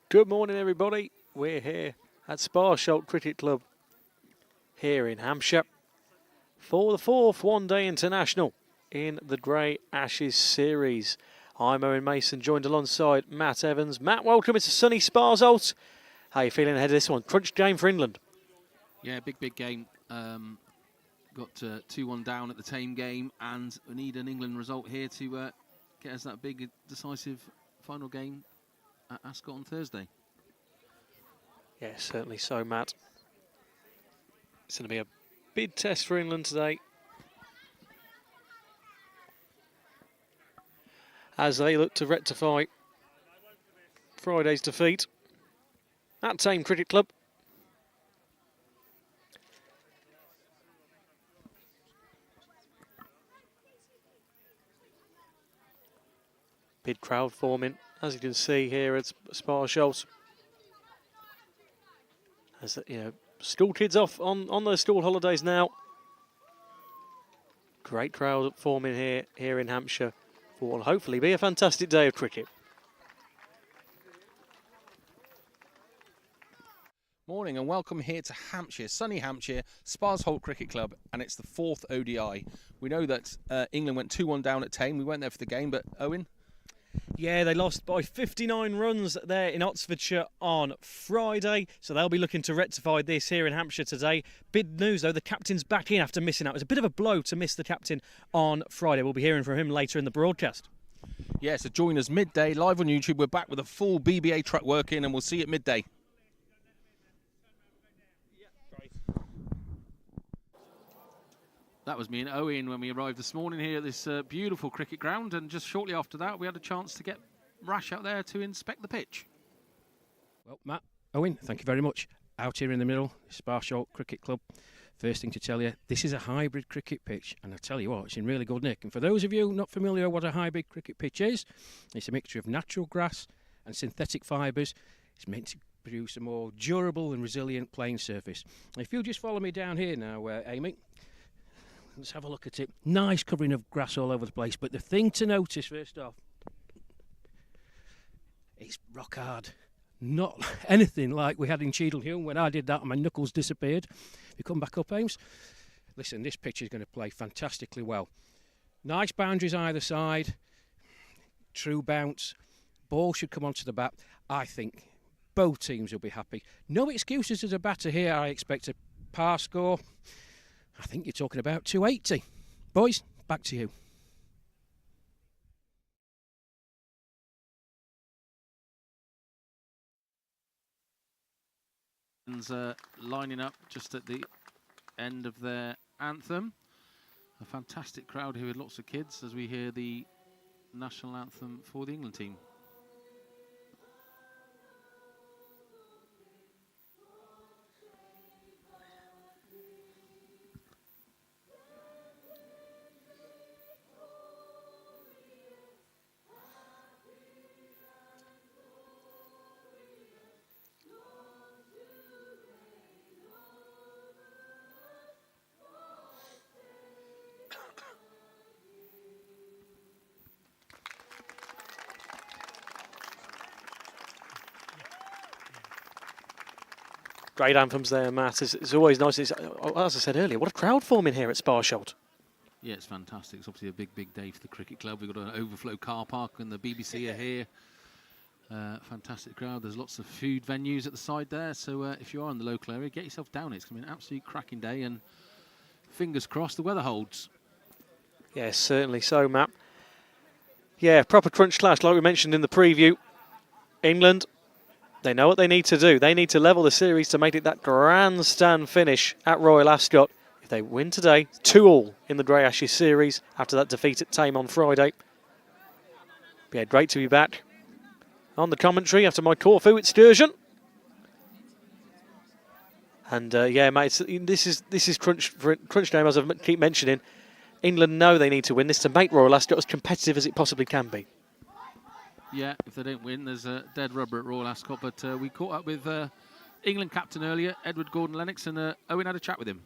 Good morning, everybody. We're here at Sparsholt Cricket Club here in Hampshire for the fourth one-day international in the Grey Ashes series. I'm Owen Mason, joined alongside Matt Evans. Matt, welcome. It's a sunny Sparsholt. How are you feeling ahead of this one? Crunch game for England. Yeah, big game. Got 2-1 down at the Tame game, and we need an England result here to get us that big, decisive final game at Ascot on Thursday. Yeah, certainly so, Matt. It's going to be a big test for England today, as they look to rectify Friday's defeat at Tame Cricket Club. Big crowd forming, as you can see here at Sparsholt. As school kids off on their school holidays now. Great crowd forming here in Hampshire for what will hopefully be a fantastic day of cricket. Morning and welcome here to Hampshire, sunny Hampshire, Sparsholt Cricket Club, and it's the fourth ODI. We know that England went 2-1 down at Tame. We weren't there for the game, but Owen? Yeah, they lost by 59 runs there in Oxfordshire on Friday, so they'll be looking to rectify this here in Hampshire today. Big news though, the captain's back in after missing out. It was a bit of a blow to miss the captain on Friday. We'll be hearing from him later in the broadcast. Yeah, so join us midday, live on YouTube. We're back with a full BBA truck working, and we'll see you at midday. That was me and Owen when we arrived this morning here at this beautiful cricket ground, and just shortly after that we had a chance to get Rash out there to inspect the pitch. Well, Matt, Owen, thank you very much. Out here in the middle, Sparsholt Cricket Club. First thing to tell you, this is a hybrid cricket pitch, and I tell you what, it's in really good nick. And for those of you not familiar with what a hybrid cricket pitch is, it's a mixture of natural grass and synthetic fibres. It's meant to produce a more durable and resilient playing surface. If you'll just follow me down here now, Amy. Let's have a look at it. Nice covering of grass all over the place. But the thing to notice first off, it's rock hard. Not anything like we had in Cheadle-Hulme. When I did that, my knuckles disappeared. You come back up, Ames. Listen, this pitch is going to play fantastically well. Nice boundaries either side. True bounce. Ball should come onto the bat. I think both teams will be happy. No excuses as a batter here. I expect a par score. I think you're talking about 280. Boys, back to you. Lining up just at the end of their anthem. A fantastic crowd here with lots of kids as we hear the national anthem for the England team. Great anthems there, Matt. It's always nice. As I said earlier, what a crowd forming here at Sparsholt. Yeah, it's fantastic. It's obviously a big day for the cricket club. We've got an overflow car park and the BBC are here. Fantastic crowd. There's lots of food venues at the side there. So if you are in the local area, get yourself down. It's going to be an absolute cracking day, and fingers crossed the weather holds. Yeah, certainly so, Matt. Yeah, proper crunch clash like we mentioned in the preview. England, they know what they need to do. They need to level the series to make it that grandstand finish at Royal Ascot. If they win today, 2-2 in the Grey Ashes series after that defeat at Tame on Friday. Yeah, great to be back on the commentary after my Corfu excursion. And yeah, mate, this is crunch time, as I keep mentioning. England know they need to win this to make Royal Ascot as competitive as it possibly can be. Yeah, if they don't win, there's a dead rubber at Royal Ascot. But we caught up with England captain earlier, Edward Gordon-Lennox, and Owen had a chat with him.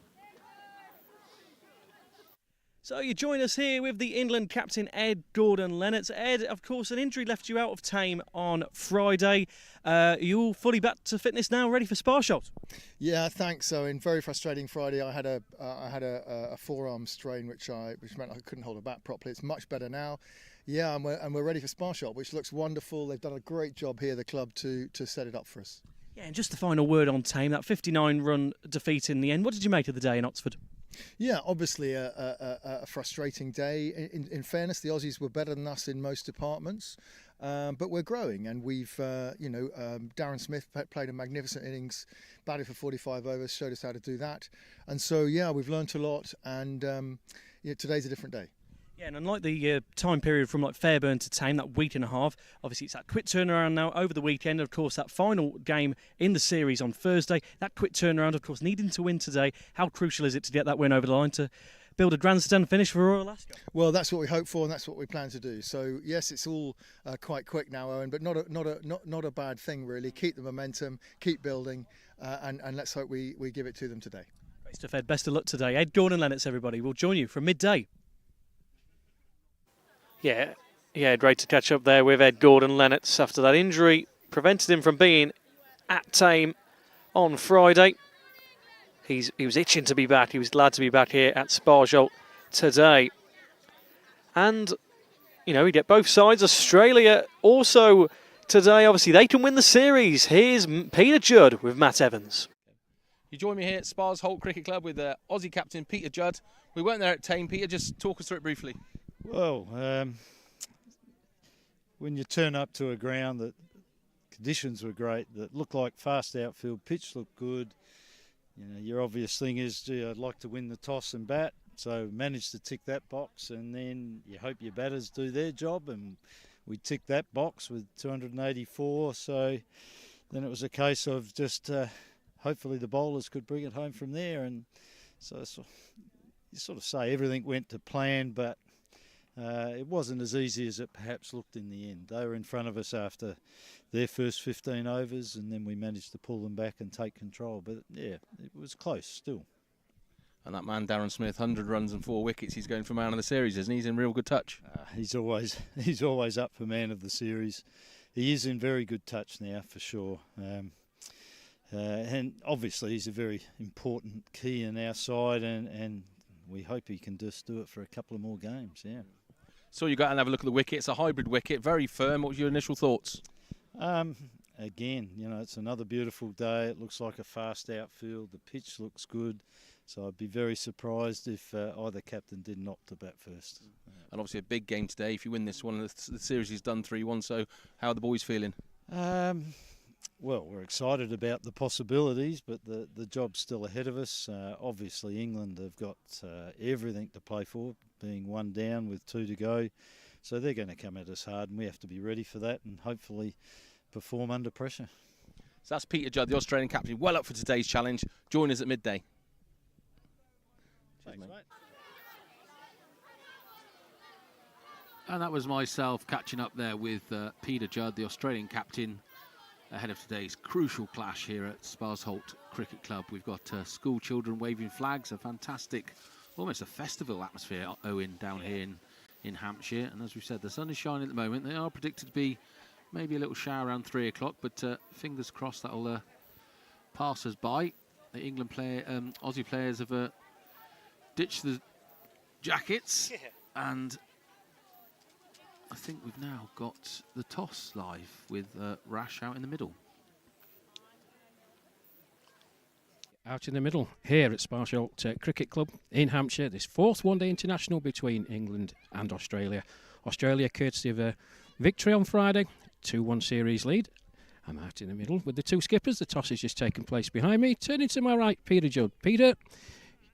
So you join us here with the England captain Ed Gordon-Lennox. Ed, of course, an injury left you out of Tame on Friday. Are you all fully back to fitness now, ready for Sparsholt? Yeah, thanks, Owen. Very frustrating Friday. I had a forearm strain, which meant I couldn't hold a bat properly. It's much better now. Yeah, and we're ready for Sparsholt, which looks wonderful. They've done a great job here, the club, to set it up for us. Yeah, and just the final word on Tame, that 59-run defeat in the end. What did you make of the day in Oxford? Yeah, obviously a frustrating day. In fairness, the Aussies were better than us in most departments, but we're growing, and we've, Darren Smith played a magnificent innings, batted for 45 overs, showed us how to do that, and so yeah, we've learnt a lot, and today's a different day. Yeah, and unlike the time period from like Fairburn to Tame, that week and a half, obviously it's that quick turnaround now over the weekend. Of course, that final game in the series on Thursday, that quick turnaround, of course, needing to win today. How crucial is it to get that win over the line to build a grandstand finish for Royal Ascot? Well, that's what we hope for, and that's what we plan to do. So yes, it's all quite quick now, Owen, but not a bad thing really. Keep the momentum, keep building, and let's hope we give it to them today. Great stuff, Ed. Best of luck today. Ed Gordon-Lennox, everybody. We'll join you from midday. Yeah, great to catch up there with Ed Gordon-Lennox after that injury. Prevented him from being at Tame on Friday. He was itching to be back. He was glad to be back here at Sparsholt today. And, we get both sides. Australia also today, obviously, they can win the series. Here's Peter Judd with Matt Evans. You join me here at Sparsholt Cricket Club with Aussie captain Peter Judd. We weren't there at Tame. Peter, just talk us through it briefly. Well, when you turn up to a ground that conditions were great, that looked like fast outfield, pitch looked good, your obvious thing is, gee, I'd like to win the toss and bat, so managed to tick that box, and then you hope your batters do their job, and we ticked that box with 284, so then it was a case of just hopefully the bowlers could bring it home from there, and so you sort of say everything went to plan, but it wasn't as easy as it perhaps looked in the end. They were in front of us after their first 15 overs, and then we managed to pull them back and take control. But yeah, it was close still. And that man, Darren Smith, 100 runs and 4 wickets. He's going for man of the series, isn't he? He's in real good touch. He's always up for man of the series. He is in very good touch now, for sure. And obviously he's a very important key in our side, and we hope he can just do it for a couple of more games, yeah. So you got to have a look at the wicket. It's a hybrid wicket, very firm. What was your initial thoughts? Again, it's another beautiful day. It looks like a fast outfield. The pitch looks good. So I'd be very surprised if either captain didn't opt to bat first. And obviously a big game today. If you win this one, the series is done 3-1. So how are the boys feeling? Well, we're excited about the possibilities, but the job's still ahead of us. Obviously, England have got everything to play for, being 1 down with 2 to go. So they're going to come at us hard, and we have to be ready for that and hopefully perform under pressure. So that's Peter Judd, the Australian captain, well up for today's challenge. Join us at midday. Thanks, mate. And that was myself catching up there with Peter Judd, the Australian captain, ahead of today's crucial clash here at Sparsholt Cricket Club. We've got school children waving flags, a fantastic, almost a festival atmosphere, Owen, down here in Hampshire. And as we said, the sun is shining at the moment. They are predicted to be maybe a little shower around 3 o'clock, but fingers crossed that'll pass us by. The Aussie players have ditched the jackets, and I think we've now got the toss live with Rash out in the middle. Out in the middle here at Sparsholt Cricket Club in Hampshire, this 4th one-day international between England and Australia. Australia courtesy of a victory on Friday, 2-1 series lead. I'm out in the middle with the 2 skippers. The toss has just taken place behind me. Turning to my right, Peter Judd. Peter,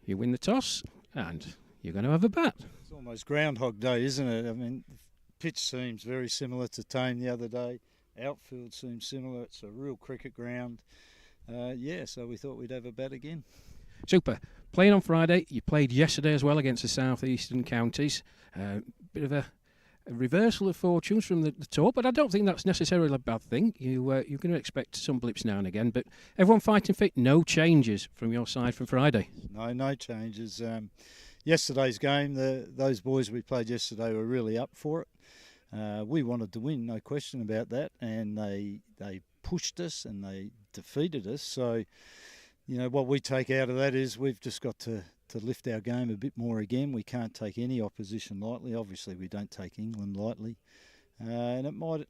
you win the toss and you're going to have a bat. It's almost Groundhog Day, isn't it? I mean, the pitch seems very similar to Tame the other day. Outfield seems similar. It's a real cricket ground. So we thought we'd have a bat again. Super. Playing on Friday, you played yesterday as well against the South Eastern counties. Bit of a reversal of fortunes from the tour, but I don't think that's necessarily a bad thing. You're going to expect some blips now and again, but everyone fighting fit. No changes from your side from Friday. No changes. yesterday's game, those boys we played yesterday were really up for it. We wanted to win, no question about that, and they pushed us and they defeated us. So, you know, what we take out of that is we've just got to lift our game a bit more again. We can't take any opposition lightly. Obviously, we don't take England lightly. And it might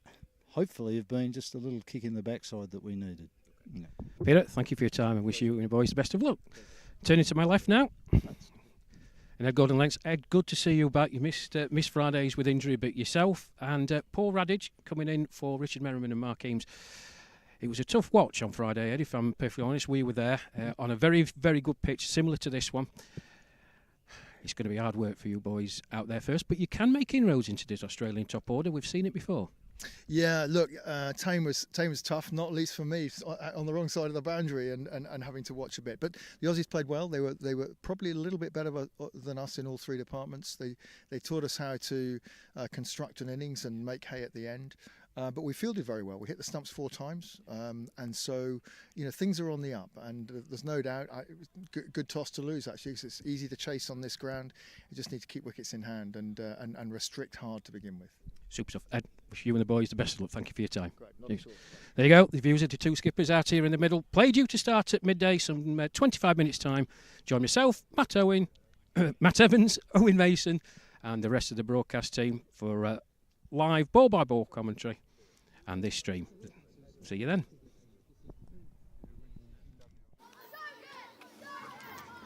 hopefully have been just a little kick in the backside that we needed. Yeah. Peter, thank you for your time. I wish you and your boys the best of luck. Turning to my left now. And Ed Gordon Lennox. Ed, good to see you back. You missed Fridays with injury, but yourself and Paul Radage coming in for Richard Merriman and Mark Eames. It was a tough watch on Friday, Ed, if I'm perfectly honest. We were there on a very, very good pitch, similar to this one. It's going to be hard work for you boys out there first, but you can make inroads into this Australian top order. We've seen it before. Yeah, look, Tame was tough, not least for me on the wrong side of the boundary and having to watch a bit. But the Aussies played well. They were probably a little bit better than us in all three departments. They taught us how to construct an innings and make hay at the end. But we fielded very well. We hit the stumps 4 times, and so things are on the up. And there's no doubt, good toss to lose actually, because it's easy to chase on this ground. You just need to keep wickets in hand and restrict hard to begin with. Super stuff. Ed, wish you and the boys the best of luck. Thank you for your time. Great, not at all. There you go. The views of the 2 skippers out here in the middle. Play due to start at midday, some 25 minutes time. Join myself, Matt Owen, Matt Evans, Owen Mason, and the rest of the broadcast team for live ball-by-ball commentary and this stream. See you then.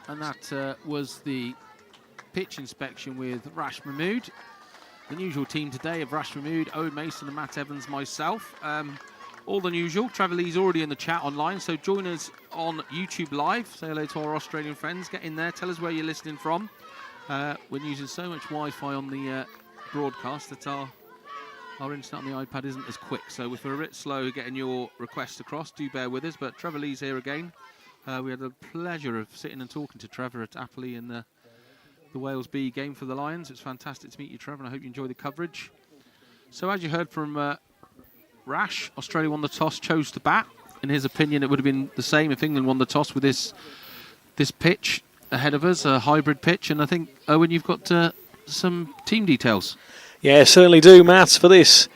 And that was the pitch inspection with Rash Mahmood. The usual team today of Rash Mahmood, Owen Mason and Matt Evans, myself. All the usual. Trevor Lee's already in the chat online, so join us on YouTube Live. Say hello to our Australian friends. Get in there. Tell us where you're listening from. We're using so much Wi-Fi on the broadcast that our internet on the iPad isn't as quick. So if we're a bit slow getting your requests across, do bear with us. But Trevor Lee's here again. We had the pleasure of sitting and talking to Trevor at Appley in the Wales B game for the Lions. It's fantastic to meet you, Trevor, and I hope you enjoy the coverage. So as you heard from Rash, Australia won the toss, chose to bat. In his opinion, it would have been the same if England won the toss with this pitch ahead of us, a hybrid pitch. And I think, Owen, you've got some team details. Yeah, certainly do, Matt, for this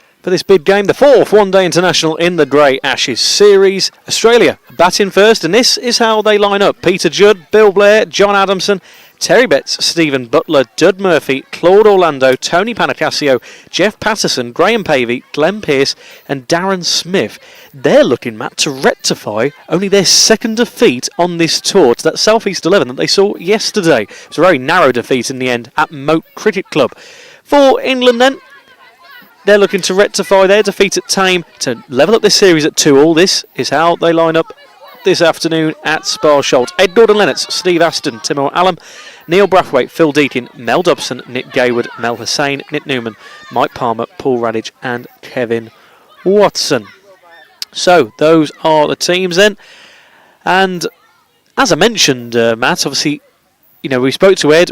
big game. The 4th one-day international in the Grey Ashes series. Australia batting first, and this is how they line up. Peter Judd, Bill Blair, John Adamson, Terry Betts, Stephen Butler, Dud Murphy, Claude Orlando, Tony Panicasio, Jeff Patterson, Graham Pavey, Glenn Pearce and Darren Smith. They're looking, Matt, to rectify only their 2nd defeat on this tour to that South East 11 that they saw yesterday. It was a very narrow defeat in the end at Moat Cricket Club. For England then, they're looking to rectify their defeat at Tame to level up this series at 2-all. This is how they line up this afternoon at Sparsholt. Ed Gordon Lennox, Steve Aston, Timo Allen, Neil Brathwaite, Phil Deakin, Mel Dobson, Nick Gayward, Mel Hussain, Nick Newman, Mike Palmer, Paul Radage and Kevin Watson. So those are the teams then. And as I mentioned, Matt, obviously, we spoke to Ed,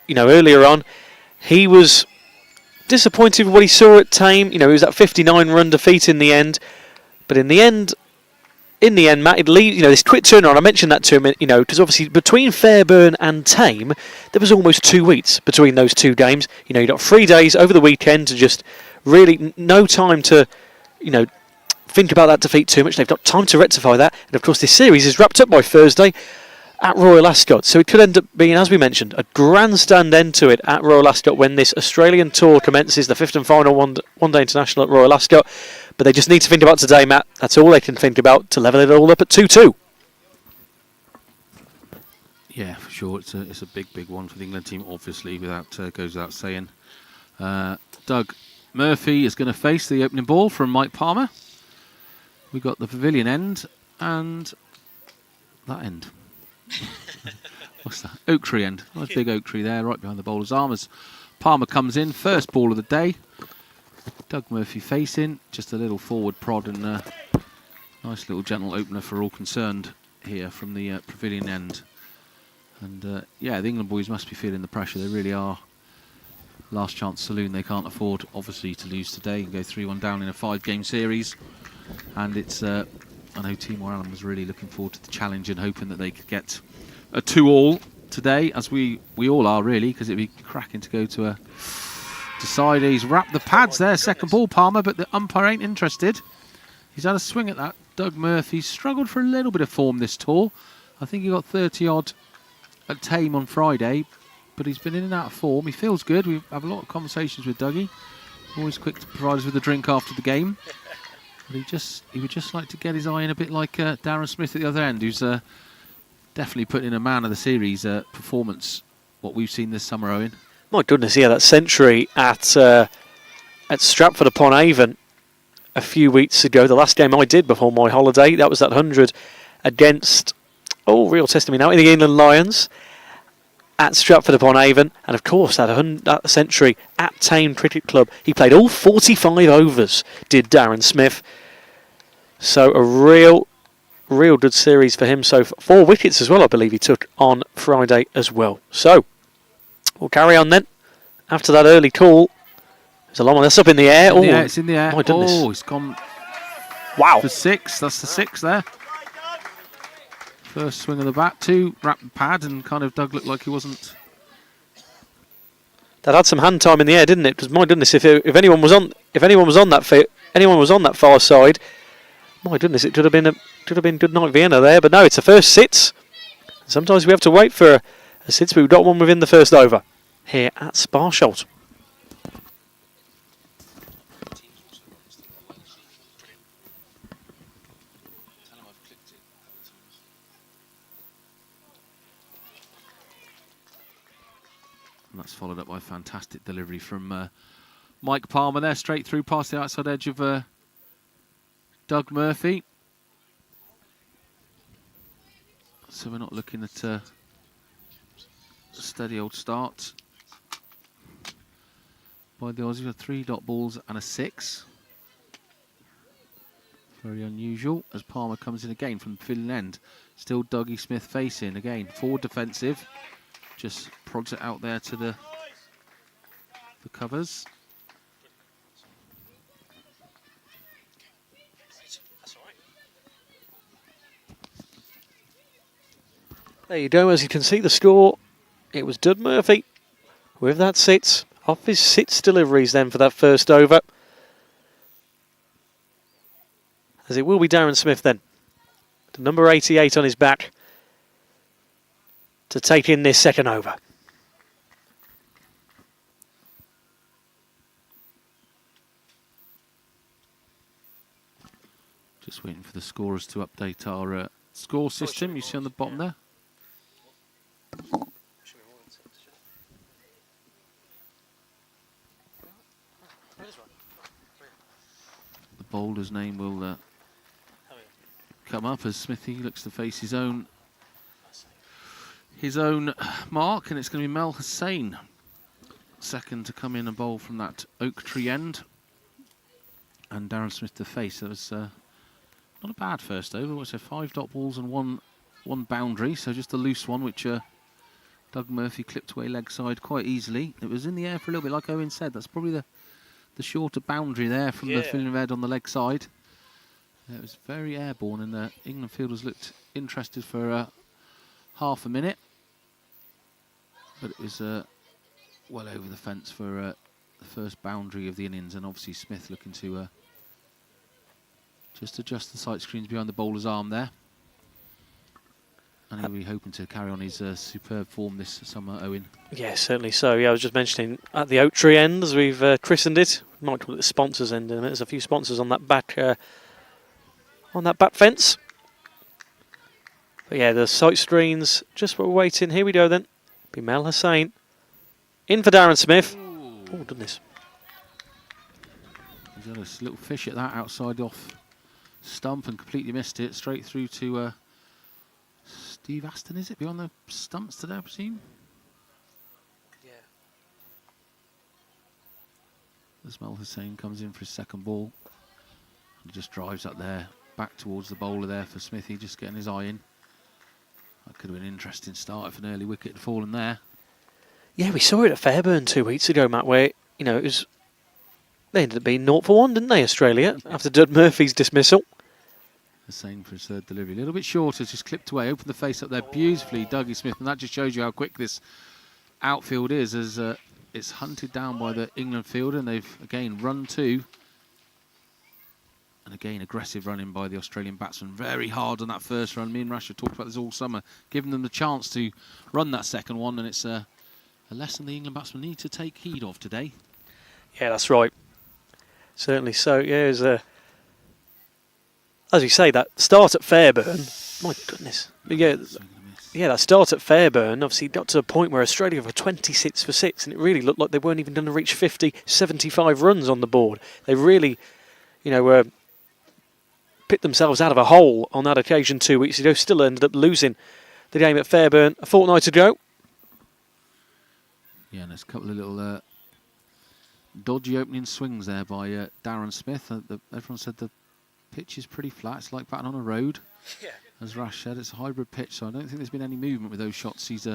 earlier on. He was disappointed with what he saw at Tame. It was that 59-run defeat in the end. But in the end, Matt, it leaves, this quick turnaround. I mentioned that to him, because obviously between Fairburn and Tame, there was almost 2 weeks between those 2 games. You got 3 days over the weekend to just really no time to, think about that defeat too much. They've got time to rectify that. And of course, this series is wrapped up by Thursday at Royal Ascot. So it could end up being, as we mentioned, a grandstand end to it at Royal Ascot when this Australian tour commences, the 5th and final one-day international at Royal Ascot. But they just need to think about today, Matt. That's all they can think about to level it all up at 2-2. Yeah, for sure. It's a big one for the England team, obviously, goes without saying. Doug Murphy is going to face the opening ball from Mike Palmer. We've got the pavilion end and that end. What's that? Oak tree end. Nice big oak tree there, right behind the bowler's arm as Palmer comes in. First ball of the day. Doug Murphy facing. Just a little forward prod and a nice little gentle opener for all concerned here from the pavilion end. And the England boys must be feeling the pressure. They really are. Last chance saloon. They can't afford, obviously, to lose today and go 3-1 down in a 5-game series. And it's... I know Timor Allen was really looking forward to the challenge and hoping that they could get a 2-all today, as we all are really, because it'd be cracking to go to a decide. He's wrapped the pads there, second ball, Palmer, but the umpire ain't interested. He's had a swing at that. Doug Murphy struggled for a little bit of form this tour. I think he got 30 odd at Tame on Friday, but he's been in and out of form. He feels good. We have a lot of conversations with Dougie. Always quick to provide us with a drink after the game. But he would just like to get his eye in a bit like Darren Smith at the other end, who's definitely putting in a man of the series performance. What we've seen this summer, Owen. My goodness, yeah, that century at Stratford upon Avon a few weeks ago. The last game I did before my holiday, that was that 100 against, real test of me now, in the England Lions at Stratford upon Avon, and of course that century at Tame Cricket Club. He played all 45 overs, did Darren Smith. So a real good series for him. So 4 wickets as well, I believe he took on Friday as well. So we'll carry on then. After that early call, there's a long one. That's up in the air. It's in the air. My goodness. Oh, it's gone. Wow. For 6. That's the 6 there. First swing of the bat, 2 wrap the pad, and kind of Doug looked like he wasn't. That had some hand time in the air, didn't it? Because my goodness, if anyone was on that far side, my goodness, it could have been good night Vienna there. But no, it's the first sits. Sometimes we have to wait for a sits, but we've got one within the first over here at Sparsholt. And that's followed up by a fantastic delivery from Mike Palmer there, straight through past the outside edge of Doug Murphy. So we're not looking at a steady old start by the Aussies with 3 dot balls and a 6. Very unusual as Palmer comes in again from the field end. Still Dougie Smith facing again, forward defensive. Just prods it out there to the covers. There you go. As you can see, the score, it was Doug Murphy with that sits. Off his sits deliveries then for that first over. As it will be Darren Smith then, the number 88 on his back, to take in this second over. Just waiting for the scorers to update our score system. You see on the bottom there. The bowler's name will come up as Smithy looks to face his own mark, and it's going to be Mel Hussain, second to come in and bowl from that oak tree end, and Darren Smith to face. That was not a bad first over. What's it, 5 dot balls and one boundary, so just a loose one which Doug Murphy clipped away leg side quite easily. It was in the air for a little bit, like Owen said. That's probably the shorter boundary there from the filling red on the leg side. It was very airborne, and the England fielders looked interested for half a minute, but it was well over the fence for the first boundary of the innings, and obviously Smith looking to just adjust the sight screens behind the bowler's arm there, and he'll be hoping to carry on his superb form this summer, Owen. Yeah, certainly so. Yeah, I was just mentioning at the oak tree end, as we've christened it. Might call it the sponsors end. There's a few sponsors on that back fence. But yeah, the sight screens, just what we're waiting. Here we go then. Be Mel Hussain. In for Darren Smith. Oh, goodness. He's had a little fish at that outside off stump and completely missed it. Straight through to Steve Aston, is it? Beyond the stumps today, I presume? Yeah. As Mel Hussain comes in for his second ball. He just drives up there, back towards the bowler there for Smithy, just getting his eye in. That could have been an interesting start if an early wicket had fallen there. Yeah, we saw it at Fairburn 2 weeks ago, Matt, where, it was... They ended up being 0 for 1, didn't they, Australia, after Doug Murphy's dismissal? Hussain for his third delivery. A little bit shorter, just clipped away, opened the face up there beautifully, Dougie Smith, and that just shows you how quick this outfield is as it's hunted down by the England fielder, and they've again run two. And again, aggressive running by the Australian batsman. Very hard on that first run. Me and Rash have talked about this all summer, giving them the chance to run that second one, and it's a lesson the England batsmen need to take heed of today. Yeah, that's right. Certainly so. Yeah, as you say, that start at Fairburn, my goodness. Yeah, that start at Fairburn obviously got to a point where Australia were 26 for 6, and it really looked like they weren't even going to reach 50, 75 runs on the board. They really, picked themselves out of a hole on that occasion 2 weeks ago. Still ended up losing the game at Fairburn a fortnight ago. Yeah, and there's a couple of little dodgy opening swings there by Darren Smith. Everyone said the pitch is pretty flat. It's like batting on a road. Yeah. As Rash said, it's a hybrid pitch, so I don't think there's been any movement with those shots he's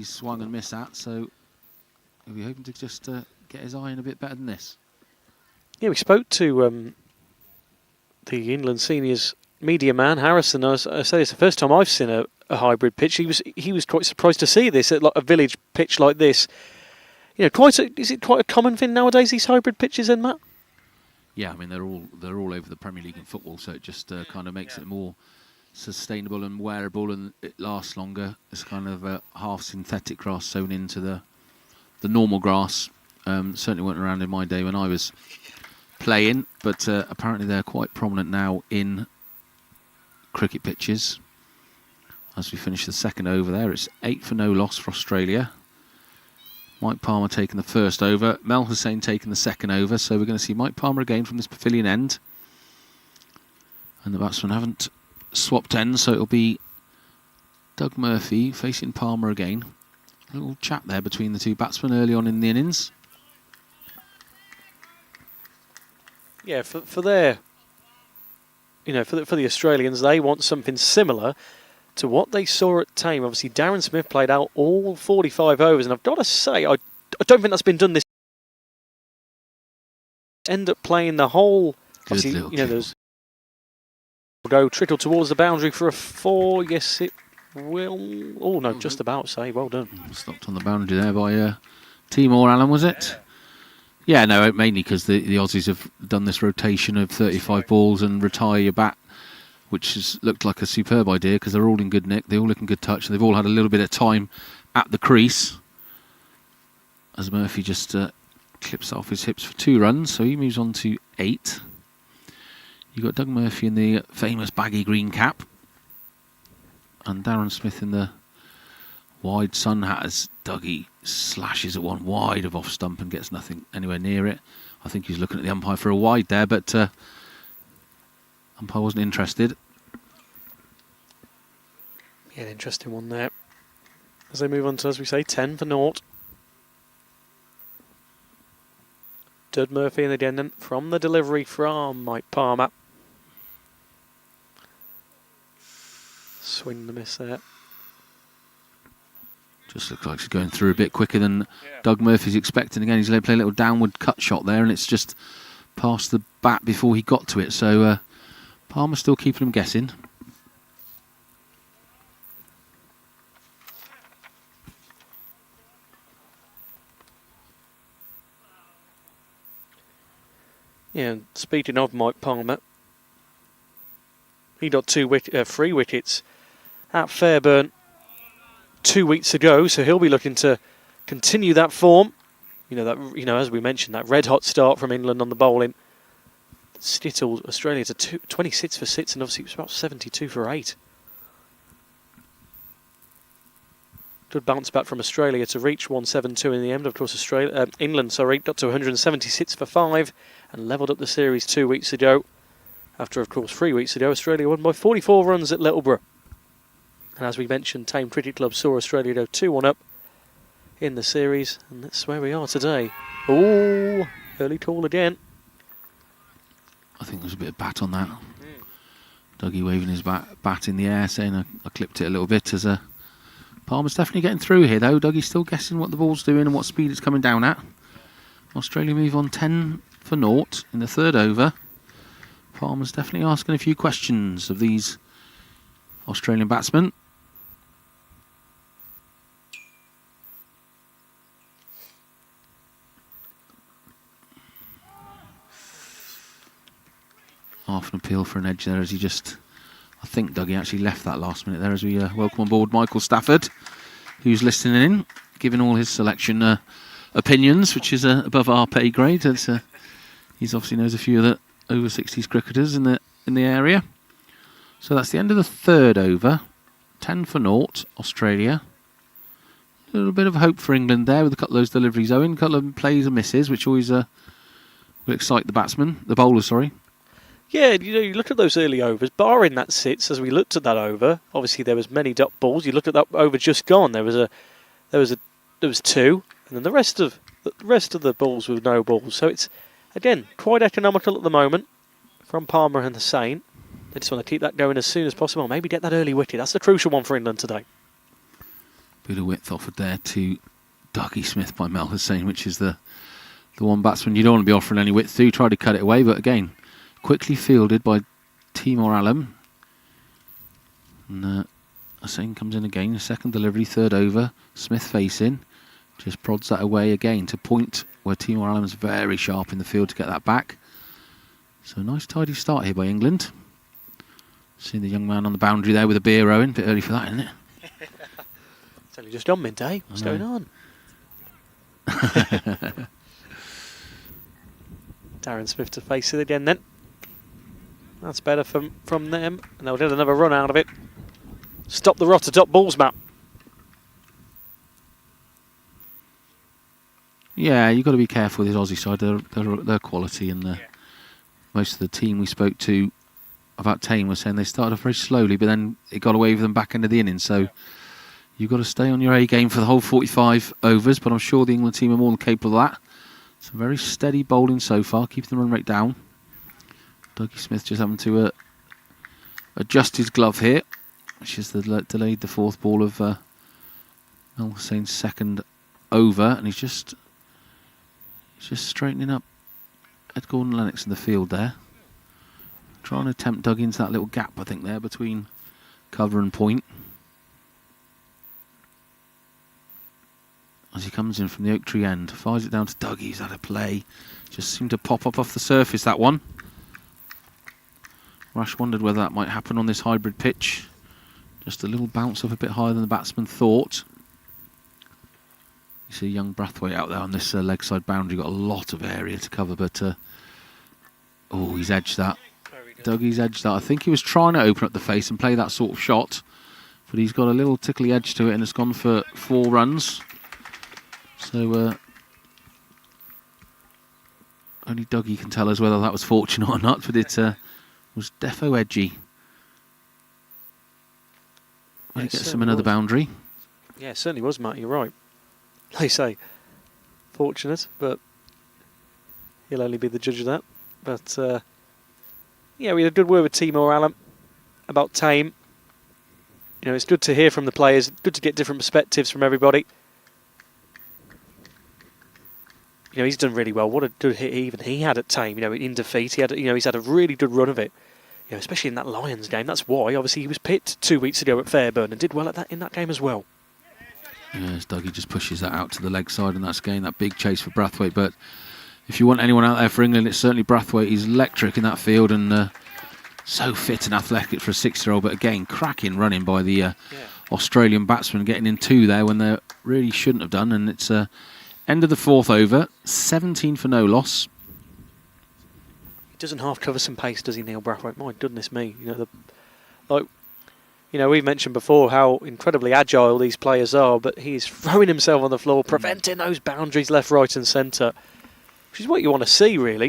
swung and missed at. So we're hoping to just get his eye in a bit better than this. Yeah, we spoke to the England seniors media man Harrison. I say it's the first time I've seen a hybrid pitch. He was quite surprised to see this at like a village pitch like this. Is it quite a common thing nowadays, these hybrid pitches, then, Matt? Yeah, I mean they're all over the Premier League in football, so it just kind of makes it more sustainable and wearable, and it lasts longer. It's kind of a half synthetic grass sewn into the normal grass. Certainly weren't around in my day when I was playing, but apparently they're quite prominent now in cricket pitches. As we finish the second over there, it's 8 for no loss for Australia. Mike Palmer taking the first over, Mel Hussain taking the second over, so we're going to see Mike Palmer again from this pavilion end. And the batsmen haven't swapped ends, so it'll be Doug Murphy facing Palmer again. A little chat there between the two batsmen early on in the innings. Yeah, for their, for the Australians, they want something similar to what they saw at Tame. Obviously, Darren Smith played out all 45 overs, and I've got to say, I don't think that's been done this. End up playing the whole. Good obviously, there's go trickle towards the boundary for a 4. Yes, it will. Oh no, just about. Say, well done. Stopped on the boundary there by Timor Allen, was it? Yeah, no, mainly because the Aussies have done this rotation of 35 balls and retire your bat, which has looked like a superb idea because they're all in good nick, they all look in good touch, and they've all had a little bit of time at the crease. As Murphy just clips off his hips for 2 runs, so he moves on to 8. You've got Doug Murphy in the famous baggy green cap, and Darren Smith in the wide sun hat as Dougie slashes at one wide of off stump and gets nothing anywhere near it. I think he's looking at the umpire for a wide there, but umpire wasn't interested. Yeah, an interesting one there. As they move on to, as we say, 10 for naught. Doug Murphy in the addendum from the delivery from Mike Palmer. Swing the miss there. Just looks like he's going through a bit quicker than Doug Murphy's expecting. Again, he's going to play a little downward cut shot there, and it's just past the bat before he got to it. So Palmer's still keeping him guessing. Yeah, and speaking of Mike Palmer, he got 3 wickets at Fairburn 2 weeks ago, so he'll be looking to continue that form. As we mentioned, that red hot start from England on the bowling. Stittled Australia to 26 for 6, and obviously it was about 72 for 8. Good bounce back from Australia to reach 172 in the end. Of course, England got to 176 for 5 and levelled up the series 2 weeks ago. After, of course, 3 weeks ago, Australia won by 44 runs at Littleborough. And as we mentioned, Tame Cricket Club saw Australia go 2-1 up in the series, and that's where we are today. Oh, early call again. I think there's a bit of bat on that. Dougie waving his bat in the air, saying I clipped it a little bit. As Palmer's definitely getting through here, though. Dougie's still guessing what the ball's doing and what speed it's coming down at. Australia move on 10 for naught in the third over. Palmer's definitely asking a few questions of these Australian batsmen. Half an appeal for an edge there as he just... I think Dougie actually left that last minute there as we welcome on board Michael Stafford, who's listening in, giving all his selection opinions, which is above our pay grade. He's obviously knows a few of the over 60s cricketers in the area. So that's the end of the third over. 10 for naught, Australia. A little bit of hope for England there with a couple of those deliveries, Owen. A couple of plays and misses, which always will excite the bowlers, sorry. Yeah, you look at those early overs, barring that sits, as we looked at that over, obviously there was many dot balls. You looked at that over just gone, there was two, and then the rest of the balls were no balls. So it's, again, quite economical at the moment from Palmer and Hussain. They just want to keep that going as soon as possible, maybe get that early wicket. That's the crucial one for England today. Bit of width offered there to Dougie Smith by Mel Hussain, which is the one batsman you don't want to be offering any width to. Tried to cut it away, but again, quickly fielded by Timor Alam. And Hussain comes in again, a second delivery, third over. Smith facing, just prods that away again to point where Timor Alam's very sharp in the field to get that back. So a nice tidy start here by England. Seeing the young man on the boundary there with a beer, Owen. Bit early for that, isn't it? It's only just on midday. What's going on? Darren Smith to face it again then. That's better from them. And they'll get another run out of it. Stop the rotter top balls, Matt. Yeah, you've got to be careful with this Aussie side. Their quality, and most of the team we spoke to about Tame was saying they started off very slowly, but then it got away with them back into the innings. So you've got to stay on your A game for the whole 45 overs, but I'm sure the England team are more than capable of that. Some very steady bowling so far, keeping the run rate down. Dougie Smith just having to adjust his glove here, which is delayed the fourth ball of Mel Hussain's second over, and he's just straightening up Ed Gordon-Lennox in the field there. Trying to tempt Doug into that little gap, I think, there between cover and point. As he comes in from the oak tree end, fires it down to Dougie. He's had a play. Just seemed to pop up off the surface, that one. Rash wondered whether that might happen on this hybrid pitch. Just a little bounce up a bit higher than the batsman thought. You see young Brathwaite out there on this leg side boundary. Got a lot of area to cover, but he's edged that. Dougie's edged that. I think he was trying to open up the face and play that sort of shot, but he's got a little tickly edge to it, and it's gone for 4 runs. So only Dougie can tell us whether that was fortunate or not, but it was defo edgy. When he gets him another boundary. Yeah, it certainly was, Matt. You're right. They say fortunate, but he'll only be the judge of that. But yeah, we had a good word with Timor Alam about Tame. You know, it's good to hear from the players. Good to get different perspectives from everybody. You know, he's done really well. What a good hit even he had at Tame. You know, in defeat, he's had a really good run of it. You know, especially in that Lions game. That's why, obviously, he was picked 2 weeks ago at Fairburn and did well at that in that game as well. Yes, Dougie just pushes that out to the leg side, and that's again that big chase for Brathwaite. But if you want anyone out there for England, it's certainly Brathwaite. He's electric in that field and so fit and athletic for a 6-year-old. But again, cracking running by the Australian batsman, getting in 2 there when they really shouldn't have done. And it's end of the 4th over, 17 for no loss. He doesn't half cover some pace, does he, Neil Brathwaite? My goodness me! We've mentioned before how incredibly agile these players are, but he's throwing himself on the floor, preventing those boundaries left, right, and centre, which is what you want to see, really.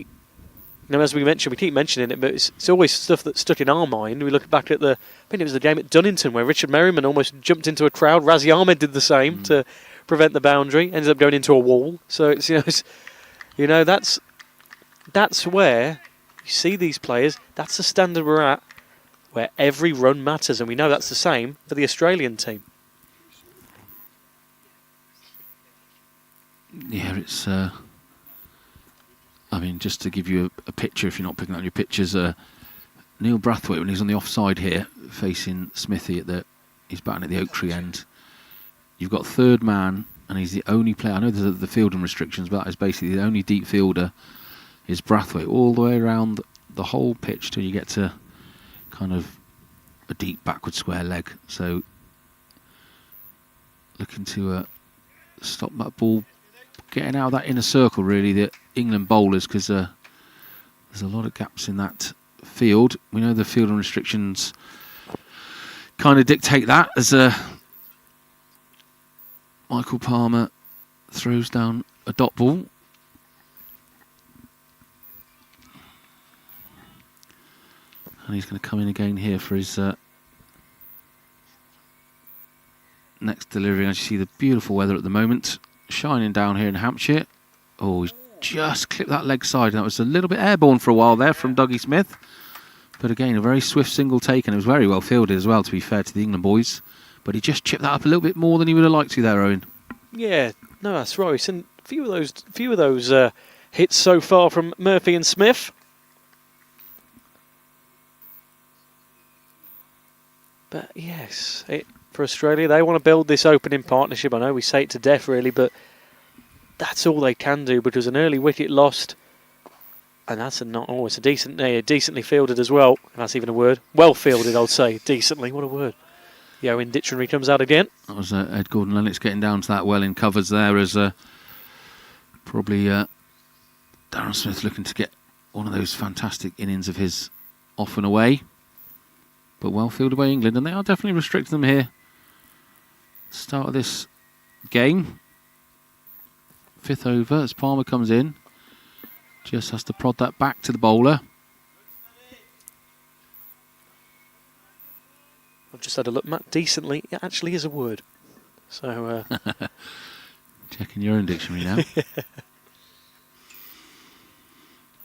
You know, as we mentioned, we keep mentioning it, but it's always stuff that's stuck in our mind. We look back at I think it was the game at Dunnington where Richard Merriman almost jumped into a crowd. Razi Ahmed did the same to prevent the boundary, ended up going into a wall. So that's where you see these players. That's the standard we're at, where every run matters, and we know that's the same for the Australian team. Yeah, it's. I mean, just to give you a picture, if you're not picking up your pictures, Neil Brathwaite, when he's on the offside here, facing Smithy he's batting at the oak tree end. You've got third man, and he's the only player. I know there's the fielding restrictions, but that is basically the only deep fielder is Brathwaite, all the way around the whole pitch till you get to kind of a deep backward square leg. So looking to stop that ball getting out of that inner circle, really, the England bowlers, because there's a lot of gaps in that field. We know the fielding restrictions kind of dictate that, as Michael Palmer throws down a dot ball. And he's going to come in again here for his next delivery. As you see, the beautiful weather at the moment, shining down here in Hampshire. Oh, he's just clipped that leg side. That was a little bit airborne for a while there from Dougie Smith. But again, a very swift single take, and it was very well fielded as well, to be fair to the England boys. But he just chipped that up a little bit more than he would have liked to there, Owen. Yeah, no, that's right. And a few of those hits so far from Murphy and Smith. But yes, for Australia, they want to build this opening partnership. I know we say it to death, really, but that's all they can do, because an early wicket lost, and that's it's a decently fielded as well. And that's even a word. Well fielded, I'll say. Decently, what a word. The Owen dictionary comes out again. That was Ed Gordon-Lennox getting down to that well in covers there, as probably Darren Smith looking to get one of those fantastic innings of his off and away. But well fielded by England, and they are definitely restricting them here. Start of this game. 5th over as Palmer comes in. Just has to prod that back to the bowler. I've just had a look, Matt. Decently, it actually is a word. So, checking your own dictionary now.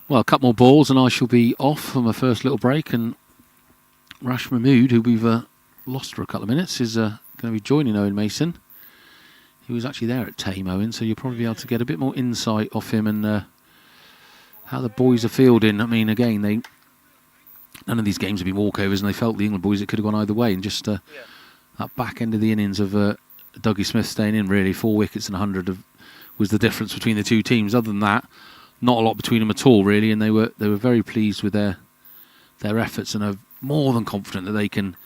Well, a couple more balls and I shall be off for my first little break, and Rash Mahmood, who we've lost for a couple of minutes, is going to be joining Owen Mason. He was actually there at Tame, Owen, so you'll probably be able to get a bit more insight off him and how the boys are fielding. I mean, again, none of these games have been walkovers, and they felt the England boys, it could have gone either way. And just that back end of the innings of Dougie Smith staying in, really, 4 wickets and 100 was the difference between the two teams. Other than that, not a lot between them at all, really, and they were very pleased with their efforts, and are more than confident that they can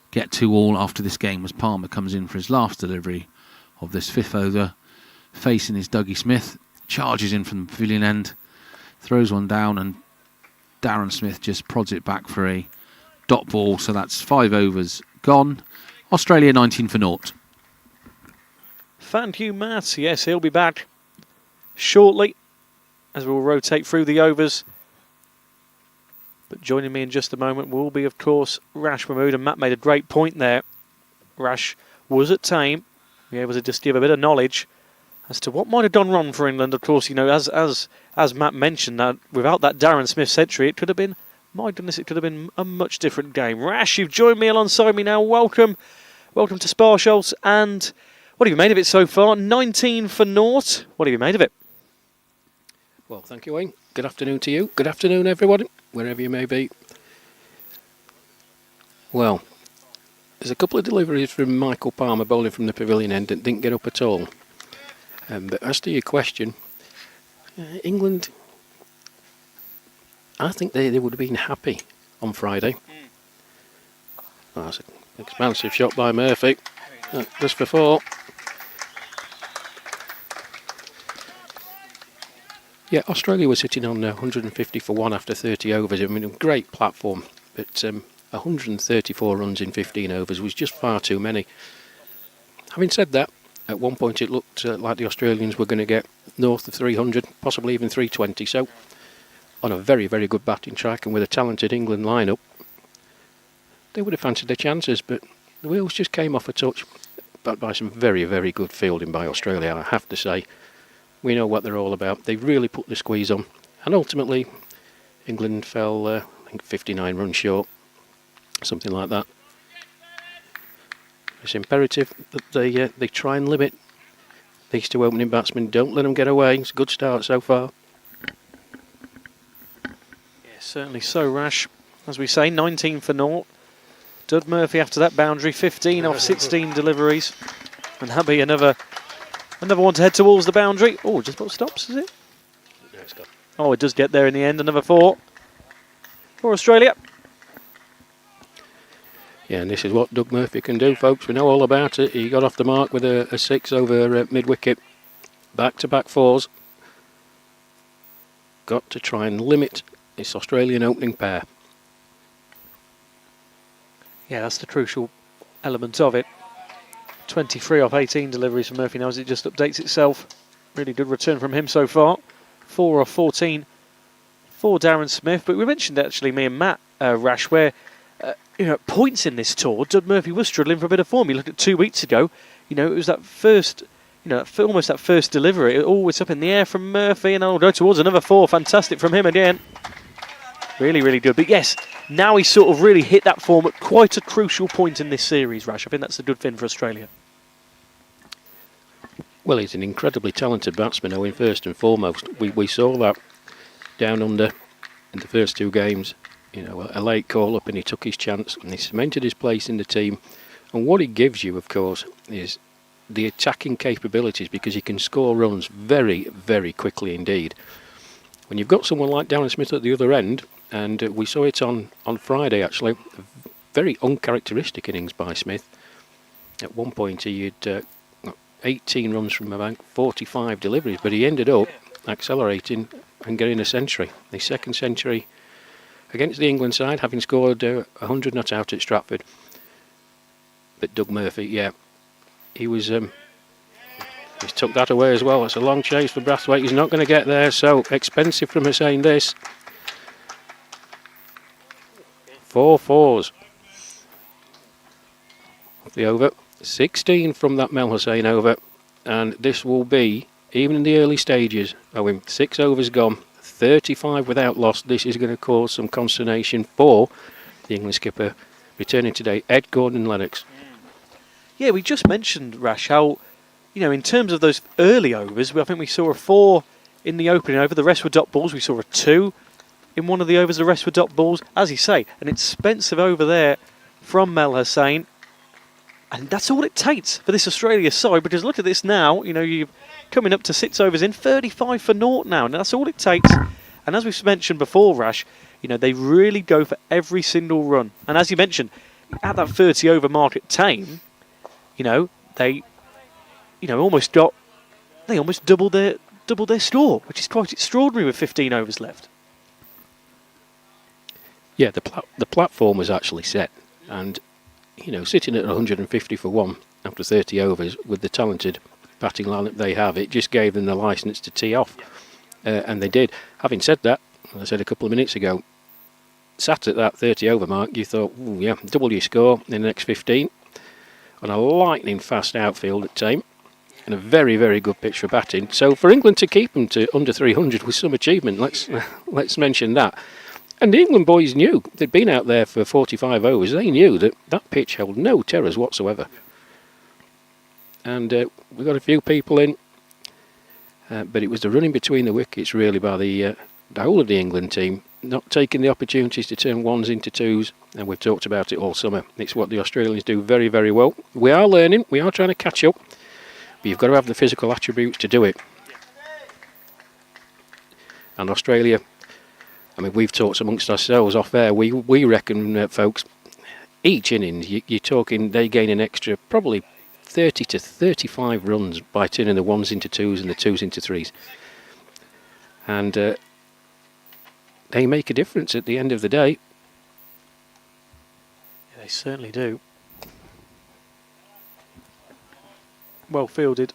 get 2 all after this game, as Palmer comes in for his last delivery of this 5th over, facing his Dougie Smith, charges in from the pavilion end, throws one down, and Darren Smith just prods it back for a dot ball. So that's 5 overs gone. Australia 19 for naught. thank you, Matt. Yes, he'll be back shortly as we'll rotate through the overs. But joining me in just a moment will be, of course, Rash Mahmood. And Matt made a great point there. Rash was at Tame. Be able to just give a bit of knowledge as to what might have gone wrong for England. Of course, you know, as Matt mentioned, that without that Darren Smith century, it could have been, my goodness, it could have been a much different game. Rash, you've joined me alongside me now. Welcome to Sparsholt. And what have you made of it so far? 19 for naught. What have you made of it? Well, thank you, Wayne. Good afternoon to you. Good afternoon, everybody, wherever you may be. Well, there's a couple of deliveries from Michael Palmer bowling from the pavilion end that didn't get up at all. But as to your question, England, I think they would have been happy on Friday. Oh, that's an expansive shot by Murphy. Just for 4. Yeah, Australia was sitting on 150 for 1 after 30 overs. I mean, a great platform, but 134 runs in 15 overs was just far too many. Having said that, at one point it looked like the Australians were going to get north of 300, possibly even 320. So, on a very, very good batting track and with a talented England lineup, they would have fancied their chances, but the wheels just came off a touch. But by some very, very good fielding by Australia, I have to say. We know what they're all about. They really put the squeeze on. And ultimately, England fell, I think, 59 runs short. Something like that. It's imperative that they try and limit these 2 opening batsmen. Don't let them get away. It's a good start so far. Yeah, certainly so, Rash. as we say, 19 for naught. Dud Murphy after that boundary, 15 off 16 deliveries. And that'll be another one to head towards the boundary. Oh, just about stops, is it? Yeah, it's gone. Oh, it does get there in the end. Another 4 for Australia. Yeah, and this is what Doug Murphy can do, folks. We know all about it. He got off the mark with a 6 over mid-wicket. Back-to-back 4s. Got to try and limit this Australian opening pair. Yeah, that's the crucial element of it. 23 off 18 deliveries from Murphy now as it just updates itself. Really good return from him so far. 4 off 14 for Darren Smith. But we mentioned actually, me and Matt Rash, where at points in this tour, Doug Murphy was struggling for a bit of form. You look at 2 weeks ago, it was that first, almost that first delivery. Always up in the air from Murphy, and I'll go towards another 4. Fantastic from him again. Really, really good. But yes, now he's sort of really hit that form at quite a crucial point in this series, Rash. I think that's a good thing for Australia. Well, he's an incredibly talented batsman, Owen, first and foremost. We saw that down under in the first 2 games. A late call-up, and he took his chance, and he cemented his place in the team. And what he gives you, of course, is the attacking capabilities, because he can score runs very, very quickly indeed. When you've got someone like Darren Smith at the other end, and we saw it on Friday actually, a very uncharacteristic innings by Smith. At one point he had 18 runs from about 45 deliveries, but he ended up accelerating and getting a century. His second century against the England side, having scored 100 not out at Stratford. But Doug Murphy, yeah, he's took that away as well. It's a long chase for Brathwaite. He's not going to get there, so expensive from Hussain this. 4 4s. The over. 16 from that Mel Hussain over. And this will be, even in the early stages, 6 overs gone, 35 without loss. This is going to cause some consternation for the England skipper returning today, Ed Gordon-Lennox. Yeah, we just mentioned, Rash, how, in terms of those early overs, I think we saw a 4 in the opening over. The rest were dot balls. We saw a 2 in one of the overs. The rest were dot balls. As you say, an expensive over there from Mel Hussain. And that's all it takes for this Australia side, because look at this now. You're coming up to 6 overs in, 35 for naught now. And that's all it takes. And as we've mentioned before, Rash, they really go for every single run. And as you mentioned, at that 30 over mark at Tame, they almost doubled their score, which is quite extraordinary with 15 overs left. Yeah, the platform was actually set, and sitting at 150 for 1 after 30 overs with the talented batting lineup they have, it just gave them the licence to tee off, and they did. Having said that, as I said a couple of minutes ago, sat at that 30 over mark, you thought, ooh, yeah, double your score in the next 15 on a lightning fast outfield at Tame, and a very, very good pitch for batting. So for England to keep them to under 300 was some achievement. Let's mention that. And the England boys knew, they'd been out there for 45 overs, they knew that that pitch held no terrors whatsoever. And we got a few people in, but it was the running between the wickets really by the whole of the England team, not taking the opportunities to turn 1s into 2s, and we've talked about it all summer. It's what the Australians do very, very well. We are learning, we are trying to catch up, but you've got to have the physical attributes to do it. And Australia, we've talked amongst ourselves off air. We reckon, folks, each innings, you're talking they gain an extra probably 30 to 35 runs by turning the 1s into 2s and the 2s into 3s. And they make a difference at the end of the day. Yeah, they certainly do. Well fielded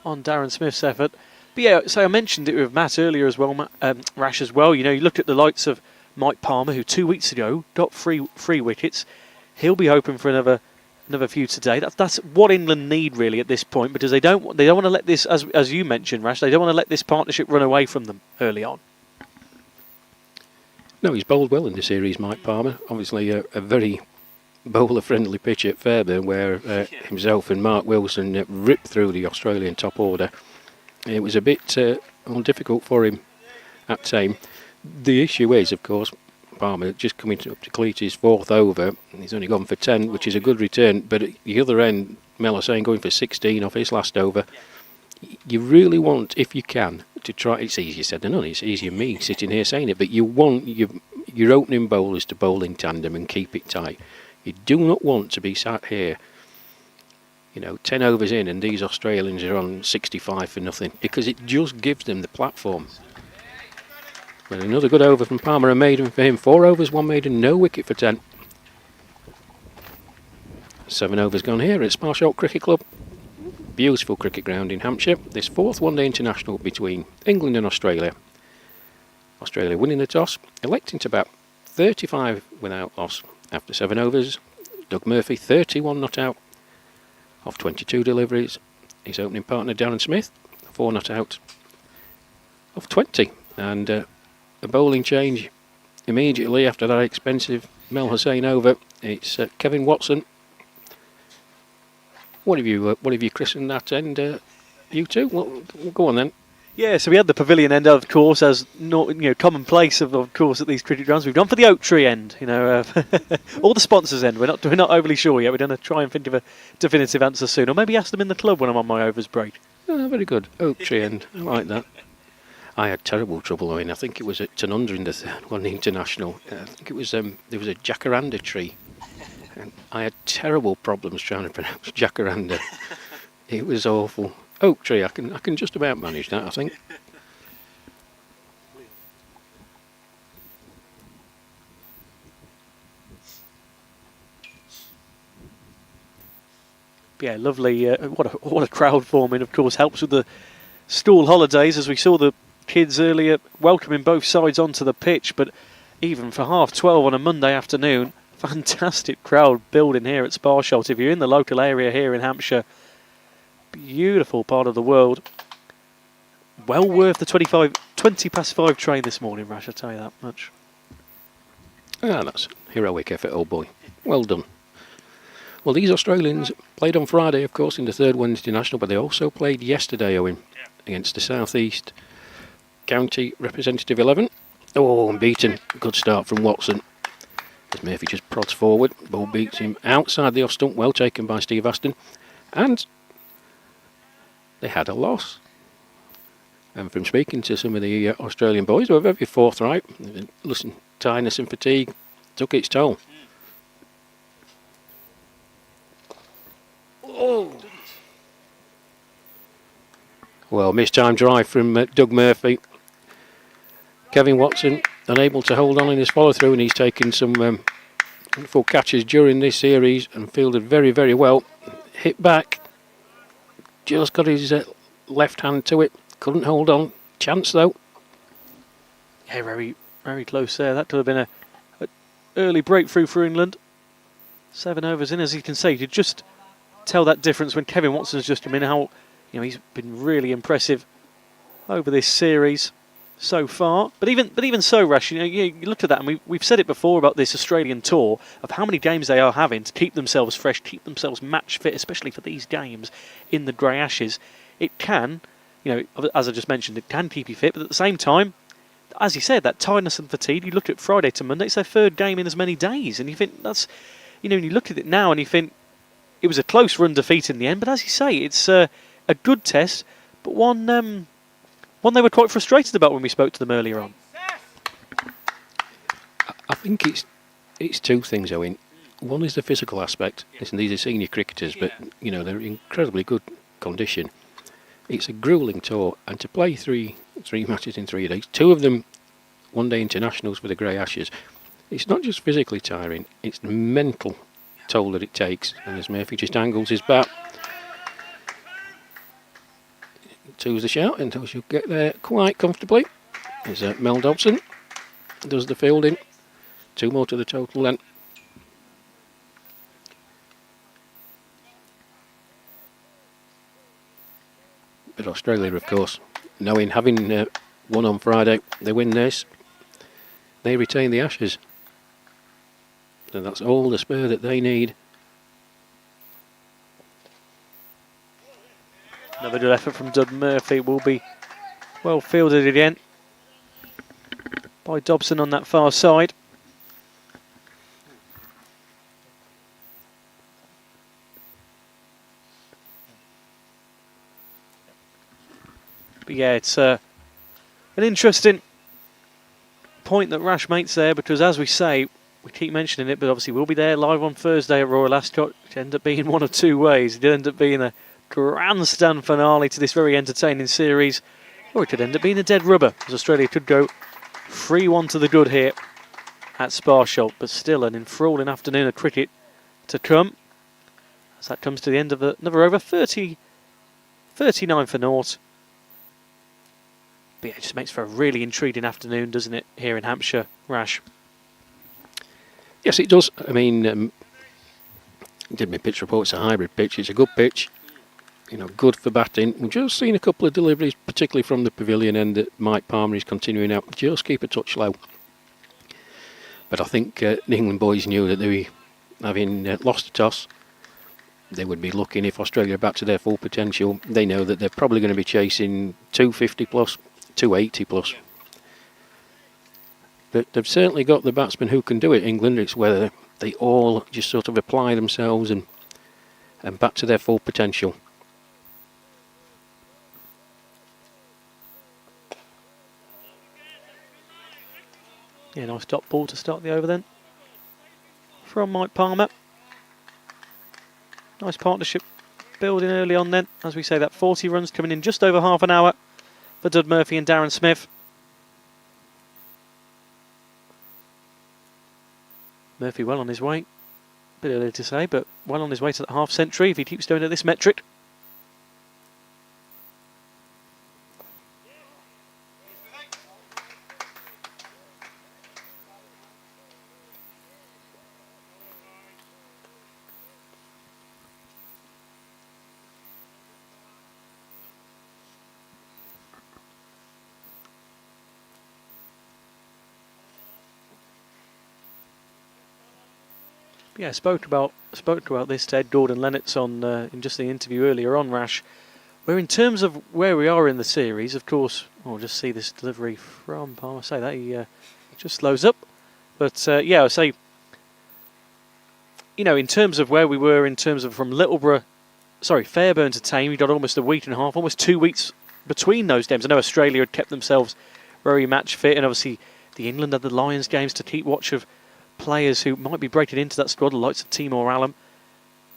on Darren Smith's effort. But yeah, so I mentioned it with Matt earlier as well, Rash as well. You look at the likes of Mike Palmer, who 2 weeks ago got three wickets. He'll be hoping for another few today. That's what England need really at this point, because they don't want to let this, as you mentioned, Rash, they don't want to let this partnership run away from them early on. No, he's bowled well in the series, Mike Palmer. Obviously a very bowler-friendly pitch at Fairburn, where himself and Mark Wilson ripped through the Australian top order. It was a bit more difficult for him at Tame. The issue is, of course, Palmer, just coming up to Cleaty's 4th over. He's only gone for 10, which is a good return. But at the other end, Mel Hussain going for 16 off his last over. You really want, if you can, to try. It's easier said than done. It's easier me sitting here saying it, but you want your opening bowlers to bowl in tandem and keep it tight. You do not want to be sat here, 10 overs in and these Australians are on 65 for nothing, because it just gives them the platform. But another good over from Palmer, a maiden for him. 4 overs, 1 maiden, no wicket for 10. 7 overs gone here at Sparsholt Cricket Club. Beautiful cricket ground in Hampshire. This 4th one-day international between England and Australia. Australia winning the toss, electing to bat 35 without loss after 7 overs. Doug Murphy, 31 not out off 22 deliveries. His opening partner Darren Smith, 4 not out off 20. And a bowling change immediately after that expensive Mel Hussain over. It's Kevin Watson. What have you christened that end? You two? Well, go on then. Yeah, so we had the pavilion end, of course, as commonplace of course at these cricket grounds. We've gone for the oak tree end, or the sponsors end. We're not overly sure yet. We're going to try and think of a definitive answer soon, or maybe ask them in the club when I'm on my overs break. Oh, very good, oak tree end. I like that. I had terrible trouble. I think it was at Tanunda in the 3rd one international. I think it was there was a jacaranda tree, and I had terrible problems trying to pronounce jacaranda. It was awful. Oak tree, I can just about manage that, I think. Yeah, lovely. What a crowd forming, of course, helps with the school holidays, as we saw the kids earlier welcoming both sides onto the pitch. But even for 12:30 on a Monday afternoon, fantastic crowd building here at Sparsholt. If you're in the local area here in Hampshire, beautiful part of the world. Well worth the 20 past 5 train this morning, Rash, I'll tell you that much. That's heroic effort, old boy. Well done. Well, these Australians played on Friday, of course, in the 3rd one international, but they also played yesterday, Owen, against the South East County Representative 11. Oh, and beaten. Good start from Watson. As Murphy just prods forward, ball beats him outside the off stump, well taken by Steve Aston. And they had a loss. And from speaking to some of the Australian boys, who were very forthright, listen, tiredness and fatigue took its toll. Oh! Well, mistimed drive from Doug Murphy. Kevin Watson unable to hold on in his follow-through, and he's taken some full catches during this series and fielded very, very well. Hit back. Just got his left hand to it. Couldn't hold on. Chance though. Yeah, very, very close there. That could have been a early breakthrough for England. 7 overs in, as you can see. You just tell that difference when Kevin Watson's just come in. How he's been really impressive over this series so far. But even so, Rash, you look at that, and we've said it before about this Australian tour of how many games they are having to keep themselves fresh, keep themselves match fit, especially for these games in the grey ashes. It can, as I just mentioned, it can keep you fit, but at the same time, as you said, that tiredness and fatigue. You look at Friday to Monday; it's their 3rd game in as many days, and you think that's, when you look at it now, and you think it was a close run defeat in the end. But as you say, it's a good test, but one they were quite frustrated about when we spoke to them earlier on. I think it's 2 things, Owen. One is the physical aspect. Listen, these are senior cricketers, but they're in incredibly good condition. It's a gruelling tour, and to play three matches in 3 days, 2 of them one-day internationals for the Grey Ashes, it's not just physically tiring, it's the mental toll that it takes. And as Murphy just angles his bat, 2's the shout, and she'll get there quite comfortably. There's Mel Dobson, does the fielding. 2 more to the total then. But Australia, of course, having won on Friday, they win this, they retain the Ashes. So that's all the spur that they need. Another good effort from Doug Murphy. Will be well fielded again by Dobson on that far side. yeah, it's an interesting point that Rash makes there, because as we say, we keep mentioning it, but obviously we'll be there live on Thursday at Royal Ascot, which ended up being one of two ways. It did end up being a grandstand finale to this very entertaining series, or it could end up being a dead rubber, as Australia could go 3-1 to the good here at Sparsholt, but still an enthralling afternoon of cricket to come, as that comes to the end of another over. 39 for naught. But yeah, it just makes for a really intriguing afternoon, doesn't it, here in Hampshire, Rash? Yes, it does. I mean, did my pitch report. It's a hybrid pitch. It's a good pitch. You know, good for batting. We've just seen a couple of deliveries, particularly from the pavilion end, that Mike Palmer is continuing out. Just keep a touch low. But I think the England boys knew that they, having lost the toss, they would be looking, if Australia are back to their full potential, they know that they're probably going to be chasing 250 plus, 280 plus. But they've certainly got the batsmen who can do it, England. It's whether they all just sort of apply themselves and back to their full potential. Yeah, nice dot ball to start the over then from Mike Palmer. Nice partnership building early on then. As we say, that 40 runs coming in just over half an hour for Dud Murphy and Darren Smith. Murphy well on his way. Bit early to say, but well on his way to that half century if he keeps doing at this metric. Yeah, spoke about this Ted Gordon Lennox on in just the interview earlier on, Rash, where in terms of where we are in the series, of course, we'll just see this delivery from Palmer. Say that he just slows up, but yeah, I'll say, you know, in terms of where we were, in terms of from Fairburn to Tame, we got almost a week and a half, almost 2 weeks between those games. I know Australia had kept themselves very match fit, and obviously the England had the Lions games to keep watch of players who might be breaking into that squad, the likes of Timor Allen,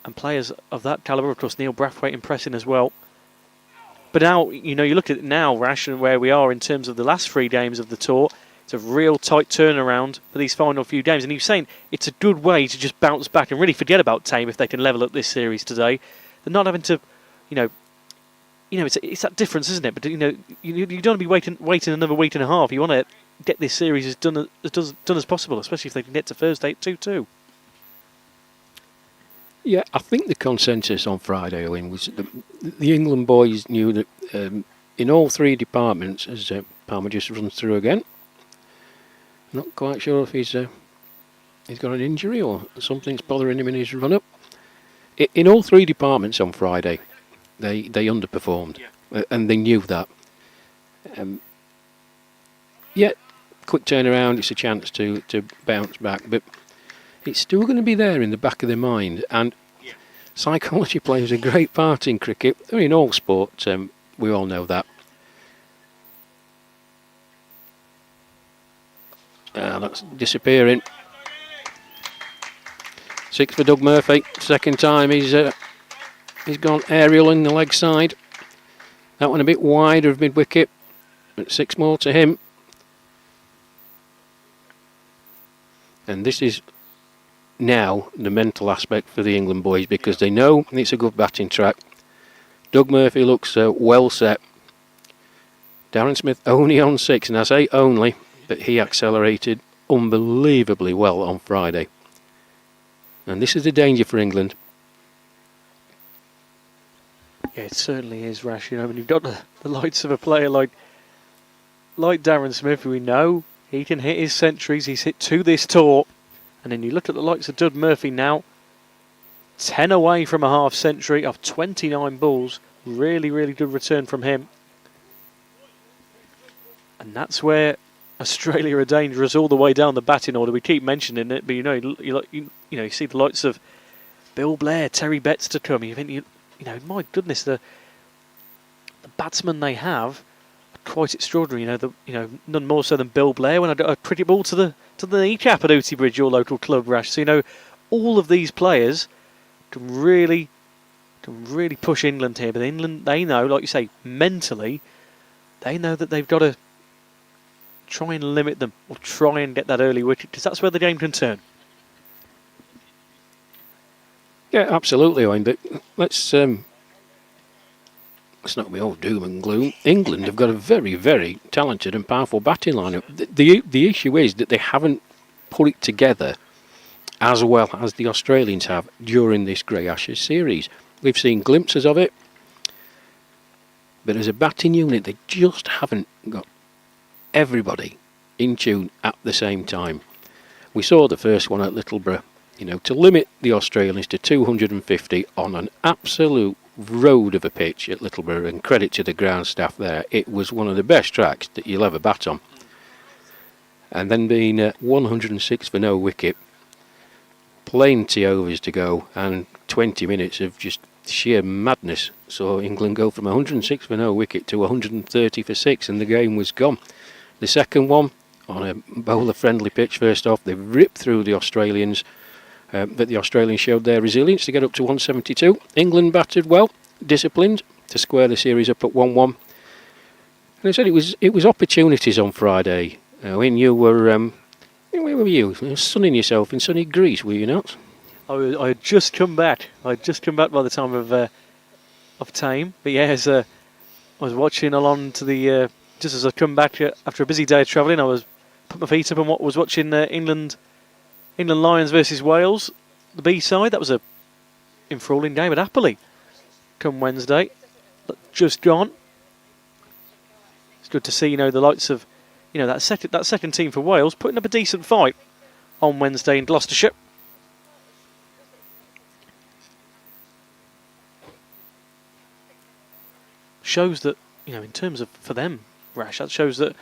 and players of that calibre. Of course, Neil Brathwaite impressing as well. But now, you know, you look at it now, Rash, and where we are in terms of the last 3 games of the tour. It's a real tight turnaround for these final few games. And he was saying it's a good way to just bounce back and really forget about Tame if they can level up this series today. They're not having to, you know, it's that difference, isn't it? But you know, you don't want to be waiting another week and a half. You want to get this series as done as possible, especially if they can get to Thursday at 2-2. Yeah, I think the consensus on Friday, Owen, was the England boys knew that in all 3 departments, as Palmer just runs through again. Not quite sure if he's got an injury or something's bothering him in his run-up. In all 3 departments on Friday, they underperformed, and they knew that. Yeah, quick turnaround, it's a chance to bounce back, but it's still going to be there in the back of their mind, and psychology plays a great part in cricket, or in all sports, we all know that. That's disappearing. 6 for Doug Murphy, second time he's gone aerial in the leg side. That one a bit wider of mid-wicket, but 6 more to him. And this is now the mental aspect for the England boys, because they know it's a good batting track. Doug Murphy looks well set. Darren Smith only on 6, and I say only, but he accelerated unbelievably well on Friday. And this is the danger for England. Yeah, it certainly is, Rash. You know, when you've got the likes of a player like Darren Smith, who we know he can hit his centuries. He's hit 2 this tour. And then you look at the likes of Dud Murphy now. 10 away from a half century off 29 balls. Really, really good return from him. And that's where Australia are dangerous all the way down the batting order. We keep mentioning it, but you see the likes of Bill Blair, Terry Betts to come. You know, my goodness, the batsmen they have quite extraordinary. None more so than Bill Blair when I got a pretty ball to the kneecap at Ooty Bridge, your local club, Rash. So all of these players can really push England here. But England, they know, like you say, mentally, they know that they've got to try and limit them or try and get that early wicket, because that's where the game can turn. Yeah, absolutely, Owen. But let's not be all doom and gloom. England have got a very, very talented and powerful batting lineup. The issue is that they haven't put it together as well as the Australians have during this Grey Ashes series. We've seen glimpses of it, but as a batting unit, they just haven't got everybody in tune at the same time. We saw the first one at Littleborough. To limit the Australians to 250 on an absolute road of a pitch at Littleborough, and credit to the ground staff there, it was one of the best tracks that you'll ever bat on. And then being 106 for no wicket, plenty overs to go, and 20 minutes of just sheer madness. So England go from 106 for no wicket to 130 for 6, and the game was gone. The second one, on a bowler-friendly pitch first off, they ripped through the Australians, but the Australians showed their resilience to get up to 172. England batted well, disciplined, to square the series up at 1-1. And I said it was opportunities on Friday. When you were, where were you? Sunning yourself in sunny Greece, were you not? I had just come back. by the time of time. But yeah, as I was watching along to the just as I come back after a busy day of travelling, I was put my feet up and was watching England Lions versus Wales, the B side. That was a enthralling game at Appley come Wednesday. Just gone. It's good to see the likes of that second team for Wales putting up a decent fight on Wednesday in Gloucestershire. Shows that in terms of for them, Rash, that shows that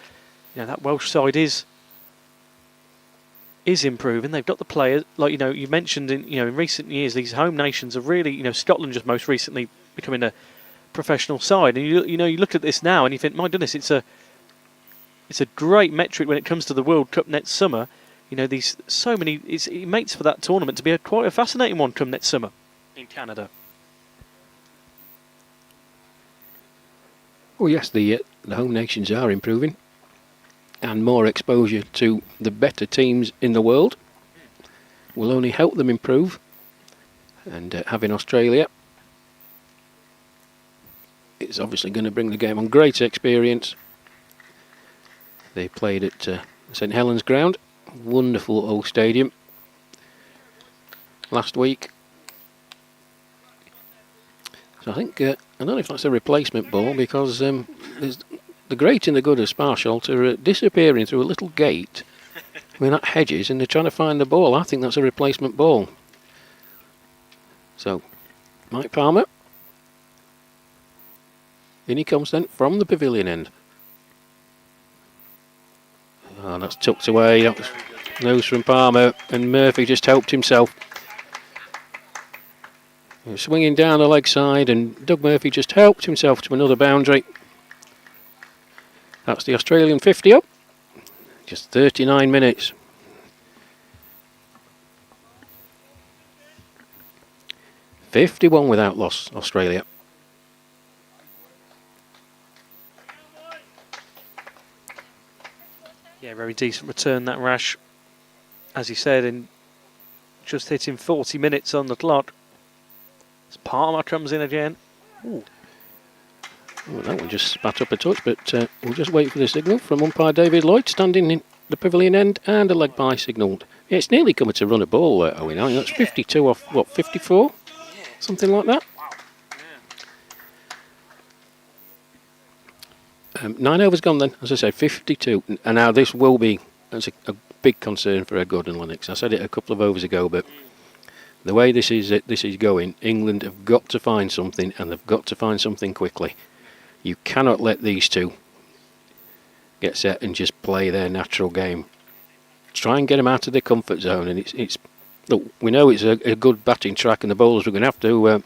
that Welsh side is improving. They've got the players, like you mentioned in recent years, these home nations are really Scotland just most recently becoming a professional side, and you look at this now and you think, my goodness, it's a great metric when it comes to the World Cup next summer. It makes for that tournament to be quite a fascinating one come next summer in Canada. Oh yes, the home nations are improving, and more exposure to the better teams in the world will only help them improve. And having Australia, it's obviously going to bring the game on great experience. They played at St Helens Ground, wonderful old stadium, last week. So I think, I don't know if that's a replacement ball, because there's the great and the good of Sparsholt are disappearing through a little gate with that hedges, and they're trying to find the ball. I think that's a replacement ball. So, Mike Palmer. In he comes then from the pavilion end. Oh, that's tucked away. That was nose from Palmer, and Murphy just helped himself. Swinging down the leg side, and Doug Murphy just helped himself to another boundary. That's the Australian 50 up. Just 39 minutes. .51 without loss, Australia. Yeah, very decent return, that, Rash. As he said, in just hitting 40 minutes on the clock. As Palmer comes in again. Ooh. Oh, that one just spat up a touch, but we'll just wait for the signal from umpire David Lloyd, standing in the pavilion end, and a leg bye signalled. Yeah, it's nearly coming to run a ball, Owen. I mean, that's 52 off, 54? Something like that. 9 overs gone then, as I said, 52. And now this will be a big concern for Gordon Lennox. I said it a couple of overs ago, but the way this is going, England have got to find something, and they've got to find something quickly. You cannot let these two get set and just play their natural game. Try and get them out of their comfort zone. And it's look, we know it's a good batting track, and the bowlers are going to have to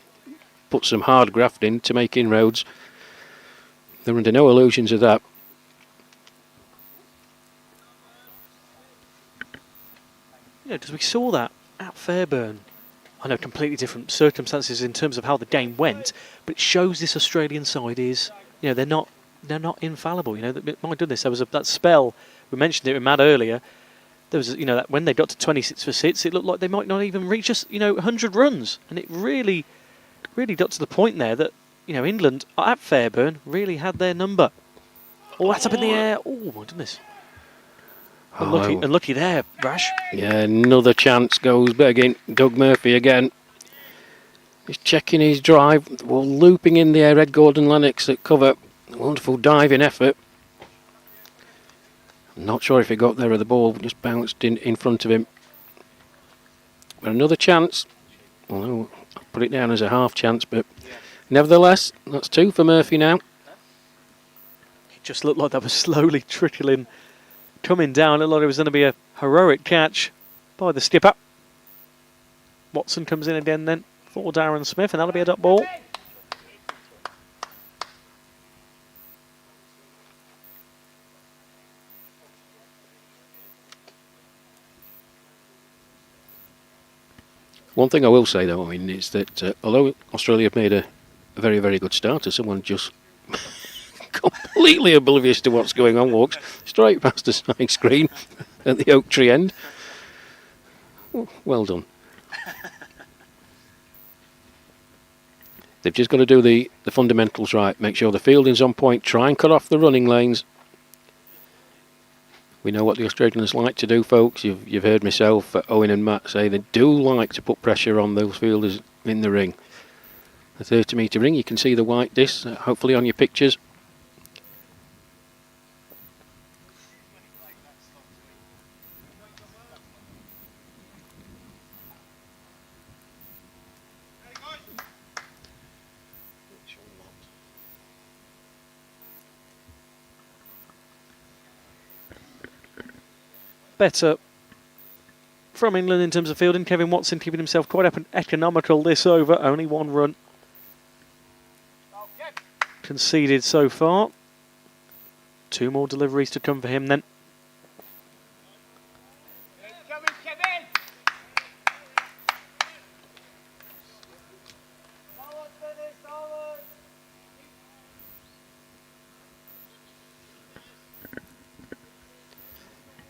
put some hard graft in to make inroads. They're under no illusions of that. because we saw that at Fairburn. I know completely different circumstances in terms of how the game went, but it shows this Australian side is, they're not infallible. My goodness, there was that spell. We mentioned it with Matt earlier. There was, that when they got to 26 for 6, it looked like they might not even reach us, 100 runs, and it really got to the point there that England at Fairburn really had their number. Oh, that's up in the air. Oh my goodness. Unlucky there, Rash. Yeah, another chance goes begging. Doug Murphy again. He's checking his drive. Well, looping in the air. Ed Gordon-Lennox at cover. Wonderful diving effort. I'm not sure if he got there or the ball just bounced in front of him. But another chance. Well, I'll put it down as a half chance, but nevertheless, that's 2 for Murphy now. It just looked like that was slowly trickling. Coming down, it looked like it was going to be a heroic catch by the skipper. Watson comes in again then for Darren Smith, and that'll be a dot ball. One thing I will say though, is that although Australia have made a very, very good start, someone just completely oblivious to what's going on, walks straight past the side screen at the oak tree end. Well done. They've just got to do the fundamentals right, make sure the fielding's on point, try and cut off the running lanes. We know what the Australians like to do, folks. You've heard myself, Owen and Matt say they do like to put pressure on those fielders in the ring. The 30-metre ring, you can see the white disc, hopefully on your pictures. Better from England in terms of fielding. Kevin Watson keeping himself quite economical this over. Only 1 run conceded so far. 2 more deliveries to come for him then.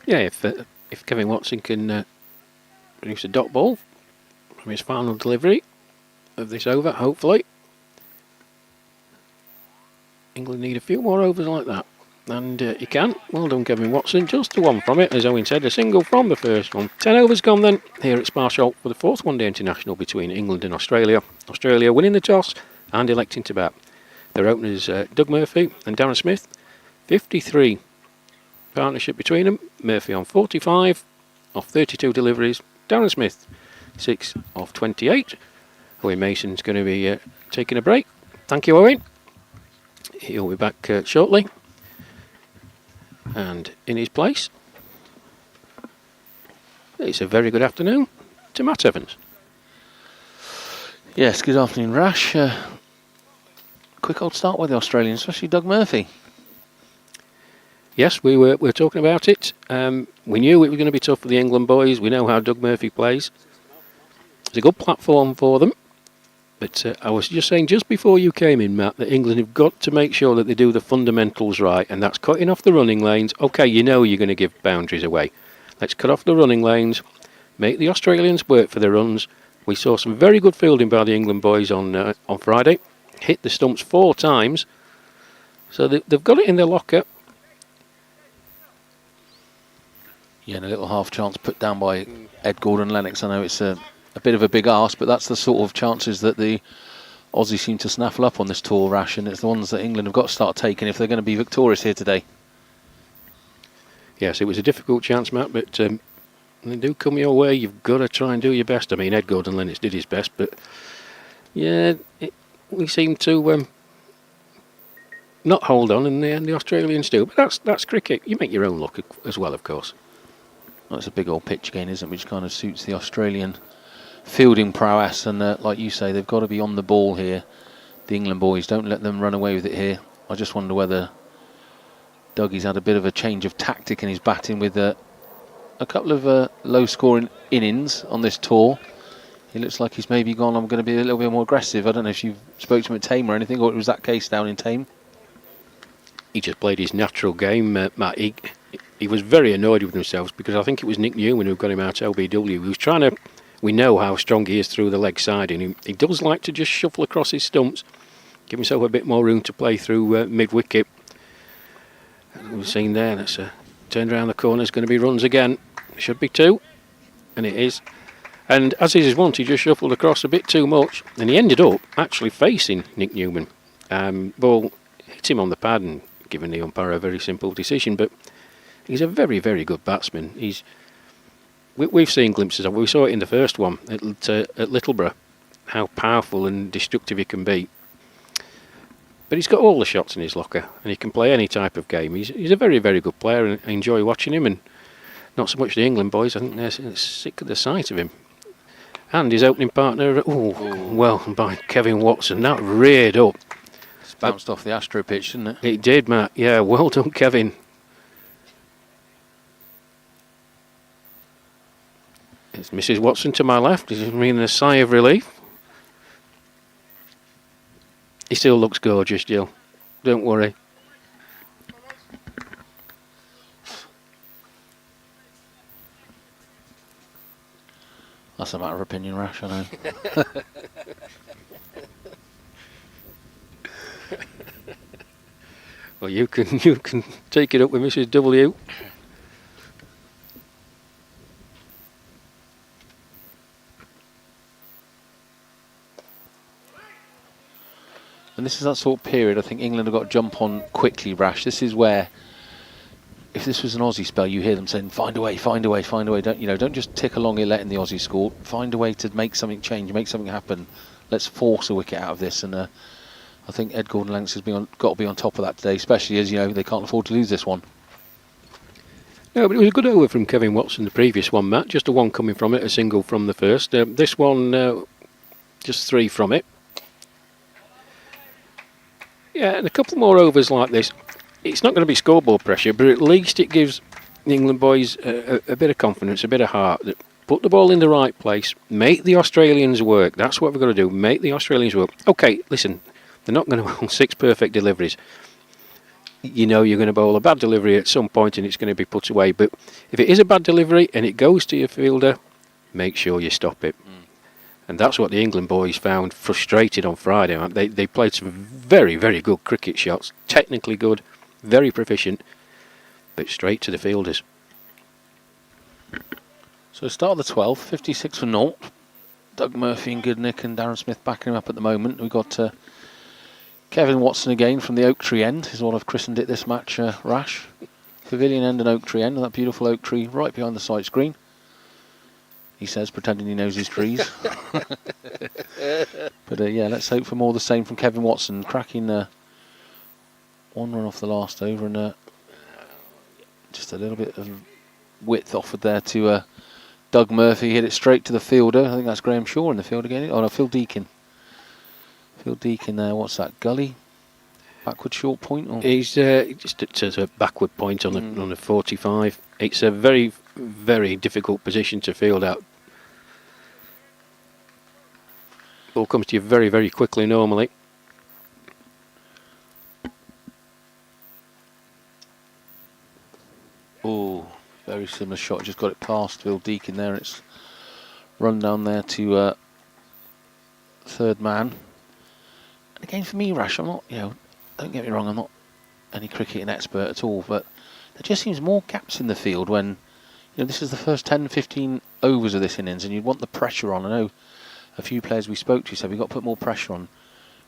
Yeah, if Kevin Watson can produce a dot ball from his final delivery of this over, hopefully. England need a few more overs like that. And he can. Well done, Kevin Watson. Just the 1 from it, as Owen said, a single from the first one. 10 overs gone then here at Sparsholt for the 4th one-day international between England and Australia. Australia winning the toss and electing to bat. Their openers, Doug Murphy and Darren Smith. 53 partnership between them. Murphy on 45 off 32 deliveries. Darren Smith 6 off 28. Owen Mason's going to be taking a break. Thank you, Owen. He'll be back shortly. And in his place, it's a very good afternoon to Matt Evans. Yes, good afternoon, Rash. Quick old start with the Australians, especially Doug Murphy. Yes, we were talking about it. We knew it was going to be tough for the England boys. We know how Doug Murphy plays. It's a good platform for them. But I was just saying, just before you came in, Matt, that England have got to make sure that they do the fundamentals right, and that's cutting off the running lanes. OK, you know you're going to give boundaries away. Let's cut off the running lanes, make the Australians work for their runs. We saw some very good fielding by the England boys on Friday. Hit the stumps 4 times. So they've got it in their locker. Yeah, and a little half chance put down by Ed Gordon-Lennox. I know it's a bit of a big ask, but that's the sort of chances that the Aussies seem to snaffle up on this tour, Rash, and it's the ones that England have got to start taking if they're going to be victorious here today. Yes, it was a difficult chance, Matt, but they do come your way. You've got to try and do your best. I mean, Ed Gordon-Lennox did his best, but yeah, we seem to not hold on, and the Australians do. But that's cricket. You make your own luck as well, of course. Well, it's a big old pitch again, isn't it, which kind of suits the Australian fielding prowess, and like you say, they've got to be on the ball here. The England boys, don't let them run away with it here. I just wonder whether Dougie's had a bit of a change of tactic in his batting with a couple of low-scoring innings on this tour. He looks like he's maybe gone, I'm going to be a little bit more aggressive. I don't know if you spoke to him at Tame or anything, or it was that case down in Tame. He just played his natural game, Matt. He was very annoyed with himself because I think it was Nick Newman who got him out LBW. He was trying to... We know how strong he is through the leg side, and he does like to just shuffle across his stumps, give himself a bit more room to play through mid-wicket. We've seen there, that's turned around the corner, it's going to be runs again. Should be 2, and it is. And as is his wont, he just shuffled across a bit too much, and he ended up actually facing Nick Newman. Ball hit him on the pad and given the umpire a very simple decision, but he's a very, very good batsman. We've seen glimpses of it. We saw it in the first one at Littleborough, how powerful and destructive he can be. But he's got all the shots in his locker, and he can play any type of game. He's a very, very good player, and I enjoy watching him, and not so much the England boys. I think they're sick of the sight of him. And his opening partner, well, by Kevin Watson, that reared up. It's bounced off the Astro pitch, didn't it? It did, Matt. Yeah, well done, Kevin. It's Mrs. Watson to my left. He's breathing a sigh of relief. He still looks gorgeous, Jill. Don't worry. That's a matter of opinion, Rash, I know. Well, you can take it up with Mrs. W. And this is that sort of period I think England have got to jump on quickly, Rash. This is where, if this was an Aussie spell, you hear them saying, find a way, find a way, find a way. Don't just tick along here letting the Aussie score. Find a way to make something change, make something happen. Let's force a wicket out of this. And I think Ed Gordon-Lennox has got to be on top of that today, especially as, they can't afford to lose this one. No, but it was a good over from Kevin Watson, the previous one, Matt. Just a one coming from it, a single from the first. This one, just 3 from it. Yeah, and a couple more overs like this. It's not going to be scoreboard pressure, but at least it gives the England boys a bit of confidence, a bit of heart. That put the ball in the right place, make the Australians work. That's what we've got to do, make the Australians work. OK, listen, they're not going to bowl 6 perfect deliveries. You're going to bowl a bad delivery at some point and it's going to be put away. But if it is a bad delivery and it goes to your fielder, make sure you stop it. And that's what the England boys found frustrated on Friday. They played some very, very good cricket shots. Technically good, very proficient, but straight to the fielders. So start of the 12th, 56 for naught. Doug Murphy in good nick and Darren Smith backing him up at the moment. We've got Kevin Watson again from the Oak Tree end, is what I've christened it this match, Rash. Pavilion end and Oak Tree end, and that beautiful oak tree right behind the side screen. He says, pretending he knows his trees. But yeah, let's hope for more of the same from Kevin Watson. Cracking one run off the last over and just a little bit of width offered there to Doug Murphy. Hit it straight to the fielder. I think that's Graham Shaw in the field again. Oh no, Phil Deakin. Phil Deakin there. What's that? Gully? Backward short point? Or? He's just at a backward point on the 45. It's a very, very difficult position to field out. Ball comes to you very, very quickly normally. Oh, very similar shot. Just got it past Phil Deakin there. It's run down there to third man. And again, for me, Rash, I'm not, don't get me wrong, I'm not any cricketing expert at all, but there just seems more gaps in the field when, this is the first 10, 15 overs of this innings and you'd want the pressure on. I know a few players we spoke to said we've got to put more pressure on,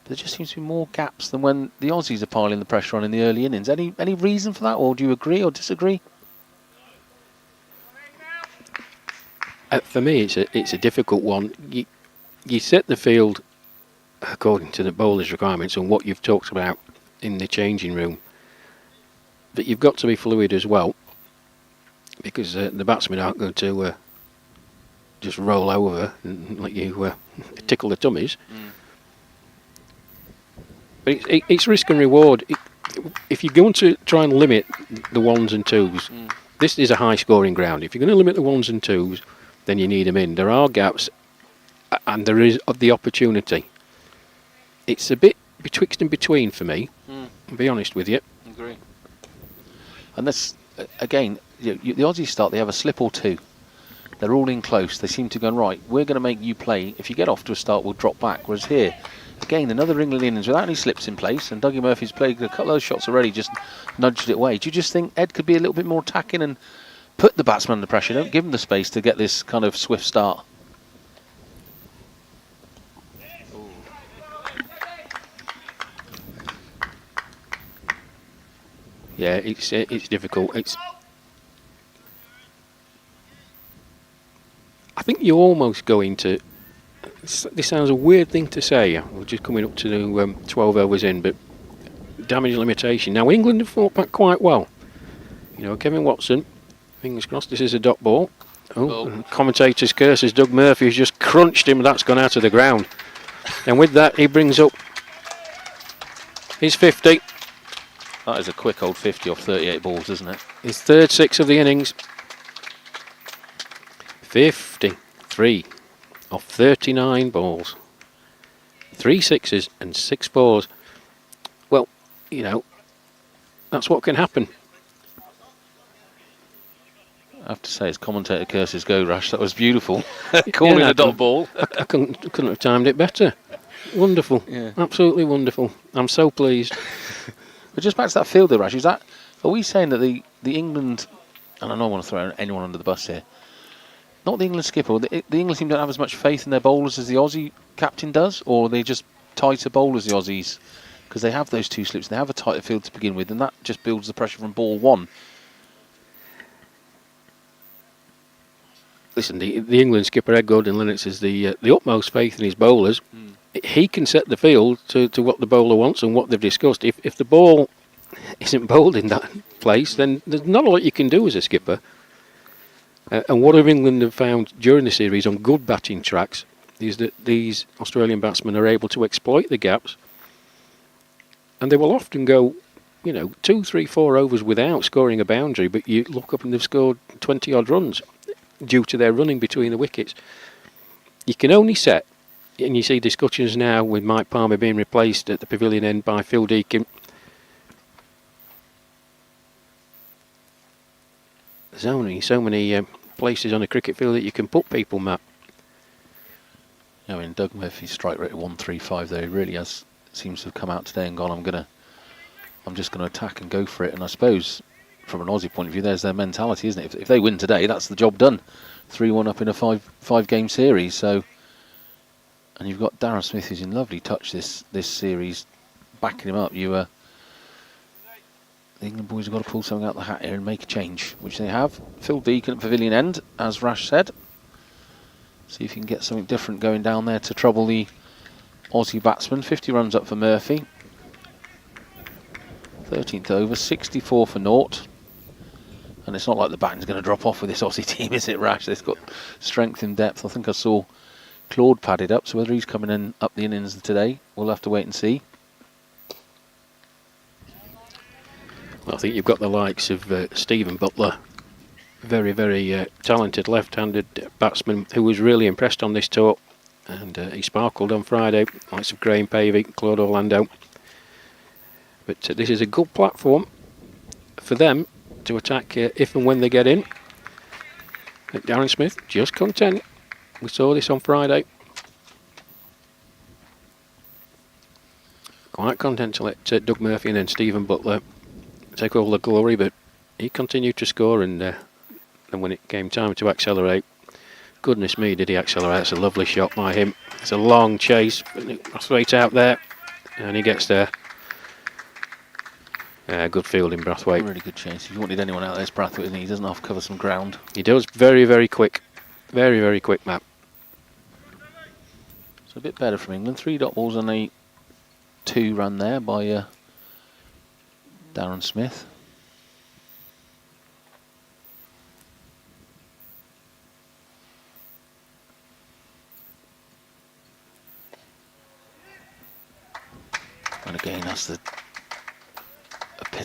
but there just seems to be more gaps than when the Aussies are piling the pressure on in the early innings. Any reason for that, or do you agree or disagree? For me, it's a difficult one. You set the field according to the bowler's requirements and what you've talked about in the changing room, but you've got to be fluid as well, because the batsmen aren't going to just roll over and let you tickle the tummies. But it's risk and reward. If you're going to try and limit the ones and twos, this is a high-scoring ground. If you're going to limit the ones and twos, then you need them in. There are gaps, and there is the opportunity. It's a bit betwixt and between for me, I'll be honest with you. Agree. And this, again, the Aussies start, they have a slip or two. They're all in close. They seem to go, right, we're going to make you play. If you get off to a start, we'll drop back. Whereas here, again, another England innings without any slips in place, and Dougie Murphy's played a couple of those shots already, just nudged it away. Do you just think Ed could be a little bit more attacking and put the batsman under pressure? Don't give him the space to get this kind of swift start. Yeah, it's difficult. I think you almost go into. This sounds a weird thing to say. We're just coming up to 12 overs in, but damage limitation. Now England have fought back quite well. You know, Kevin Watson, fingers crossed. This is a dot ball. Oh, commentator's curse as Doug Murphy has just crunched him. That's gone out of the ground. And with that, he brings up his 50. That is a quick old 50 off 38 balls, isn't it? His third six of the innings. 53 off 39 balls. 3 sixes and 6 fours. Well, you know, that's what can happen. I have to say, as commentator curses go, Rash, that was beautiful. Calling a dot ball. I couldn't have timed it better. Wonderful. Yeah. Absolutely wonderful. I'm so pleased. But just back to that fielder, Rash, are we saying that the England, and I don't want to throw anyone under the bus here, not the England skipper, the England team don't have as much faith in their bowlers as the Aussie captain does, or are they just tighter bowlers, the Aussies, because they have those 2 slips, they have a tighter field to begin with, and that just builds the pressure from ball 1. Listen, the England skipper Ed Gordon-Lennox has the utmost faith in his bowlers. He can set the field to what the bowler wants and what they've discussed. If the ball isn't bowled in that place, then there's not a lot you can do as a skipper. And what England have found during the series on good batting tracks is that these Australian batsmen are able to exploit the gaps, and they will often go, 2, 3, 4 overs without scoring a boundary, but you look up and they've scored 20 odd runs due to their running between the wickets. You can only set, and you see discussions now with Mike Palmer being replaced at the pavilion end by Phil Deacon. There's only so many places on a cricket field that you can put people, Matt. I mean, Doug Murphy's strike rate at 135 there, he really seems to have come out today and gone, I'm just going to attack and go for it. And I suppose from an Aussie point of view, there's their mentality, isn't it? If they win today, that's the job done. 3-1 up in a five game series. So, and you've got Darren Smith, who's in lovely touch this series, backing him up. The England boys have got to pull something out of the hat here and make a change, which they have. Phil Deacon at pavilion end, as Rash said. See if you can get something different going down there to trouble the Aussie batsman. 50 runs up for Murphy. 13th over, 64 for naught. And it's not like the batting's going to drop off with this Aussie team, is it, Rash? They've got strength in depth. I think I saw Claude padded up, so whether he's coming in up the innings today, we'll have to wait and see. Well, I think you've got the likes of Stephen Butler, very, very talented left-handed batsman who was really impressed on this tour, and he sparkled on Friday. Likes of Graham Pavey, Claude Orlando. But this is a good platform for them to attack if and when they get in. But Darren Smith just content. We saw this on Friday. Quite content to let Doug Murphy and then Stephen Butler take all the glory, but he continued to score, and when it came time to accelerate, goodness me, did he accelerate. It's a lovely shot by him. It's a long chase, straight out there, and he gets there. Good fielding, Brathwaite. Really good chase. If you wanted anyone out there, it's Brathwaite, isn't he? He doesn't have to cover some ground. He does. Very, very quick. Very, very quick, Matt. So a bit better from England. 3 dot balls and a 2 run there by Darren Smith. And again, that's the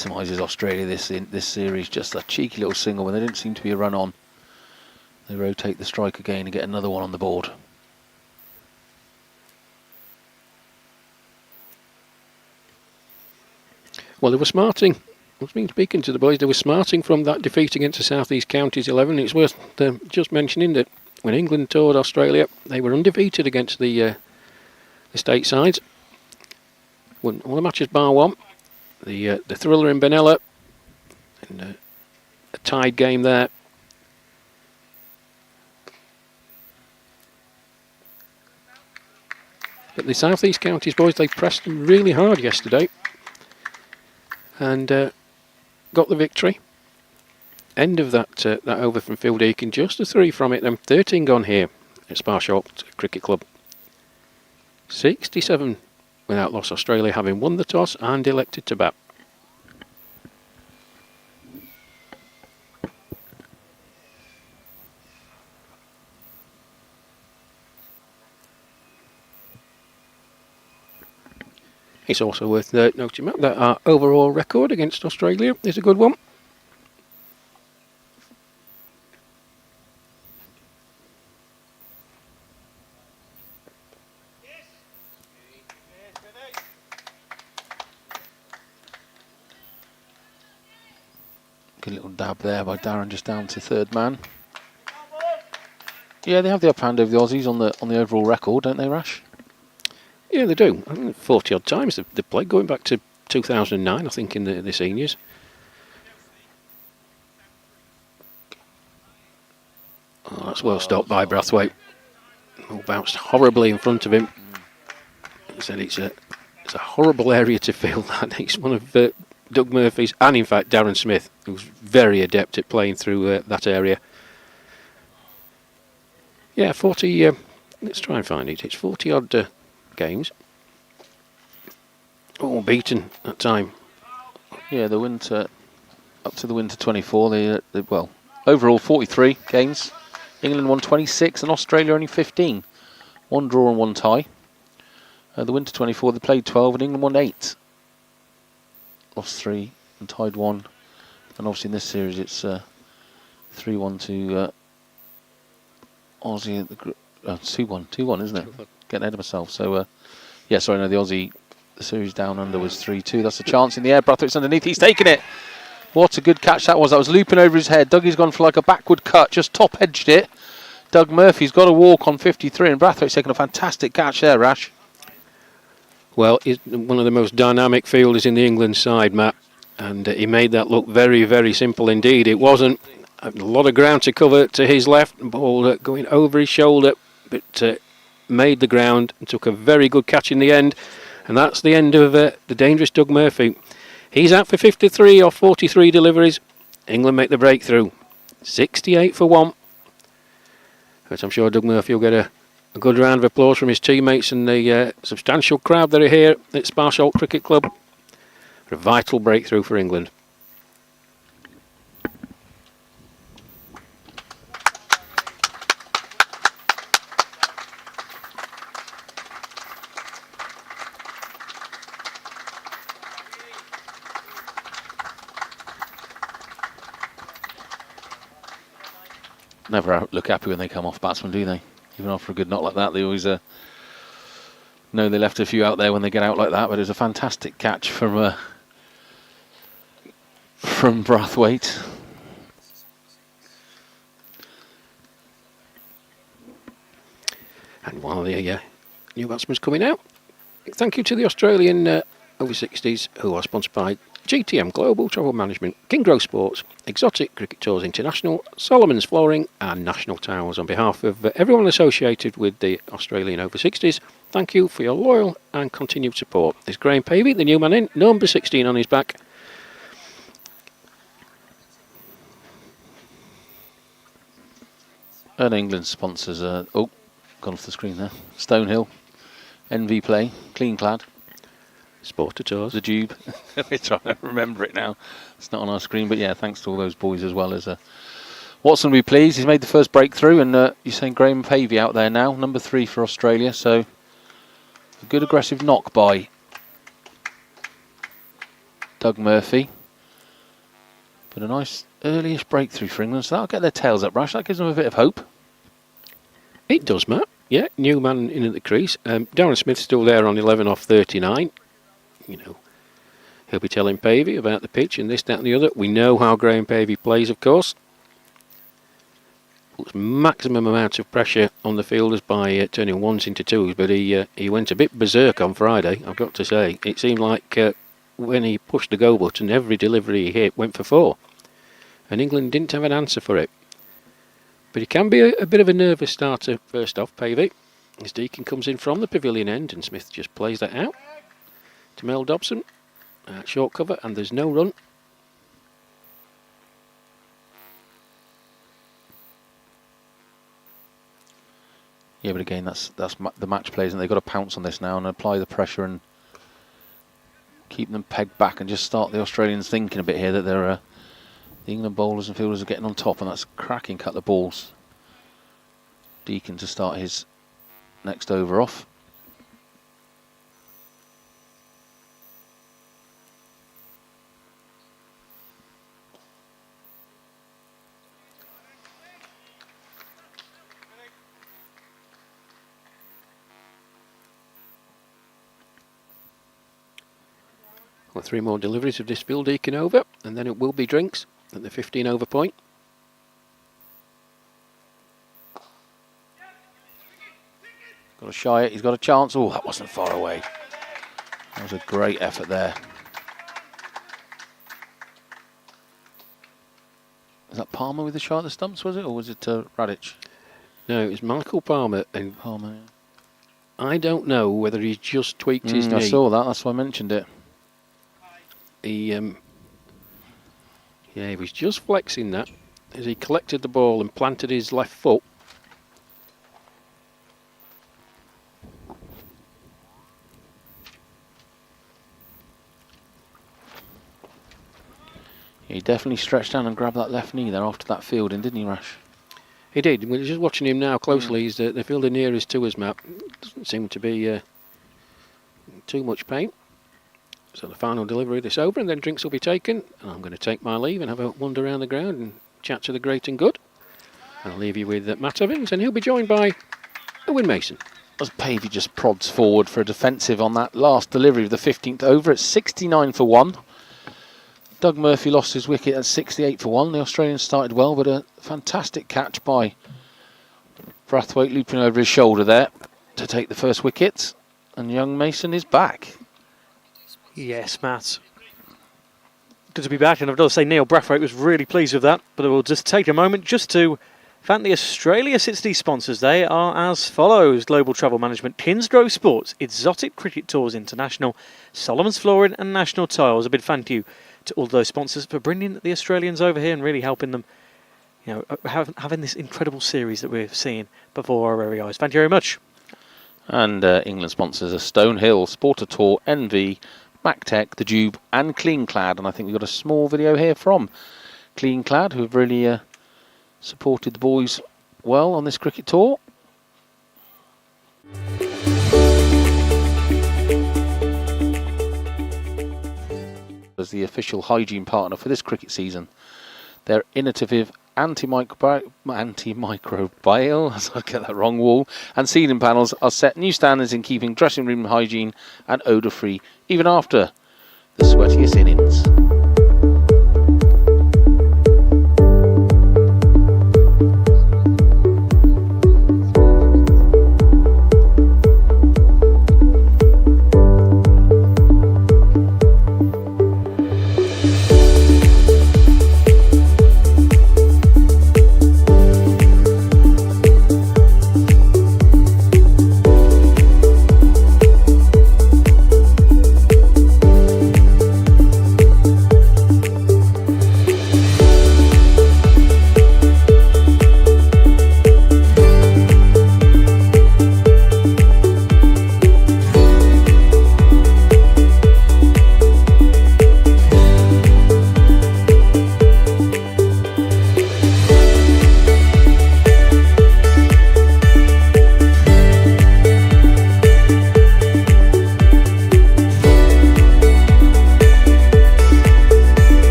epitomises Australia this series. Just a cheeky little single when there didn't seem to be a run on. They rotate the strike again and get another one on the board. Well, they were smarting. I've been speaking to the boys. They were smarting from that defeat against the South East Counties 11. It's worth just mentioning that when England toured Australia, they were undefeated against the state sides. Won all the matches bar one. The thriller in Benalla, and a tied game there. But the South East Counties boys, they pressed them really hard yesterday and got the victory. End of that over from Phil Deacon, just a 3 from it. Then 13 gone here at Sparsholt Cricket Club. 67 without loss. Australia having won the toss and elected to bat. It's also worth noting that our overall record against Australia is a good one. Good little dab there by Darren, just down to third man. Yeah, they have the upper hand over the Aussies on the overall record, don't they, Rash? Yeah, they do. 40 odd times they've played, going back to 2009, I think, in the seniors. Oh, that's well stopped by Brathwaite. Oh, bounced horribly in front of him. He said it's a horrible area to field. That it's one of Doug Murphy's, and in fact Darren Smith, who's very adept at playing through that area. Yeah, 40. Let's try and find it. It's 40 odd games. Oh, beaten that time. Yeah, the winter up to the winter 24. Well, overall 43 games. England won 26 and Australia only 15. 1 draw and 1 tie. The winter 24 they played 12 and England won 8. Lost 3 and tied 1. And obviously in this series it's 3-1 to Aussie at the 2-1, isn't it? Getting ahead of myself. So yeah, sorry, no, the Aussie, the series down under was 3-2. That's a chance in the air. Brathwaite's underneath. He's taken it. What a good catch that was. That was looping over his head. Dougie's gone for like a backward cut, just top edged it. Doug Murphy's got a walk on 53, and Brathwaite's taken a fantastic catch there, Rash. Well, he's one of the most dynamic fielders in the England side, Matt, and he made that look very, very simple indeed. It wasn't a lot of ground to cover to his left, ball going over his shoulder, but made the ground and took a very good catch in the end. And that's the end of the dangerous Doug Murphy. He's out for 53 off 43 deliveries. England make the breakthrough. 68 for 1. But I'm sure Doug Murphy will get a good round of applause from his teammates and the substantial crowd that are here at Sparsholt Cricket Club. A vital breakthrough for England. Never look happy when they come off, batsmen, do they? Even after a good knock like that, they always know they left a few out there when they get out like that. But it was a fantastic catch from Brathwaite. And while the new batsman's coming out, thank you to the Australian over 60s who are sponsored by GTM Global Travel Management, Kingrow Sports, Exotic Cricket Tours International, Solomon's Flooring and National Towers. On behalf of everyone associated with the Australian over 60s, thank you for your loyal and continued support. There's Graham Pavey, the new man in, number 16 on his back. And England sponsors, gone off the screen there, Stonehill, NV Play, Clean Clad, Sporter Tours, The Tube. We're trying to remember it now. It's not on our screen, but yeah, thanks to all those boys as well as Watson will be pleased. He's made the first breakthrough, and you're saying Graham Pavey out there now, number 3 for Australia. So a good aggressive knock by Doug Murphy. But a nice early-ish breakthrough for England, so that'll get their tails up, Rash. That gives them a bit of hope. It does, Matt. Yeah, new man in at the crease. Darren Smith's still there on 11 off 39. You know, he'll be telling Pavey about the pitch and this, that and the other. We know how Graham Pavey plays, of course. Puts maximum amount of pressure on the fielders by turning ones into twos, but he went a bit berserk on Friday, I've got to say. It seemed like when he pushed the go button, every delivery he hit went for 4. And England didn't have an answer for it. But he can be a bit of a nervous starter first off, Pavey. As Deacon comes in from the pavilion end and Smith just plays that out to Mel Dobson. Short cover and there's no run. Yeah, but again, that's the match players, and they've got to pounce on this now and apply the pressure and keep them pegged back and just start the Australians thinking a bit here that they're the England bowlers and fielders are getting on top, and that's cracking cut the balls. Deacon to start his next over off. Well, 3 more deliveries of this Bill Deacon over, and then it will be drinks at the 15 over point. Got to shy it, he's got a chance. Oh, that wasn't far away. That was a great effort there. Was that Palmer with the shot at the stumps, was it? Or was it Radic? No, it was Michael Palmer, and Palmer, yeah. I don't know whether he's just tweaked his knee. I saw that, that's why I mentioned it. He was just flexing that as he collected the ball and planted his left foot. He definitely stretched down and grabbed that left knee there after that fielding, didn't he, Rash? He did. We're just watching him now closely. He's the fielder nearest to us, Matt. Doesn't seem to be too much pain. So the final delivery of this over, and then drinks will be taken. And I'm going to take my leave and have a wander around the ground and chat to the great and good. I'll leave you with Matt Evans, and he'll be joined by Owen Mason. As Pavey just prods forward for a defensive on that last delivery of the 15th over at 69 for 1. Doug Murphy lost his wicket at 68 for 1. The Australians started well, but a fantastic catch by Brathwaite looping over his shoulder there to take the first wicket. And young Mason is back. Yes, Matt. Good to be back, and I've got to say Neil Brathwaite was really pleased with that, but we'll just take a moment just to thank the Australia 60 sponsors. They are as follows: Global Travel Management, Kinsgrove Sports, Exotic Cricket Tours International, Solomon's Flooring and National Tiles. A big thank you to all those sponsors for bringing the Australians over here and really helping them, you know, having this incredible series that we're seeing before our very eyes. Thank you very much. And England sponsors are Stonehill, Sporter Tour, NV, MacTech, The Jube and Cleanclad. And I think we've got a small video here from Cleanclad, who have really supported the boys well on this cricket tour. As the official hygiene partner for this cricket season, their innovative antimicrobial, as I get that wrong, wall and ceiling panels are set new standards in keeping dressing room hygiene and odour free even after the sweatiest innings.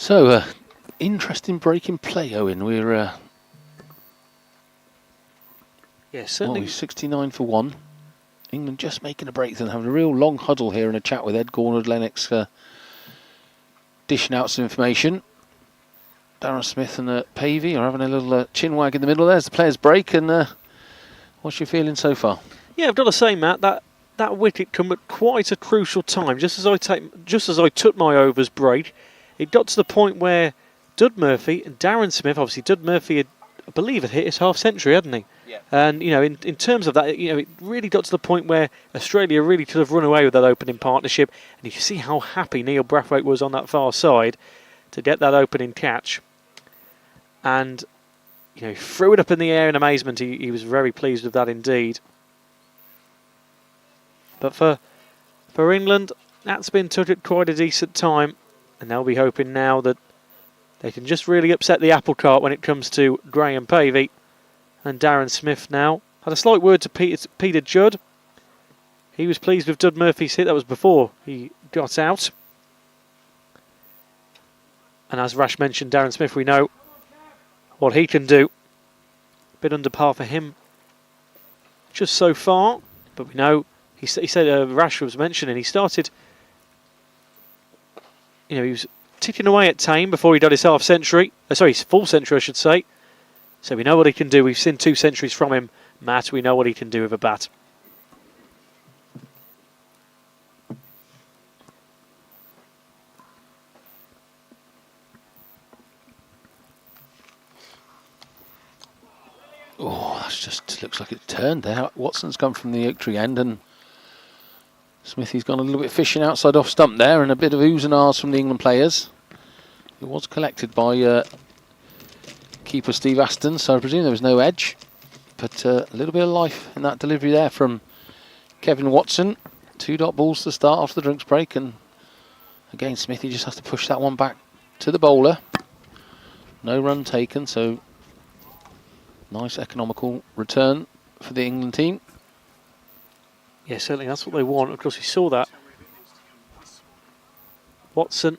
So, interesting break in play, Owen. We're certainly. 69 for 1. England just making a break and having a real long huddle here and a chat with Ed Gordon, Lennox, dishing out some information. Darren Smith and Pavey are having a little chin wag in the middle. There's the players' break, and what's your feeling so far? Yeah, I've got to say, Matt, that wicket come at quite a crucial time. Just as I took my overs break, it got to the point where Dud Murphy and Darren Smith, obviously Dud Murphy, I believe, had hit his half century, hadn't he? Yeah. And in terms of that, it really got to the point where Australia really could have run away with that opening partnership. And you can see how happy Neil Brathwaite was on that far side to get that opening catch. And he threw it up in the air in amazement. He was very pleased with that indeed. But for England, that's been took at quite a decent time, and they'll be hoping now that they can just really upset the apple cart when it comes to Graham Pavey. And Darren Smith now had a slight word to Peter Judd. He was pleased with Dud Murphy's hit. That was before he got out. And as Rash mentioned, Darren Smith, we know what he can do. A bit under par for him just so far, but we know he said Rash was mentioning he started. He was ticking away at Tame before he did his half century. His full century, I should say. So we know what he can do. We've seen 2 centuries from him, Matt. We know what he can do with a bat. Oh, that's just looks like it turned there. Watson's come from the oak tree end, and Smithy's gone a little bit fishing outside off stump there, and a bit of oohs and ahs from the England players. It was collected by keeper Steve Aston, so I presume there was no edge, but a little bit of life in that delivery there from Kevin Watson. 2 dot balls to start off the drinks break, and again Smithy just has to push that one back to the bowler. No run taken, so nice economical return for the England team. Yeah, certainly that's what they want. Of course, we saw that. Watson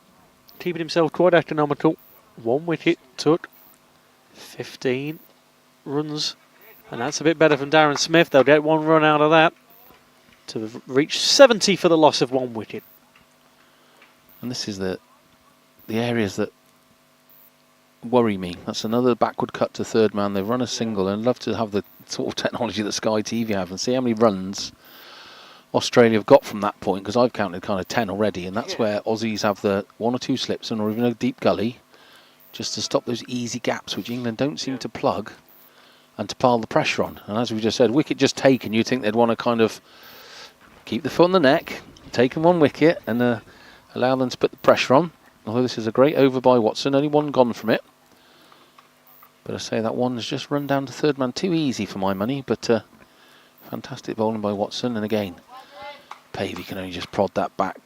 keeping himself quite economical. 1 wicket took 15 runs, and that's a bit better from Darren Smith. They'll get 1 run out of that to reach 70 for the loss of 1 wicket. And this is the areas that worry me. That's another backward cut to third man. They've run a single, and I'd love to have the sort of technology that Sky TV have and see how many runs Australia have got from that point, because I've counted kind of 10 already, and that's where Aussies have the 1 or 2 slips and or even a deep gully just to stop those easy gaps which England don't seem to plug and to pile the pressure on. And as we just said, wicket just taken, you'd think they'd want to kind of keep the foot on the neck, taken 1 wicket, and allow them to put the pressure on. Although this is a great over by Watson, only 1 gone from it. But I say that one has just run down to third man, too easy for my money, but fantastic bowling by Watson. And again, Pavey can only just prod that back.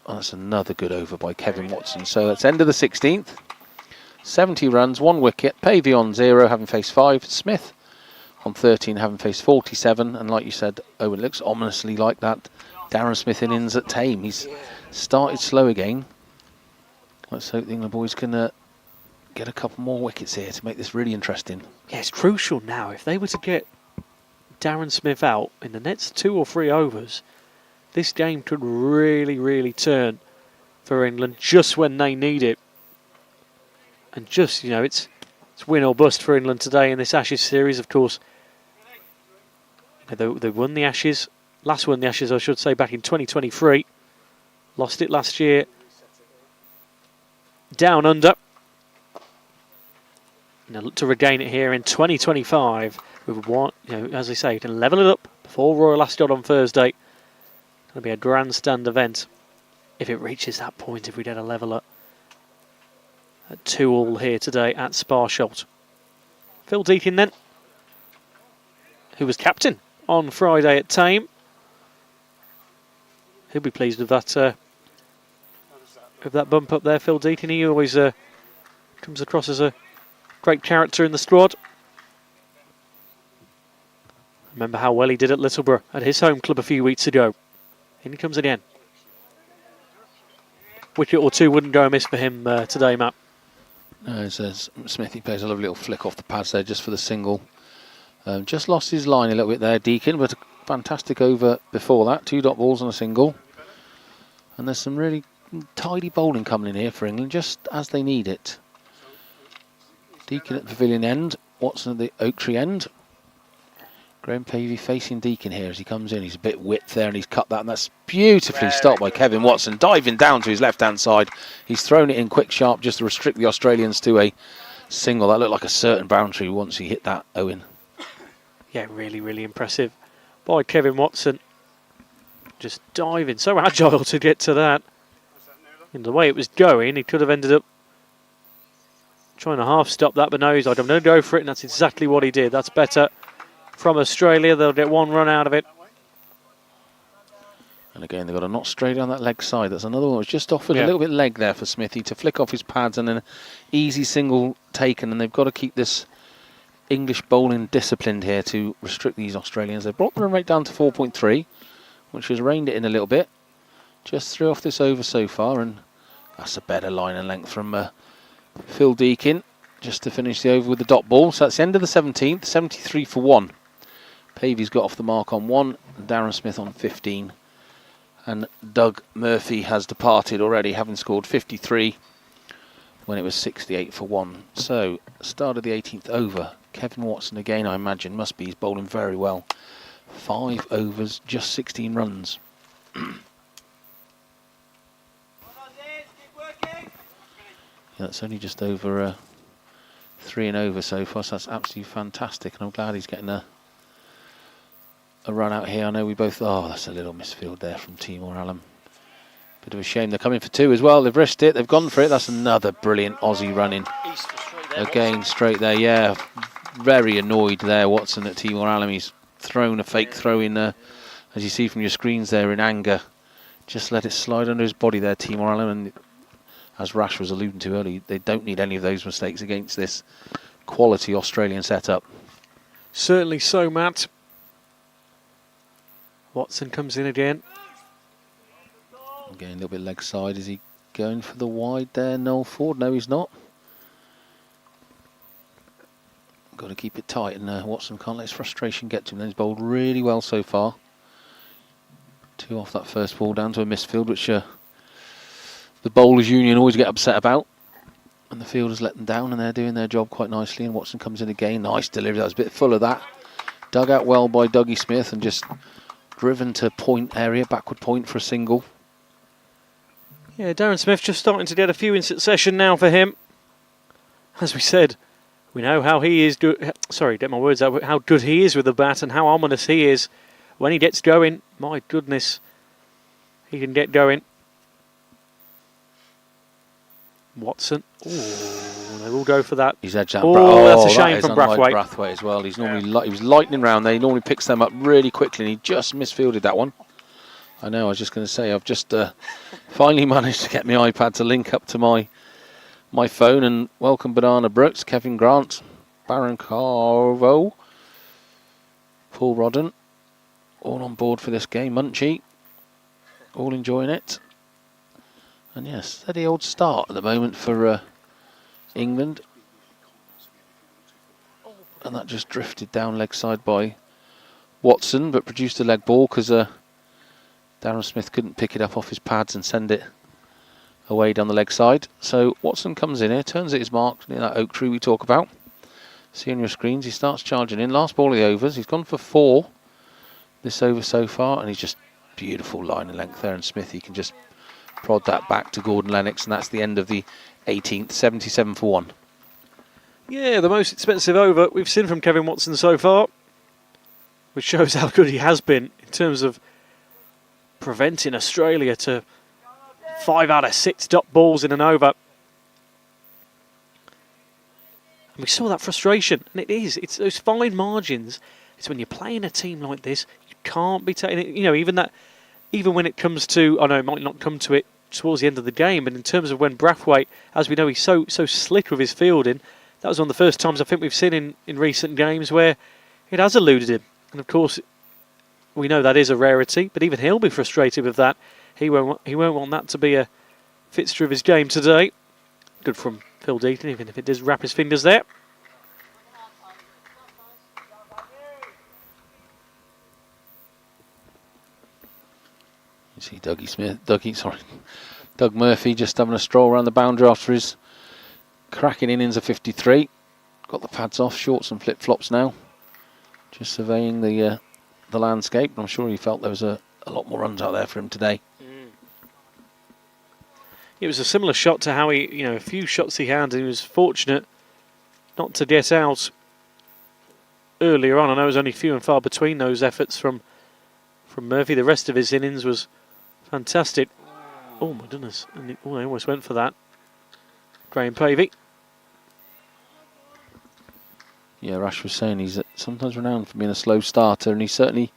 Oh, that's another good over by Kevin Watson. So that's end of the 16th. 70 runs, 1 wicket. Pavey on 0, having faced 5. Smith on 13, having faced 47. And like you said, Owen, looks ominously like that Darren Smith innings at Tame. He's started slow again. Let's hope the England boys can get a couple more wickets here to make this really interesting. Yeah, it's crucial now. If they were to get Darren Smith out in the next 2 or 3 overs, this game could really, really turn for England just when they need it. And just, it's win or bust for England today in this Ashes series, of course. They won the Ashes, last won the Ashes, I should say, back in 2023. Lost it last year down under. Now look to regain it here in 2025 with one, as I say, you can level it up before Royal Ascot on Thursday. It'll be a grandstand event if it reaches that point, if we get a leveller at 2-2 here today at Sparsholt. Phil Deakin then, who was captain on Friday at Tame. He'll be pleased with that bump up there, Phil Deakin. He always comes across as a great character in the squad. Remember how well he did at Littleborough at his home club a few weeks ago. In he comes again. wicket or two wouldn't go amiss for him today, Matt. No, says Smithy plays a lovely little flick off the pads there just for the single. Just lost his line a little bit there, Deakin, but a fantastic over before that. 2 dot balls and a single. And there's some really tidy bowling coming in here for England, just as they need it. Deakin at the pavilion end, Watson at the oak tree end. Graham Pavey facing Deakin here as he comes in. He's a bit width there and he's cut that, and that's beautifully stopped by Kevin Watson, diving down to his left-hand side. He's thrown it in quick, sharp, just to restrict the Australians to a single. That looked like a certain boundary once he hit that, Owen. Yeah, really, really impressive by Kevin Watson. Just diving, so agile to get to that. In the way it was going, he could have ended up trying to half stop that, but no, he's like, I'm going to go for it, and that's exactly what he did. That's better from Australia. They'll get 1 run out of it. And again, they've got a knot straight on that leg side. That's another one. It was just offered a little bit leg there for Smithy to flick off his pads, and then an easy single taken. And they've got to keep this English bowling disciplined here to restrict these Australians. They've brought the run rate down to 4.3, which has reined it in a little bit. Just threw off this over so far, and that's a better line and length from Phil Deakin, just to finish the over with the dot ball. So that's the end of the 17th, 73 for 1. Pavey's got off the mark on 1, and Darren Smith on 15. And Doug Murphy has departed already, having scored 53 when it was 68 for 1. So, start of the 18th over. Kevin Watson again, I imagine, must be. He's bowling very well. 5 overs, just 16 runs. Yeah, that's only just over 3 and over so far, so that's absolutely fantastic. And I'm glad he's getting a run out here. I know we both... Oh, that's a little misfield there from Timor Allen. Bit of a shame. They're coming for 2 as well. They've risked it. They've gone for it. That's another brilliant Aussie running. Again, straight there. Yeah, very annoyed there, Watson at Timor Allen. He's thrown a fake throw in, as you see from your screens there, in anger. Just let it slide under his body there, Timor Allen. And as Rash was alluding to earlier, they don't need any of those mistakes against this quality Australian setup. Certainly so, Matt. Watson comes in again. Again, a little bit leg side. Is he going for the wide there, Noel Ford? No, he's not. Got to keep it tight, and Watson can't let his frustration get to him. He's bowled really well so far. 2 off that first ball, down to a misfield, which the bowlers' union always get upset about. And the fielders let them down, and they're doing their job quite nicely. And Watson comes in again. Nice delivery. That was a bit full of that. Dug out well by Dougie Smith, and just driven to point area, backward point for a single. Yeah, Darren Smith just starting to get a few in succession now for him. As we said, we know how he is good. Sorry, get my words out. How good he is with the bat, and how ominous he is when he gets going. My goodness, he can get going. Watson. Oh, they will go for that. He's edged that. That's a shame from Brathwaite. Brathwaite as well. He's normally he was lightning round there. He normally picks them up really quickly, and he just misfielded that one. I know. I was just going to say I've just finally managed to get my iPad to link up to my phone, and welcome Banana Brooks, Kevin Grant, Baron Carvo, Paul Rodden, all on board for this game. Munchie, all enjoying it. And yes, steady old start at the moment for England. And that just drifted down leg side by Watson, but produced a leg ball because Darren Smith couldn't pick it up off his pads and send it away down the leg side. So Watson comes in here, turns at his mark near that oak tree we talk about. See on your screens, he starts charging in. Last ball of the overs. He's gone for 4 this over so far, and he's just beautiful line and length there. And Smith, he can just prod that back to Gordon Lennox, and that's the end of the 18th, 77 for 1. Yeah, the most expensive over we've seen from Kevin Watson so far, which shows how good he has been in terms of preventing Australia to 5 out of 6 dot balls in an over. And we saw that frustration, and it's those fine margins. It's when you're playing a team like this, you can't be taking it, you know, even when it comes to, I know it might not come to it towards the end of the game, but in terms of when Brathwaite, as we know, he's so slick with his fielding, that was one of the first times I think we've seen in recent games where it has eluded him. And of course, we know that is a rarity, but even he'll be frustrated with that. He won't want that to be a fixture of his game today. Good from Phil Deaton, even if it does wrap his fingers there. You see Doug Murphy just having a stroll around the boundary after his cracking innings of 53. Got the pads off, shorts and flip-flops now. Just surveying the landscape. I'm sure he felt there was a lot more runs out there for him today. It was a similar shot to how he, a few shots he had, and he was fortunate not to get out earlier on. I know it was only few and far between those efforts from Murphy. The rest of his innings was fantastic. Oh my goodness, and I almost went for that. Graham Pavey. Yeah, Rash was saying he's sometimes renowned for being a slow starter, and he certainly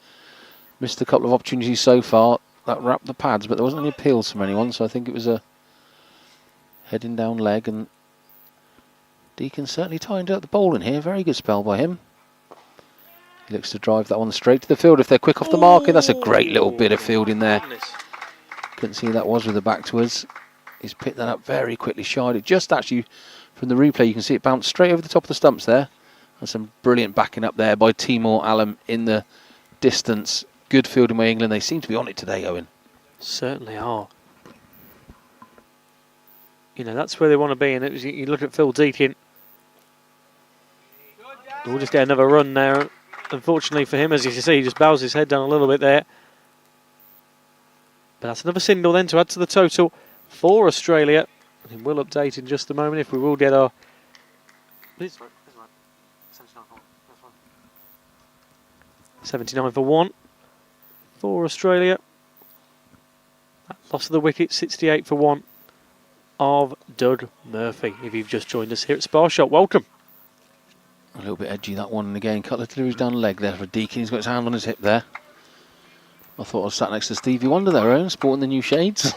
missed a couple of opportunities so far that wrapped the pads, but there wasn't any appeals from anyone, so I think it was a heading down leg, and Deacon certainly tightened up the bowling here. Very good spell by him. He looks to drive that one straight to the field if they're quick off the marker. That's a great little bit of fielding there. Couldn't see who that was with the back to us. He's picked that up very quickly, shied it. Just actually, from the replay, you can see it bounce straight over the top of the stumps there. And some brilliant backing up there by Timur Alam in the distance. Good fielding by England. They seem to be on it today, Owen. Certainly are. That's where they want to be. And you look at Phil Deakin. We'll just get another run there. Unfortunately for him, as you can see, he just bows his head down a little bit there. But that's another single then to add to the total for Australia. And we'll update in just a moment if we will get our... 79 for 1 for Australia. That loss of the wicket, 68 for 1 of Doug Murphy. If you've just joined us here at Sparsholt, welcome. A little bit edgy that one, and again, cut the deliveries down the leg there for Deakin. He's got his hand on his hip there. I thought I was sat next to Stevie Wonder there, Owen, sporting the new shades.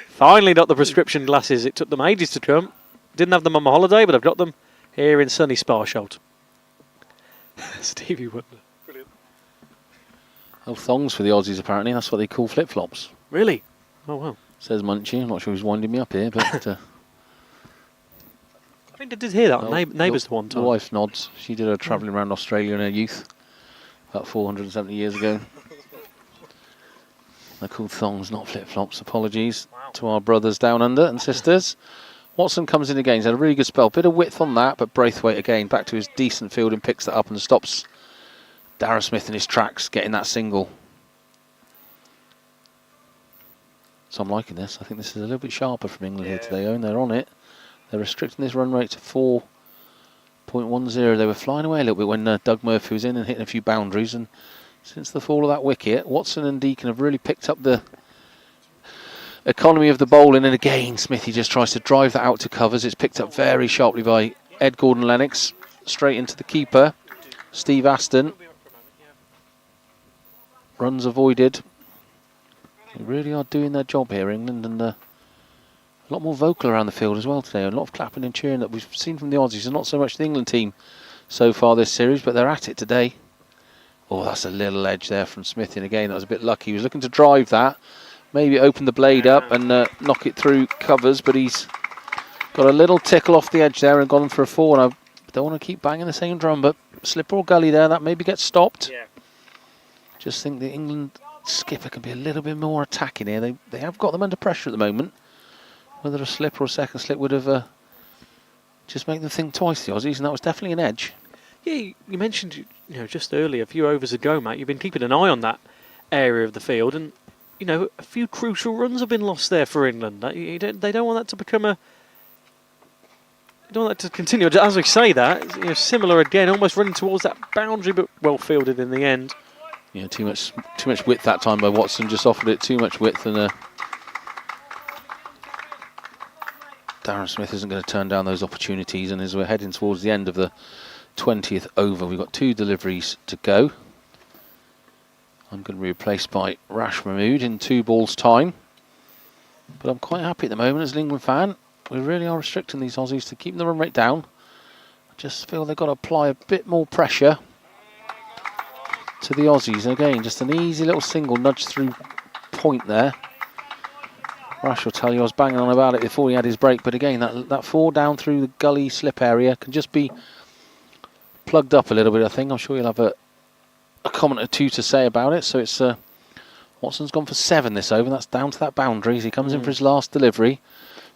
Finally got the prescription glasses. It took them ages to come. Didn't have them on my holiday, but I've got them here in sunny Sparsholt. Stevie Wonder. Brilliant. Oh, thongs for the Aussies, apparently. That's what they call flip-flops. Really? Oh, wow. Says Munchie. I'm not sure who's winding me up here, but... I think I did hear that on Neighbours the one time. My wife nods. She did her travelling around Australia in her youth, about 470 years ago. They're called thongs, not flip-flops. Apologies to our brothers down under and sisters. Watson comes in again. He's had a really good spell. Bit of width on that, but Braithwaite again back to his decent fielding, picks that up and stops Darren Smith in his tracks, getting that single. So I'm liking this. I think this is a little bit sharper from England here today, Owen. They're on it. They're restricting this run rate to 4.10. They were flying away a little bit when Doug Murphy was in and hitting a few boundaries. And since the fall of that wicket, Watson and Deacon have really picked up the economy of the bowling. And again, Smithy just tries to drive that out to covers. It's picked up very sharply by Ed Gordon-Lennox. Straight into the keeper, Steve Aston. Runs avoided. They really are doing their job here, England, and a lot more vocal around the field as well today. A lot of clapping and cheering that we've seen from the Aussies, and not so much the England team so far this series, but they're at it today. Oh, that's a little edge there from Smithy, and again, that was a bit lucky. He was looking to drive that, maybe open the blade up and knock it through covers, but he's got a little tickle off the edge there and gone for a 4. And I don't want to keep banging the same drum, but slipper or gully there, that maybe gets stopped. Yeah. Just think the England skipper can be a little bit more attacking here. They have got them under pressure at the moment. Whether a slip or a second slip would have just made them think twice, the Aussies, and that was definitely an edge. Yeah, you mentioned just earlier, a few overs ago, Matt, you've been keeping an eye on that area of the field, and a few crucial runs have been lost there for England. They don't want that to become a... They don't want that to continue. As we say that, similar again, almost running towards that boundary, but well fielded in the end. Yeah, too much width that time by Watson. Just offered it too much width, and Darren Smith isn't going to turn down those opportunities. And as we're heading towards the end of the 20th over, we've got 2 deliveries to go. I'm going to be replaced by Rash Mahmood in 2 balls' time. But I'm quite happy at the moment as an England fan. We really are restricting these Aussies to keep the run rate down. I just feel they've got to apply a bit more pressure to the Aussies. And again, just an easy little single nudge through point there. Rash will tell you I was banging on about it before he had his break, but again, that 4 down through the gully slip area can just be plugged up a little bit, I think. I'm sure you'll have a comment or two to say about it. So it's Watson's gone for 7 this over. That's down to that boundary as he comes in for his last delivery.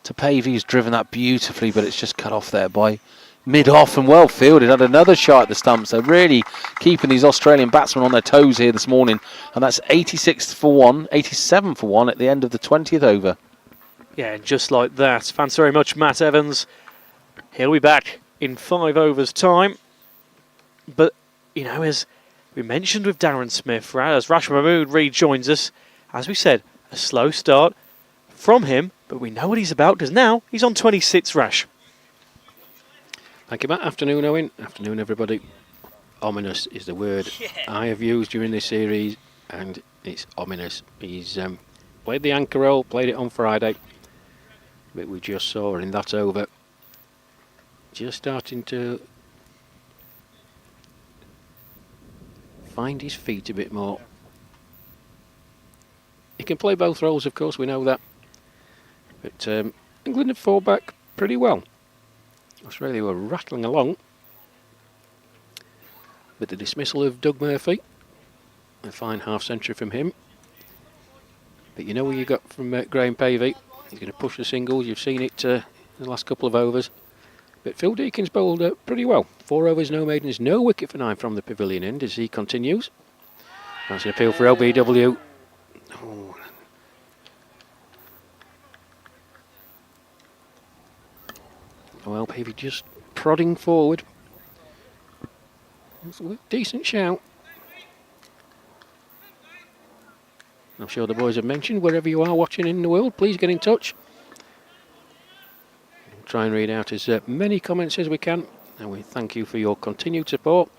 To Pavey, who's driven that beautifully, but it's just cut off there by mid-off and well fielded. Had another shot at the stumps. They're really keeping these Australian batsmen on their toes here this morning. And that's 86 for 1, 87 for 1 at the end of the 20th over. Yeah, and just like that. Thanks very much, Matt Evans. He'll be back in 5 overs' time. But, you know, as we mentioned with Darren Smith, as Rash Mahmood rejoins us, as we said, a slow start from him, but we know what he's about because now he's on 26, Rash. Thank you, Matt. Afternoon, Owen. Afternoon, everybody. Ominous is the word I have used during this series, and it's ominous. He's played the anchor role, played it on Friday, but we just saw in that over, just starting to find his feet a bit more. He can play both roles, of course, we know that. But England have fought back pretty well. Australia were rattling along with the dismissal of Doug Murphy. A fine half-century from him. But you know what you got from Graham Pavey. He's going to push the singles. You've seen it in the last couple of overs. But Phil Deakins bowled pretty well. 4 overs, no maidens, no wicket for 9 from the pavilion end as he continues. That's an appeal for LBW. Oh. Well, Pavey just prodding forward. That's a decent shout. I'm sure the boys have mentioned, wherever you are watching in the world, please get in touch. We'll try and read out as many comments as we can, and we thank you for your continued support.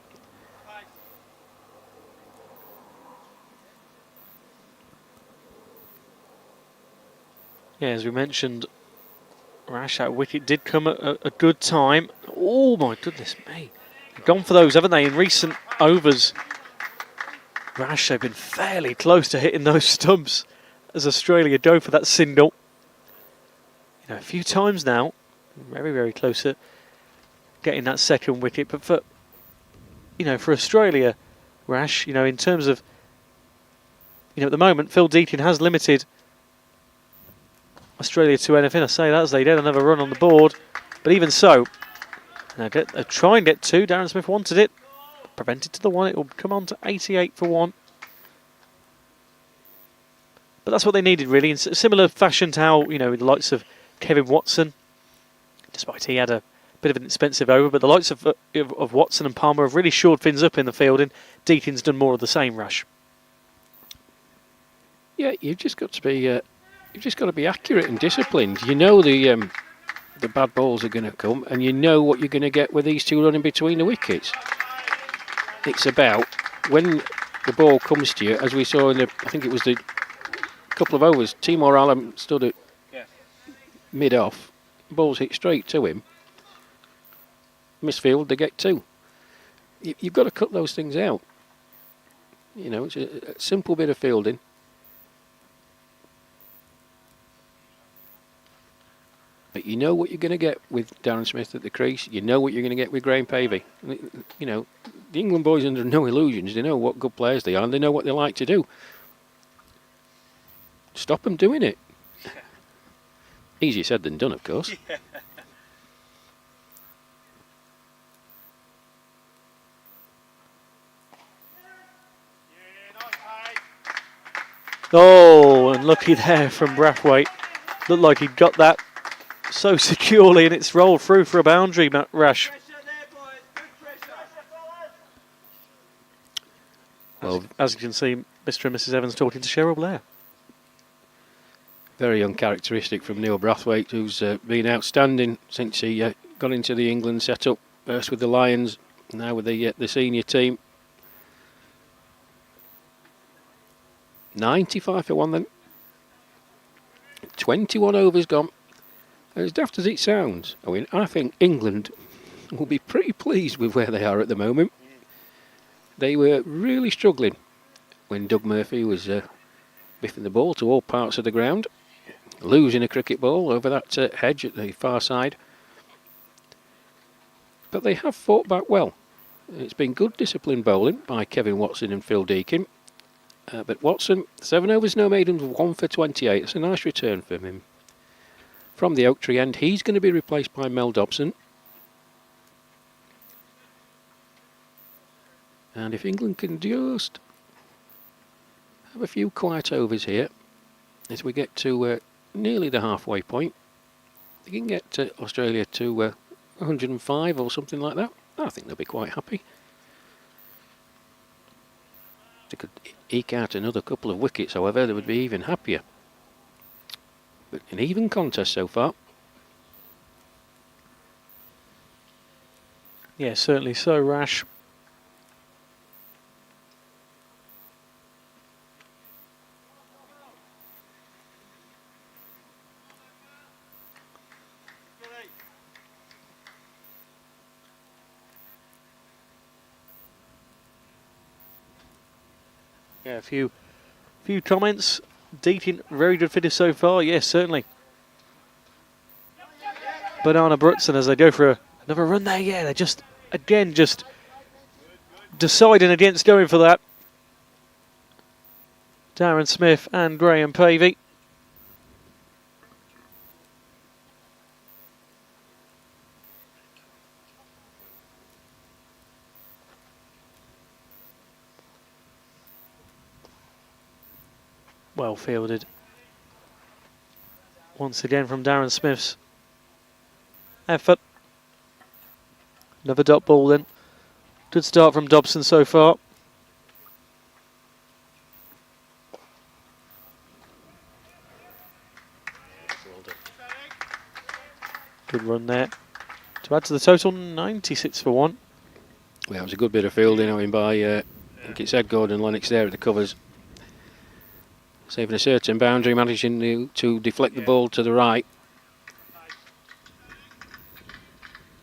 Yeah, as we mentioned, Rash, that wicket did come at a good time. Oh my goodness me. They've gone for those, haven't they, in recent overs. Rash, they've been fairly close to hitting those stumps as Australia go for that single. You know, a few times now, very, very close to getting that second wicket. But for, you know, for Australia, Rash, you know, in terms of, you know, at the moment, Phil Deakin has limited Australia to anything. I say that as they get another run on the board. But even so, try and get 2. Darren Smith wanted it. Prevented to the 1. It will come on to 88 for 1. But that's what they needed, really, in similar fashion to how, you know, the likes of Kevin Watson, despite he had a bit of an expensive over, but the likes of Watson and Palmer have really shored things up in the fielding. Deakin's done more of the same, Rash. Yeah, you've just got to be accurate and disciplined. You know the bad balls are going to come, and you know what you're going to get with these two running between the wickets. It's about when the ball comes to you, as we saw in the, I think it was the couple of overs, Timor Alam stood at mid-off, balls hit straight to him, misfield, they get 2. You've got to cut those things out. You know, it's a simple bit of fielding. But you know what you're going to get with Darren Smith at the crease. You know what you're going to get with Graham Pavey. You know, the England boys are under no illusions. They know what good players they are and they know what they like to do. Stop them doing it. Easier said than done, of course. Yeah. Oh, and lucky there from Brathwaite. Looked like he'd got that so securely, and it's rolled through for a boundary, Rash. Well, as you can see, Mr. and Mrs. Evans talking to Cheryl Blair. Very uncharacteristic from Neil Brathwaite, who's been outstanding since he got into the England setup, first with the Lions, now with the senior team. 95 for 1 then. 21 overs gone. As daft as it sounds, I think England will be pretty pleased with where they are at the moment. They were really struggling when Doug Murphy was biffing the ball to all parts of the ground. losing a cricket ball over that hedge at the far side. But they have fought back well. It's been good disciplined bowling by Kevin Watson and Phil Deakin. But Watson, 7 overs, no maidens, 1 for 28. It's a nice return from him. From the Oak Tree end, he's going to be replaced by Mel Dobson. And if England can just have a few quiet overs here, as we get to nearly the halfway point, they can get Australia to 105 or something like that. I think they'll be quite happy. They could eke out another couple of wickets, however, they would be even happier. But an even contest so far. Yeah, certainly so, Rash. Yeah, a few comments. Deakin, very good finish so far. Yes, certainly. Banana Brutson as they go for another run there. Yeah, they're just deciding against going for that. Darren Smith and Graham Pavey. Well fielded. Once again from Darren Smith's effort. Another dot ball then. Good start from Dobson so far. Good run there. To add to the total, 96 for 1. Well, it was a good bit of fielding, I mean, by I think it's Ed Gordon and Lennox there at the covers. Saving a certain boundary, managing to deflect the ball to the right.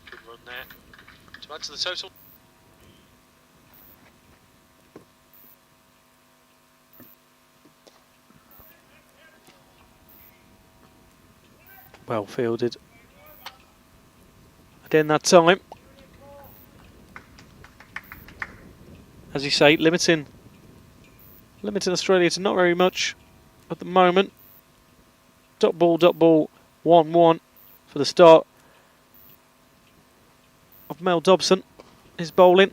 Good run there. To add to the total. Well fielded. Again that time. As you say, limiting Australia to not very much at the moment. Dot ball, 1-1 for the start of Mel Dobson. His bowling.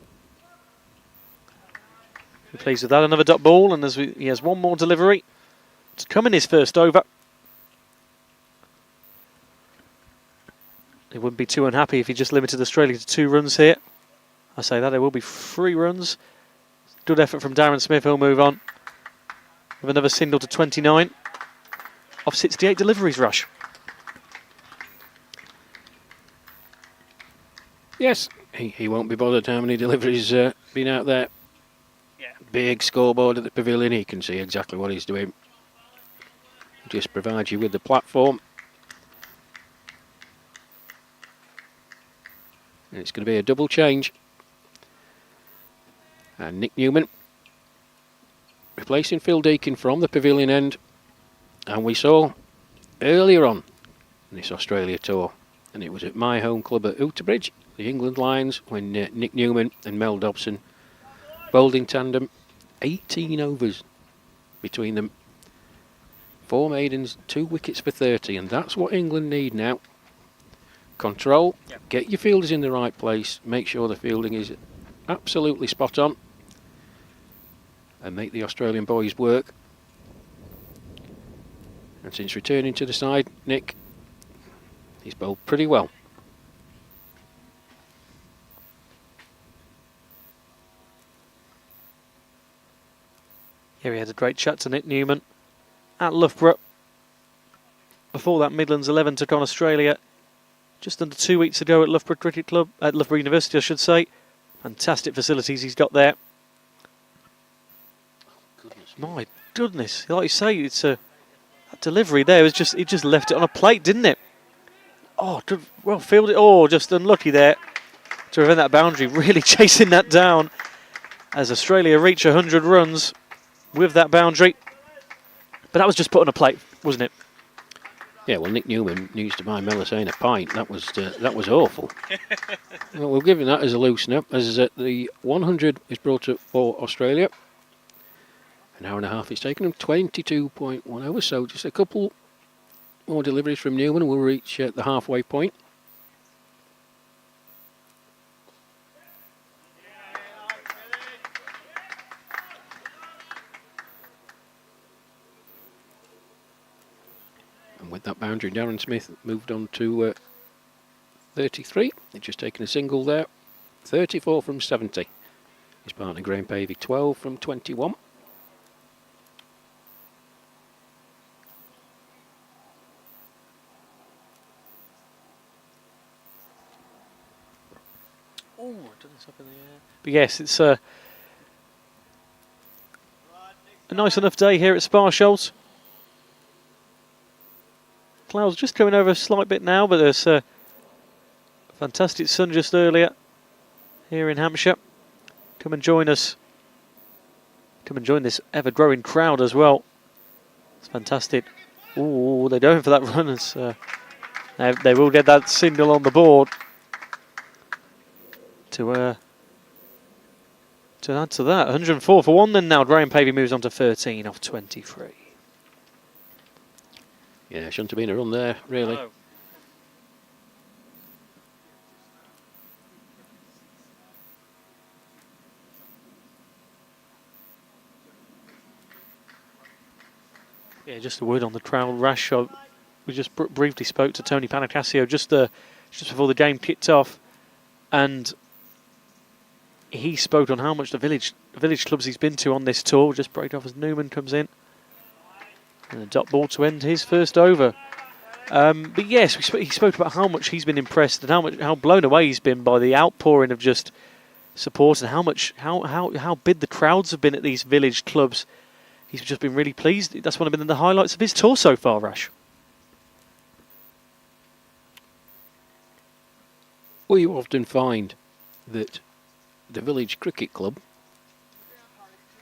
We're pleased with that. Another dot ball, and he has one more delivery to come in his first over. He wouldn't be too unhappy if he just limited Australia to 2 runs here. I say that, there will be 3 runs. Good effort from Darren Smith, he'll move on with another single to 29 off 68 deliveries, Rush. Yes, he won't be bothered how many deliveries been out there. Yeah. Big scoreboard at the pavilion, he can see exactly what he's doing. Just provides you with the platform. And it's going to be a double change. And Nick Newman replacing Phil Deakin from the pavilion end. And we saw earlier on in this Australia tour, and it was at my home club at Outerbridge, the England Lions, when Nick Newman and Mel Dobson bowled in tandem. 18 overs between them. 4 maidens, 2 wickets for 30, and that's what England need now. Control, get your fielders in the right place, make sure the fielding is absolutely spot on, and make the Australian boys work. And since returning to the side, Nick, he's bowled pretty well. Here he had a great chat to Nick Newman at Loughborough. Before that, Midlands 11 took on Australia just under 2 weeks ago at Loughborough Cricket Club, at Loughborough University, I should say. Fantastic facilities he's got there. My goodness, like you say, it's that delivery there was just, it just left it on a plate, didn't it? Oh, good, well fielded. Oh, just unlucky there to prevent that boundary. Really chasing that down as Australia reach 100 runs with that boundary. But that was just put on a plate, wasn't it? Yeah, well, Nick Newman used to buy Melisane a pint. That was awful. Well, we'll give him that as a loosener. As the 100 is brought up for Australia. An hour and a half it's taken them, 22.1 hours. So just a couple more deliveries from Newman and we'll reach the halfway point. And with that boundary, Darren Smith moved on to 33. He'd just taken a single there. 34 from 70. His partner Graham Pavey, 12 from 21. Oh, I've done this up in the air. But yes, it's a nice enough day here at Sparsholt. Clouds just coming over a slight bit now, but there's a fantastic sun just earlier here in Hampshire. Come and join us. Come and join this ever-growing crowd as well. It's fantastic. Oh, they're going for that run. They will get that signal on the board to add to that. 104 for 1 then now. Graham Pavey moves on to 13 off 23. Yeah, shouldn't have been a run there, really. No. Yeah, just a word on the crowd rash. We just briefly spoke to Tony Panicasio just before the game kicked off, and he spoke on how much the village clubs he's been to on this tour. Just break off as Newman comes in. And a dot ball to end his first over. But yes, he spoke about how much he's been impressed and how blown away he's been by the outpouring of just support and how big the crowds have been at these village clubs. He's just been really pleased. That's one of the highlights of his tour so far, Rash. Well, you often find that the village cricket club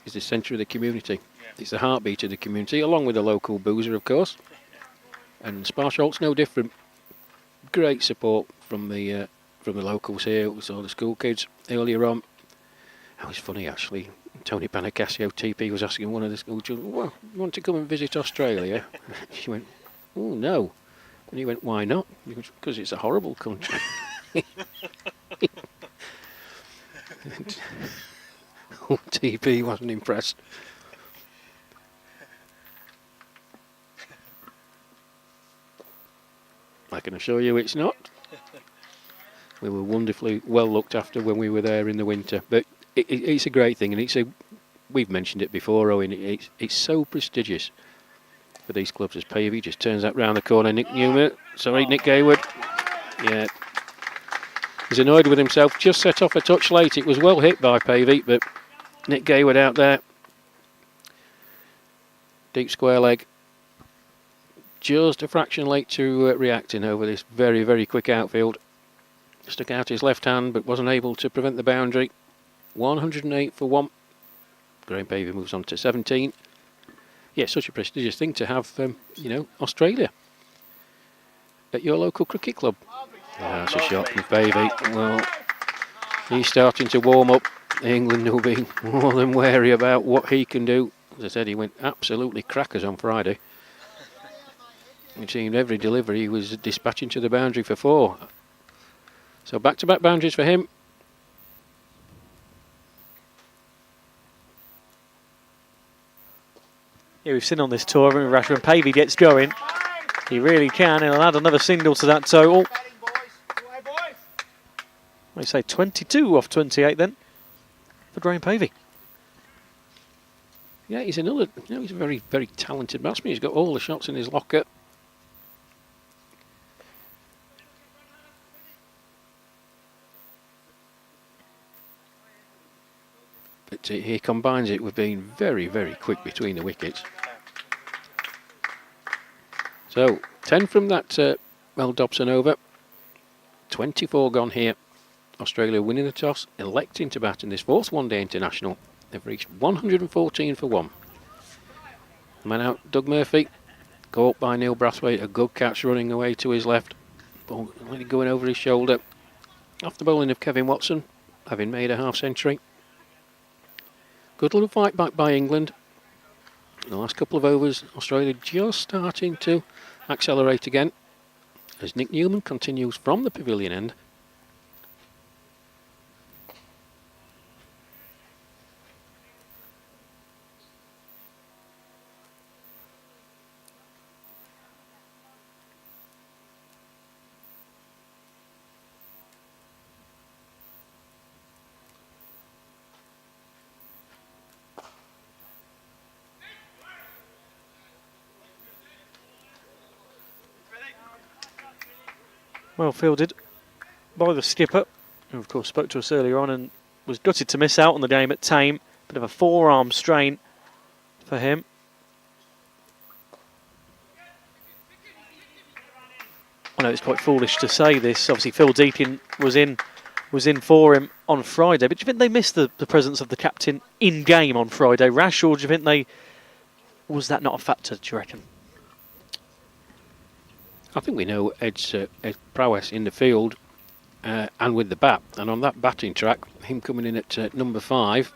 is the centre of the community. It's the heartbeat of the community, along with the local boozer, of course. And Sparsholt's no different. Great support from the locals here. We saw the school kids earlier on. That was funny, actually. Tony Panicasio, TP, was asking one of the school children, well, you want to come and visit Australia? She went, oh, no. And he went, why not? Because it's a horrible country. Oh, TP wasn't impressed. I can assure you it's not. We were wonderfully well looked after when we were there in the winter. But it's a great thing, and we've mentioned it before, Owen, it's so prestigious for these clubs as Pavey just turns that round the corner. Nick Hayward. Yeah. He's annoyed with himself, just set off a touch late. It was well hit by Pavey, but Nick Hayward out there. Deep square leg. Just a fraction late to reacting over this very, very quick outfield. Stuck out his left hand, but wasn't able to prevent the boundary. 108 for 1. Graham Pavey moves on to 17. Yeah, such a prestigious thing to have, Australia at your local cricket club. Yeah, that's a shot from Pavey. Well, he's starting to warm up. England will be more than wary about what he can do. As I said, he went absolutely crackers on Friday. It seemed every delivery he was dispatching to the boundary for 4. So back-to-back boundaries for him. Yeah, we've seen on this tour, haven't we, Rash, when Pavey gets going, he really can, and he'll add another single to that total. I say 22 off 28 then for Graham Pavey. Yeah, he's another, he's a very, very talented batsman. He's got all the shots in his locker. But he combines it with being very, very quick between the wickets. So, 10 from that Mel Dobson over. 24 gone here. Australia winning the toss, electing to bat in this 4th one-day international. They've reached 114 for 1. Man out, Doug Murphy. Caught by Neil Brathwaite, a good catch running away to his left. Ball going over his shoulder. Off the bowling of Kevin Watson, having made a half century. Good little fight back by England. The last couple of overs, Australia just starting to accelerate again as Nick Newman continues from the pavilion end. Well fielded by the skipper, who of course spoke to us earlier on and was gutted to miss out on the game at Tame. Bit of a forearm strain for him. I know it's quite foolish to say this. Obviously, Phil Deakin was in for him on Friday. But do you think they missed the presence of the captain in game on Friday, Rash, or do you think was that not a factor? Do you reckon? I think we know Ed's prowess in the field and with the bat, and on that batting track, him coming in at number 5.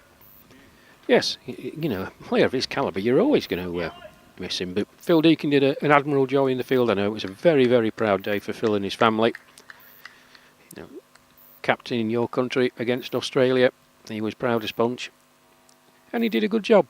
Yes, you know, a player of his calibre, you're always going to miss him. But Phil Deakin did an admirable job in the field. I know it was a very, very proud day for Phil and his family. You know, captaining your country against Australia, he was proud as punch, and he did a good job.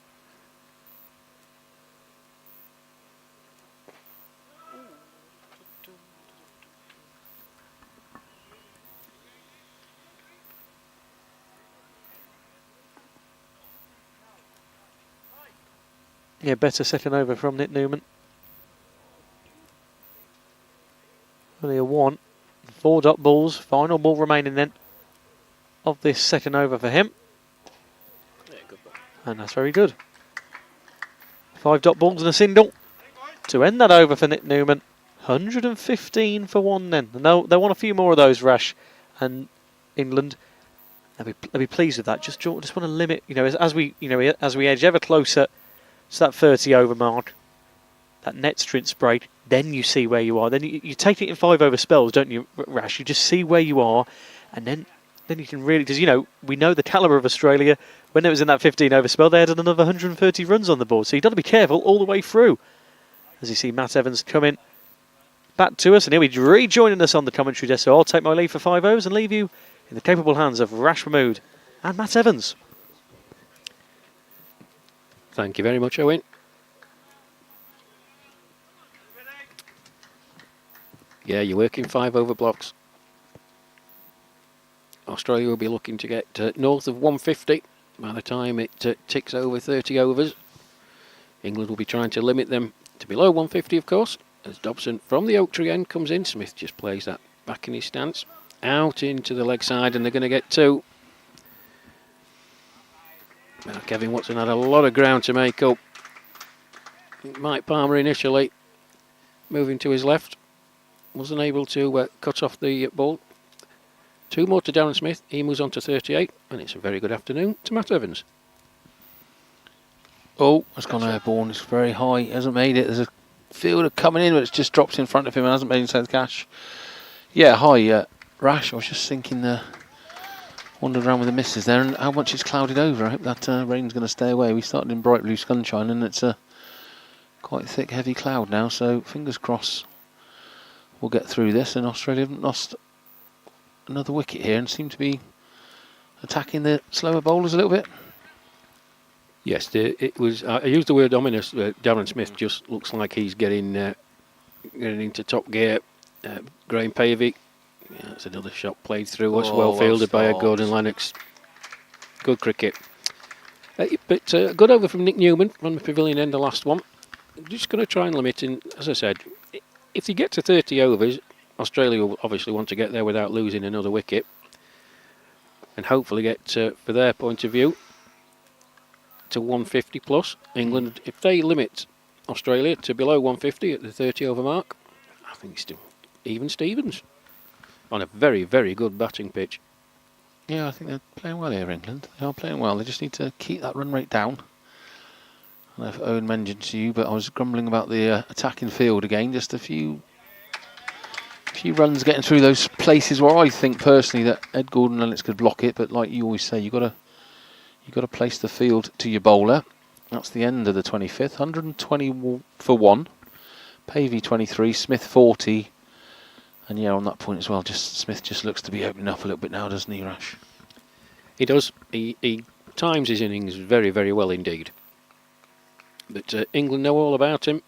Yeah, better second over from Nick Newman. Only a 1. 4 dot balls. Final ball remaining then of this second over for him. And that's very good. 5 dot balls and a single to end that over for Nick Newman. 115 for 1 then. And they want a few more of those, Rash, and England. They'll be pleased with that. Just want to limit, you know, as we edge ever closer to that 30 over mark, that net strint break, then you see where you are. Then you take it in 5 over spells, don't you, Rash? You just see where you are, and then you can really, because, you know, we know the calibre of Australia. When it was in that 15 over spell, they had another 130 runs on the board. So you've got to be careful all the way through. As you see Matt Evans coming back to us, and he'll be rejoining us on the commentary desk. So I'll take my leave for 5 overs and leave you in the capable hands of Rash Mahmood and Matt Evans. Thank you very much, Owen. Yeah, you're working 5 over blocks. Australia will be looking to get north of 150 by the time it ticks over 30 overs. England will be trying to limit them to below 150, of course, as Dobson from the oak tree end comes in. Smith just plays that back in his stance. Out into the leg side, and they're going to get 2. Now, Kevin Watson had a lot of ground to make up. Mike Palmer initially moving to his left, wasn't able to cut off the ball. 2 more to Darren Smith. He moves on to 38, and it's a very good afternoon to Matt Evans. Oh, it's gone airborne. It's very high. He hasn't made it. There's a fielder coming in, but it's just dropped in front of him and hasn't made it inside the catch. Yeah, hi, Rash. I was just thinking wandering around with the misses there, and how much it's clouded over. I hope that rain's going to stay away. We started in bright blue sunshine, and it's a quite thick, heavy cloud now. So fingers crossed, we'll get through this. And Australia haven't lost another wicket here, and seem to be attacking the slower bowlers a little bit. Yes, it was. I used the word ominous. Darren Smith just looks like he's getting into top gear. Graham Pavey. Yeah, that's another shot played through us, well fielded by Gordon Lennox. Good cricket. But good over from Nick Newman from the pavilion end, the last one. Just going to try and limit, and as I said, if you get to 30 overs, Australia will obviously want to get there without losing another wicket. And hopefully get, for their point of view, to 150 plus. England, if they limit Australia to below 150 at the 30 over mark, I think it's still even Stevens on a very, very good batting pitch. Yeah, I think they're playing well here, England. They are playing well. They just need to keep that run rate down. I don't know if Owen mentioned to you, but I was grumbling about the attacking field again. Just a few runs getting through those places where I think personally that Ed Gordon Lennox could block it. But like you always say, you got to place the field to your bowler. That's the end of the 25th. 120 for 1. Pavey 23, Smith 40. And yeah, on that point as well, Smith just looks to be opening up a little bit now, doesn't he, Rash? He does. He times his innings very, very well indeed. But England know all about him.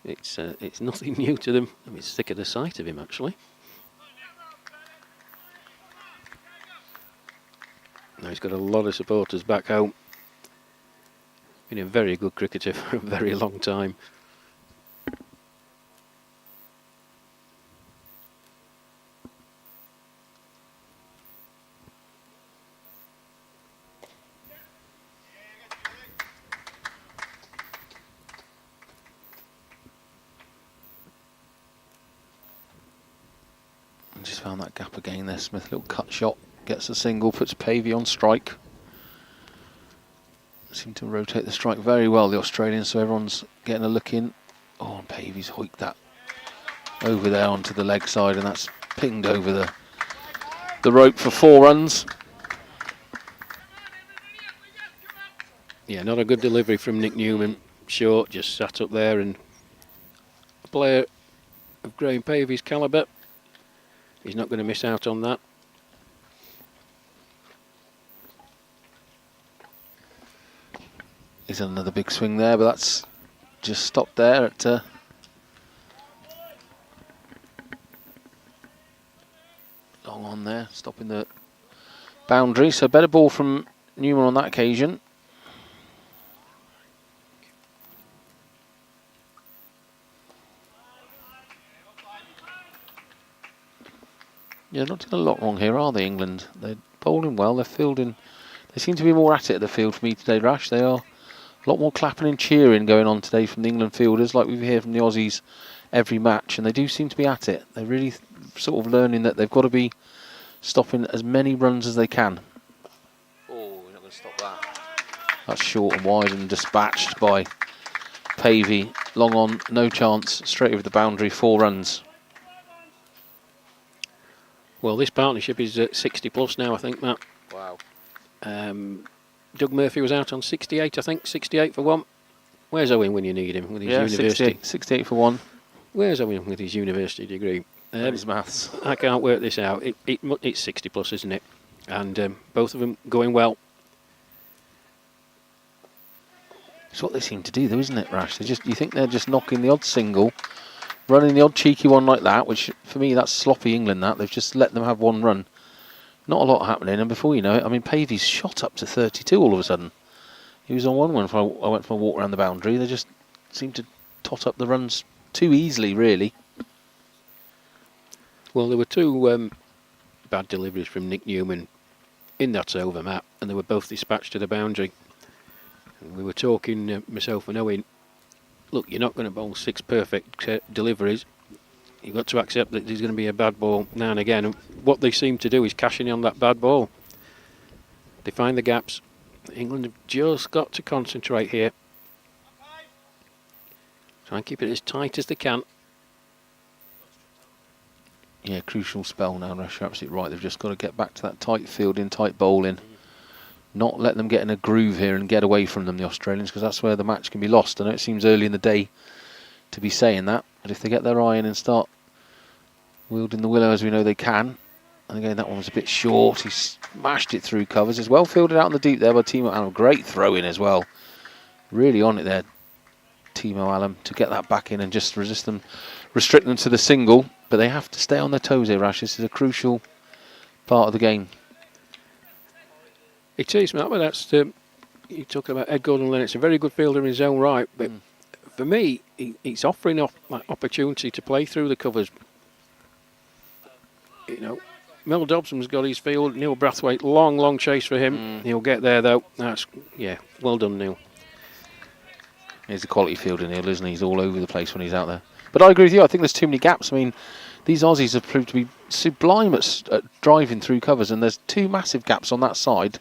It's nothing new to them. I mean, sick of the sight of him, actually. Now he's got a lot of supporters back home. Been a very good cricketer for a very long time. Just found that gap again there. Smith, little cut shot, gets a single, puts Pavey on strike. Seem to rotate the strike very well, the Australians, so everyone's getting a look in. Oh, and Pavey's hoiked that over there onto the leg side, and that's pinged over the rope for 4 runs. Yeah, not a good delivery from Nick Newman. Short, just sat up there, and a player of Graham Pavey's calibre, he's not going to miss out on that. He's another big swing there, but that's just stopped there at long on there, stopping the boundary. So better ball from Newman on that occasion. Yeah, not doing a lot wrong here, are they, England? They're bowling well, they're fielding. They seem to be more at it at the field for me today, Rash. They are a lot more clapping and cheering going on today from the England fielders, like we hear from the Aussies every match, and they do seem to be at it. They're really sort of learning that they've got to be stopping as many runs as they can. Oh, we're not going to stop that. That's short and wide and dispatched by Pavey. Long on, no chance, straight over the boundary, 4 runs. Well, this partnership is at 60 plus now, I think, Matt. Wow. Doug Murphy was out on 68, I think, 68 for 1. Where's Owen when you need him with his university? 68 for 1. Where's Owen with his university degree? His maths. I can't work this out. It's 60 plus, isn't it? And both of them going well. It's what they seem to do, though, isn't it, Rash? You think they're just knocking the odd single, running the odd cheeky one like that, which for me that's sloppy England. That they've just let them have 1 run. Not a lot happening, and before you know it, I mean, Pavey's shot up to 32 all of a sudden. He was on 1 when I went for a walk around the boundary. They just seemed to tot up the runs too easily, really. Well, there were 2 bad deliveries from Nick Newman in that over, Matt, and they were both dispatched to the boundary. And we were talking, myself and Owen, look, you're not going to bowl 6 perfect deliveries. You've got to accept that there's going to be a bad ball now and again. And what they seem to do is cashing in on that bad ball. They find the gaps. England have just got to concentrate here. Try and keep it as tight as they can. Yeah, crucial spell now, Rush. You're absolutely right. They've just got to get back to that tight fielding, tight bowling. Not let them get in a groove here and get away from them, the Australians, because that's where the match can be lost. I know it seems early in the day to be saying that, but if they get their eye in and start wielding the willow as we know they can, and again that one was a bit short, he smashed it through covers. It's well fielded out in the deep there by Timo Allen. Great throw in as well, really on it there, Timo Allen, to get that back in and just restrict them to the single. But they have to stay on their toes here, Rash. This is a crucial part of the game. It is, Matt, but that's you're talking about Ed Gordon Lennox, a very good fielder in his own right, but for me, he's offering up that opportunity to play through the covers. You know, Mel Dobson's got his field. Neil Brathwaite, long chase for him. He'll get there though. That's well done, Neil. He's a quality fielder, Neil, isn't he? He's all over the place when he's out there. But I agree with you. I think there's too many gaps. I mean, these Aussies have proved to be sublime at driving through covers, and there's 2 massive gaps on that side.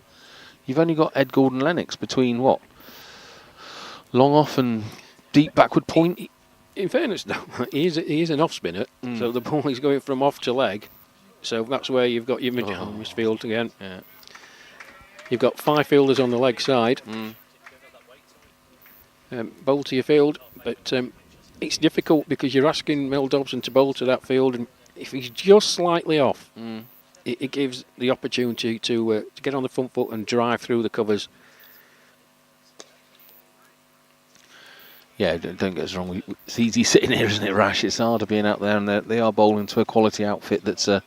You've only got Ed Gordon Lennox between what? Long off and deep backward point. In fairness, though, he is an off spinner, so the ball is going from off to leg. So that's where you've got your midfield again. Yeah. You've got 5 fielders on the leg side. Bowl to your field, but it's difficult because you're asking Mel Dobson to bowl to that field, and if he's just slightly off, it gives the opportunity to get on the front foot and drive through the covers. Yeah, don't get us wrong. It's easy sitting here, isn't it, Rash? It's harder being out there, and they are bowling to a quality outfit that's going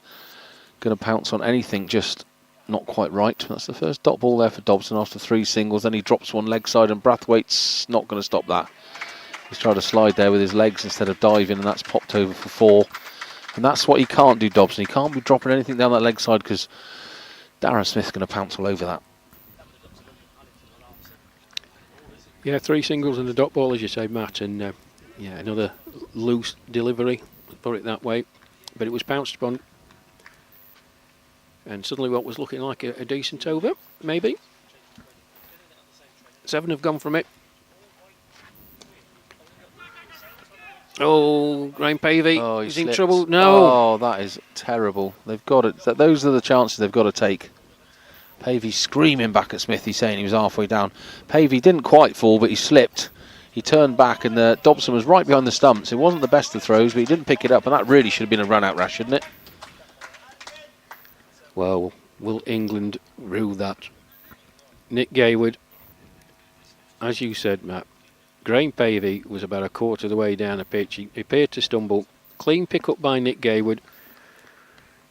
to pounce on anything just not quite right. That's the first dot ball there for Dobson after 3 singles. Then he drops one leg side, and Brathwaite's not going to stop that. He's tried to slide there with his legs instead of diving, and that's popped over for 4. And that's what he can't do, Dobson. He can't be dropping anything down that leg side because Darren Smith's going to pounce all over that. Yeah, 3 singles and a dot ball, as you say, Matt, and yeah, another loose delivery, put it that way, but it was pounced upon, and suddenly what was looking like a decent over, maybe. 7 have gone from it. Oh, Graham Pavey, he's in trouble. No. Oh, that is terrible. They've got it. Those are the chances they've got to take. Pavey screaming back at Smith. He's saying he was halfway down. Pavey didn't quite fall, but he slipped. He turned back, and Dobson was right behind the stumps. It wasn't the best of throws, but he didn't pick it up, and that really should have been a run-out Rash, shouldn't it? Well, will England rue that? Nick Gaywood, as you said, Matt, Graham Pavey was about a quarter of the way down the pitch. He appeared to stumble. Clean pick up by Nick Gaywood.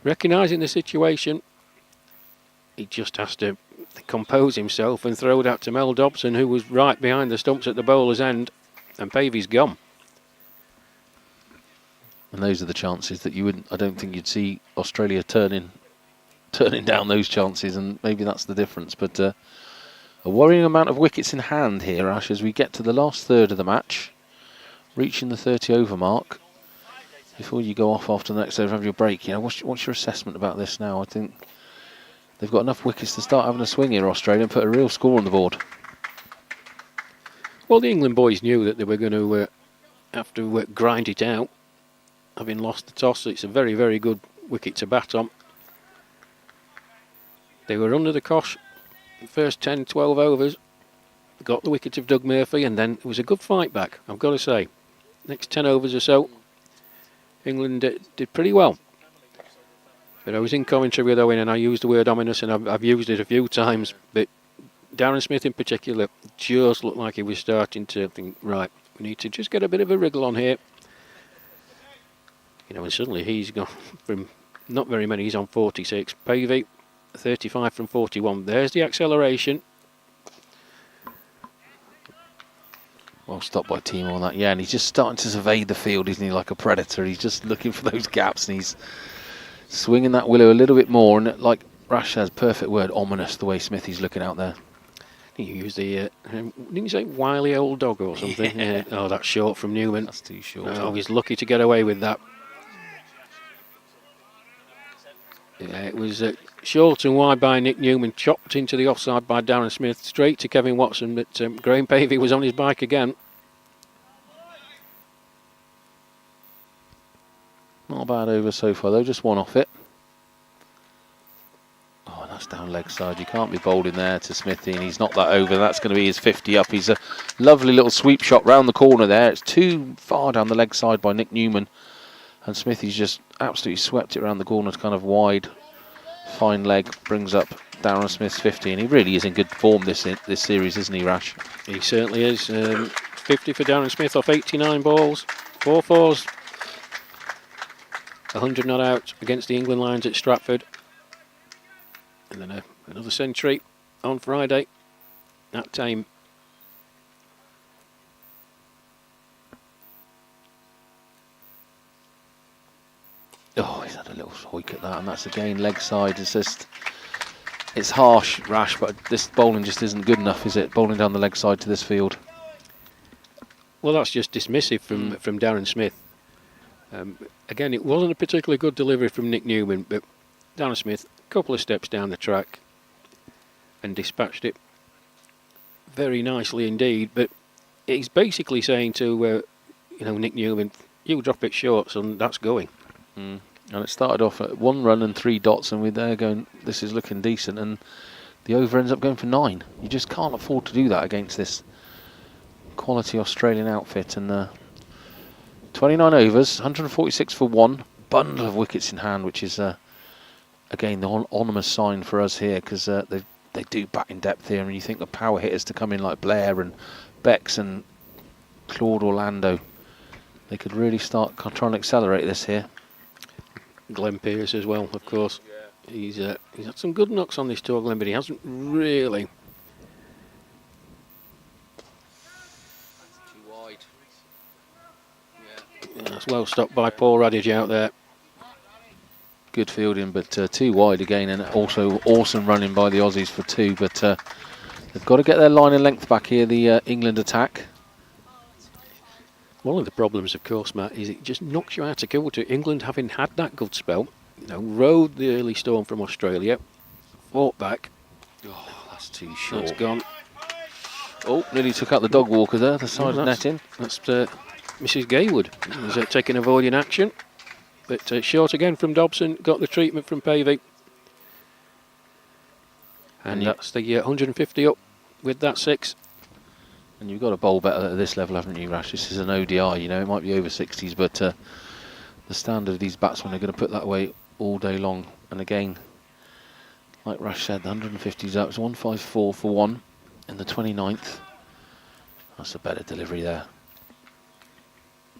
Recognising the situation, he just has to compose himself and throw it out to Mel Dobson, who was right behind the stumps at the bowler's end, and Pavey's gone. And those are the chances that you wouldn't. I don't think you'd see Australia turning down those chances, and maybe that's the difference. But a worrying amount of wickets in hand here, Ash, as we get to the last third of the match, reaching the 30 over mark. Before you go off after the next over, have your break. You know, what's your assessment about this now? I think they've got enough wickets to start having a swing here, Australia, and put a real score on the board. Well, the England boys knew that they were going to have to grind it out, having lost the toss. It's a very, very good wicket to bat on. They were under the cosh the first 10, 12 overs, got the wicket of Doug Murphy, and then it was a good fight back, I've got to say. Next 10 overs or so, England did pretty well. But I was in commentary with Owen, and I used the word ominous, and I've used it a few times, but Darren Smith in particular just looked like he was starting to think, right, we need to just get a bit of a wriggle on here. You know, and suddenly he's gone from not very many, he's on 46. Pavey, 35 from 41. There's the acceleration. Well stopped by Timo on that. Yeah, and he's just starting to survey the field, isn't he, like a predator. He's just looking for those gaps, and he's swinging that willow a little bit more. And like Rash has, perfect word, ominous, the way Smithy's looking out there. You used the, didn't you say wily old dog or something? Yeah. Oh, that's short from Newman. That's too short. Oh, he's lucky to get away with that. Yeah, it was short and wide by Nick Newman, chopped into the offside by Darren Smith, straight to Kevin Watson, but Graham Pavey was on his bike again. Not a bad over so far, though, just one off it. Oh, that's down leg side. You can't be bowling there to Smithy, and he's not that over. That's going to be his 50 up. He's a lovely little sweep shot round the corner there. It's too far down the leg side by Nick Newman, and Smithy's just absolutely swept it around the corner, kind of wide. Fine leg brings up Darren Smith's 50, and he really is in good form this series, isn't he, Rash? He certainly is. 50 for Darren Smith off 89 balls, 4 fours. 100 not out against the England Lions at Stratford. And then another century on Friday at Tame. Oh, he's had a little hoik at that, and that's again leg side. It's harsh, Rash, but this bowling just isn't good enough, is it? Bowling down the leg side to this field. Well, that's just dismissive from Darren Smith. Again, it wasn't a particularly good delivery from Nick Newman, but Darren Smith, a couple of steps down the track and dispatched it very nicely indeed. But He's basically saying to Nick Newman, you drop it short, son, that's going. And it started off at 1 run and 3 dots, and we're there going, this is looking decent, and the over ends up going for 9. You just can't afford to do that against this quality Australian outfit. And 29 overs, 146 for 1, bundle of wickets in hand, which is again the ominous sign for us here, because they do bat in depth here, and you think the power hitters to come in like Blair and Bex and Claude Orlando, they could really start trying to accelerate this here. Glenn Pearce as well, of course. He's had some good knocks on this tour, Glenn, but he hasn't really. Too wide. Yeah, that's well stopped by Paul Radage out there. Good fielding, but too wide again, and also awesome running by the Aussies for 2. But they've got to get their line and length back here, the England attack. One of the problems, of course, Matt, is it just knocks you out of kilter. England, having had that good spell, rode the early storm from Australia, fought back. Oh, that's too short. That's gone. Oh, nearly took out the dog walker there, the side of netting. That's Mrs. Gaywood. He's taking avoiding action. But short again from Dobson, got the treatment from Pavey. And that's the 150 up with that 6. And you've got to bowl better at this level, haven't you, Rash? This is an ODI, it might be over 60s, but the standard of these batsmen are going to put that away all day long. And again, like Rash said, the 150s up. It's 154 for 1 in the 29th. That's a better delivery there.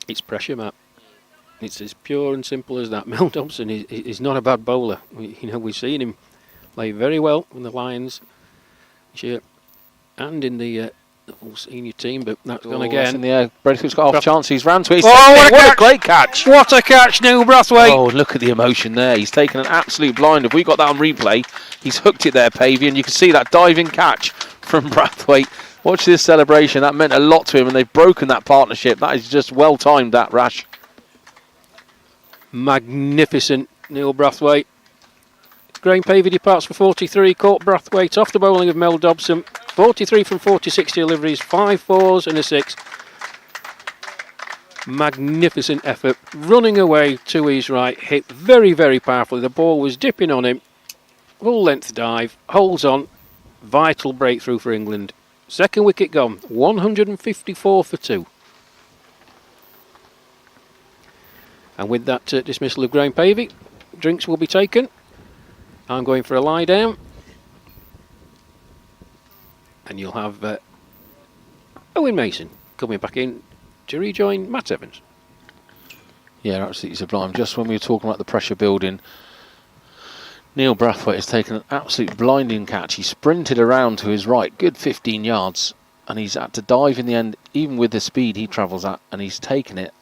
It's pressure, Matt. It's as pure and simple as that. Mel Dobson is not a bad bowler. We've seen him play very well in the Lions this year and in the full senior team, but that's gone again. That's in the air. Braithwaite's got half a chance. He's ran to it. What a great catch! What a catch, Neil Brathwaite! Oh, look at the emotion there. He's taken an absolute blind. If we got that on replay, he's hooked it there, Pavey, and you can see that diving catch from Brathwaite. Watch this celebration. That meant a lot to him, and they've broken that partnership. That is just well timed, that, Rash. Magnificent, Neil Brathwaite. Graham Pavey departs for 43, caught Brathwaite off the bowling of Mel Dobson. 43 from 46 deliveries, 5 fours and a 6. Magnificent effort, running away to his right, hit very, very powerfully. The ball was dipping on him. Full length dive, holds on. Vital breakthrough for England. Second wicket gone, 154 for 2. And with that dismissal of Graham Pavey, drinks will be taken. I'm going for a lie down. And you'll have Owen Mason coming back in to rejoin Matt Evans. Yeah, absolutely sublime. Just when we were talking about the pressure building, Neil Brathwaite has taken an absolute blinding catch. He sprinted around to his right, good 15 yards, and he's had to dive in the end, even with the speed he travels at, and he's taken it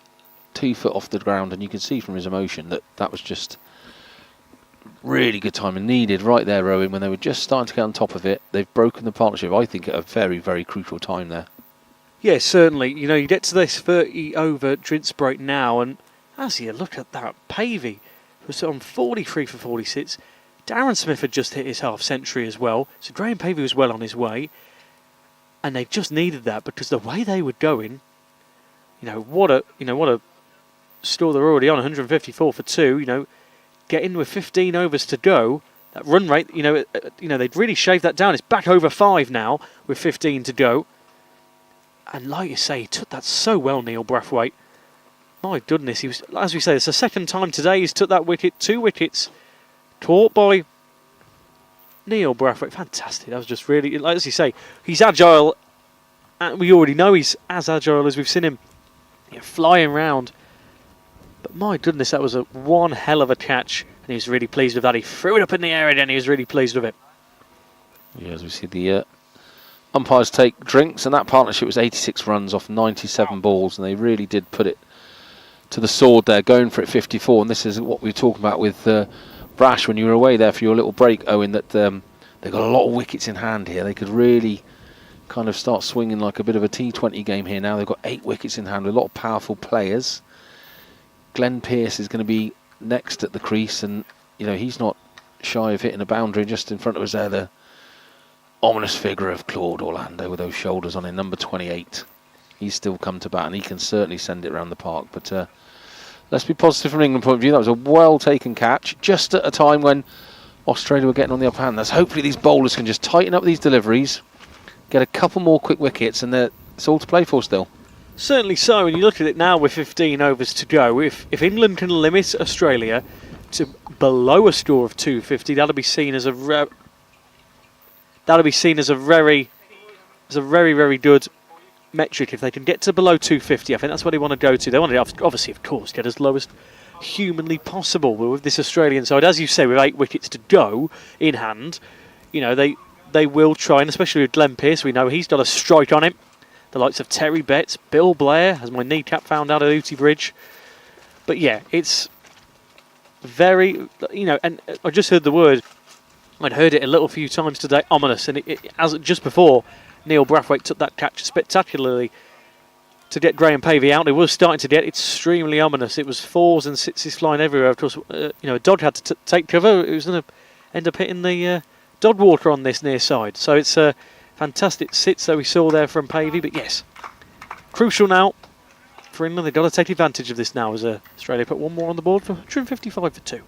2 foot off the ground, and you can see from his emotion that was just really good time and needed right there, Owen, when they were just starting to get on top of it. They've broken the partnership, I think, at a very, very crucial time there. Yeah, certainly. You get to this 30 over drinks break now, and as you look at that, Pavey was on 43 for 46. Darren Smith had just hit his half century as well, so Graham Pavey was well on his way, and they just needed that because the way they were going, what a score they're already on, 154 for 2. Get in with 15 overs to go. That run rate, they'd really shaved that down. It's back over 5 now with 15 to go. And like you say, he took that so well, Neil Brathwaite. My goodness, he was, as we say, it's the second time today he's took that wicket, 2 wickets, caught by Neil Brathwaite. Fantastic. That was just really, as you say, he's agile. And we already know he's as agile as we've seen him flying around. But my goodness, that was one hell of a catch, and he was really pleased with that. He threw it up in the air again, he was really pleased with it. Yeah, as we see the umpires take drinks, and that partnership was 86 runs off 97 balls, and they really did put it to the sword there, going for it 54. And this is what we were talking about with Brash when you were away there for your little break, Owen, that they've got a lot of wickets in hand here. They could really kind of start swinging like a bit of a T20 game here now. They've got 8 wickets in hand with a lot of powerful players. Glenn Pearce is going to be next at the crease, and he's not shy of hitting a boundary. Just in front of us there, the ominous figure of Claude Orlando with those shoulders on in number 28. he's still come to bat, and he can certainly send it around the park. But let's be positive from England point of view. That was a well-taken catch, just at a time when Australia were getting on the upper hand. Hopefully these bowlers can just tighten up these deliveries, get a couple more quick wickets, and it's all to play for still. Certainly so, and you look at it now with 15 overs to go. If England can limit Australia to below a score of 250, that'll be seen as a very, very good metric. If they can get to below 250, I think that's what they want to go to. They want to obviously, of course, get as low as humanly possible. But with this Australian side, as you say, with 8 wickets to go in hand, you know, they will try, and especially with Glenn Pearce, we know he's got a strike on him. The likes of Terry Betts, Bill Blair, as my kneecap found out at Ooty Bridge. But yeah, it's very, you know, and I just heard the word, I'd heard it a few times today, ominous, and as just before Neil Brathwaite took that catch spectacularly to get Graham Pavey out, it was starting to get extremely ominous. It was 4s and 6s flying everywhere. Of course, you know, Dodd had to take cover. It was going to end up hitting the Dodd water on this near side. So it's a fantastic sits that we saw there from Pavey. But yes, crucial now for England. They've got to take advantage of this now as Australia put one more on the board for 155 for 2.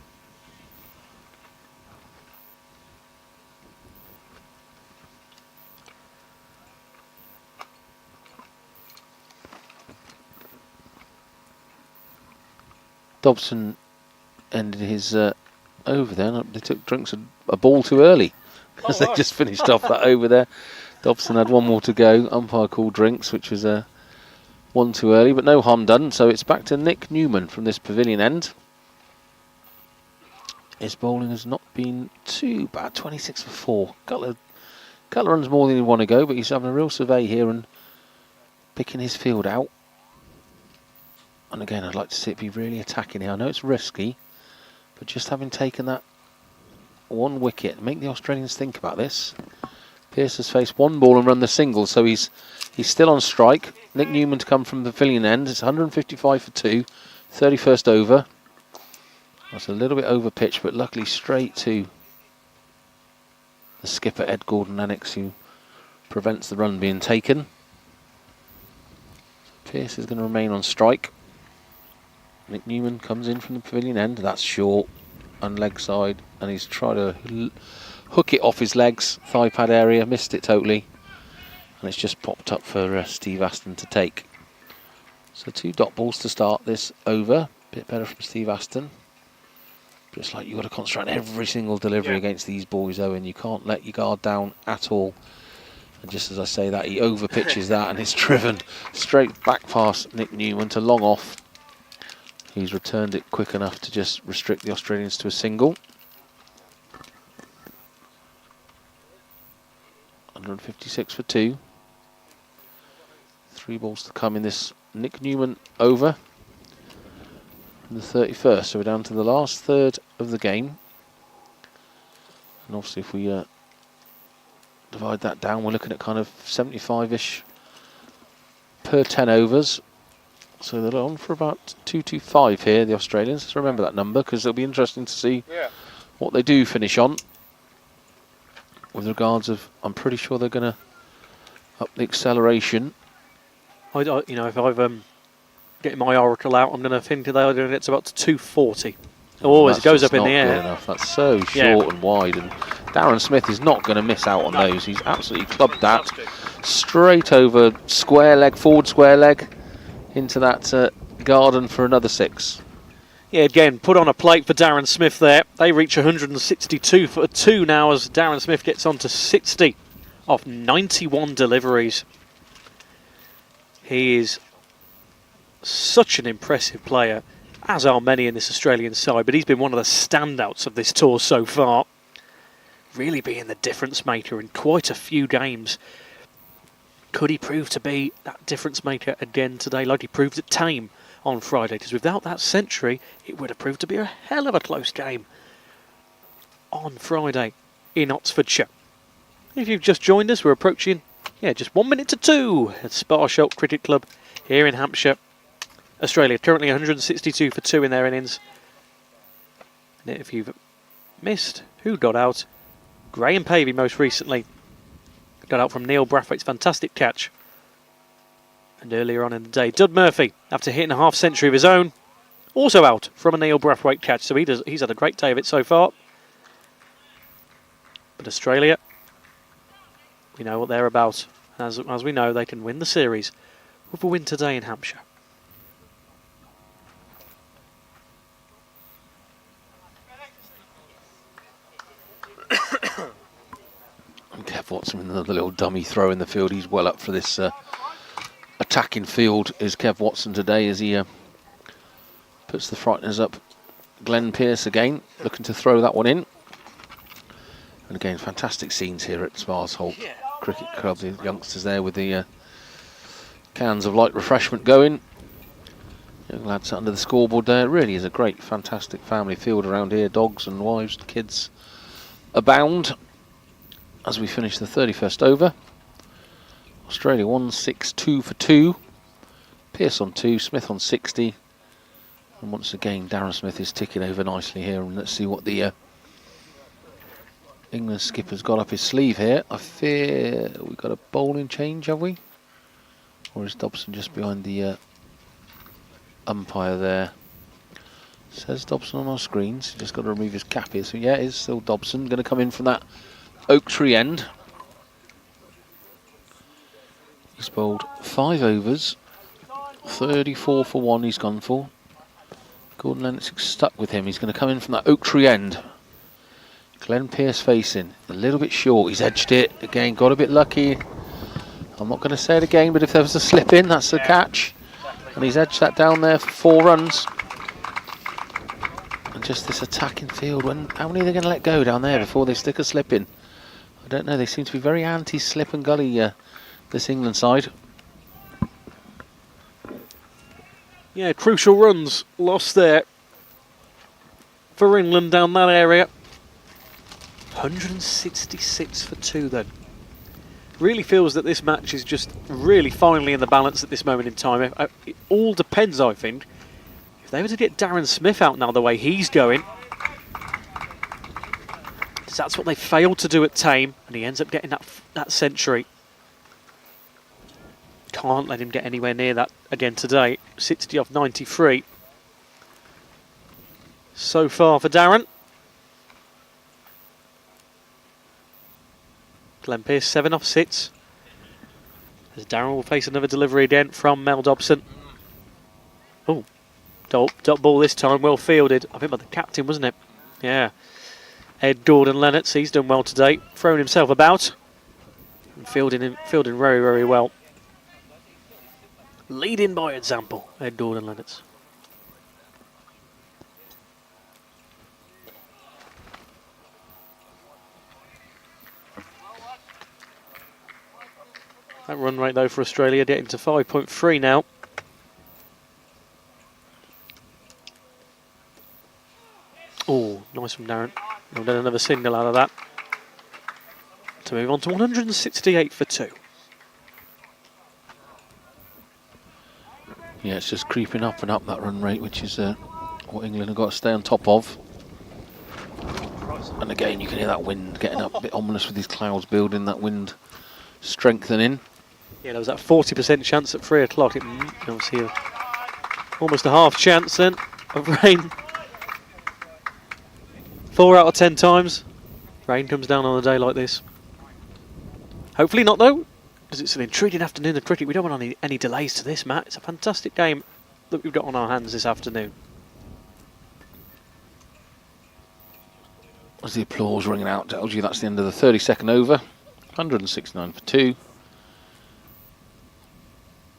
Dobson ended his over there. They took Drinks a ball too early as they just finished off that over there. Dobson had one more to go. Umpire called Drinks, which was one too early, but no harm done. So it's back to Nick Newman from this pavilion end. His bowling has not been too bad. 26 for 4. Couple of runs more than he'd want to go, but he's having a real survey here and picking his field out. And again, I'd like to see it be really attacking here. I know it's risky, but just having taken that 1 wicket, make the Australians think about this. Pearce has faced 1 ball and run the single, so he's still on strike. Nick Newman to come from the pavilion end. It's 155 for 2, 31st over. That's a little bit over pitch, but luckily straight to the skipper, Ed Gordon-Lennox, who prevents the run being taken. Pearce is going to remain on strike. Nick Newman comes in from the pavilion end. That's short and leg side, and he's tried to hook it off his legs, thigh pad area, missed it totally, and it's just popped up for Steve Aston to take. So 2 dot balls to start this over. Bit better from Steve Aston. Just like you've got to concentrate on every single delivery against these boys, Owen. You can't let your guard down at all. And just as I say that, he over pitches that, and it's driven straight back past Nick Newman to long off. He's returned it quick enough to just restrict the Australians to a single. 156 for 2. 3 balls to come in this Nick Newman over. The 31st, so we're down to the last third of the game. And obviously if we divide that down, we're looking at kind of 75-ish per 10 overs. So they're on for about 225 here, the Australians. Let's remember that number, because it'll be interesting to see what they do finish on. With regards of, I'm pretty sure they're going to up the acceleration. You know, if I've getting my oracle out, I'm going to think they're doing it to about 240. Always goes up in the air. Enough. That's so short and wide, and Darren Smith is not going to miss out on those. He's absolutely clubbed that straight over square leg, forward square leg, into that garden for another 6. Yeah, again, put on a plate for Darren Smith there. They reach 162 for 2 now as Darren Smith gets on to 60 off 91 deliveries. He is such an impressive player, as are many in this Australian side, but he's been one of the standouts of this tour so far. Really being the difference maker in quite a few games. Could he prove to be that difference maker again today, like he proved at Tame on Friday? Because without that century, it would have proved to be a hell of a close game on Friday in Oxfordshire. If you've just joined us, we're approaching, just 1 minute to 2 at Sparsholt Cricket Club here in Hampshire. Australia currently 162 for 2 in their innings. And if you've missed who got out, Graham Pavey most recently got out from Neil Brathwaite's fantastic catch And earlier on in the day, Dud Murphy, after hitting a half century of his own, also out from a Neil Brathwaite catch. So he's had a great day of it so far. But Australia, we know what they're about. As we know, they can win the series with a win today in Hampshire. And Kev Watson with another little dummy throw in the field. He's well up for this attacking field, is Kev Watson today, as he puts the frighteners up. Glenn Pearce again, looking to throw that one in. And again, fantastic scenes here at Sparsholt Cricket Club. The youngsters there with the cans of light refreshment going. Young lads under the scoreboard there. It really is a great, fantastic family field around here. Dogs and wives and kids abound as we finish the 31st over. Australia 162 for 2. Pearce on 2, Smith on 60. And once again, Darren Smith is ticking over nicely here. And let's see what the England skipper's got up his sleeve here. I fear we've got a bowling change, have we? Or is Dobson just behind the umpire there? Says Dobson on our screens. He's just got to remove his cap here. So yeah, it is still Dobson. Going to come in from that oak tree end. He's bowled 5 overs. 34 for 1 he's gone for. Gordon Lennox stuck with him. He's going to come in from that oak tree end. Glenn Pearce facing. A little bit short. He's edged it. Again, got a bit lucky. I'm not going to say it again, but if there was a slip in, that's the catch. And he's edged that down there for 4 runs. And just this attacking field. How many are they going to let go down there before they stick a slip in? I don't know. They seem to be very anti-slip and gully, this England side. Yeah, crucial runs lost there for England down that area. 166 for 2 then. Really feels that this match is just really finely in the balance at this moment in time. It all depends, I think. If they were to get Darren Smith out now the way he's going, that's what they failed to do at Tame, and he ends up getting that century. Can't let him get anywhere near that again today. 60 off 93 so far for Darren. Glenn Pearce 7 off 6. As Darren will face another delivery again from Mel Dobson. Oh, dot ball this time, well fielded. I think by the captain, wasn't it? Yeah. Ed Gordon Lennox, he's done well today, thrown himself about and fielding very, very well. Leading by example, Ed Gordon Lennox. That run rate though for Australia getting to 5.3 now. Oh, nice from Darren. We've done another single out of that. To move on to 168 for 2. Yeah, it's just creeping up and up, that run rate, which is what England have got to stay on top of. And again, you can hear that wind getting up, a bit ominous with these clouds building, that wind strengthening. Yeah, there was that 40% chance at 3 o'clock. It obviously almost a half chance then of rain. 4 out of 10 times rain comes down on a day like this. Hopefully not though, because it's an intriguing afternoon of cricket. We don't want any delays to this, Matt. It's a fantastic game that we've got on our hands this afternoon. As the applause ringing out tells you that's the end of the 32nd over. 169 for 2.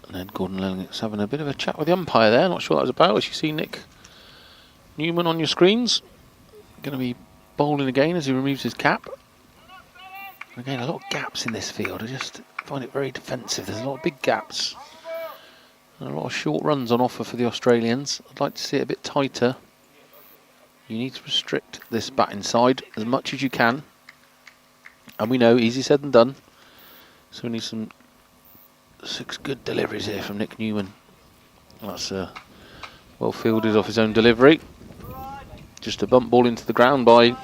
And then Gordon Lennox having a bit of a chat with the umpire there. Not sure what that was about. As you see Nick Newman on your screens. Going to be bowling again as he removes his cap. And again, a lot of gaps in this field. I just find it very defensive. There's a lot of big gaps. And a lot of short runs on offer for the Australians. I'd like to see it a bit tighter. You need to restrict this batting side as much as you can. And we know, easy said than done. So we need some 6 good deliveries here from Nick Newman. That's well fielded off his own delivery. Just a bump ball into the ground by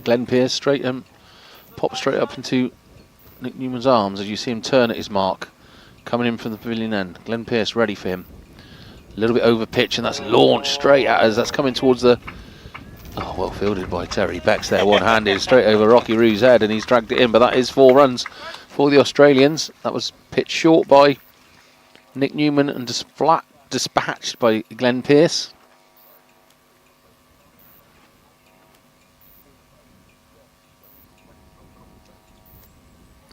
Glenn Pearce, pop straight up into Nick Newman's arms as you see him turn at his mark. coming in from the pavilion end. Glenn Pearce ready for him. A little bit over pitch, and that's launched straight at us. That's coming towards the... Oh, well fielded by Terry Becks there, one-handed, straight over Rocky Roo's head, and he's dragged it in, but that is 4 runs for the Australians. That was pitched short by Nick Newman and dispatched by Glenn Pearce.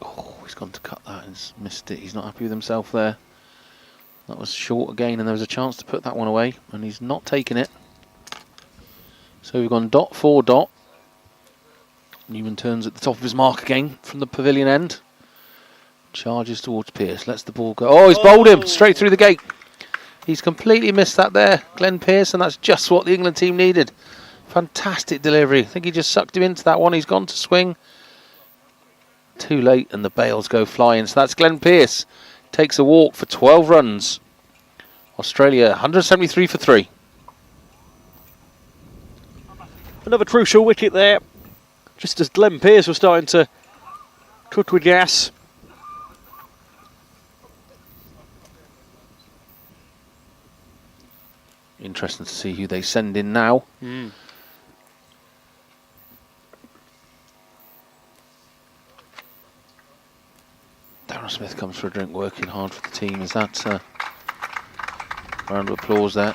Oh, he's gone to cut that and missed it. He's not happy with himself there. That was short again, and there was a chance to put that one away, and he's not taken it. So we've gone dot for dot. Newman turns at the top of his mark again from the pavilion end. Charges towards Pearce, lets the ball go. Oh, he's bowled him straight through the gate. He's completely missed that there, Glenn Pearce, and that's just what the England team needed. Fantastic delivery. I think he just sucked him into that one. He's gone to swing. Too late, and the bails go flying. So that's Glenn Pearce. Takes a walk for 12 runs. Australia 173 for 3. Another crucial wicket there. Just as Glenn Pearce was starting to cut with gas. Interesting to see who they send in now. Darren Smith comes for a drink, working hard for the team. Is that round of applause there?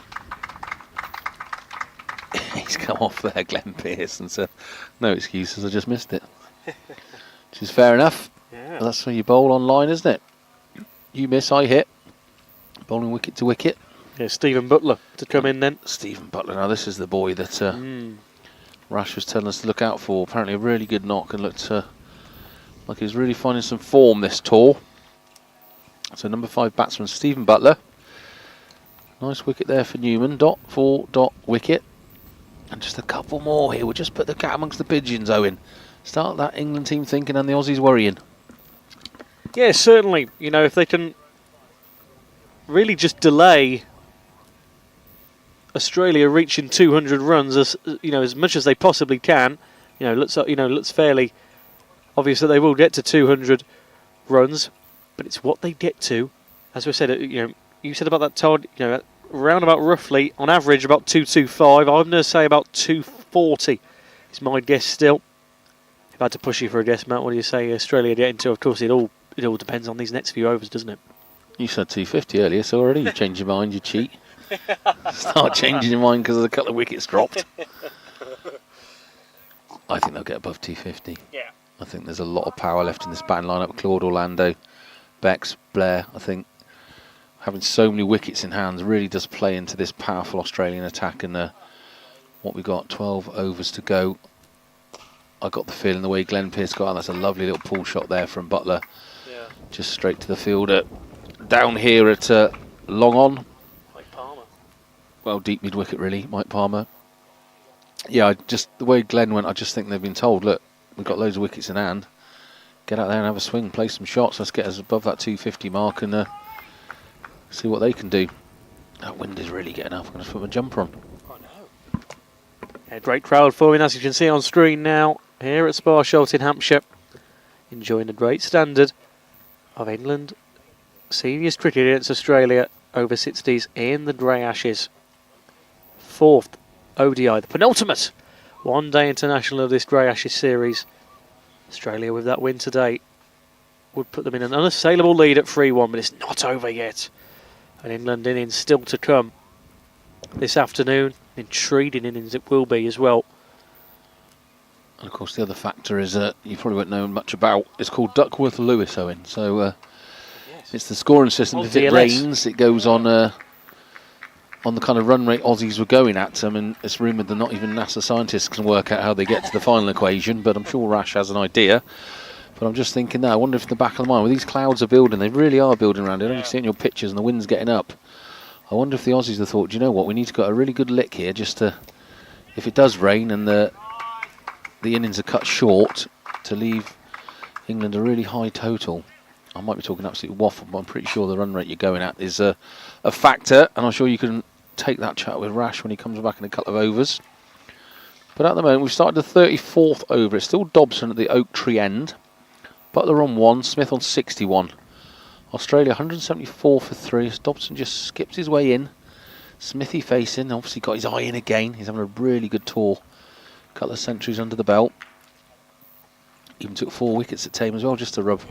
He's come off there, Glenn Pearce, and said, no excuses, I just missed it. Which is fair enough. Yeah. That's how you bowl online, isn't it? You miss, I hit. Bowling wicket to wicket. Yeah, Stephen Butler to come in then. Stephen Butler, now this is the boy that Rash was telling us to look out for. Apparently a really good knock, and looked like he's really finding some form this tour. So number 5 batsman Stephen Butler. Nice wicket there for Newman. Dot for dot wicket. And just a couple more here. We'll just put the cat amongst the pigeons, Owen. Start that England team thinking and the Aussies worrying. Yeah, certainly. You know, if they can really just delay Australia reaching 200 runs, as much as they possibly can. Looks fairly obvious that they will get to 200 runs, but it's what they get to. As we said, you said about that Todd, around about roughly, on average, about 225. I'm going to say about 240 is my guess still. If I had to push you for a guess, Matt, what do you say Australia get into? Of course, it all depends on these next few overs, doesn't it? You said 250 earlier, so already you've changed your mind, you cheat. Start changing your mind because of a couple of wickets dropped. I think they'll get above 250. Yeah. I think there's a lot of power left in this batting lineup. Claude Orlando, Becks, Blair. I think having so many wickets in hands really does play into this powerful Australian attack. And what we got, 12 overs to go. I got the feeling the way Glenn Pearce got out, that's a lovely little pull shot there from Butler. Yeah. Just straight to the fielder. Down here at long on. Mike Palmer. Well, deep mid wicket really, Mike Palmer. Yeah, the way Glenn went, I just think they've been told, look, we've got loads of wickets in hand. Get out there and have a swing, play some shots. Let's get us above that 250 mark and see what they can do. That wind is really getting up. I'm going to put my jumper on. I know. Yeah, great crowd forming, as you can see on screen now, here at Sparsholt in Hampshire. Enjoying the great standard of England seniors cricket against Australia over 60s in the Grey Ashes. 4th ODI, the penultimate one-day international of this Grey Ashes series. Australia, with that win today, would put them in an unassailable lead at 3-1, but it's not over yet. An England innings still to come this afternoon. Intriguing innings it will be as well. And of course the other factor is you probably won't know much about. It's called Duckworth-Lewis, Owen. So Yes. it's the scoring system. If it rains, it goes on the kind of run rate Aussies were going at. I mean, it's rumoured that not even NASA scientists can work out how they get to the final equation, but I'm sure Rash has an idea. But I'm just thinking now, I wonder if in the back of the mind, where these clouds are building, they really are building around it. I don't see it in your pictures and the wind's getting up. I wonder if the Aussies have thought, do you know what, we need to get a really good lick here just to, if it does rain and the innings are cut short, to leave England a really high total. I might be talking absolute waffle, but I'm pretty sure the run rate you're going at is a factor, and I'm sure you can take that chat with Rash when he comes back in a couple of overs. But at the moment, we've started the 34th over. It's still Dobson at the oak tree end. Butler on 1, Smith on 61. Australia 174 for 3 as Dobson just skips his way in. Smithy facing, obviously got his eye in again. He's having a really good tour. Couple of centuries under the belt. Even took 4 wickets at Tame as well, just to rub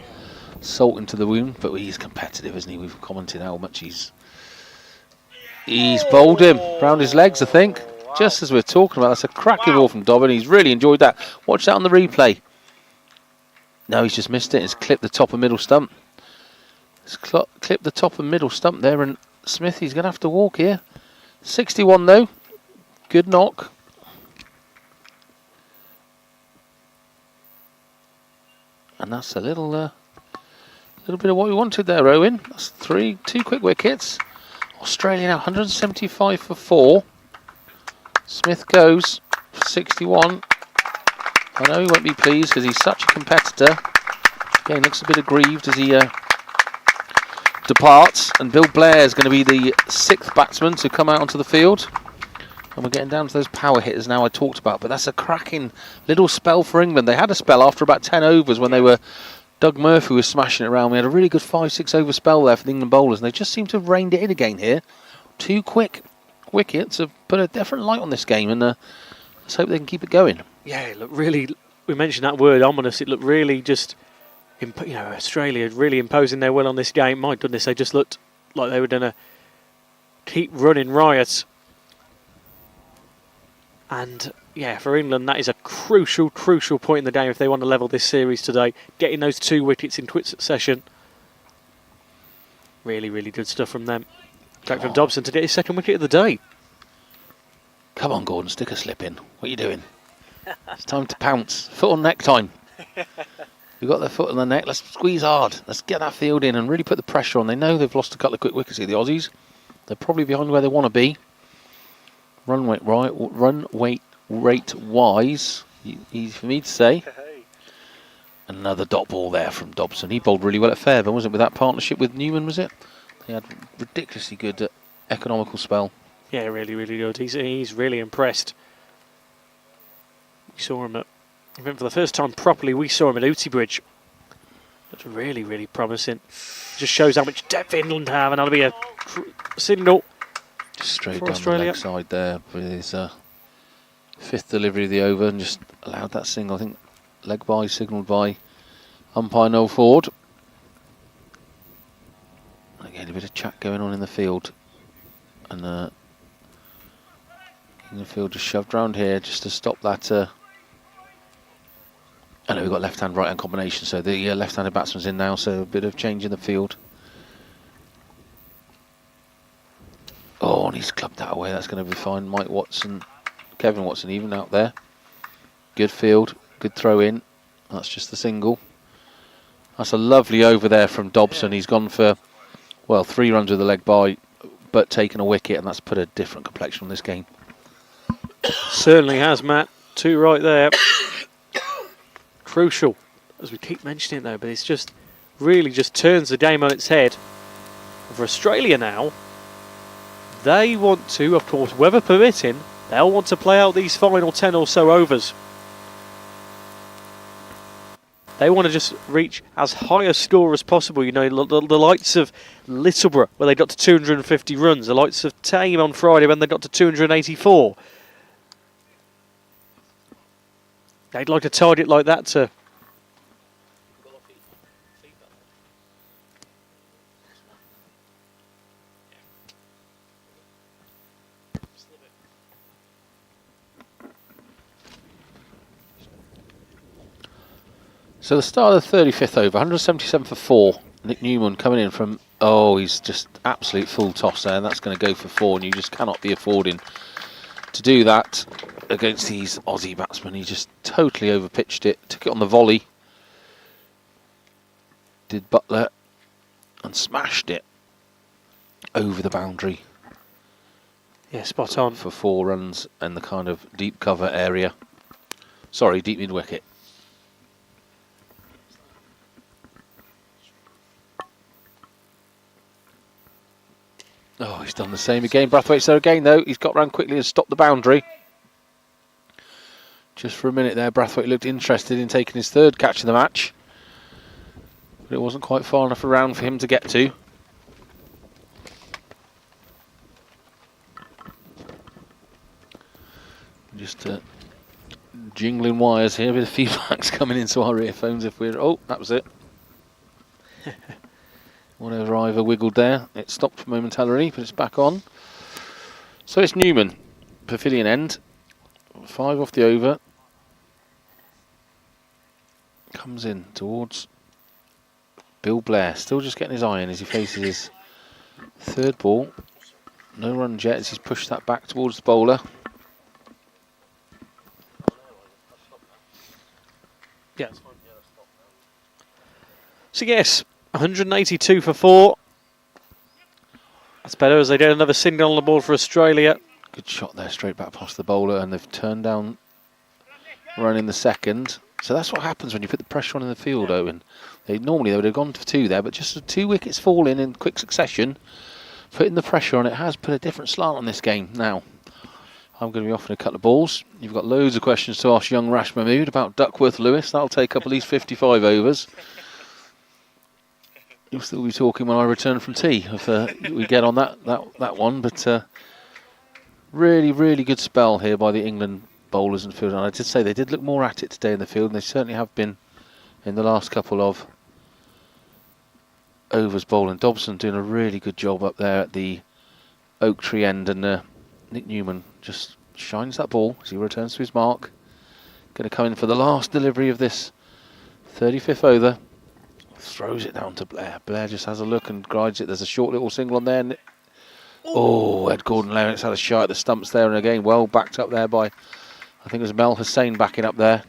salt into the wound. But he's competitive, isn't he? We've commented how much he's bowled him round his legs, I think. Just as we're talking about, that's a cracking ball from Dobbin. He's really enjoyed that. Watch that on the replay. No, he's just missed it. It's clipped the top and middle stump. It's clipped the top and middle stump there, and Smith, he's going to have to walk here. 61 though. Good knock. And that's a little bit of what we wanted there, Owen. That's 2 quick wickets. Australia now 175 for 4. Smith goes for 61. I know he won't be pleased because he's such a competitor. Again, looks a bit aggrieved as he departs. And Bill Blair is going to be the 6th batsman to come out onto the field. And we're getting down to those power hitters now I talked about. But that's a cracking little spell for England. They had a spell after about 10 overs when they were... Doug Murphy was smashing it around. We had a really good 5-6 over spell there for the England bowlers. And they just seem to have reined it in again here. 2 quick wickets have put a different light on this game. And let's hope they can keep it going. Yeah, it looked really... We mentioned that word, ominous. It looked really just... Australia really imposing their will on this game. My goodness, they just looked like they were going to keep running riot. And, yeah, for England, that is a crucial point in the game if they want to level this series today. Getting those 2 wickets in quick succession. Really, really good stuff from them. Great from Dobson to get his 2nd wicket of the day. Come on, Gordon, stick a slip in. What are you doing? It's time to pounce. Foot on neck time. We've got their foot on the neck. Let's squeeze hard. Let's get that field in and really put the pressure on. They know they've lost a couple of quick wickets here, the Aussies. They're probably behind where they want to be. Run weight rate wise, easy for me to say. Another dot ball there from Dobson. He bowled really well at Fairbairn, wasn't it? With that partnership with Newman, was it? They had ridiculously good economical spell. Yeah, really, really good. He's really impressed. We saw him at... I think for the first time properly, we saw him at Ooty Bridge. That's really, really promising. Just shows how much depth England have, and that'll be a signal. Just straight for down Australia. the leg side there with his 5th delivery of the over, and just allowed that single. I think leg by signalled by umpire Noel Ford. Again, a bit of chat going on in the field, and in the field just shoved round here just to stop that. I know we've got left-hand, right-hand combination, so the left-handed batsman's in now, so a bit of change in the field. Oh, and he's clubbed that away. That's going to be fine. Mike Watson, Kevin Watson even out there. Good field, good throw in. That's just the single. That's a lovely over there from Dobson. He's gone for, well, 3 runs with the leg by, but taken a wicket, and that's put a different complexion on this game. Certainly has, Matt. 2 right there. Crucial, as we keep mentioning though, but it's just really just turns the game on its head. For Australia now, they want to, of course, weather permitting, they'll want to play out these final 10 or so overs. They want to just reach as high a score as possible. You know, the likes of Littleborough, where they got to 250 runs, the likes of Tame on Friday when they got to 284. They'd like a target like that to... So the start of the 35th over, 177 for 4. Nick Newman coming in from... Oh, he's just absolute full toss there, and that's going to go for 4, and you just cannot be affording to do that against these Aussie batsmen. He just totally overpitched it, took it on the volley, did Butler, and smashed it over the boundary. Yeah, spot on. For 4 runs in the kind of deep cover area. Sorry, deep mid wicket. Oh, he's done the same again. Brathwaite's there again, though. He's got round quickly and stopped the boundary. Just for a minute there, Brathwaite looked interested in taking his 3rd catch of the match. But it wasn't quite far enough around for him to get to. Just jingling wires here, with feedback's coming into our earphones if we're... Oh, that was it. Whatever either wiggled there, it stopped momentarily, but it's back on. So it's Newman, pavilion end, 5 off the over. Comes in towards Bill Blair, still just getting his eye in as he faces his third ball. No run yet as he's pushed that back towards the bowler. Yeah. So yes, 182 for 4. That's better as they get another single on the board for Australia. Good shot there, straight back past the bowler, and they've turned down run in the second. So that's what happens when you put the pressure on in the field, Owen. Normally they would have gone for 2 there, but just the 2 wickets fall in quick succession, putting the pressure on it has put a different slant on this game. Now, I'm going to be offering a couple of balls. You've got loads of questions to ask young Rash Mahmood about Duckworth Lewis. That'll take up at least 55 overs. You'll still be talking when I return from tea if we get on that one. But really, really good spell here by the England bowlers and field. And I did say they did look more at it today in the field, and they certainly have been in the last couple of overs bowling. Dobson doing a really good job up there at the oak tree end, and Nick Newman just shines that ball as he returns to his mark. Going to come in for the last delivery of this 35th over. Throws it down to Blair. Blair just has a look and glides it. There's a short little single on there. Oh, Ed Gordon-Lennox had a shot at the stumps there, and again well backed up there by, I think it was Mel Hussain backing up there.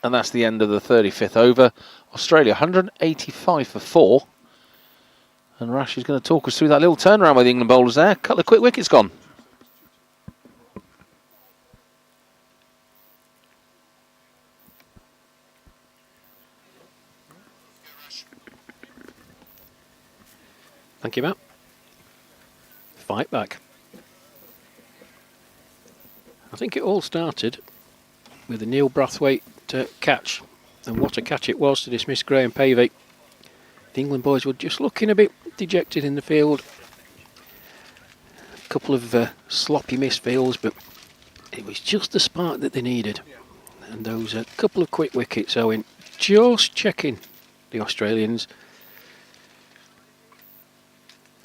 And that's the end of the 35th over. Australia 185 for 4. And Rash is going to talk us through that little turnaround by the England bowlers there. A couple of quick wickets gone. Thank you, Matt. Fight back. I think it all started with the Neil Brathwaite catch, and what a catch it was to dismiss Graham Pavey. The England boys were just looking a bit dejected in the field. A couple of sloppy misfields, but it was just the spark that they needed. And those couple of quick wickets, Owen, just checking the Australians.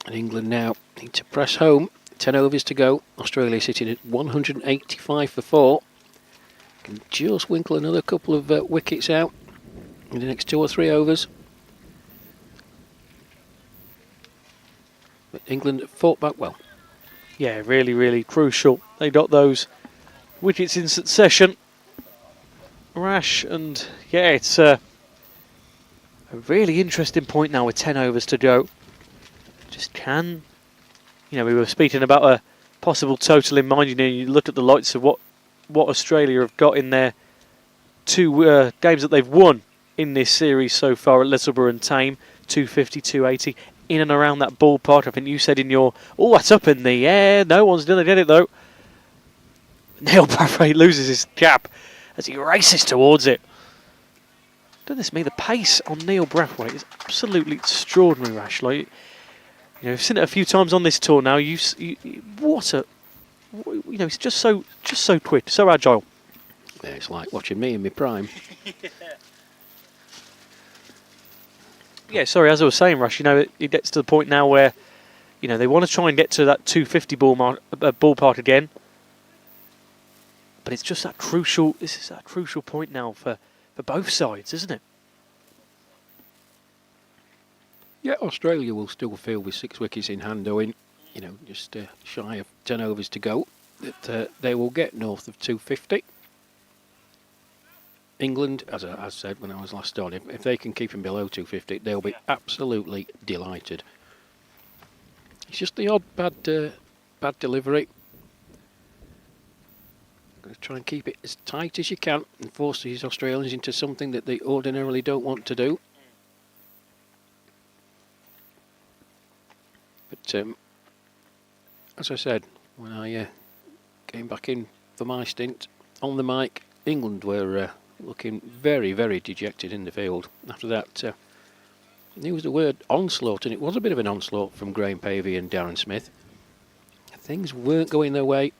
And England now need to press home. 10 overs to go. Australia sitting at 185 for 4. Can just winkle another couple of wickets out in the next 2 or 3 overs. But England fought back well. Yeah, really, really crucial. They got those wickets in succession. Rash, and yeah, it's a really interesting point now with 10 overs to go. Just can, we were speaking about a possible total in mind. You look at the likes of what Australia have got in their 2 games that they've won in this series so far at Littleborough and Tame, 250, 280, in and around that ballpark. I think you said in your, oh, that's up in the air. No one's going to get it though. Neil Brathwaite loses his cap as he races towards it. Goodness me, the pace on Neil Brathwaite is absolutely extraordinary, Rash. Like, you've seen it a few times on this tour now. He's just so quick, so agile. Yeah, it's like watching me in my prime. Yeah, sorry, as I was saying, Rush, it gets to the point now where, they want to try and get to that 250 ballpark again. But it's just this is that crucial point now for both sides, isn't it? Yeah, Australia will still feel with 6 wickets in hand, Owen, just shy of 10 overs to go, that they will get north of 250. England, as I said when I was last on, if they can keep him below 250, they'll be absolutely delighted. It's just the odd bad delivery. Going to try and keep it as tight as you can and force these Australians into something that they ordinarily don't want to do. But as I said, when I came back in for my stint on the mic, England were looking very, very dejected in the field. After that, he used the word onslaught, and it was a bit of an onslaught from Graham Pavey and Darren Smith. Things weren't going their way.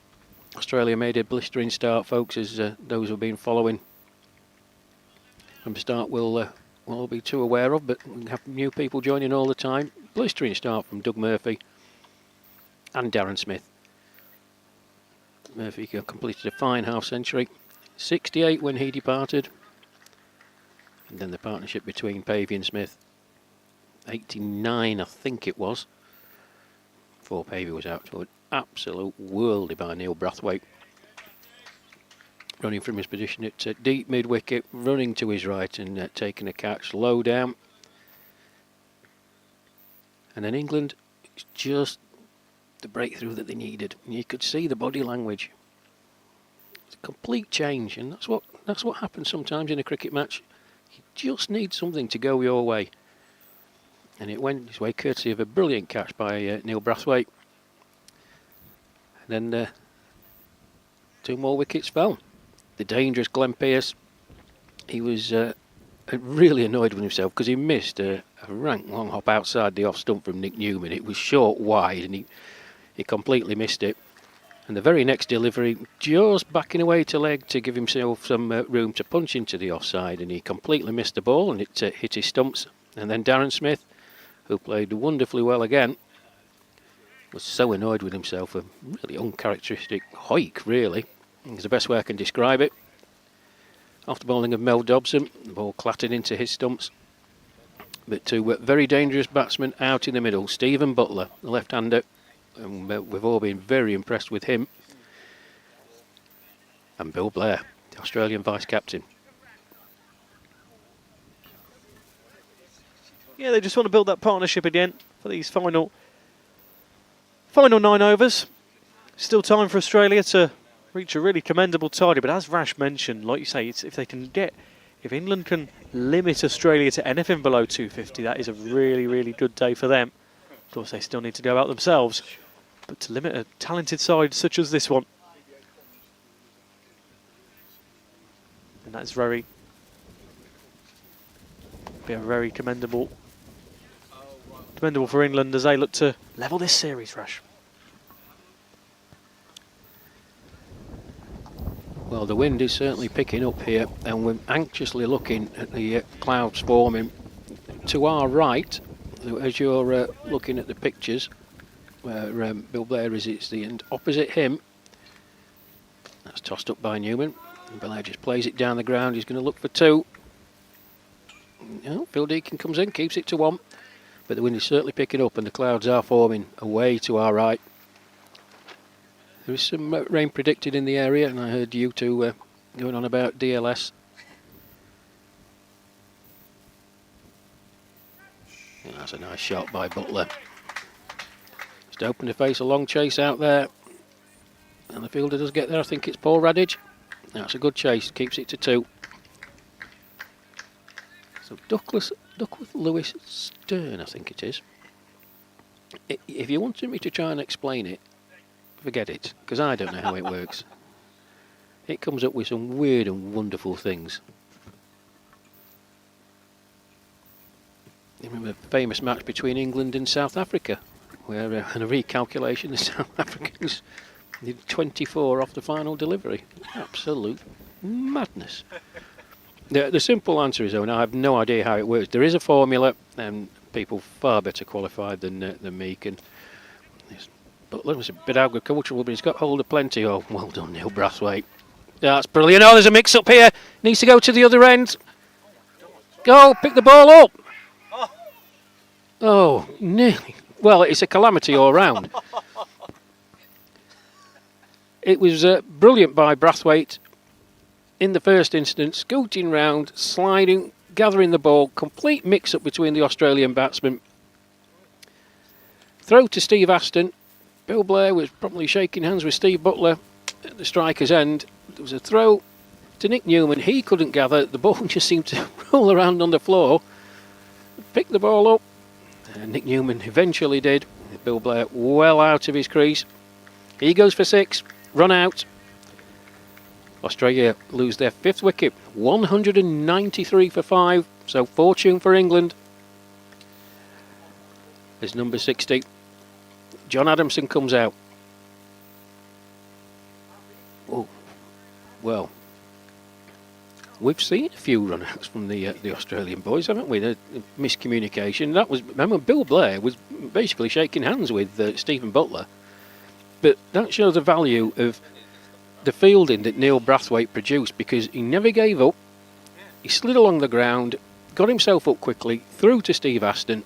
Australia made a blistering start, folks, as those who've been following from the start will all be too aware of, but we have new people joining all the time. Blistering start from Doug Murphy and Darren Smith. Murphy completed a fine half century, 68 when he departed, and then the partnership between Pavey and Smith, 89 I think it was, before Pavey was out to an absolute worldie by Neil Brathwaite. Running from his position at deep mid-wicket, running to his right and taking a catch low down. And then England, it's just the breakthrough that they needed. You could see the body language. It's a complete change, and that's what happens sometimes in a cricket match. You just need something to go your way. And it went his way courtesy of a brilliant catch by Neil Brathwaite. And then 2 more wickets fell. The dangerous Glenn Pearce, he was really annoyed with himself because he missed a rank long hop outside the off stump from Nick Newman. It was short wide and he completely missed it. And the very next delivery, just backing away to leg to give himself some room to punch into the offside, and he completely missed the ball and it hit his stumps. And then Darren Smith, who played wonderfully well again, was so annoyed with himself. A really uncharacteristic hoik, really. Is the best way I can describe it. After bowling of Mel Dobson, the ball clattered into his stumps. But 2 very dangerous batsmen out in the middle. Stephen Butler, the left-hander, and we've all been very impressed with him. And Bill Blair, the Australian vice-captain. Yeah, they just want to build that partnership again for these final 9 overs. Still time for Australia to reach a really commendable target, but as Rash mentioned, like you say, if England can limit Australia to anything below 250, that is a really, really good day for them. Of course, they still need to go out themselves, but to limit a talented side such as this one, and that's very commendable for England as they look to level this series, Rash. Well, the wind is certainly picking up here, and we're anxiously looking at the clouds forming to our right. As you're looking at the pictures, where Bill Blair is, it's the end opposite him. That's tossed up by Newman. And Blair just plays it down the ground. He's going to look for 2. Phil Deakin comes in, keeps it to 1, but the wind is certainly picking up, and the clouds are forming away to our right. There is some rain predicted in the area, and I heard you 2 going on about DLS. Yeah, that's a nice shot by Butler. Just open to face a long chase out there, and the fielder does get there. I think it's Paul Radage. That's a good chase, keeps it to 2. So Duckworth Lewis Stern, I think it is. If you wanted me to try and explain it, forget it, because I don't know how it works. It comes up with some weird and wonderful things. You remember the famous match between England and South Africa, where in a recalculation the South Africans did 24 off the final delivery. Absolute madness. The simple answer is, though, and I have no idea how it works. There is a formula, and people far better qualified than me can. But it was a bit agricultural, but he's got hold of plenty. Oh, well done, Neil Brathwaite. That's brilliant. Oh, there's a mix-up here. Needs to go to the other end. Go, pick the ball up. Oh, nearly. Well, it's a calamity all round. It was brilliant by Brathwaite in the first instance, scooting round, sliding, gathering the ball, complete mix-up between the Australian batsmen. Throw to Steve Aston. Bill Blair was probably shaking hands with Steve Butler at the striker's end. There was a throw to Nick Newman. He couldn't gather. The ball just seemed to roll around on the floor. Picked the ball up. And Nick Newman eventually did. Bill Blair well out of his crease. He goes for 6. Run out. Australia lose their 5th wicket, 193 for 5. So fortune for England. As number 60, John Adamson comes out. Oh, well, we've seen a few run-outs from the Australian boys, haven't we? The miscommunication. That was, remember, Bill Blair was basically shaking hands with Stephen Butler. But that shows the value of the fielding that Neil Brathwaite produced, because he never gave up. He slid along the ground, got himself up quickly, through to Steve Aston.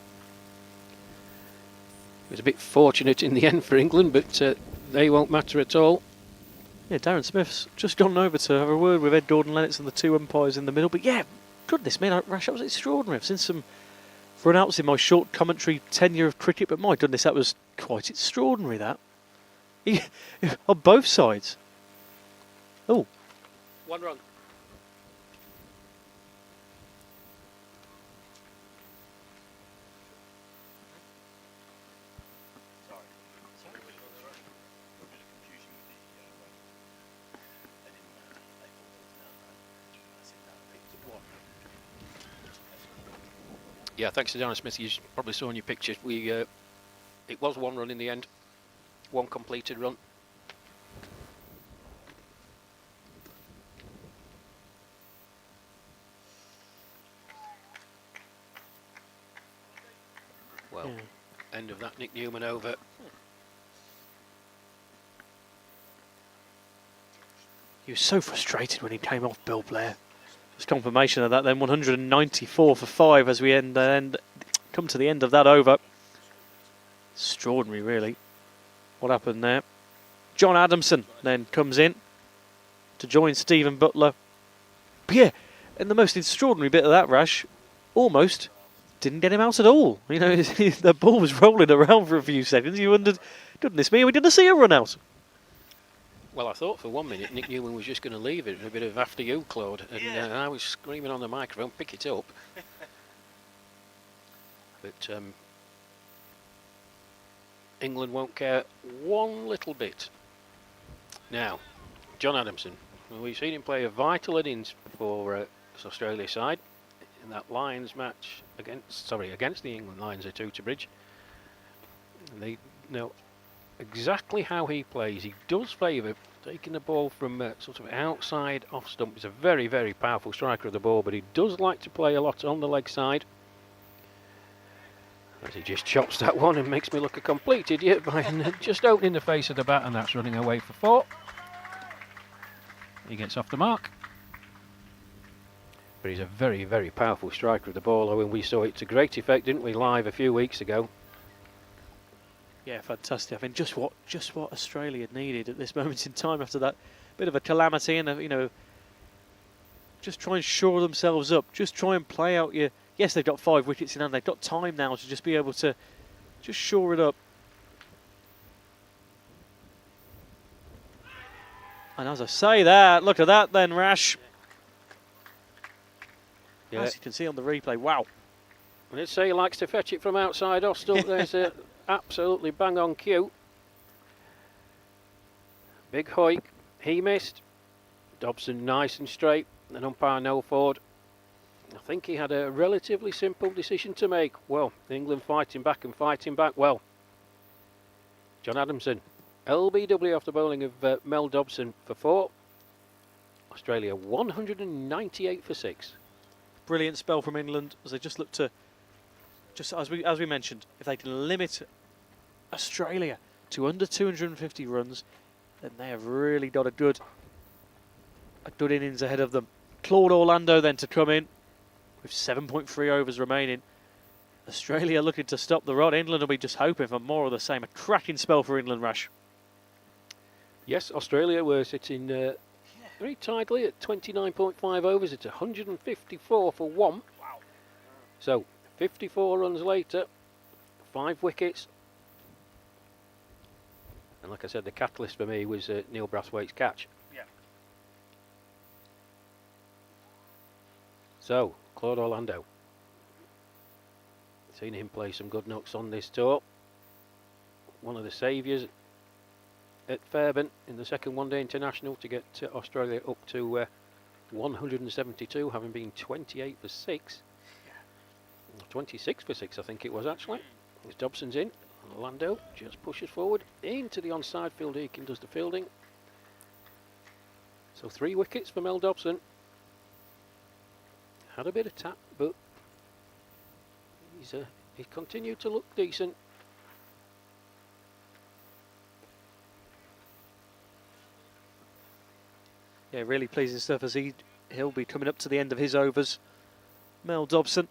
It was a bit fortunate in the end for England, but they won't matter at all. Yeah, Darren Smith's just gone over to have a word with Ed Gordon-Lennox and the two umpires in the middle. But yeah, goodness me, Rash, that was extraordinary. I've seen some run-outs in my short commentary tenure of cricket, but my goodness, that was quite extraordinary, that. On both sides. Oh. 1 run. Yeah, thanks to Darren Smith. You probably saw in your pictures. It was 1 run in the end, 1 completed run. Well, end of that Nick Newman over. He was so frustrated when he came off, Bill Blair. There's confirmation of that then, 194 for 5 as we come to the end of that over. Extraordinary, really, what happened there. John Adamson then comes in to join Stephen Butler. But yeah, and the most extraordinary bit of that, Rash, almost didn't get him out at all. You know, the ball was rolling around for a few seconds. You wondered, goodness me, we didn't see a run out. Well, I thought for 1 minute Nick Newman was just going to leave it, a bit of after you, Claude, and I was screaming on the microphone, pick it up. But England won't care one little bit. Now, John Adamson, we've seen him play a vital innings for this Australia side in that Lions match against the England Lions at Tooterbridge. And they know exactly how he plays. He does favour taking the ball from sort of outside off stump. He's a very, very powerful striker of the ball, but he does like to play a lot on the leg side. As he just chops that one and makes me look a complete idiot by just opening the face of the bat, and that's running away for 4. He gets off the mark. But he's a very, very powerful striker of the ball, and we saw it to great effect, didn't we, live a few weeks ago. Yeah, fantastic. I mean, just what Australia needed at this moment in time after that bit of a calamity, and just try and shore themselves up. Just try and play out your. Yes, they've got 5 wickets in hand. They've got time now to just be able to just shore it up. And as I say that, look at that then, Rash. Yeah. As you can see on the replay, wow. And let's say he likes to fetch it from outside off stump. There's a absolutely bang on cue. Big hoik, he missed. Dobson nice and straight, and umpire no forward. I think he had a relatively simple decision to make. Well, England fighting back and fighting back well. John Adamson, LBW off the bowling of Mel Dobson for 4. Australia 198 for 6. Brilliant spell from England as they just look to, just as we mentioned, if they can limit Australia to under 250 runs, then they have really got a good innings ahead of them. Claude Orlando then to come in with 7.3 overs remaining. Australia looking to stop the rod. England will be just hoping for more of the same. A cracking spell for England, Rash. Yes, Australia were sitting very tightly at 29.5 overs. It's 154 for 1. Wow. So 54 runs later, 5 wickets. And like I said, the catalyst for me was Neil Brathwaite's catch. Yeah. So, Claude Orlando. Seen him play some good knocks on this tour. One of the saviours at Fairbairn in the second one-day international to get Australia up to 172, having been 28 for 6. 26 for 6, I think it was actually. As Dobson's in, and Lando just pushes forward into the onside. Phil Deakin does the fielding. So 3 wickets for Mel Dobson. Had a bit of tap, but he continued to look decent. Yeah, really pleasing stuff as he'll be coming up to the end of his overs. Mel Dobson,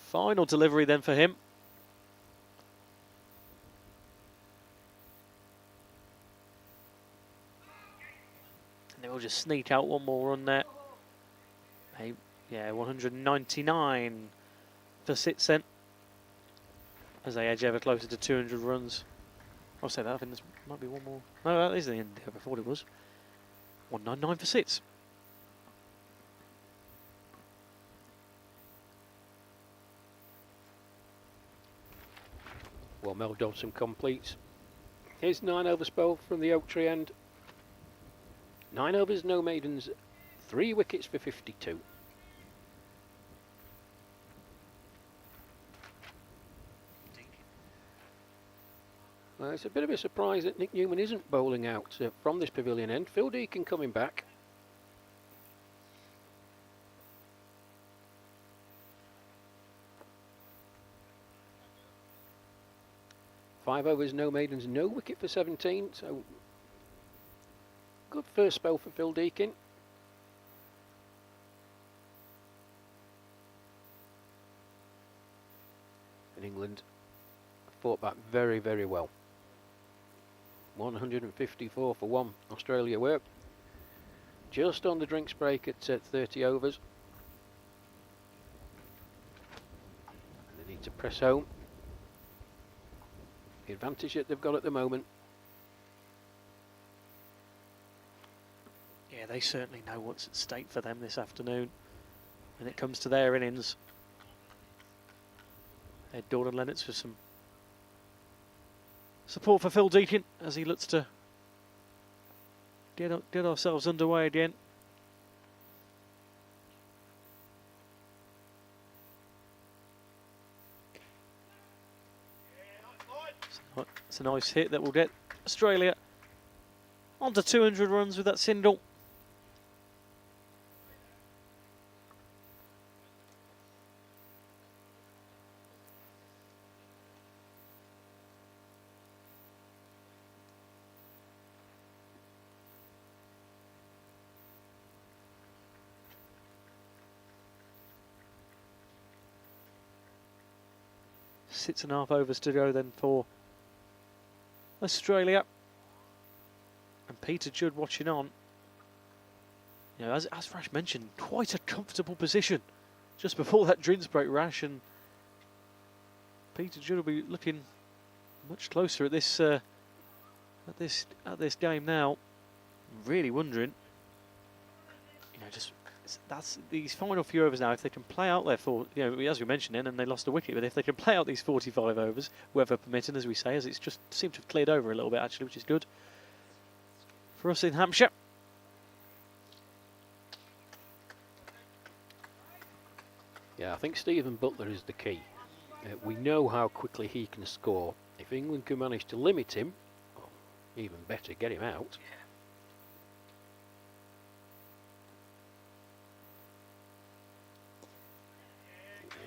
final delivery then for him. And they will just sneak out one more run there. Yeah, 199 for Sitsen as they edge ever closer to 200 runs. I'll say that, I think there might be one more. No, that is the end. I thought it was. 199 for Sits. Well, Mel Dobson completes his 9-over spell from the oak tree end. 9 overs, no maidens, 3 wickets for 52. Well, it's a bit of a surprise that Nick Newman isn't bowling out from this pavilion end. Phil Deakin coming back. Five overs, no maidens, no wicket for 17. So good first spell for Phil Deakin. And England fought back very, very well. 154 for 1. Australia were just on the drinks break at 30 overs. And they need to press home the advantage that they've got at the moment. Yeah, they certainly know what's at stake for them this afternoon when it comes to their innings. Ed Gordon Lennox for some support for Phil Deakin as he looks to get ourselves underway again. It's a nice hit that will get Australia onto 200 runs with that single. Six and a half overs to go then for Australia. And Peter Judd watching on. You know, as Rash mentioned, quite a comfortable position just before that drinks break, Rash, and Peter Judd will be looking much closer at this game now. I'm really wondering, you know, just that's these final few overs now. If they can play out their as we mentioned, and they lost a wicket, but if they can play out these 45 overs, weather permitting, as we say, as it's just seemed to have cleared over a little bit actually, which is good for us in Hampshire. Yeah, I think Stephen Butler is the key. We know how quickly he can score. If England can manage to limit him, or even better, get him out.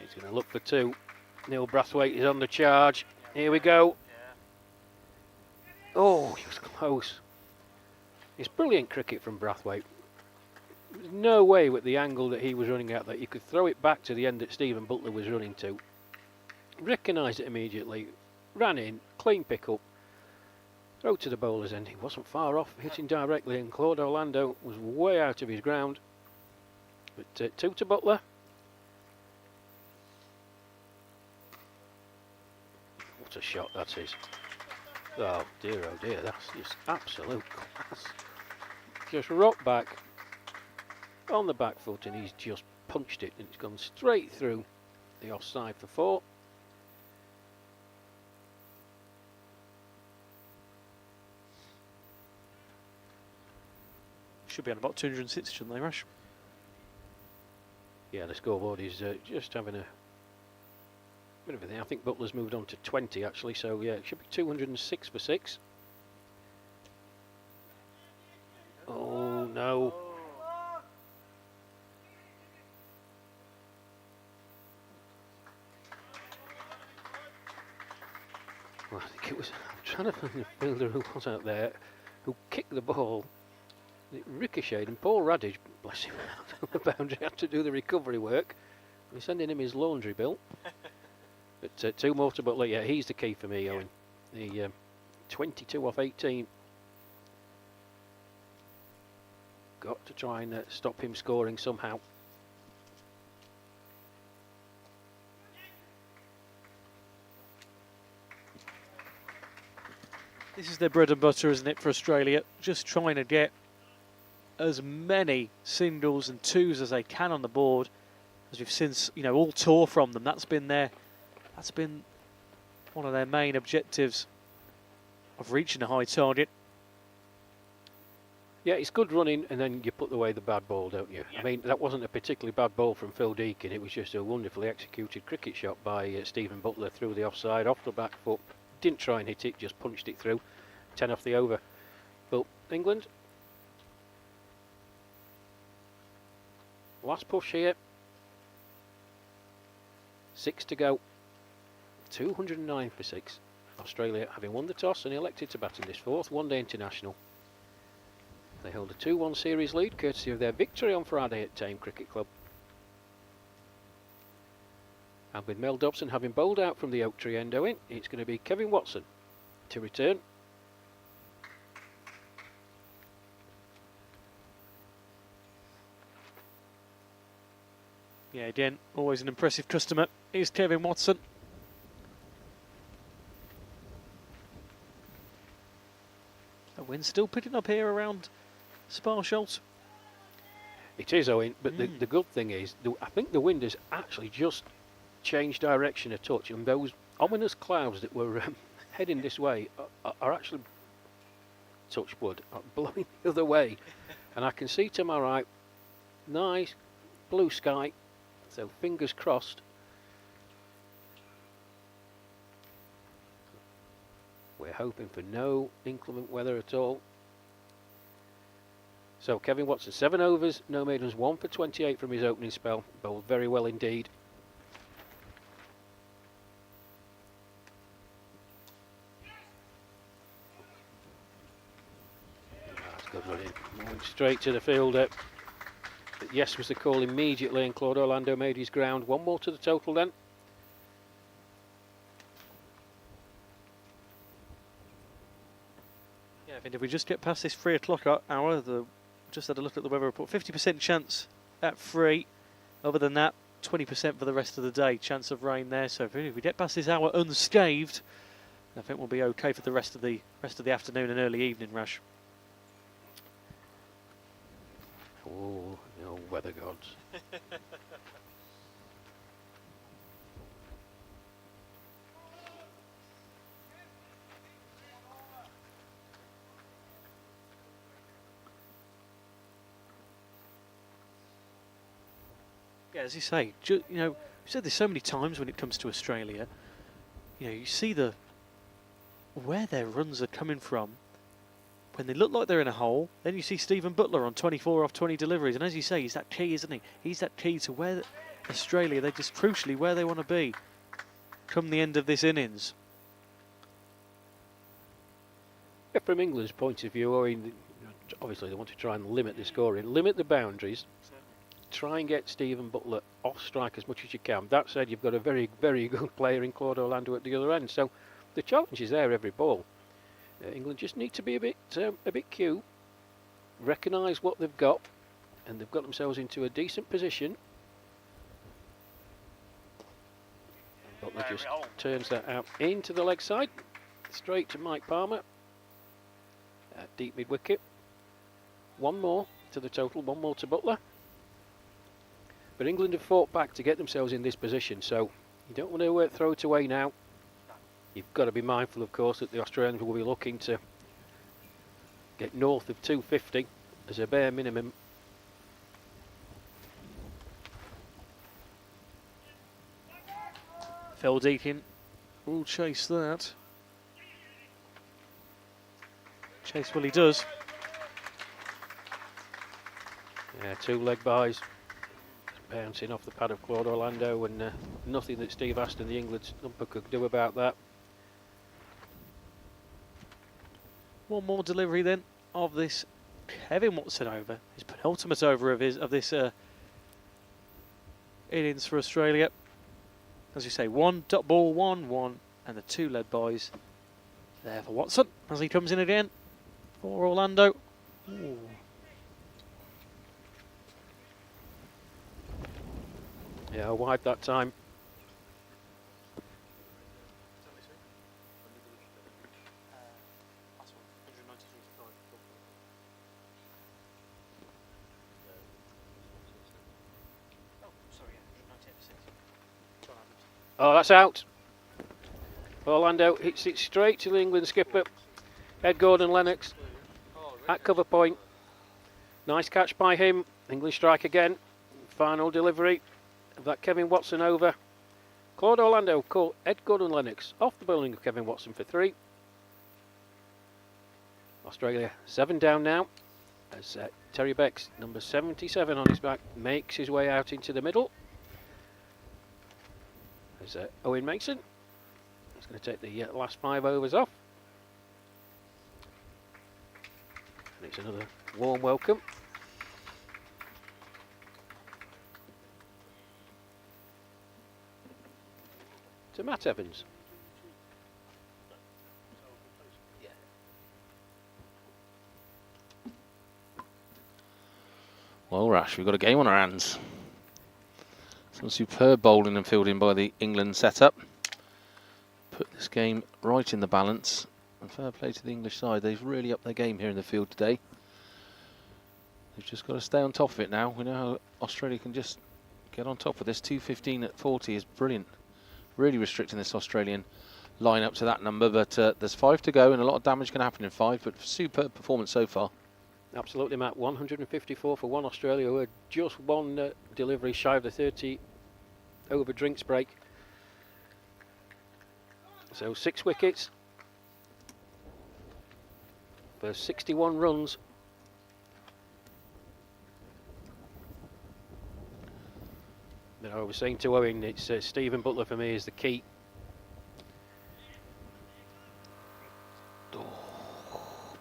He's going to look for 2. Neil Brathwaite is on the charge. Here we go. Oh, he was close. It's brilliant cricket from Brathwaite. There's no way with the angle that he was running at that you could throw it back to the end that Stephen Butler was running to. Recognised it immediately, ran in, clean pick up, throw to the bowler's end. He wasn't far off, hitting directly, and Claude Orlando was way out of his ground. But 2 to Butler. What a shot that is. Oh dear, that's just absolute class. Just rocked back on the back foot and he's just punched it and it's gone straight through the offside for 4. Should be on about 206, shouldn't they, Rash? Yeah, the scoreboard is just having a bit of a thing. I think Butler's moved on to 20 actually, so yeah, it should be 206 for 6. Oh no. Well, I think it was, I'm trying to find the fielder who was out there who kicked the ball. It ricocheted, and Paul Radage, bless him, out on the boundary, had to do the recovery work. We're sending him his laundry bill. But 2 more to Butler. Yeah, he's the key for me, Owen. The 22 off 18. Got to try and stop him scoring somehow. This is their bread and butter, isn't it, for Australia? Just trying to get as many singles and twos as they can on the board, as we've since, you know, all tour from them. That's been one of their main objectives of reaching a high target. Yeah, it's good running, and then you put away the bad ball, don't you? Yeah. I mean, that wasn't a particularly bad ball from Phil Deakin. It was just a wonderfully executed cricket shot by Stephen Butler through the offside, off the back foot. Didn't try and hit it, just punched it through. 10 off the over. But England, last push here. 6 to go. 209 for 6. Australia having won the toss and elected to bat in this 4th one-day international. They hold a 2-1 series lead courtesy of their victory on Friday at Tame Cricket Club. And with Mel Dobson having bowled out from the oak tree end, Owen, it's going to be Kevin Watson to return. Yeah, again, always an impressive customer is Kevin Watson. The wind's still picking up here around Sparsholt. It is, Owen, but the good thing is, I think the wind has actually just changed direction a touch, and those ominous clouds that were heading this way are actually, touch wood, are blowing the other way. And I can see to my right, nice blue sky, so fingers crossed. We're hoping for no inclement weather at all. So Kevin Watson, 7 overs, no maidens, 1 for 28 from his opening spell. Bowled very well indeed. That's good running. Went straight to the fielder. But yes was the call immediately, and Claude Orlando made his ground. 1 more to the total then. Yeah, I think if we just get past this 3 o'clock hour, just had a look at the weather report, 50% chance at 3. Other than that, 20% for the rest of the day, chance of rain there. So if we get past this hour unscathed, I think we'll be okay for the rest of the afternoon and early evening, Rash. Oh, no weather gods. Yeah, as you say, you know, we've said this so many times when it comes to Australia. You know, you see where their runs are coming from. When they look like they're in a hole, then you see Stephen Butler on 24 off 20 deliveries, and as you say, he's that key, isn't he? He's that key to where Australia, they're just crucially where they want to be come the end of this innings. Yeah, from England's point of view, obviously they want to try and limit the scoring, limit the boundaries, try and get Stephen Butler off strike as much as you can. That said, you've got a very, very good player in Claude Orlando at the other end, so the challenge is there every ball. England just need to be a bit cute, recognise what they've got, and they've got themselves into a decent position. Butler just turns that out into the leg side, straight to Mike Palmer. Deep mid wicket. 1 more to the total, 1 more to Butler. But England have fought back to get themselves in this position, so you don't want to throw it away now. You've got to be mindful, of course, that the Australians will be looking to get north of 250 as a bare minimum. Phil Deakin will chase that. Chase Willie does. Yeah, 2 leg byes. Bouncing off the pad of Claude Orlando, and nothing that Steve Aston, the England stumper, could do about that. One more delivery then of this Kevin Watson over, his penultimate over of this innings for Australia. As you say, 1 dot ball, 1-1, and the 2 lead boys there for Watson as he comes in again for Orlando. Ooh. Yeah, wide that time. Oh, that's out. Orlando hits it straight to the England skipper, Ed Gordon-Lennox, at cover point. Nice catch by him. English strike again. Final delivery of that Kevin Watson over. Claude Orlando caught Ed Gordon-Lennox off the bowling of Kevin Watson for 3. Australia 7 down now, as Terry Becks, number 77 on his back, makes his way out into the middle. As Owen Mason is going to take the last 5 overs off. And it's another warm welcome. To Matt Evans. Well, Rash, we've got a game on our hands. Some superb bowling and fielding by the England setup. Put this game right in the balance. And fair play to the English side. They've really upped their game here in the field today. They've just got to stay on top of it now. We know how Australia can just get on top of this. 215 at 40 is brilliant. Really restricting this Australian line-up to that number. But there's 5 to go and a lot of damage can happen in 5. But superb performance so far. Absolutely, Matt. 154 for one Australia, who are just one delivery shy of the 30 over drinks break. So 6 wickets for 61 runs. But I was saying to Owen, it's Stephen Butler for me is the key.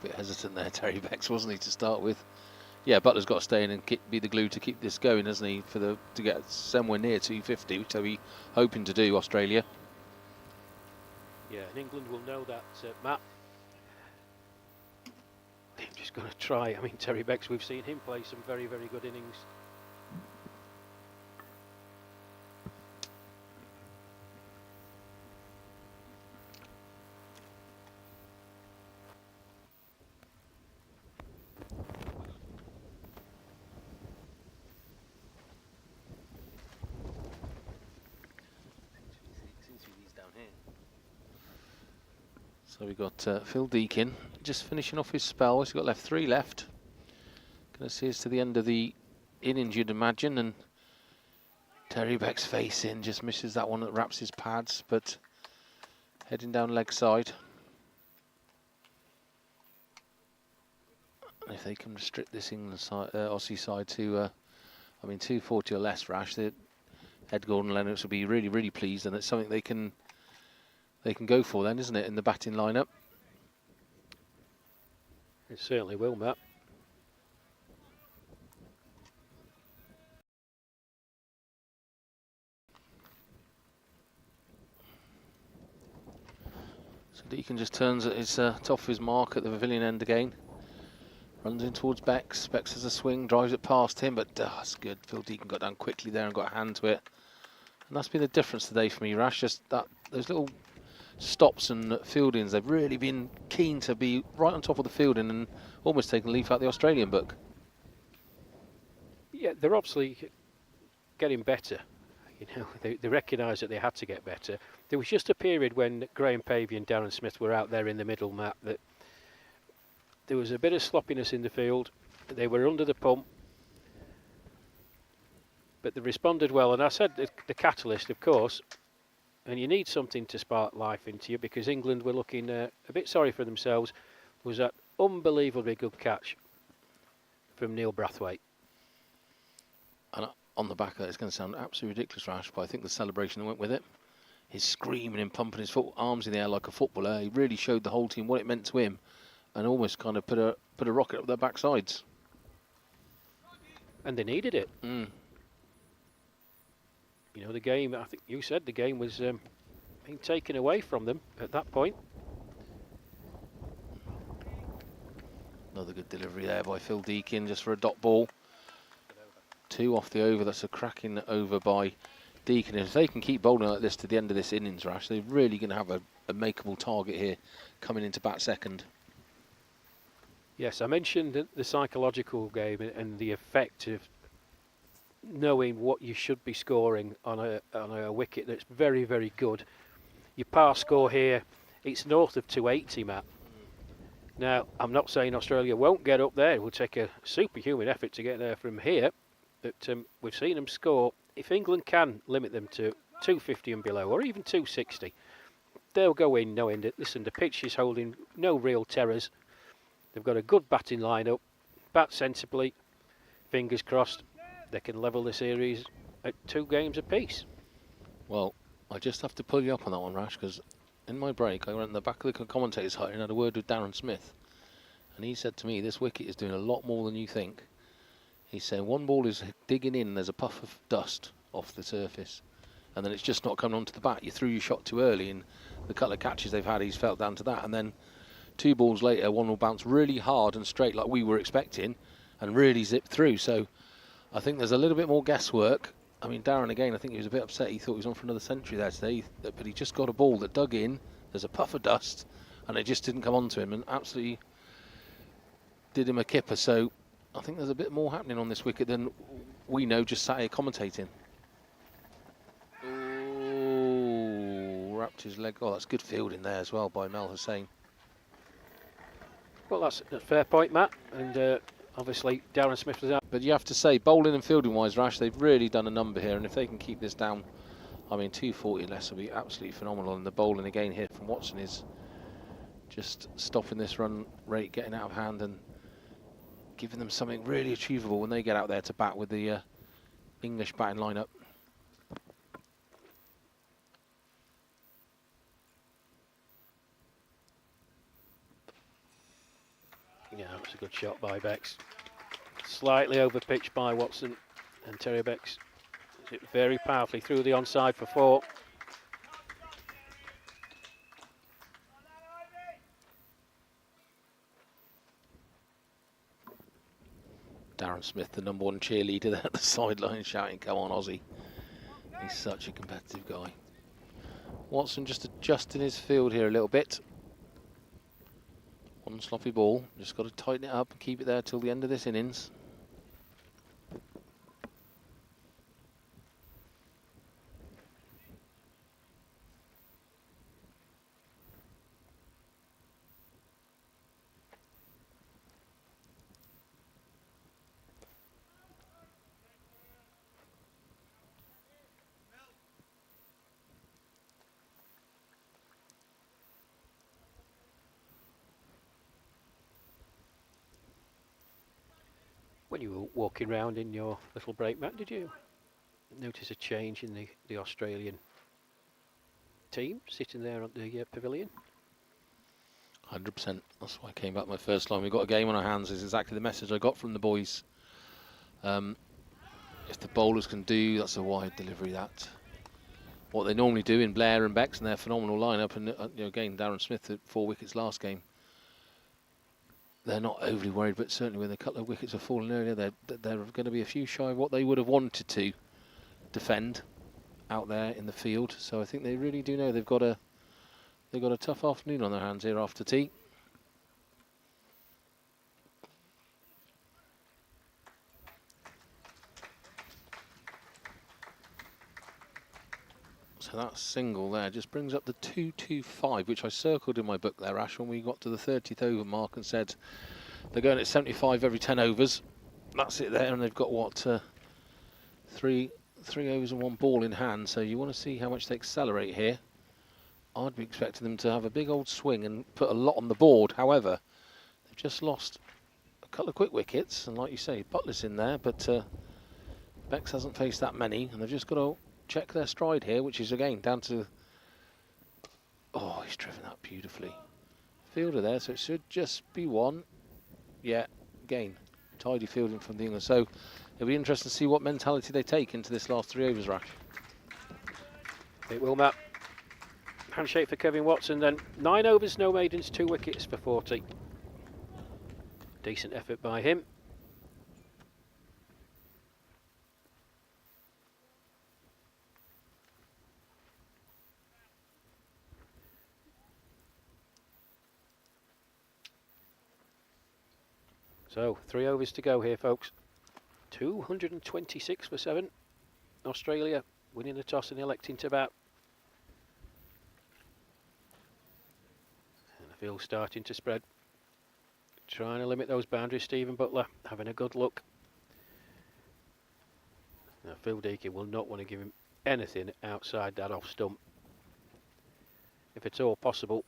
Bit hesitant there, Terry Becks, wasn't he, to start with? Yeah, Butler's got to stay in and be the glue to keep this going, hasn't he, to get somewhere near 250, so he's hoping to do, Australia. Yeah, and England will know that, Matt. They're just going to try. I mean, Terry Becks, we've seen him play some very, very good innings. So we've got Phil Deakin just finishing off his spell. He's got 3 left. Going to see us to the end of the innings, you'd imagine. And Terry Beck's face in, just misses that one that wraps his pads, but heading down leg side. And if they can restrict this England side, Aussie side to, 240 or less, Rash, Ed Gordon-Lennox will be really, really pleased, and it's something they can go for then, isn't it, in the batting lineup? It certainly will, Matt. So Deakin just turns at his top of his mark at the pavilion end again. Runs in towards Becks. Becks has a swing, drives it past him, but that's good. Phil Deakin got down quickly there and got a hand to it. And that's been the difference today for me, Rash. Just those little stops and fieldings, they've really been keen to be right on top of the fielding and almost taking a leaf out the Australian book. Yeah, they're obviously getting better. You know, they recognise that they had to get better. There was just a period when Graham Pavey and Darren Smith were out there in the middle, Matt, that there was a bit of sloppiness in the field. They were under the pump, but they responded well. And I said the catalyst, of course, and you need something to spark life into you, because England were looking a bit sorry for themselves, was that unbelievably good catch from Neil Brathwaite. And on the back of that, it's going to sound absolutely ridiculous, Rash, but I think the celebration that went with it, his screaming and pumping his arms in the air like a footballer, he really showed the whole team what it meant to him, and almost kind of put a rocket up their backsides. And they needed it. Mm. You know, the game, I think you said the game was being taken away from them at that point. Another good delivery there by Phil Deakin, just for a dot ball. 2 off the over. That's a cracking over by Deakin. If they can keep bowling like this to the end of this innings, Rash, they're really going to have a makeable target here coming into bat second. Yes, I mentioned the psychological game and the effect of knowing what you should be scoring on a wicket that's very, very good. Your par score here, it's north of 280, Matt. Now, I'm not saying Australia won't get up there. It will take a superhuman effort to get there from here. But we've seen them score. If England can limit them to 250 and below, or even 260, they'll go in knowing that, listen, the pitch is holding no real terrors. They've got a good batting line-up. Bat sensibly. Fingers crossed they can level the series at 2 games apiece. Well, I just have to pull you up on that one, Rash, because in my break, I went in the back of the commentator's hut and had a word with Darren Smith. And he said to me, this wicket is doing a lot more than you think. He's saying one ball is digging in, there's a puff of dust off the surface. And then it's just not coming onto the bat. You threw your shot too early, and the couple of catches they've had, he's felt down to that. And then 2 balls later, one will bounce really hard and straight like we were expecting and really zip through. So I think there's a little bit more guesswork. I mean, Darren, again, I think he was a bit upset. He thought he was on for another century there today, but he just got a ball that dug in. There's a puff of dust, and it just didn't come onto him, and absolutely did him a kipper. So I think there's a bit more happening on this wicket than we know just sat here commentating. Oh, wrapped his leg. Oh, that's good fielding there as well by Mel Hussain. Well, that's a fair point, Matt. And obviously, Darren Smith was out. But you have to say, bowling and fielding wise, Rash, they've really done a number here, and if they can keep this down, I mean, 240 less will be absolutely phenomenal. And the bowling again here from Watson is just stopping this run rate getting out of hand and giving them something really achievable when they get out there to bat with the English batting lineup. Yeah, that was a good shot by Bex. Slightly overpitched by Watson, and Terry Bex hit very powerfully through the onside for 4. Darren Smith, the #1 cheerleader there at the sideline, shouting, "Come on, Aussie." He's such a competitive guy. Watson just adjusting his field here a little bit. One sloppy ball, just got to tighten it up and keep it there till the end of this innings. When you were walking around in your little break, Matt, did you notice a change in the Australian team sitting there at the pavilion? 100%. That's why I came back my first line. We've got a game on our hands, is exactly the message I got from the boys. If the bowlers can do, that's a wide delivery, that. What they normally do in Blair and Bex and their phenomenal lineup, and you know, again, Darren Smith at 4 wickets last game. They're not overly worried, but certainly when a couple of wickets are falling earlier, they're going to be a few shy of what they would have wanted to defend out there in the field. So I think they really do know they've got a tough afternoon on their hands here after tea. So that single there just brings up the 225, which I circled in my book there, Ash, when we got to the 30th over mark and said They're going at 75 every 10 overs. That's it there, and they've got what, three overs and 1 ball in hand. So you want to see how much they accelerate here. I'd be expecting them to have a big old swing and put a lot on the board. However, they've just lost a couple of quick wickets, and like you say, Butler's in there, but Bex hasn't faced that many, and they've just got to check their stride here, which is again down to. Oh, he's driven that beautifully. Fielder there, so it should just be 1. Yeah, again, tidy fielding from the England. So it'll be interesting to see what mentality they take into this last 3 overs, Rash. It will, Matt. Handshake for Kevin Watson then. 9 overs, no maidens, 2 wickets for 40. Decent effort by him. So 3 overs to go here, folks. 226 for 7. Australia winning the toss and electing to bat. And the field's starting to spread. Trying to limit those boundaries, Stephen Butler having a good look. Now Phil Deakin will not want to give him anything outside that off stump, if at all possible.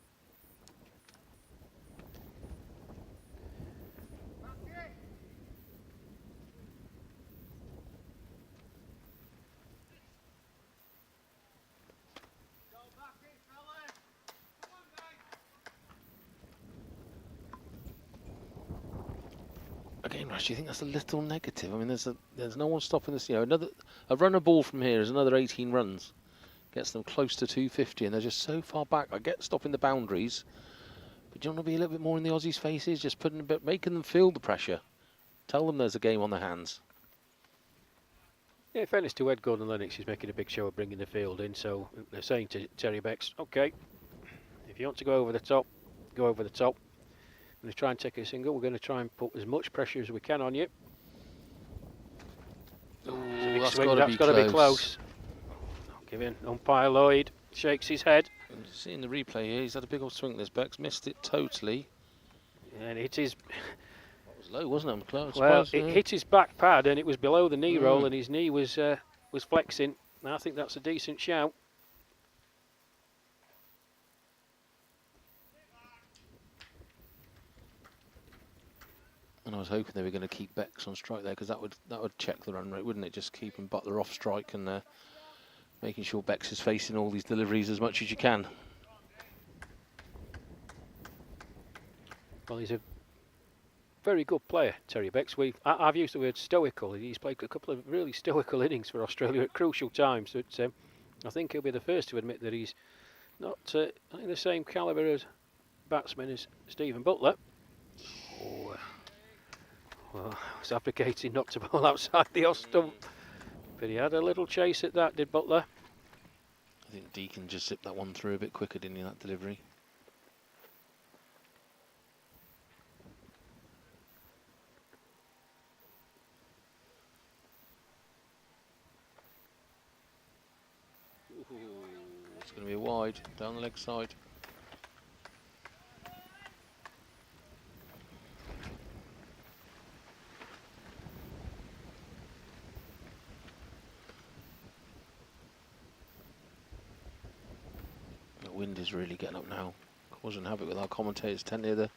Again, Rash, do you think that's a little negative? I mean, there's no one stopping this. You know, a runner ball from here is another 18 runs, gets them close to 250, and they're just so far back. I get stopping the boundaries, but do you want to be a little bit more in the Aussies' faces, just putting a bit, making them feel the pressure. Tell them there's a game on their hands. Yeah, in fairness to Ed Gordon Lennox, he's making a big show of bringing the field in, so they're saying to Terry Bex, OK, if you want to go over the top, go over the top. We're going to try and take a single. We're going to try and put as much pressure as we can on you. Ooh, that's got to be close. Not giving. Umpire Lloyd shakes his head. Seeing the replay here, he's had a big old swing. This Bex missed it totally. And it is. It was low, wasn't it? Close, well, it hit his back pad and it was below the knee roll, and his knee was flexing. And I think that's a decent shout. And I was hoping they were going to keep Bex on strike there, because that would check the run rate, wouldn't it? Just keeping Butler off strike and making sure Bex is facing all these deliveries as much as you can. Well, he's a very good player, Terry Bex. I've used the word stoical. He's played a couple of really stoical innings for Australia at crucial times. But I think he'll be the first to admit that he's not in the same calibre as batsman as Stephen Butler. Oh, well, was advocating not to bowl outside the off stump, but he had a little chase at that, did Butler? I think Deakin just zipped that one through a bit quicker, didn't he, that delivery? Ooh, it's going to be a wide down the leg side. Wind is really getting up now, causing havoc with our commentators. Tend to the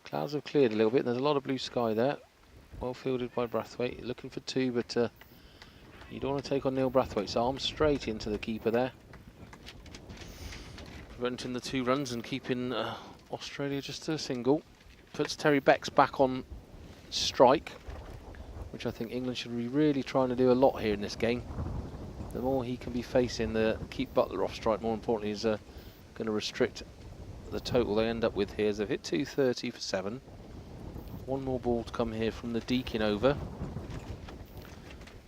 clouds have cleared a little bit. There's a lot of blue sky there. Well fielded by Brathwaite, looking for 2, but you don't want to take on Neil Brathwaite's arm. Straight into the keeper there, preventing the 2 runs and keeping Australia just to a single. Puts Terry Bex back on strike, which I think England should be really trying to do a lot here in this game. The more he can be facing, keep Butler off strike, more importantly, is going to restrict the total they end up with here. As they've hit 230 for 7. 1 more ball to come here from the Deakin over.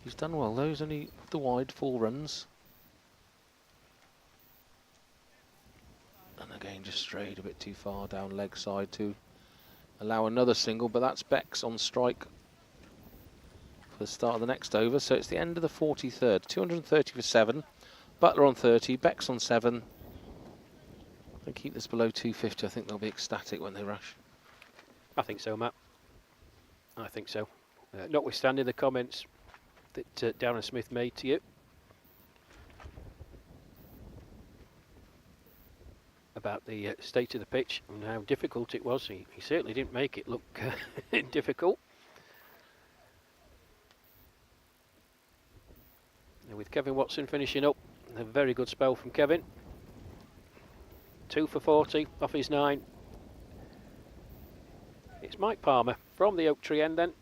He's done well though, he's only the wide 4 runs. And again, just strayed a bit too far down leg side to allow another single, but that's Bex on strike for the start of the next over. So it's the end of the 43rd. 230 for 7. Butler on 30, Bex on 7. They keep this below 250. I think they'll be ecstatic when they rush. I think so, Matt. I think so. Notwithstanding the comments that Darren Smith made to you about the state of the pitch and how difficult it was, he certainly didn't make it look difficult. And with Kevin Watson finishing up, a very good spell from Kevin. 2 for 40 off his 9. It's Mike Palmer from the Oak Tree end then.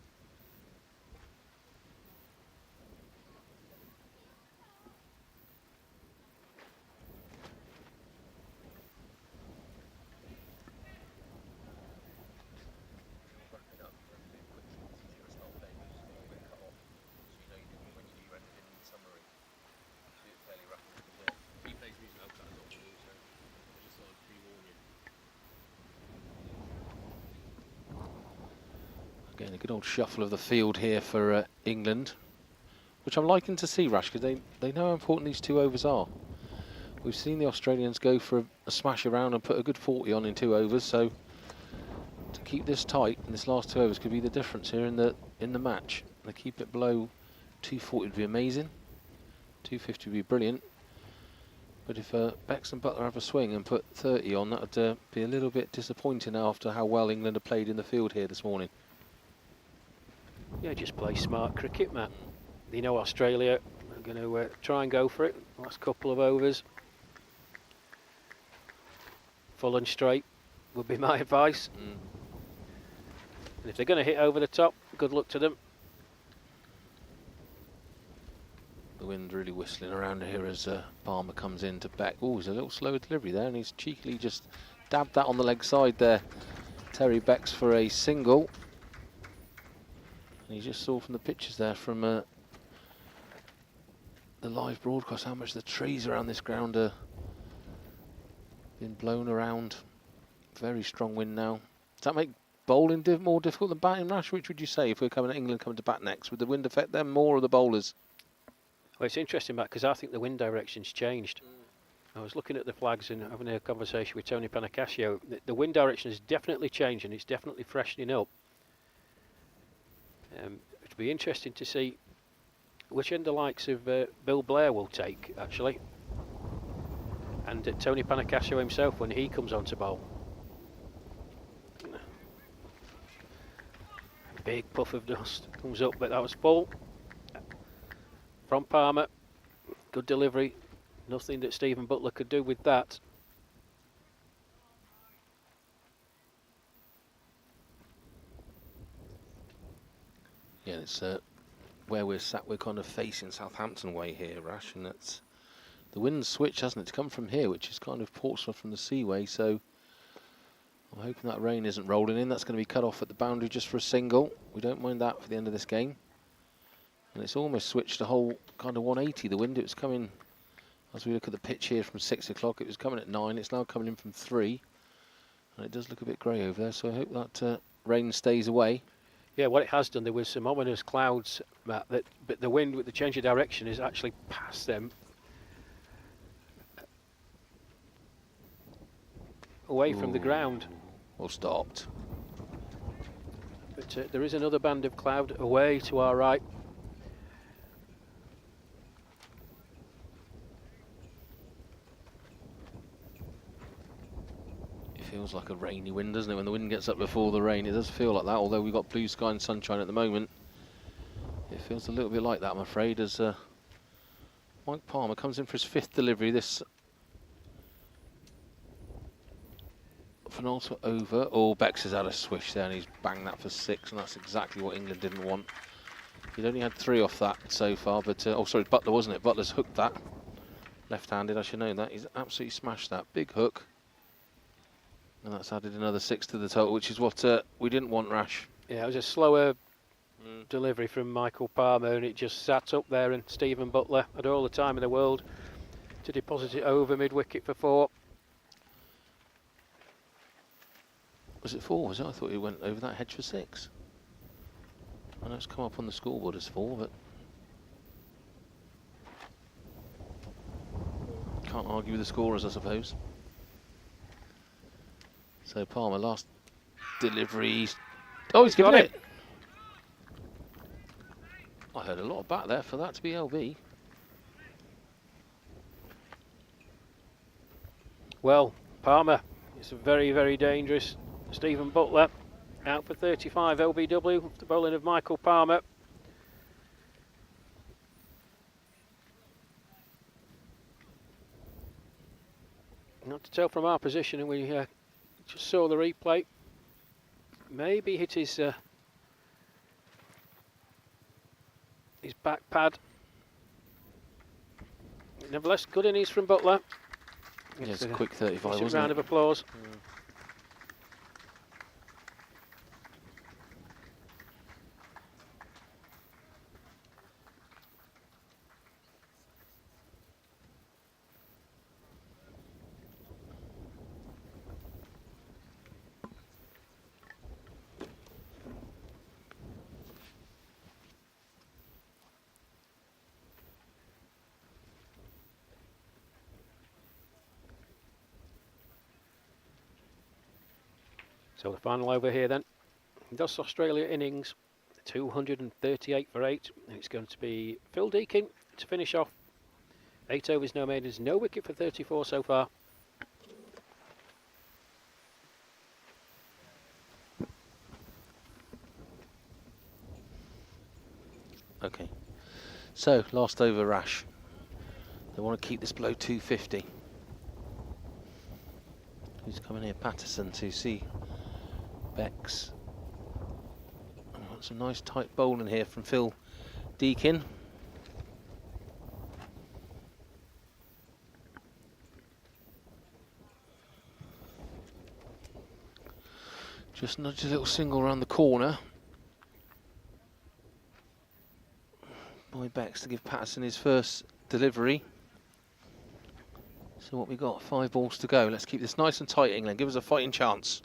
Again, a good old shuffle of the field here for England, which I'm liking to see, Rash, because they know how important these 2 overs are. We've seen the Australians go for a smash around and put a good 40 on in 2 overs, so to keep this tight in this last 2 overs could be the difference here in the match. And to keep it below 240 would be amazing. 250 would be brilliant. But if Becks and Butler have a swing and put 30 on, that would be a little bit disappointing after how well England have played in the field here this morning. Yeah, just play smart cricket, Matt. You know Australia are going to try and go for it. Last couple of overs. Full and straight would be my advice. And if they're going to hit over the top, good luck to them. The wind really whistling around here as Palmer comes in to Beck. Oh, he's a little slow delivery there, and he's cheekily just dabbed that on the leg side there. Terry Becks for a single. And you just saw from the pictures there from the live broadcast how much the trees around this ground are being blown around. Very strong wind now. Does that make bowling more difficult than batting, Rash? Which would you say if we're coming to England coming to bat next? Would the wind affect them more or the bowlers? Well, it's interesting, Matt, because I think the wind direction's changed. I was looking at the flags and having a conversation with Tony Panacascio. The wind direction is definitely changing. It's definitely freshening up. It'll be interesting to see which end the likes of Bill Blair will take, actually. And Tony Panacascio himself when he comes on to bowl. Big puff of dust comes up, but that was full. From Palmer. Good delivery. Nothing that Stephen Butler could do with that. Yeah, it's where we're sat, we're kind of facing Southampton way here, Rash, and that's the wind's switch, hasn't it, to come from here, which is kind of Portsmouth from the seaway, so I'm hoping that rain isn't rolling in. That's going to be cut off at the boundary just for a single. We don't mind that for the end of this game. And it's almost switched the whole kind of 180, the wind. It was coming, as we look at the pitch here, from 6 o'clock. It was coming at 9, it's now coming in from 3. And it does look a bit grey over there, so I hope that rain stays away. Yeah, what it has done, there was some ominous clouds, Matt, but the wind with the change of direction is actually past them. Away from the ground. Or stopped. But there is another band of cloud away to our right. Feels like a rainy wind, doesn't it? When the wind gets up before the rain, it does feel like that, although we've got blue sky and sunshine at the moment. It feels a little bit like that, I'm afraid, as Mike Palmer comes in for his 5th delivery. This penultimate over. Oh, Bex has had a swish there and he's banged that for 6, and that's exactly what England didn't want. He'd only had 3 off that so far, but oh, sorry, Butler, wasn't it? Butler's hooked that. Left-handed, I should know that. He's absolutely smashed that. Big hook. And that's added another 6 to the total, which is what we didn't want, Rash. Yeah, it was a slower delivery from Michael Palmer, and it just sat up there, and Stephen Butler had all the time in the world to deposit it over mid-wicket for 4. Was it 4, was it? I thought he went over that hedge for 6. I know it's come up on the scoreboard as 4, but can't argue with the scorers, I suppose. So Palmer, last delivery. Oh, he's given it. I heard a lot of bat there for that to be LB. Well, Palmer, it's a very, very dangerous. Stephen Butler out for 35 LBW, the bowling of Michael Palmer. Not to tell from our position, and we just saw the replay. Maybe hit his back pad. Nevertheless, good innings from Butler. Yeah, it's a quick 35, wasn't round it? of applause. So the final over here then. Thus Australia innings, 238 for 8. And it's going to be Phil Deakin to finish off. 8 overs, no maidens, no wicket for 34 so far. Okay. So, last over Rash. They want to keep this below 250. Who's coming here? Patterson to see Bex. And we've got some nice tight bowling here from Phil Deakin. Just nudge a little single around the corner. By Bex to give Patterson his first delivery. So what we got? 5 balls to go. Let's keep this nice and tight, England. Give us a fighting chance.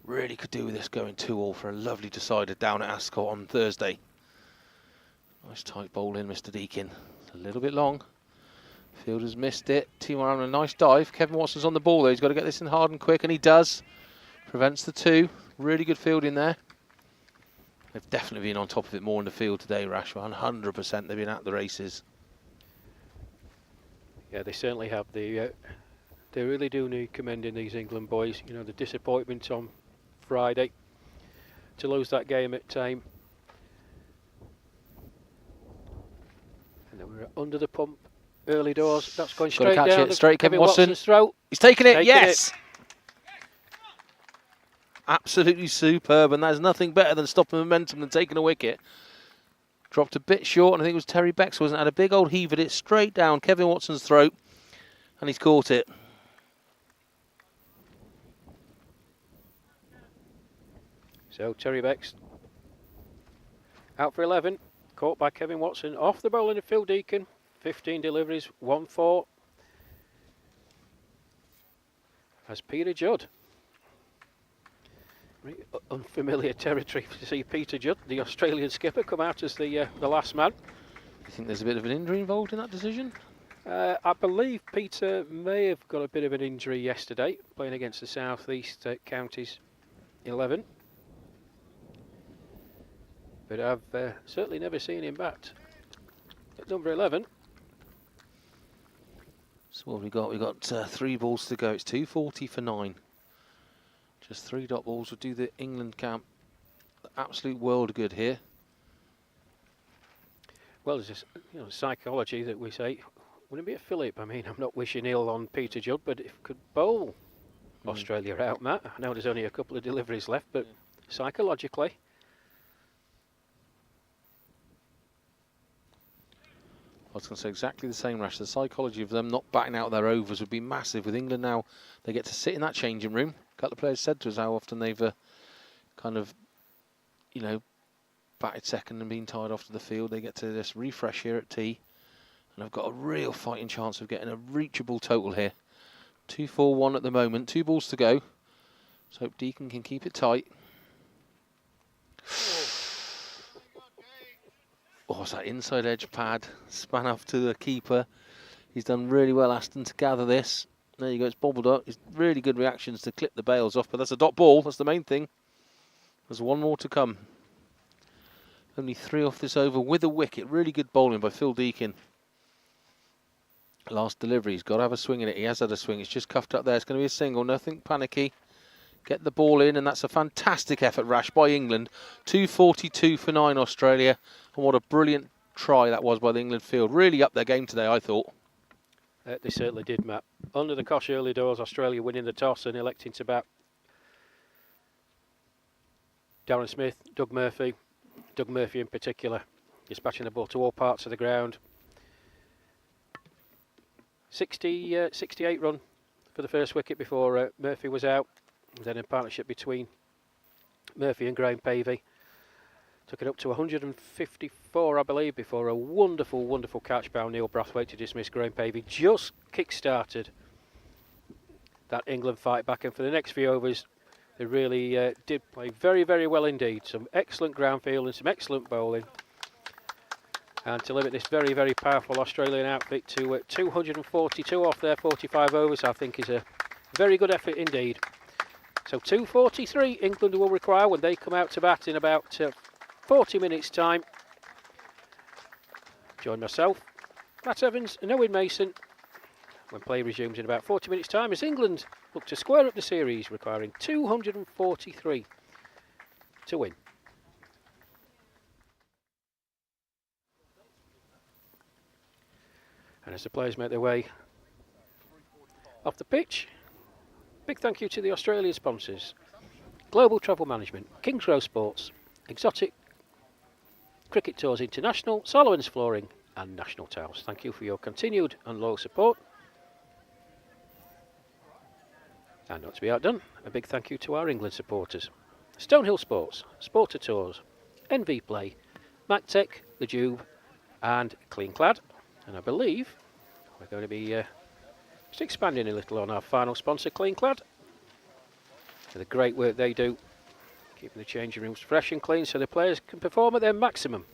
Really could do with this going 2-all for a lovely decider down at Ascot on Thursday. Nice tight bowl in, Mr. Deakin. It's a little bit long. Fielder's missed it. Team are having a nice dive. Kevin Watson's on the ball though. He's got to get this in hard and quick, and he does. Prevents the 2. Really good fielding there. They've definitely been on top of it more in the field today, Rashwa. 100% they've been at the races. Yeah, they certainly have. They really do need commending these England boys. You know, the disappointment on Friday to lose that game at Tame. And then we're under the pump early doors. That's going straight catch down it. Straight Kevin Watson. Watson's throat. He's taken it. Taken Yes. Absolutely superb, and there's nothing better than stopping momentum than taking a wicket. Dropped a bit short, and I think it was Terry Bex, wasn't it? Had a big old heave at it straight down Kevin Watson's throat, and he's caught it. So Terry Bex out for 11, caught by Kevin Watson. Off the bowling of Phil Deakin, 15 deliveries, 1-4. As Peter Judd. Unfamiliar territory to see Peter Judd, the Australian skipper, come out as the last man. You think there's a bit of an injury involved in that decision? I believe Peter may have got a bit of an injury yesterday, playing against the South East Counties 11. But I've certainly never seen him bat at number 11. So what have we got? We've got 3 balls to go. It's 240 for 9. Just 3 dot balls will do the England camp the absolute world of good here. Well, there's this, psychology that we say, wouldn't it be a Phillip? I mean, I'm not wishing ill on Peter Judd, but if could bowl Australia out, Matt. I know there's only a couple of deliveries left, but psychologically. I was going to say exactly the same, Rash. The psychology of them not batting out their overs would be massive. With England now, they get to sit in that changing room. A couple of players said to us how often they've kind of, batted second and been tied off to the field. They get to just refresh here at tea. And I've got a real fighting chance of getting a reachable total here. 2-4-1 at the moment. 2 balls to go. So hope Deakin can keep it tight. Oh, it's that inside edge pad. Span off to the keeper. He's done really well, Aston, to gather this. There you go, it's bobbled up. It's really good reactions to clip the bails off, but that's a dot ball. That's the main thing. There's 1 more to come. Only 3 off this over with a wicket. Really good bowling by Phil Deakin. Last delivery, he's got to have a swing in it. He has had a swing. It's just cuffed up there. It's going to be a single. Nothing panicky. Get the ball in, and that's a fantastic effort, Rash, by England. 242 for 9 Australia. And what a brilliant try that was by the England field. Really up their game today, I thought. They certainly did, Matt. Under the cosh early doors, Australia winning the toss and electing to bat. Darren Smith, Doug Murphy in particular, dispatching the ball to all parts of the ground. 68 run for the first wicket before Murphy was out. Then a partnership between Murphy and Graham Pavey. Took it up to 154, I believe, before a wonderful, wonderful catch by Neil Brathwaite to dismiss Graham Pavey. Just kick-started that England fight back. And for the next few overs, they really did play very, very well indeed. Some excellent ground field and some excellent bowling. And to limit this very, very powerful Australian outfit to 242 off their 45 overs, I think is a very good effort indeed. So 243 England will require when they come out to bat in about 40 minutes time. Join myself, Matt Evans and Owen Mason when play resumes in about 40 minutes time as England look to square up the series, requiring 243 to win. And as the players make their way off the pitch, big thank you to the Australian sponsors: Global Travel Management, Kingsgrove Sports, Exotic Cricket Tours International, Solomon's Flooring and National Towels. Thank you for your continued and loyal support. And not to be outdone, a big thank you to our England supporters: Stonehill Sports, Sporter Tours, NV Play, MacTech, The Jube and Clean Clad. And I believe we're going to be just expanding a little on our final sponsor, Clean Clad, for the great work they do, keeping the changing rooms fresh and clean so the players can perform at their maximum.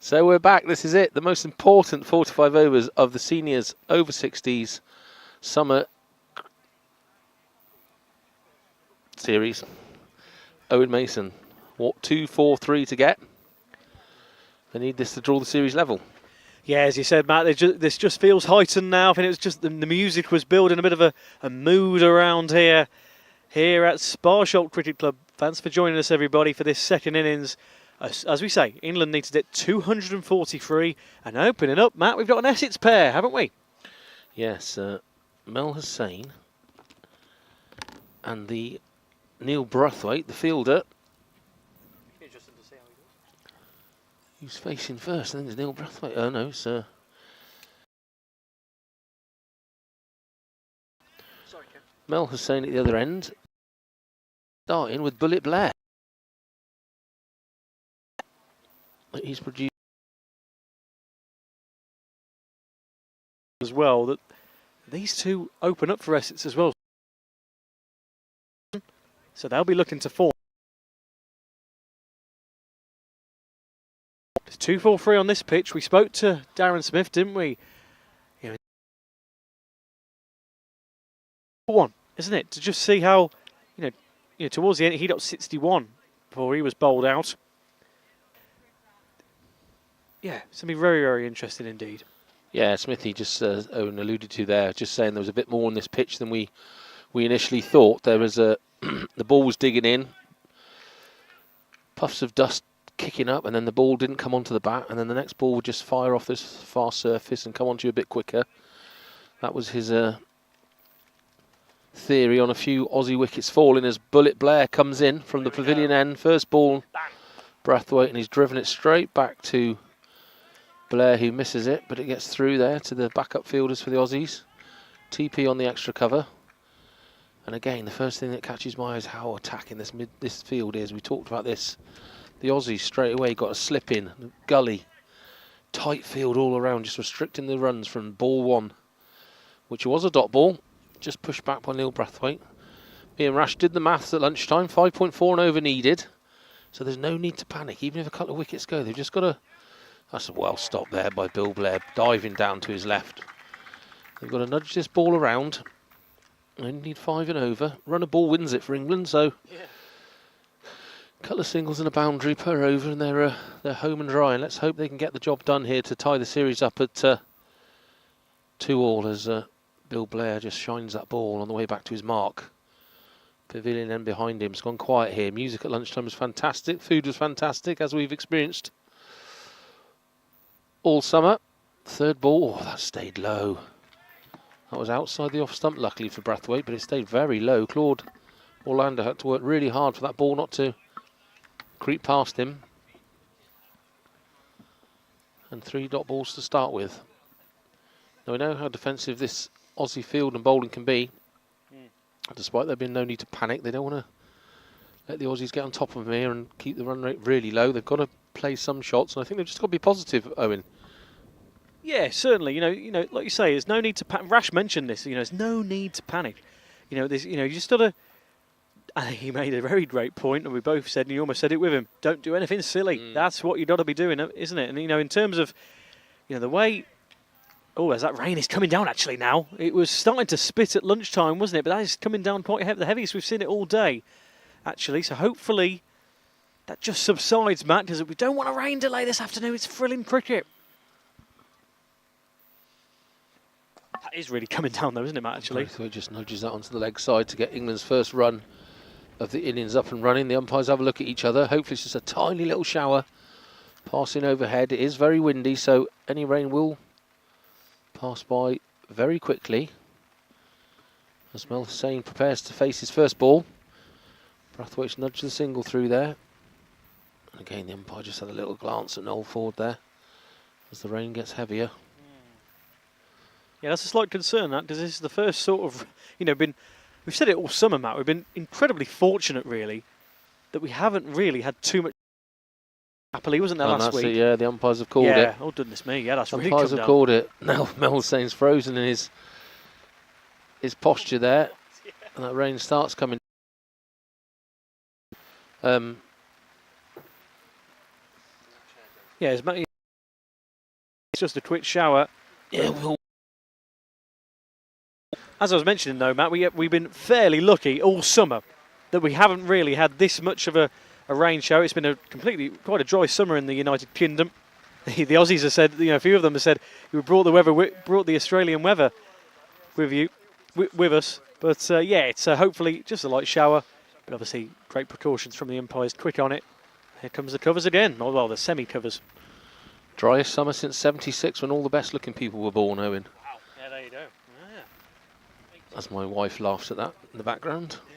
So we're back. This is it. The most important 45 overs of the seniors over 60s summer series. Owen Mason, what 2-4-3 to get? They need this to draw the series level. Yeah, as you said, Matt, this just feels heightened now. I think it was just the music was building a bit of a mood around here at Sparsholt Cricket Club. Thanks for joining us, everybody, for this second innings. As we say, England needs to hit 243 and opening up, Matt, we've got an Essex pair, haven't we? Yes, Mel Hussain and the Neil Brathwaite, the fielder. Interesting to see how he does. Who's facing first? I think it's Neil Brathwaite. Oh no, it's Sorry, Ken. Mel Hussain at the other end. Starting with Bullet Blair. He's produced As well, that these two open up for Essex as well. So they'll be looking to form. It's 2-4-3 on this pitch. We spoke to Darren Smith, didn't we? One, isn't it? To just see how, you know, towards the end he got 61 before he was bowled out. Yeah, it's going to be very, very interesting indeed. Yeah, Smithy just Owen alluded to there, just saying there was a bit more on this pitch than we initially thought. There was the ball was digging in, puffs of dust kicking up, and then the ball didn't come onto the bat, and then the next ball would just fire off this far surface and come onto you a bit quicker. That was his theory on a few Aussie wickets falling as Bullet Blair comes in from the pavilion end. First ball, Brathwaite, and he's driven it straight back to Blair, who misses it, but it gets through there to the backup fielders for the Aussies. TP on the extra cover. And again, the first thing that catches my eye is how attacking this field is. We talked about this. The Aussies straight away got a slip in, gully, tight field all around, just restricting the runs from ball one, which was a dot ball, just pushed back by Neil Brathwaite. Me and Rash did the maths at lunchtime, 5.4 and over needed. So there's no need to panic, even if a couple of wickets go. They've just got to... That's a well stopped there by Bill Blair, diving down to his left. They've got to nudge this ball around. They need 5 and over. Run a ball wins it for England, so a couple of singles and a boundary per over, and they're home and dry. And let's hope they can get the job done here to tie the series up at 2-2 as Bill Blair just shines that ball on the way back to his mark. Pavilion end behind him. It's gone quiet here. Music at lunchtime was fantastic. Food was fantastic, as we've experienced all summer. Third ball, that stayed low. That was outside the off stump, luckily for Brathwaite, but it stayed very low. Claude Orlando had to work really hard for that ball not to creep past him. And 3 dot balls to start with. Now we know how defensive this Aussie field and bowling can be. Despite there being no need to panic, they don't want to let the Aussies get on top of them here and keep the run rate really low. They've got to play some shots, and I think they've just got to be positive, Owen. Yeah, certainly. You know, like you say, there's no need to panic. Rash mentioned this. You know, there's no need to panic. You know, there's, you know, you just got to. He made a very great point, and we both said, and you almost said it with him. Don't do anything silly. That's what you got to be doing, isn't it? And you know, in terms of, you know, the way. Oh, as that rain is coming down actually now. It was starting to spit at lunchtime, wasn't it? But that is coming down quite the heaviest we've seen it all day, actually. So hopefully that just subsides, Matt, because we don't want a rain delay this afternoon. It's thrilling cricket. That is really coming down though, isn't it, Matt, actually? So he just nudges that onto the leg side to get England's first run of the innings up and running. The umpires have a look at each other. Hopefully it's just a tiny little shower passing overhead. It is very windy, so any rain will pass by very quickly. As Mel Hussain prepares to face his first ball. Brathwaite's nudged the single through there. And again, the umpire just had a little glance at Noel Ford there as the rain gets heavier. Yeah, that's a slight concern, that, because this is the first sort of, you know, we've said it all summer, Matt, we've been incredibly fortunate, really, that we haven't really had too much. Happily, wasn't there last week? Yeah, the umpires have called it. Oh, goodness me, yeah, that's really come umpires have down. called it. Now Mel Hussain's frozen in his posture there, and that rain starts coming. Yeah, as Matt, just a quick shower. Yeah, well, As I was mentioning though, Matt, we've been fairly lucky all summer that we haven't really had this much of a rain shower. It's been quite a dry summer in the United Kingdom. The Aussies have said, a few of them have said, you brought the Australian weather with us. But yeah, it's hopefully just a light shower. But obviously, great precautions from the umpires. Quick on it. Here comes the covers again. Oh, well, the semi-covers. driest summer since '76 when all the best-looking people were born, Owen. Yeah, there you go. As my wife laughs at that in the background. Yeah.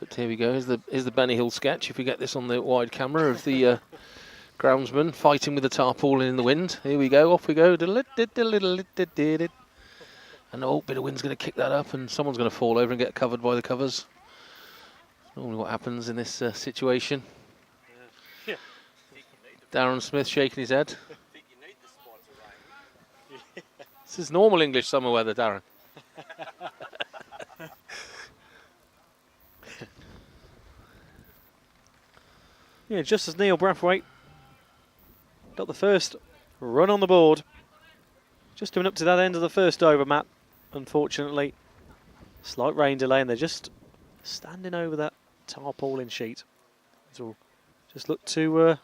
But here we go. Here's the Benny Hill sketch. If we get this on the wide camera of the groundsman fighting with the tarpaulin in the wind. Here we go. Off we go. And oh, bit of wind's going to kick that up, and someone's going to fall over and get covered by the covers. Normally, what happens in this situation. Yeah. Darren Smith shaking his head. This is normal English summer weather, Darren. Yeah, just as Neil Brathwaite got the first run on the board. Just coming up to that end of the first over, Matt. Unfortunately, slight rain delay, and they're just standing over that tarpaulin sheet. So just look to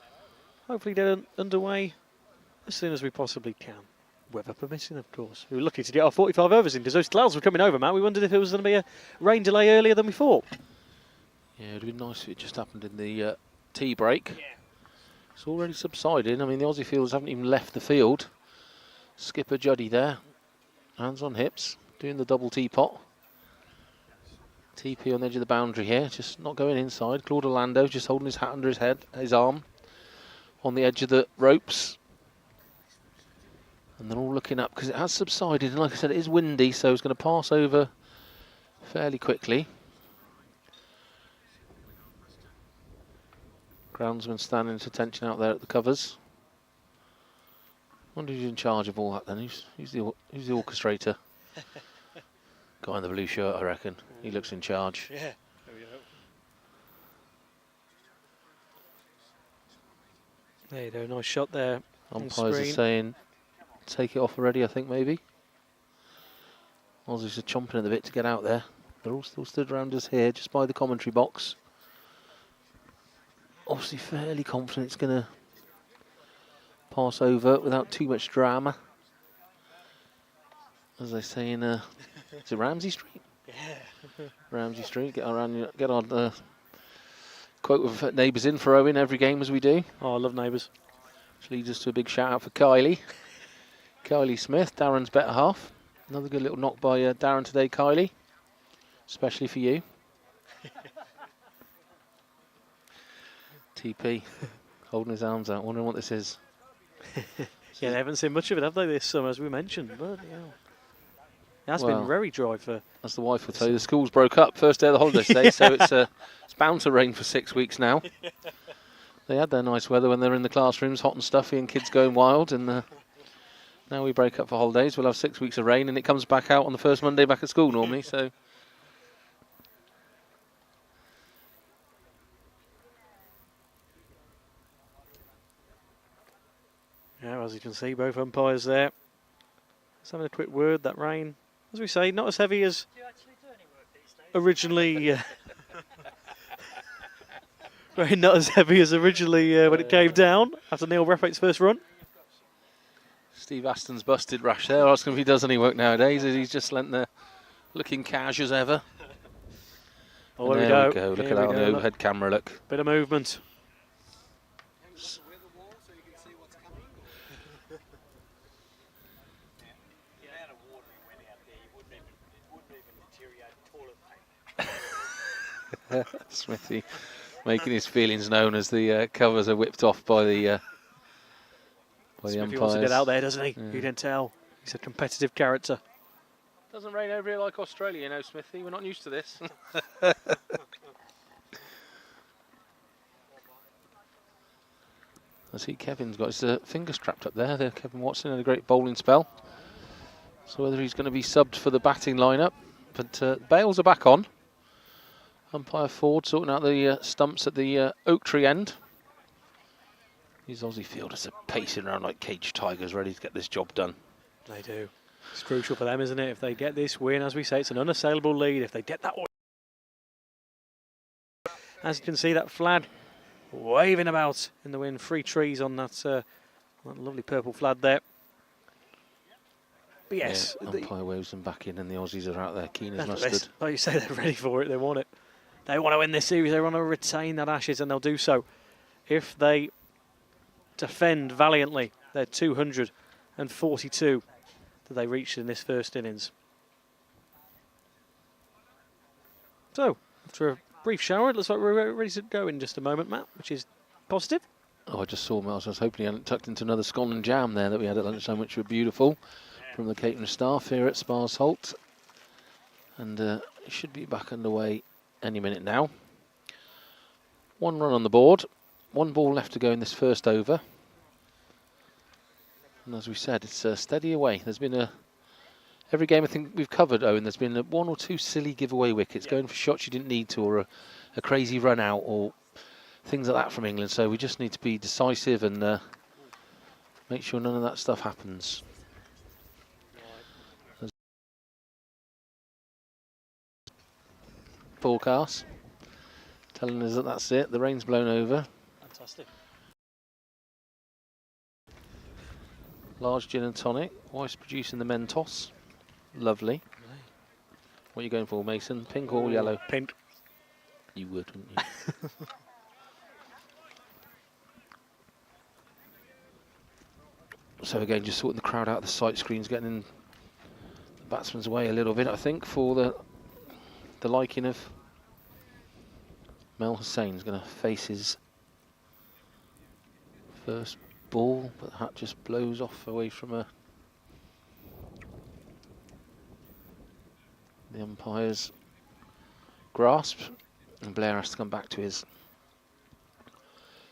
hopefully get underway as soon as we possibly can. Weather permitting, of course. We were lucky to get our 45 overs in because those clouds were coming over, Matt. We wondered if it was going to be a rain delay earlier than we thought. Yeah, it would have been nice if it just happened in the tea break. Yeah. It's already subsiding. I mean, the Aussie fielders haven't even left the field. Skipper Juddy there, hands on hips, doing the double teapot. TP on the edge of the boundary here, just not going inside. Claude Orlando just holding his hat under his head, his arm, on the edge of the ropes. And they're all looking up because it has subsided, and like I said, it is windy, so it's going to pass over fairly quickly. Groundsman standing at attention out there at the covers. Wonder who's in charge of all that then. Who's the orchestrator? Guy in the blue shirt, I reckon. He looks in charge. Yeah. There we go. There you go. Nice shot there. Umpires are saying, take it off already, I think, maybe. Aussies are chomping at the bit to get out there. They're all still stood around us here, just by the commentary box. Obviously fairly confident it's going to pass over without too much drama. As they say in, is it Ramsey Street? Yeah. Ramsey Street. Get our quote of neighbours in for Owen every game as we do. Oh, I love neighbours. Which leads us to a big shout out for Kylie. Kylie Smith, Darren's better half. Another good little knock by Darren today, Kylie. Especially for you. TP holding his arms out, wondering what this is. Yeah, they haven't seen much of it, have they, this summer, as we mentioned? But yeah, it has been very dry for. As the wife will tell you, the schools broke up first day of the holidays today, so it's bound to rain for 6 weeks now. They had their nice weather when they were in the classrooms, hot and stuffy, and kids going wild. And now we break up for holidays. We'll have 6 weeks of rain, and it comes back out on the first Monday back at school normally. So. Yeah, as you can see, both umpires there. Just having a quick word, that rain, as we say, not as heavy as originally. Rain not as heavy as originally when it came down after Neil Brathwaite's first run. Steve Aston's busted rash there. Asking if he does any work nowadays. He's just lent there, looking cash as ever. Oh, there we go. Look at that on the overhead camera. Look. Bit of movement. Smithy making his feelings known as the covers are whipped off by the Smithy umpires. wants to get out there, doesn't he? Yeah. You can tell. He's a competitive character. Doesn't rain over here like Australia, you know, Smithy. We're not used to this. I see Kevin's got his fingers strapped up there. Kevin Watson had a great bowling spell. So whether he's going to be subbed for the batting lineup, but Bales are back on. Umpire Ford sorting out the stumps at the oak tree end. These Aussie fielders are pacing around like caged tigers, ready to get this job done. They do. It's crucial for them, isn't it? If they get this win, as we say, it's an unassailable lead. If they get that win, as you can see, that flag waving about in the wind. 3 trees on that lovely purple flag there. But yes, yeah, umpire waves them back in, and the Aussies are out there keen as this. mustard. Like you say, they're ready for it. They want it. They want to win this series. They want to retain that Ashes, and they'll do so if they defend valiantly their 242 that they reached in this first innings. So, after a brief shower, it looks like we're ready to go in just a moment, Matt, which is positive. Oh, I just saw Miles. I was hoping he hadn't tucked into another scone and jam there that we had at lunchtime, which were beautiful, from the catering staff here at Sparsholt. And it should be back underway any minute now. 1 run on the board, 1 ball left to go in this first over. And as we said, it's steady away. There's been every game I think we've covered, Owen, there's been 1 or 2 silly giveaway wickets, going for shots you didn't need to, or a crazy run out, or things like that from England. So we just need to be decisive and make sure none of that stuff happens. Forecast telling us that that's it. The rain's blown over. Fantastic. Large gin and tonic. Wife's producing the Mentos. Lovely. What are you going for, Mason? Pink or yellow? Pink. You would, wouldn't you? So again, just sorting the crowd out of the sight screens, getting in the batsman's way a little bit, I think, for the liking of Mel Hussein's going to face his first ball, but the hat just blows off away from the umpire's grasp, and Blair has to come back to his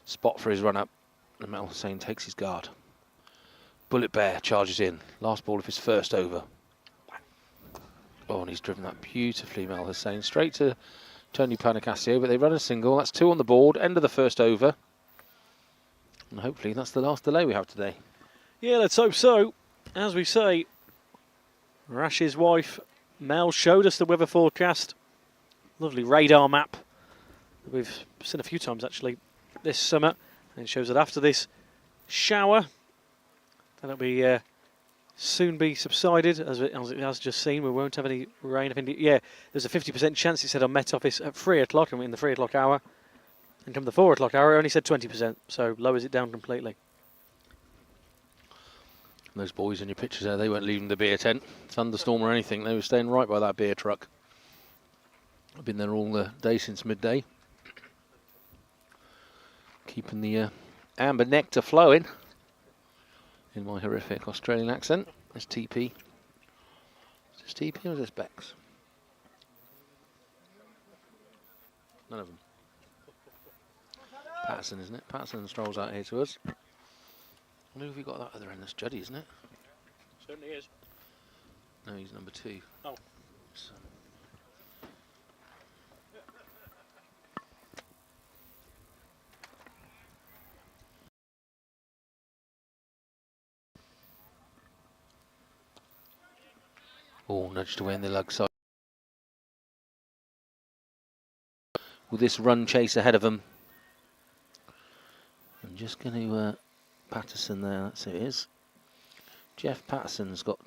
spot for his run up, and Mel Hussein takes his guard. Bullet Bear charges in, last ball of his first over. Oh, and he's driven that beautifully, Mel Hussein, straight to Tony Panicasio, but they run a single. That's 2 on the board, end of the first over. And hopefully that's the last delay we have today. Yeah, let's hope so. As we say, Rash's wife, Mel, showed us the weather forecast. Lovely radar map that we've seen a few times, actually, this summer. And it shows that after this shower, that'll be soon be subsided, as it has just seen. We won't have any rain. I think, yeah, there's a 50% chance, it said on Met Office, at 3 o'clock, in the 3 o'clock hour. And come the 4 o'clock hour, it only said 20%, so lowers it down completely. And those boys in your pictures there, they weren't leaving the beer tent, thunderstorm or anything. They were staying right by that beer truck. I've been there all the day since midday. Keeping the amber nectar flowing. In my horrific Australian accent. There's TP. Is this TP or is this Bex? None of them. Patterson, isn't it? Patterson strolls out here to us. I wonder if we got that other end. That's Juddy, isn't it? Certainly is. No, he's number 2. Oh. So. Oh, nudged away in the lug side. With this run chase ahead of them. I'm just going to Patterson there, that's who it is. Jeff Patterson's got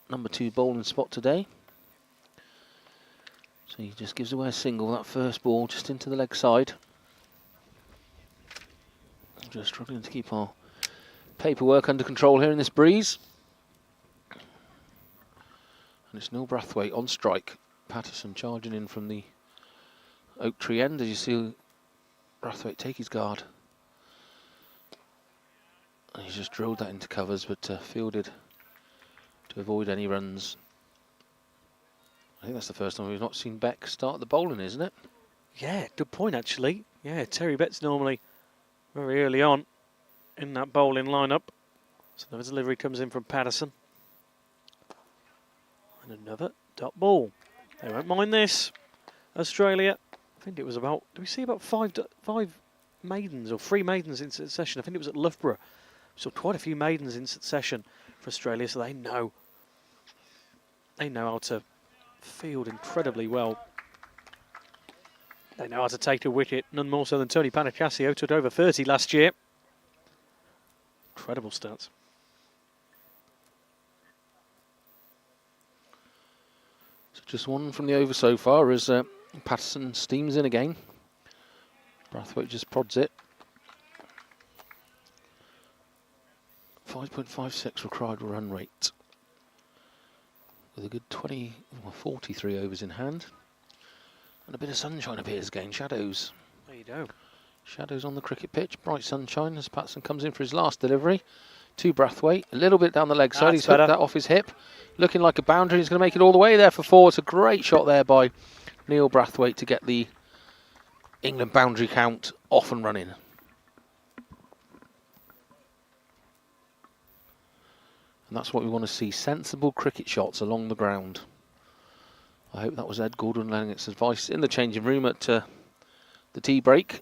number 2 bowling spot today. So he just gives away a single, that first ball just into the leg side. Just struggling to keep our paperwork under control here in this breeze. And it's Neil Brathwaite on strike. Patterson charging in from the oak tree end as you see Brathwaite take his guard. And he's just drilled that into covers, but fielded to avoid any runs. I think that's the first time we've not seen Beck start the bowling, isn't it? Yeah, good point, actually. Yeah, Terry Bett's normally very early on in that bowling lineup. So the delivery comes in from Patterson. And another dot ball. They won't mind this. Australia, I think it was about, do we see about five maidens or 3 maidens in succession. I think it was at Loughborough. So quite a few maidens in succession for Australia, so they know how to field incredibly well. They know how to take a wicket, none more so than Tony Panicasio, took over 30 last year. Incredible stats. So just one from the over so far as Patterson steams in again. Brathwaite just prods it. 5.56 required run rate. With a good 43 overs in hand. And a bit of sunshine appears again. Shadows. There you go. Shadows on the cricket pitch. Bright sunshine as Patterson comes in for his last delivery. To Brathwaite. A little bit down the leg side. He's hooked that off his hip. Looking like a boundary. He's going to make it all the way there for 4. It's a great shot there by Neil Brathwaite to get the England boundary count off and running. And that's what we want to see. Sensible cricket shots along the ground. I hope that was Ed Gordon-Lennox's advice in the changing room at the tea break.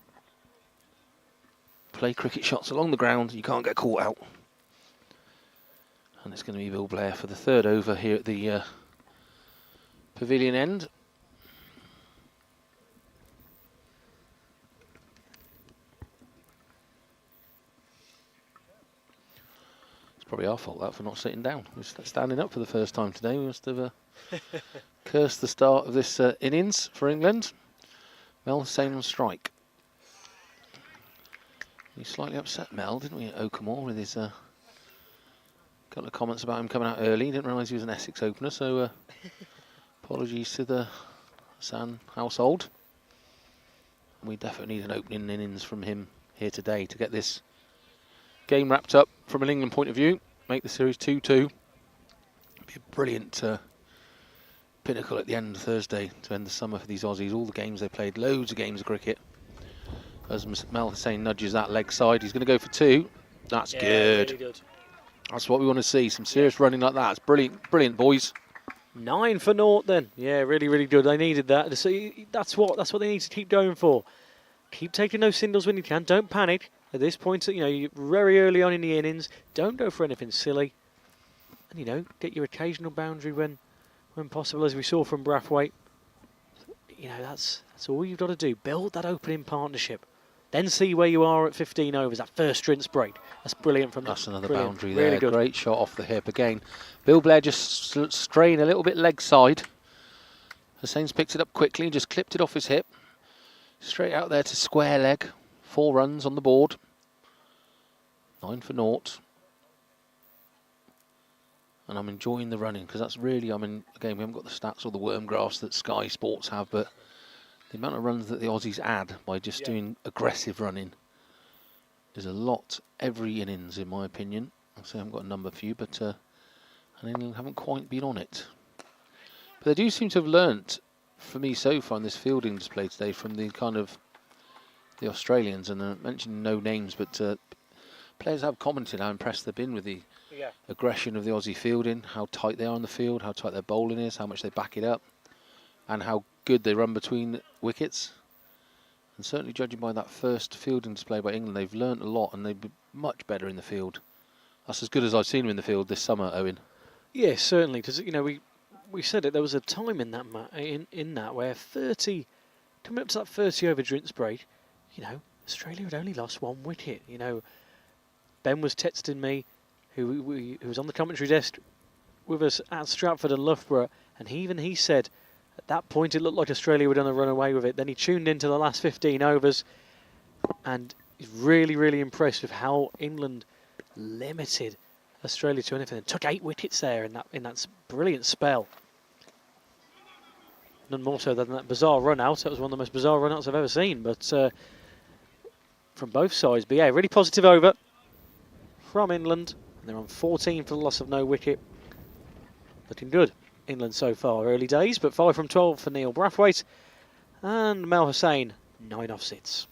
Play cricket shots along the ground. You can't get caught out. And it's going to be Bill Blair for the 3rd over here at the pavilion end. It's probably our fault that for not sitting down. We're standing up for the first time today. We must have cursed the start of this innings for England. Mel Hussain on strike. We slightly upset Mel, didn't we, at Oakham with his couple of comments about him coming out early. Didn't realise he was an Essex opener, so apologies to the Hassan household. We definitely need an opening innings from him here today to get this game wrapped up from an England point of view. Make the series 2-2. Be a brilliant pinnacle at the end of Thursday to end the summer for these Aussies. All the games they played, loads of games of cricket. As Mel Hussain nudges that leg side, he's going to go for 2. That's good. Really good. That's what we want to see. Some serious running like that. It's brilliant, brilliant, boys. 9 for 0 then. Yeah, really, really good. They needed that. So that's what they need to keep going for. Keep taking those singles when you can. Don't panic. At this point, you're very early on in the innings. Don't go for anything silly. And, get your occasional boundary when possible, as we saw from Brathwaite. That's all you've got to do. Build that opening partnership. Then see where you are at 15 overs, that first rinse break. That's brilliant from That's another brilliant. boundary Really there. good. Great shot off the hip again. Bill Blair just straying a little bit leg side. Hussain's picked it up quickly and just clipped it off his hip. Straight out there to square leg. 4 runs on the board. 9 for 0. And I'm enjoying the running because that's really, again, we haven't got the stats or the worm graphs that Sky Sports have, but the amount of runs that the Aussies add by just doing aggressive running is a lot every innings, in my opinion. I haven't got a number for you, but and England haven't quite been on it. But they do seem to have learnt, for me so far in this fielding display today, from the the Australians, and I mentioned no names, but players have commented how impressed they've been with the aggression of the Aussie fielding, how tight they are on the field, how tight their bowling is, how much they back it up, and how good they run between wickets. And certainly judging by that first fielding display by England, they've learnt a lot and they've been much better in the field. That's as good as I've seen them in the field this summer, Owen. Yes, certainly, because we said it. There was a time in that in that where 30, coming up to that 30 over rinse break, Australia had only lost 1 wicket. Ben was texting me, who was on the commentary desk with us at Stratford and Loughborough, and he said at that point it looked like Australia were going to run away with it. Then he tuned into the last 15 overs, and he's really, really impressed with how England limited Australia to anything. Took 8 wickets there in that brilliant spell. None more so than that bizarre run out. That was one of the most bizarre run outs I've ever seen. But from both sides, but yeah, really positive over from England. They're on 14 for the loss of no wicket. Looking good, England so far. Early days, but 5 from 12 for Neil Brathwaite. And Mel Hussain, 9 off sits.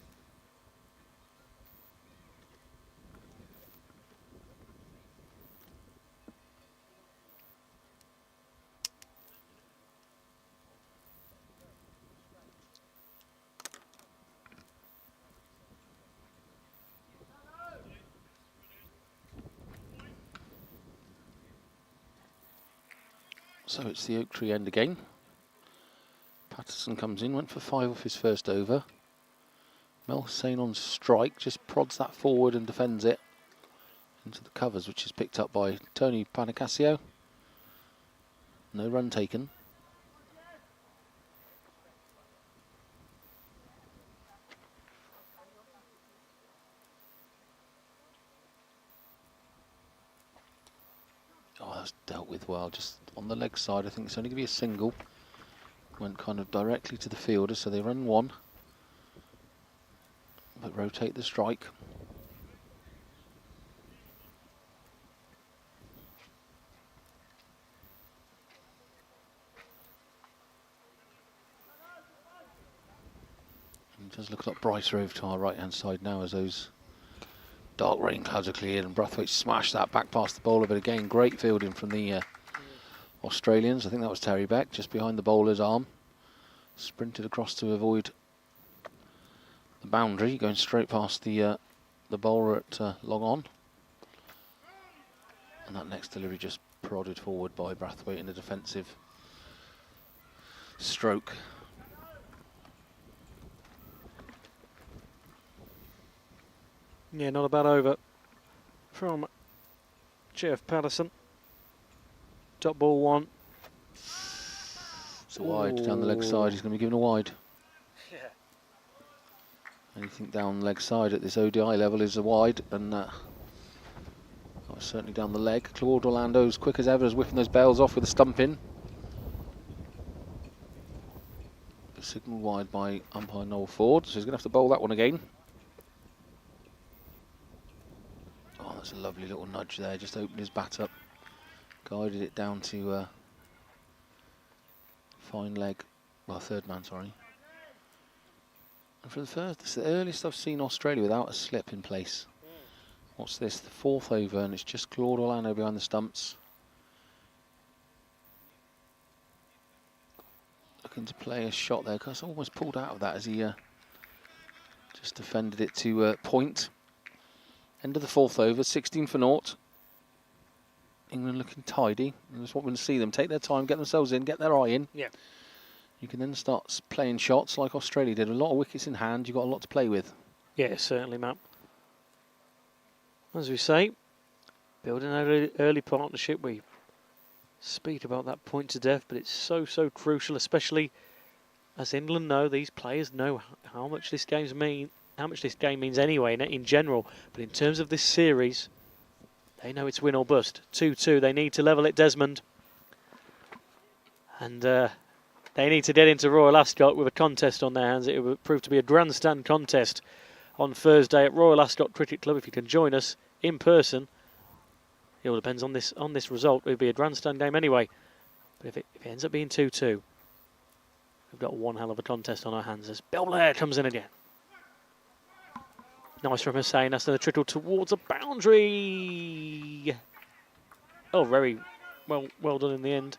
So it's the oak tree end again. Patterson comes in, went for 5 off his first over. Mel Hussain on strike, just prods that forward and defends it into the covers, which is picked up by Tony Panicasio. No run taken. Oh, that's dealt with well, just on the leg side. I think it's only going to be a single. Went kind of directly to the fielder, so they run 1. But rotate the strike. It does look a lot brighter over to our right hand side now as those dark rain clouds are cleared, and Brathwaite smashed that back past the bowler, but again great fielding from the Australians. I think that was Terry Beck just behind the bowler's arm, sprinted across to avoid the boundary, going straight past the bowler at long on, and that next delivery just prodded forward by Brathwaite in a defensive stroke. Yeah, not a bad over from Jeff Patterson. Top ball 1. It's a wide down the leg side. He's going to be given a wide. Yeah. Anything down the leg side at this ODI level is a wide, and certainly down the leg. Claude Orlando's quick as ever is whiffing those bails off with a stump in. Signal wide by umpire Noel Ford, so he's going to have to bowl that one again. Oh, that's a lovely little nudge there, just opened his bat up, guided it down to fine leg, well, third man, sorry. And for the first, this is the earliest I've seen Australia without a slip in place. What's this, the 4th over, and it's just Claude Orlando behind the stumps. Looking to play a shot there, because almost pulled out of that as he just defended it to point. End of the 4th over, 16 for naught. England looking tidy. And that's what we're going to see them take their time, get themselves in, get their eye in. Yeah. You can then start playing shots like Australia did. A lot of wickets in hand, you've got a lot to play with. Yeah, certainly, Matt. As we say, building an early partnership. We speak about that point to death, but it's so crucial, especially as England know, these players know how much this game means anyway in general. But in terms of this series, they know it's win or bust. 2-2, they need to level it, Desmond. And they need to get into Royal Ascot with a contest on their hands. It will prove to be a grandstand contest on Thursday at Royal Ascot Cricket Club. If you can join us in person, it all depends on this result. It would be a grandstand game anyway. But if it ends up being 2-2, we've got one hell of a contest on our hands as Bill Blair comes in again. Nice from Hussain. That's another trickle towards a boundary. Oh, very well done in the end.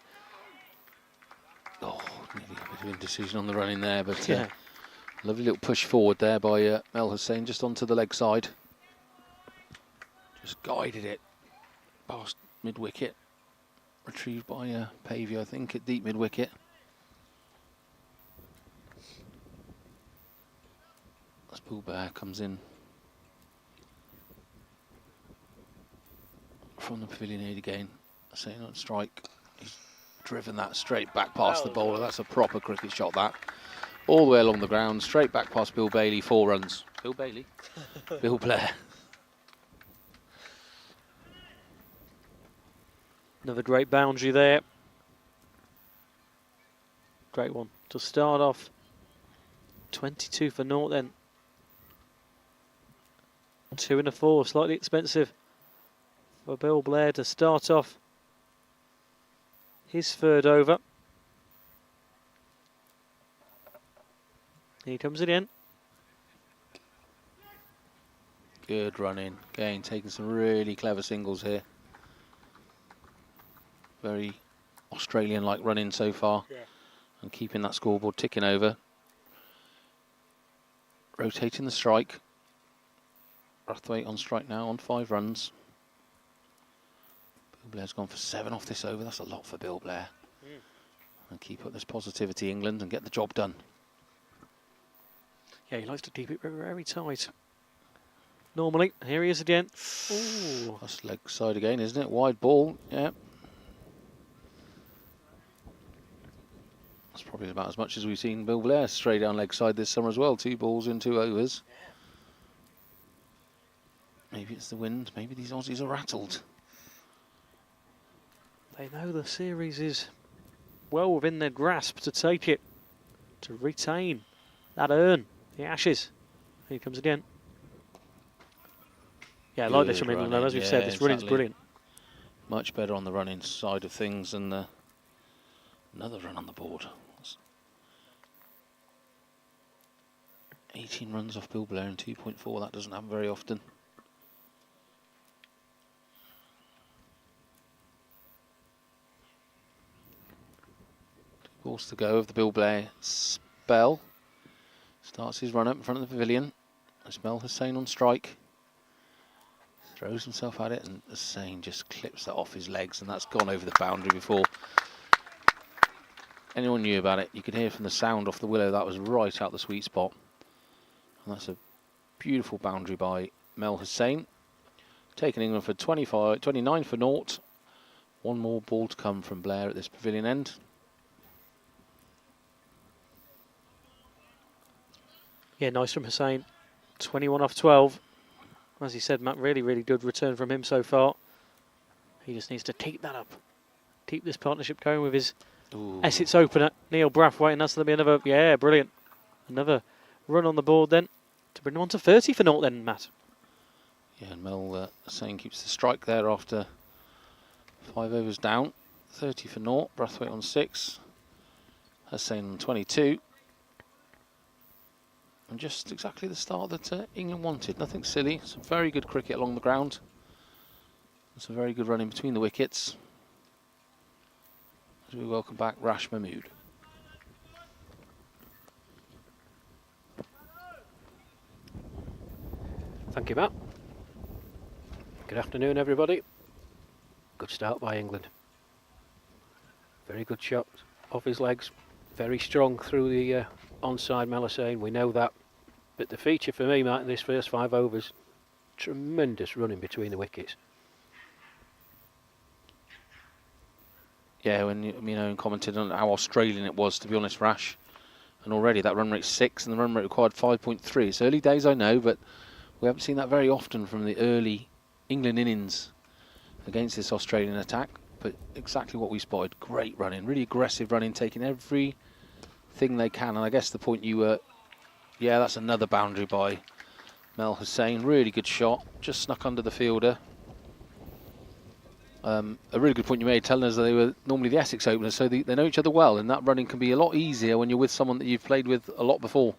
Oh, nearly a bit of indecision on the run in there, but Yeah. lovely little push forward there by Mel Hussain, just onto the leg side. Just guided it past mid-wicket. Retrieved by Pavey, I think, at deep mid-wicket. As Bill Blair comes in from the pavilion aid again, Hussain on strike. He's driven that straight back past the bowler. That's a proper cricket shot, that. All the way along the ground, straight back past Bill Bailey, 4 runs. Bill Bailey? Bill Blair. Another great boundary there. Great one to start off. 22 for naught then. 2 and a 4, slightly expensive for Bill Blair to start off his third over. Here comes it in. Good run in. Again, taking some really clever singles here. Very Australian-like run in so far. Yeah. And keeping that scoreboard ticking over. Rotating the strike. Brathwaite on strike now on 5 runs. Bill Blair's gone for 7 off this over. That's a lot for Bill Blair. And keep up this positivity, England, and get the job done. Yeah, he likes to keep it very, very tight. Normally, here he is again. Ooh. That's leg side again, isn't it? Wide ball, yeah. That's probably about as much as we've seen Bill Blair straight down leg side this summer as well. 2 balls in 2 overs. Maybe it's the wind, maybe these Aussies are rattled. They know the series is well within their grasp to take it, to retain that urn, the Ashes. Here he comes again. Yeah, I like this from England, as we've said, this running's brilliant. Much better on the running side of things, and another run on the board. That's 18 runs off Bill Blair in 2.4, that doesn't happen very often. Balls to go of the Bill Blair spell. Starts his run up in front of the pavilion. Ismail Hussain on strike. Throws himself at it, and Hussain just clips that off his legs, and that's gone over the boundary before anyone knew about it. You could hear from the sound off the willow that was right out the sweet spot. And that's a beautiful boundary by Mel Hussain. Taking England for 29 for naught. One more ball to come from Blair at this pavilion end. Yeah, nice from Hussain. 21 off 12. As he said, Matt, really, really good return from him so far. He just needs to keep that up. Keep this partnership going with his Essex opener, Neil Brathwaite, and that's going to be another, yeah, brilliant. Another run on the board then to bring them on to 30 for naught then, Matt. Yeah, and Mel Hussain keeps the strike there after 5 overs down. 30 for naught, Brathwaite on 6. Hussain on 22. And just exactly the start that England wanted. Nothing silly. Some very good cricket along the ground. Some very good running between the wickets. As we welcome back Rash Mahmood. Thank you, Matt. Good afternoon, everybody. Good start by England. Very good shot off his legs. Very strong through the onside Melisane, we know that. But the feature for me, Matt, in this first 5 overs, tremendous running between the wickets. Yeah, when you commented on how Australian it was, to be honest, Rash. And already that run rate's 6 and the run rate required 5.3. It's early days, I know, but we haven't seen that very often from the early England innings against this Australian attack. But exactly what we spotted. Great running, really aggressive running, taking everything they can. And I guess the point you were, yeah, that's another boundary by Mel Hussain. Really good shot, just snuck under the fielder. A really good point you made, telling us that they were normally the Essex openers, so they know each other well, and that running can be a lot easier when you're with someone that you've played with a lot before.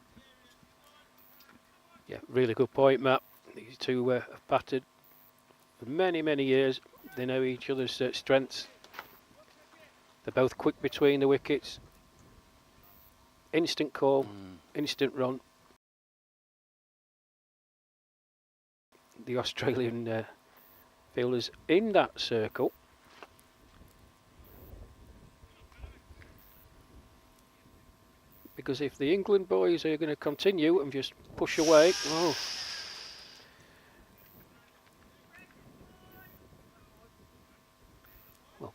Yeah, really good point, Matt. These two have batted for many, many years. They know each other's strengths. They're both quick between the wickets. Instant call, instant run. The Australian fielders in that circle. Because if the England boys are going to continue and just push away, well,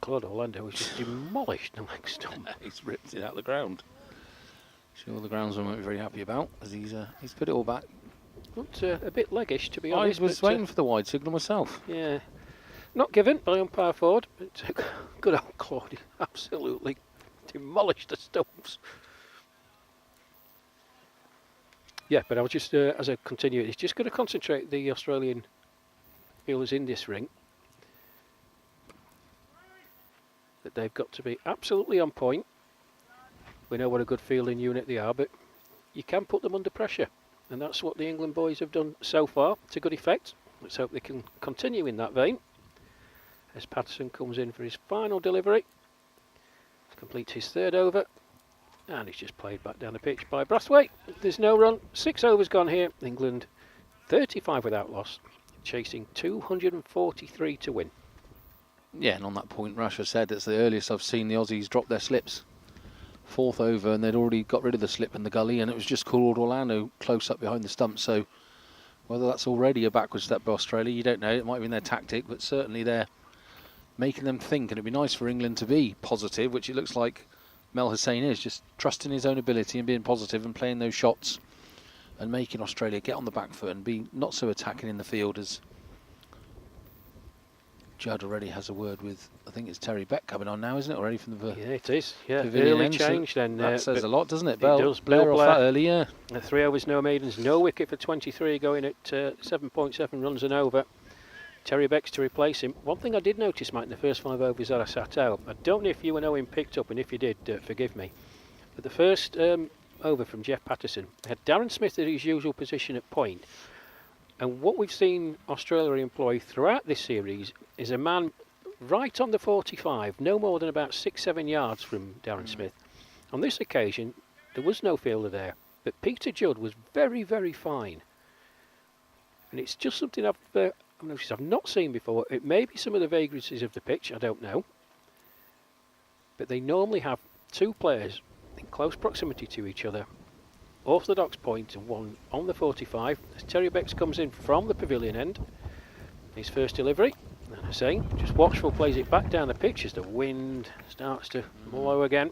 Claude Orlando was just demolished the leg stump. He's ripped it out of the ground. Sure, the groundsman won't be very happy about, as he's put it all back. Looked a bit leggish, to be honest. I was waiting for the wide signal myself. Yeah, not given by umpire Ford, but good old Claude absolutely demolished the stumps. Yeah, but I was just, as I continue, it's just going to concentrate the Australian fielders in this ring. That they've got to be absolutely on point. We know what a good fielding unit they are, but you can put them under pressure. And that's what the England boys have done so far to good effect. Let's hope they can continue in that vein. As Patterson comes in for his final delivery. Completes his 3rd over. And he's just played back down the pitch by Brathwaite. There's no run. 6 overs gone here. England 35 without loss. Chasing 243 to win. Yeah, and on that point, Rashford said it's the earliest I've seen the Aussies drop their slips. 4th over, and they'd already got rid of the slip in the gully, and it was just called Orlando close up behind the stump. So whether that's already a backward step by Australia, you don't know. It might have been their tactic, but certainly they're making them think. And it'd be nice for England to be positive, which it looks like Mel Hussein is, just trusting his own ability and being positive and playing those shots and making Australia get on the back foot and be not so attacking in the field as Judd already has a word with, I think it's Terry Beck coming on now, isn't it? Already from the Yeah, it is. Yeah, pavilion early end, so change then. that says a lot, doesn't it? It Bell, does. Blair off that Blair. early, yeah. 3 overs, no maidens, no wicket for 23, going at 7.7 runs and over. Terry Beck's to replace him. One thing I did notice, Mike, in the first 5 overs that I sat out, I don't know if you and Owen picked up, and if you did, forgive me, but the first over from Jeff Patterson had Darren Smith at his usual position at point. And what we've seen Australia employ throughout this series is a man right on the 45, no more than about 6-7 yards from Darren Smith. On this occasion, there was no fielder there, but Peter Judd was very, very fine. And it's just something I've noticed I've not seen before. It may be some of the vagaries of the pitch, I don't know. But they normally have 2 players in close proximity to each other. Orthodox point and one on the 45. As Terry Becks comes in from the pavilion end, his first delivery. And I say, just watchful, plays it back down the pitch as the wind starts to blow again.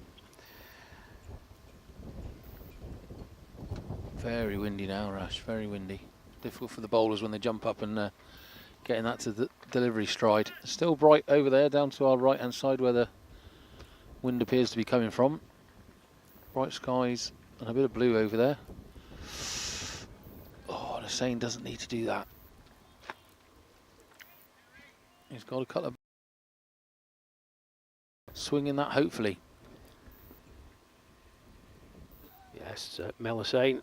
Very windy now, Rash, very windy. Difficult for the bowlers when they jump up and getting that to the delivery stride. Still bright over there, down to our right-hand side where the wind appears to be coming from. Bright skies and a bit of blue over there. Oh, Hussein doesn't need to do that. He's got a couple of swinging that, hopefully. Yes, Mel Hussein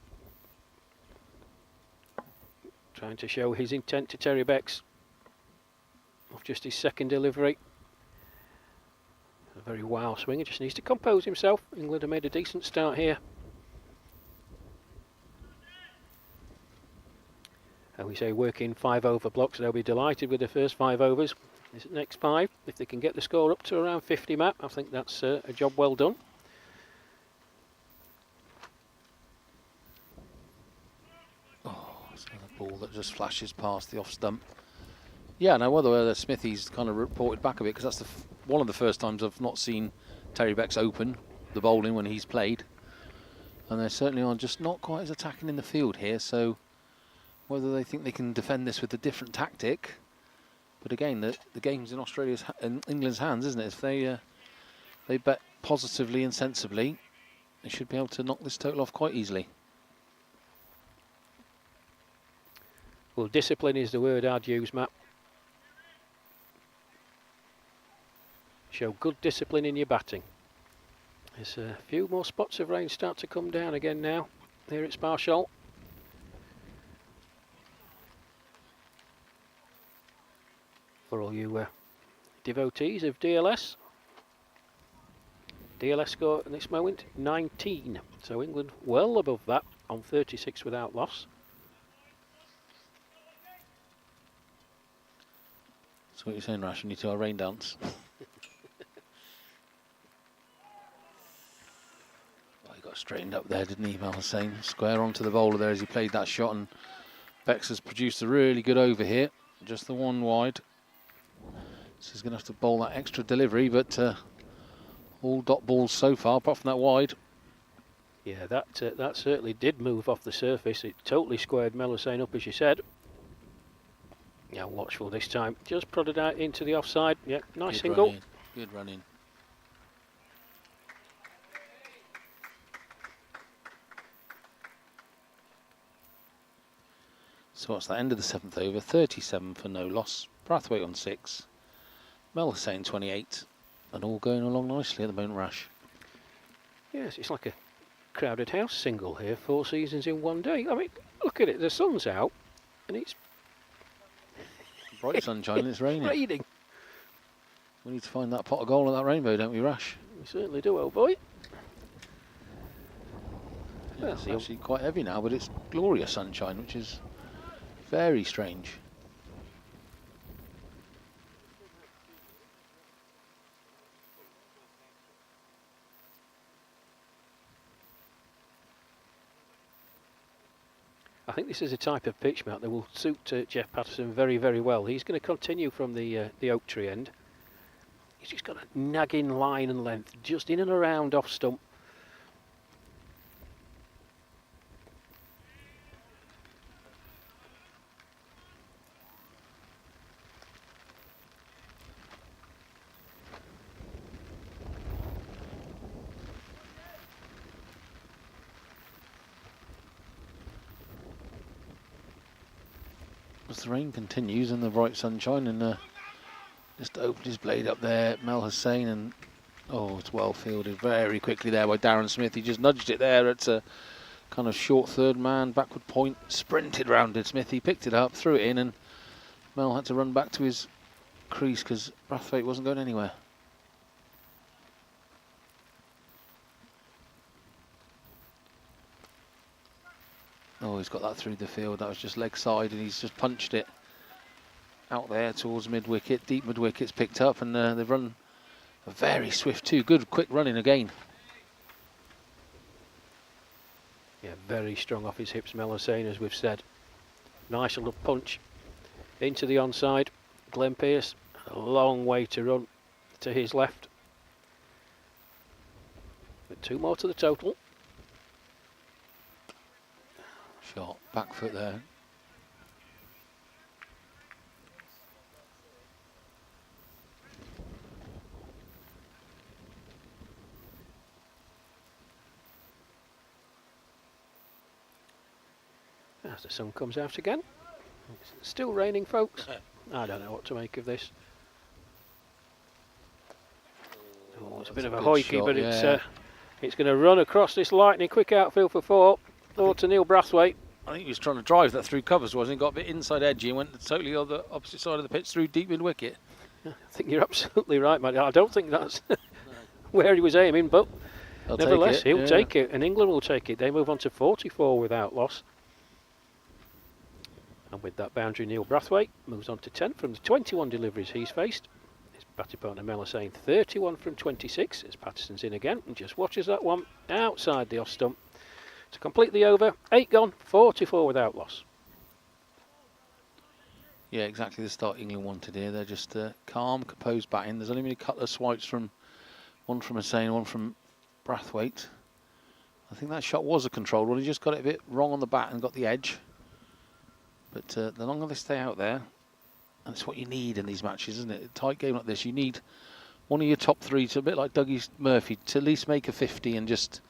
trying to show his intent to Terry Becks off just his second delivery. A very wild swinger, just needs to compose himself. England have made a decent start here. And we say working 5 over blocks, they'll be delighted with the first 5 overs. This next 5, if they can get the score up to around 50, Matt, I think that's a job well done. Ball that just flashes past the off stump. Yeah, now whether Smithy's kind of reported back a bit, because that's one of the first times I've not seen Terry Becks open the bowling when he's played, and they certainly are just not quite as attacking in the field here. So whether they think they can defend this with a different tactic, but again, the game's in Australia's and England's hands, isn't it? If they bet positively and sensibly, they should be able to knock this total off quite easily. Well, discipline is the word I'd use, Matt. Show good discipline in your batting. There's a few more spots of rain start to come down again now here at Sparsholt. For all you devotees of DLS. DLS score at this moment 19. So England well above that on 36 without loss. That's what you're saying, Rash, you need to do a rain dance. Oh, he got straightened up there, didn't he, Mel Hussein? Square onto the bowler there as he played that shot, and Becks has produced a really good over here. Just the one wide. So he's going to have to bowl that extra delivery, but all dot balls so far, apart from that wide. Yeah, that certainly did move off the surface. It totally squared Mel Hussein up, as you said. Yeah, watchful this time. Just prodded out into the offside. Yeah, nice Good single. run in. Good run in. So what's that? End of the 7th over. 37 for no loss. Brathwaite on 6. Mel Hussein 28. And all going along nicely at the moment, Rash. Yes, it's like a crowded house single here. 4 seasons in one day. I mean, look at it. The sun's out and it's Bright sunshine and it's raining. raining. We need to find that pot of gold on that rainbow, don't we, Rash? We certainly do, old boy. Yeah, it's actually quite heavy now, but it's glorious sunshine, which is very strange. I think this is a type of pitch, Matt, that will suit Jeff Patterson very, very well. He's going to continue from the oak tree end. He's just got a nagging line and length, just in and around off stump. As the rain continues and the bright sunshine, and just opened his blade up there, Mel Hussain, and it's well fielded very quickly there by Darren Smith. He just nudged it there. It's a kind of short third man, backward point, sprinted round it. Smith, he picked it up, threw it in, and Mel had to run back to his crease because Brathwaite wasn't going anywhere. Oh, he's got that through the field. That was just leg side, and he's just punched it out there towards mid-wicket. Deep mid-wicket's picked up, and they've run a very swift two. Good, quick running again. Yeah, very strong off his hips, Mel Hussain, as we've said. Nice little punch into the onside. Glenn Pearce, a long way to run to his left. But 2 more to the total. Shot, back foot there. As the sun comes out again. It's still raining, folks. I don't know what to make of this. Oh, it's a bit of a hoikey, but it's going to run across this lightning quick outfield for 4. Or to Neil Brathwaite. I think he was trying to drive that through covers, wasn't he? Got a bit inside edgy and went totally on the opposite side of the pitch through deep mid-wicket. I think you're absolutely right, Matt. I don't think that's where he was aiming, but nevertheless, he'll take it, and England will take it. They move on to 44 without loss. And with that boundary, Neil Brathwaite moves on to 10 from the 21 deliveries he's faced. His batting partner Mel Hussain 31 from 26 as Patterson's in again and just watches that one outside the off stump. To complete the over, 8 gone, 44 without loss. Yeah, exactly the start England wanted here. They're just calm, composed batting. There's only been a couple of swipes from one from Hussain, one from Brathwaite. I think that shot was a controlled one. He just got it a bit wrong on the bat and got the edge. But the longer they stay out there, and it's what you need in these matches, isn't it? A tight game like this, you need one of your top 3, to a bit like Dougie Murphy, to at least make a 50 and just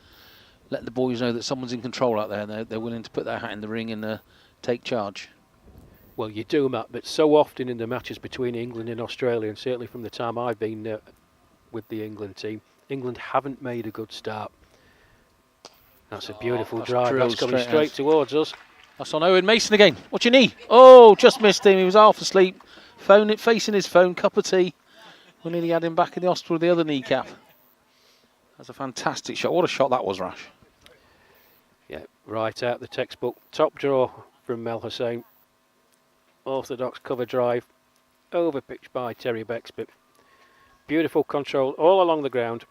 let the boys know that someone's in control out there and they're willing to put their hat in the ring and take charge. Well, you do, Matt, but so often in the matches between England and Australia, and certainly from the time I've been with the England team, England haven't made a good start. That's a beautiful drive. That's coming straight towards us. That's on Owen Mason again. What's your knee? Oh, just missed him. He was half asleep. Facing his phone, cup of tea. We nearly had him back in the hospital with the other kneecap. That's a fantastic shot. What a shot that was, Rash. Yeah, right out the textbook. Top draw from Mel Hussain. Orthodox cover drive. Over pitch by Terry Bexby. Beautiful control all along the ground.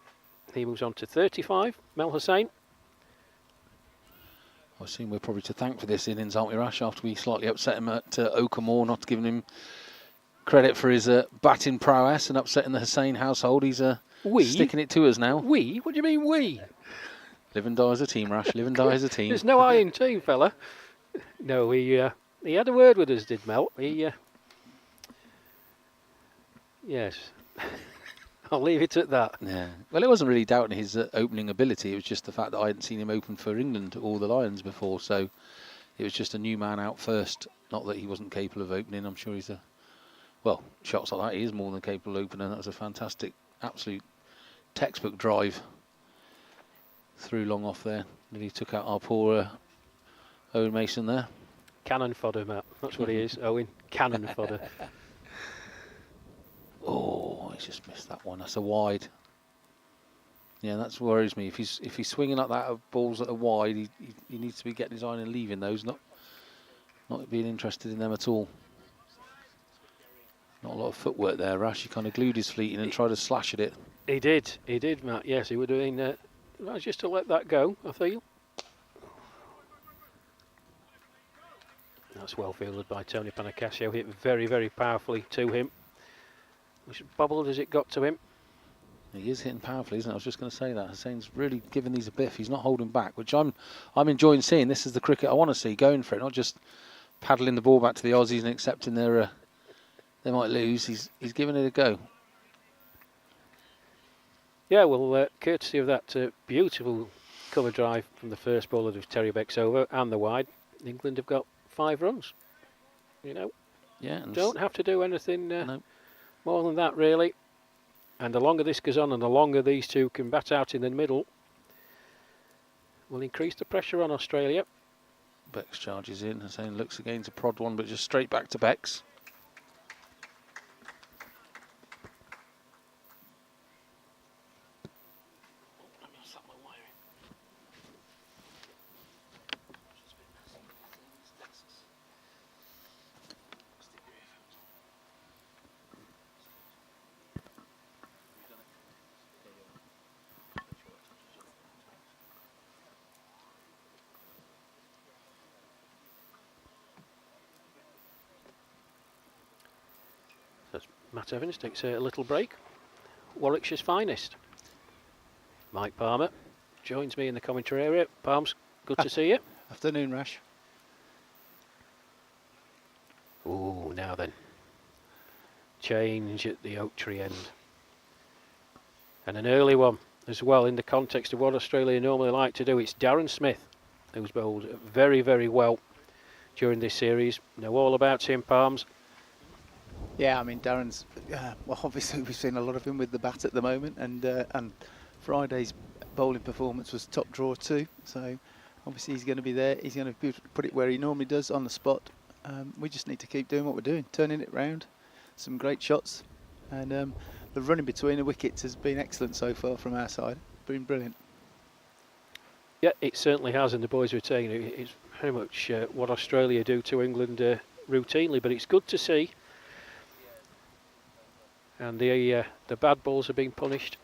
He moves on to 35. Mel Hussain. I assume we're probably to thank for this innings, aren't we, Rash? After we slightly upset him at Oakham, not giving him credit for his batting prowess and upsetting the Hussain household. He's sticking it to us now. We? What do you mean we? Live and die as a team, Rash. Live and die as a team. There's no I in team, fella. No, he had a word with us, did Mel. Yes. I'll leave it at that. Yeah. Well, it wasn't really doubting his opening ability. It was just the fact that I hadn't seen him open for England or the Lions before. So it was just a new man out first. Not that he wasn't capable of opening. I'm sure he's shots like that, he is more than capable of opening. That was a fantastic, absolute textbook drive through long off there. And he took out our poor Owen Mason there. Cannon fodder, Matt. That's what he is, Owen. Cannon fodder. Oh, he's just missed that one. That's a wide. Yeah, that worries me. If he's swinging like that at balls that are wide, he needs to be getting his iron and leaving those, not being interested in them at all. Not a lot of footwork there, Rash. He kind of glued his feet in and tried to slash at it. He did, Matt. Yes, he would have been just to let that go, I feel. That's well fielded by Tony Panacasio. Hit very, very powerfully to him. Which bobbled as it got to him. He is hitting powerfully, isn't it? I was just going to say that. Hussein's really giving these a biff. He's not holding back, which I'm enjoying seeing. This is the cricket I want to see, going for it, not just paddling the ball back to the Aussies and accepting they might lose. He's giving it a go. Yeah, well, courtesy of that beautiful cover drive from the first bowler of Terry Beck's over and the wide, England have got 5 runs. You know, Yeah, don't have to do anything no. more than that, really. And the longer this goes on and the longer these two can bat out in the middle, will increase the pressure on Australia. Bex charges in. Hussein looks again to prod one, but just straight back to Bex. Matt Evans takes a little break. Warwickshire's finest. Mike Palmer joins me in the commentary area. Palms, good to see you. Afternoon, Rash. Ooh, now then. Change at the oak tree end. And an early one as well in the context of what Australia normally like to do. It's Darren Smith who's bowled very, very well during this series. Know all about him, Palms. Yeah, I mean, Darren's, well, obviously we've seen a lot of him with the bat at the moment, and Friday's bowling performance was top draw too, so obviously he's going to be there. He's going to put it where he normally does, on the spot. We just need to keep doing what we're doing, turning it round, some great shots, and the running between the wickets has been excellent so far from our side, been brilliant. Yeah, it certainly has, and the boys were saying it's very much what Australia do to England routinely, but it's good to see. And the bad balls are being punished.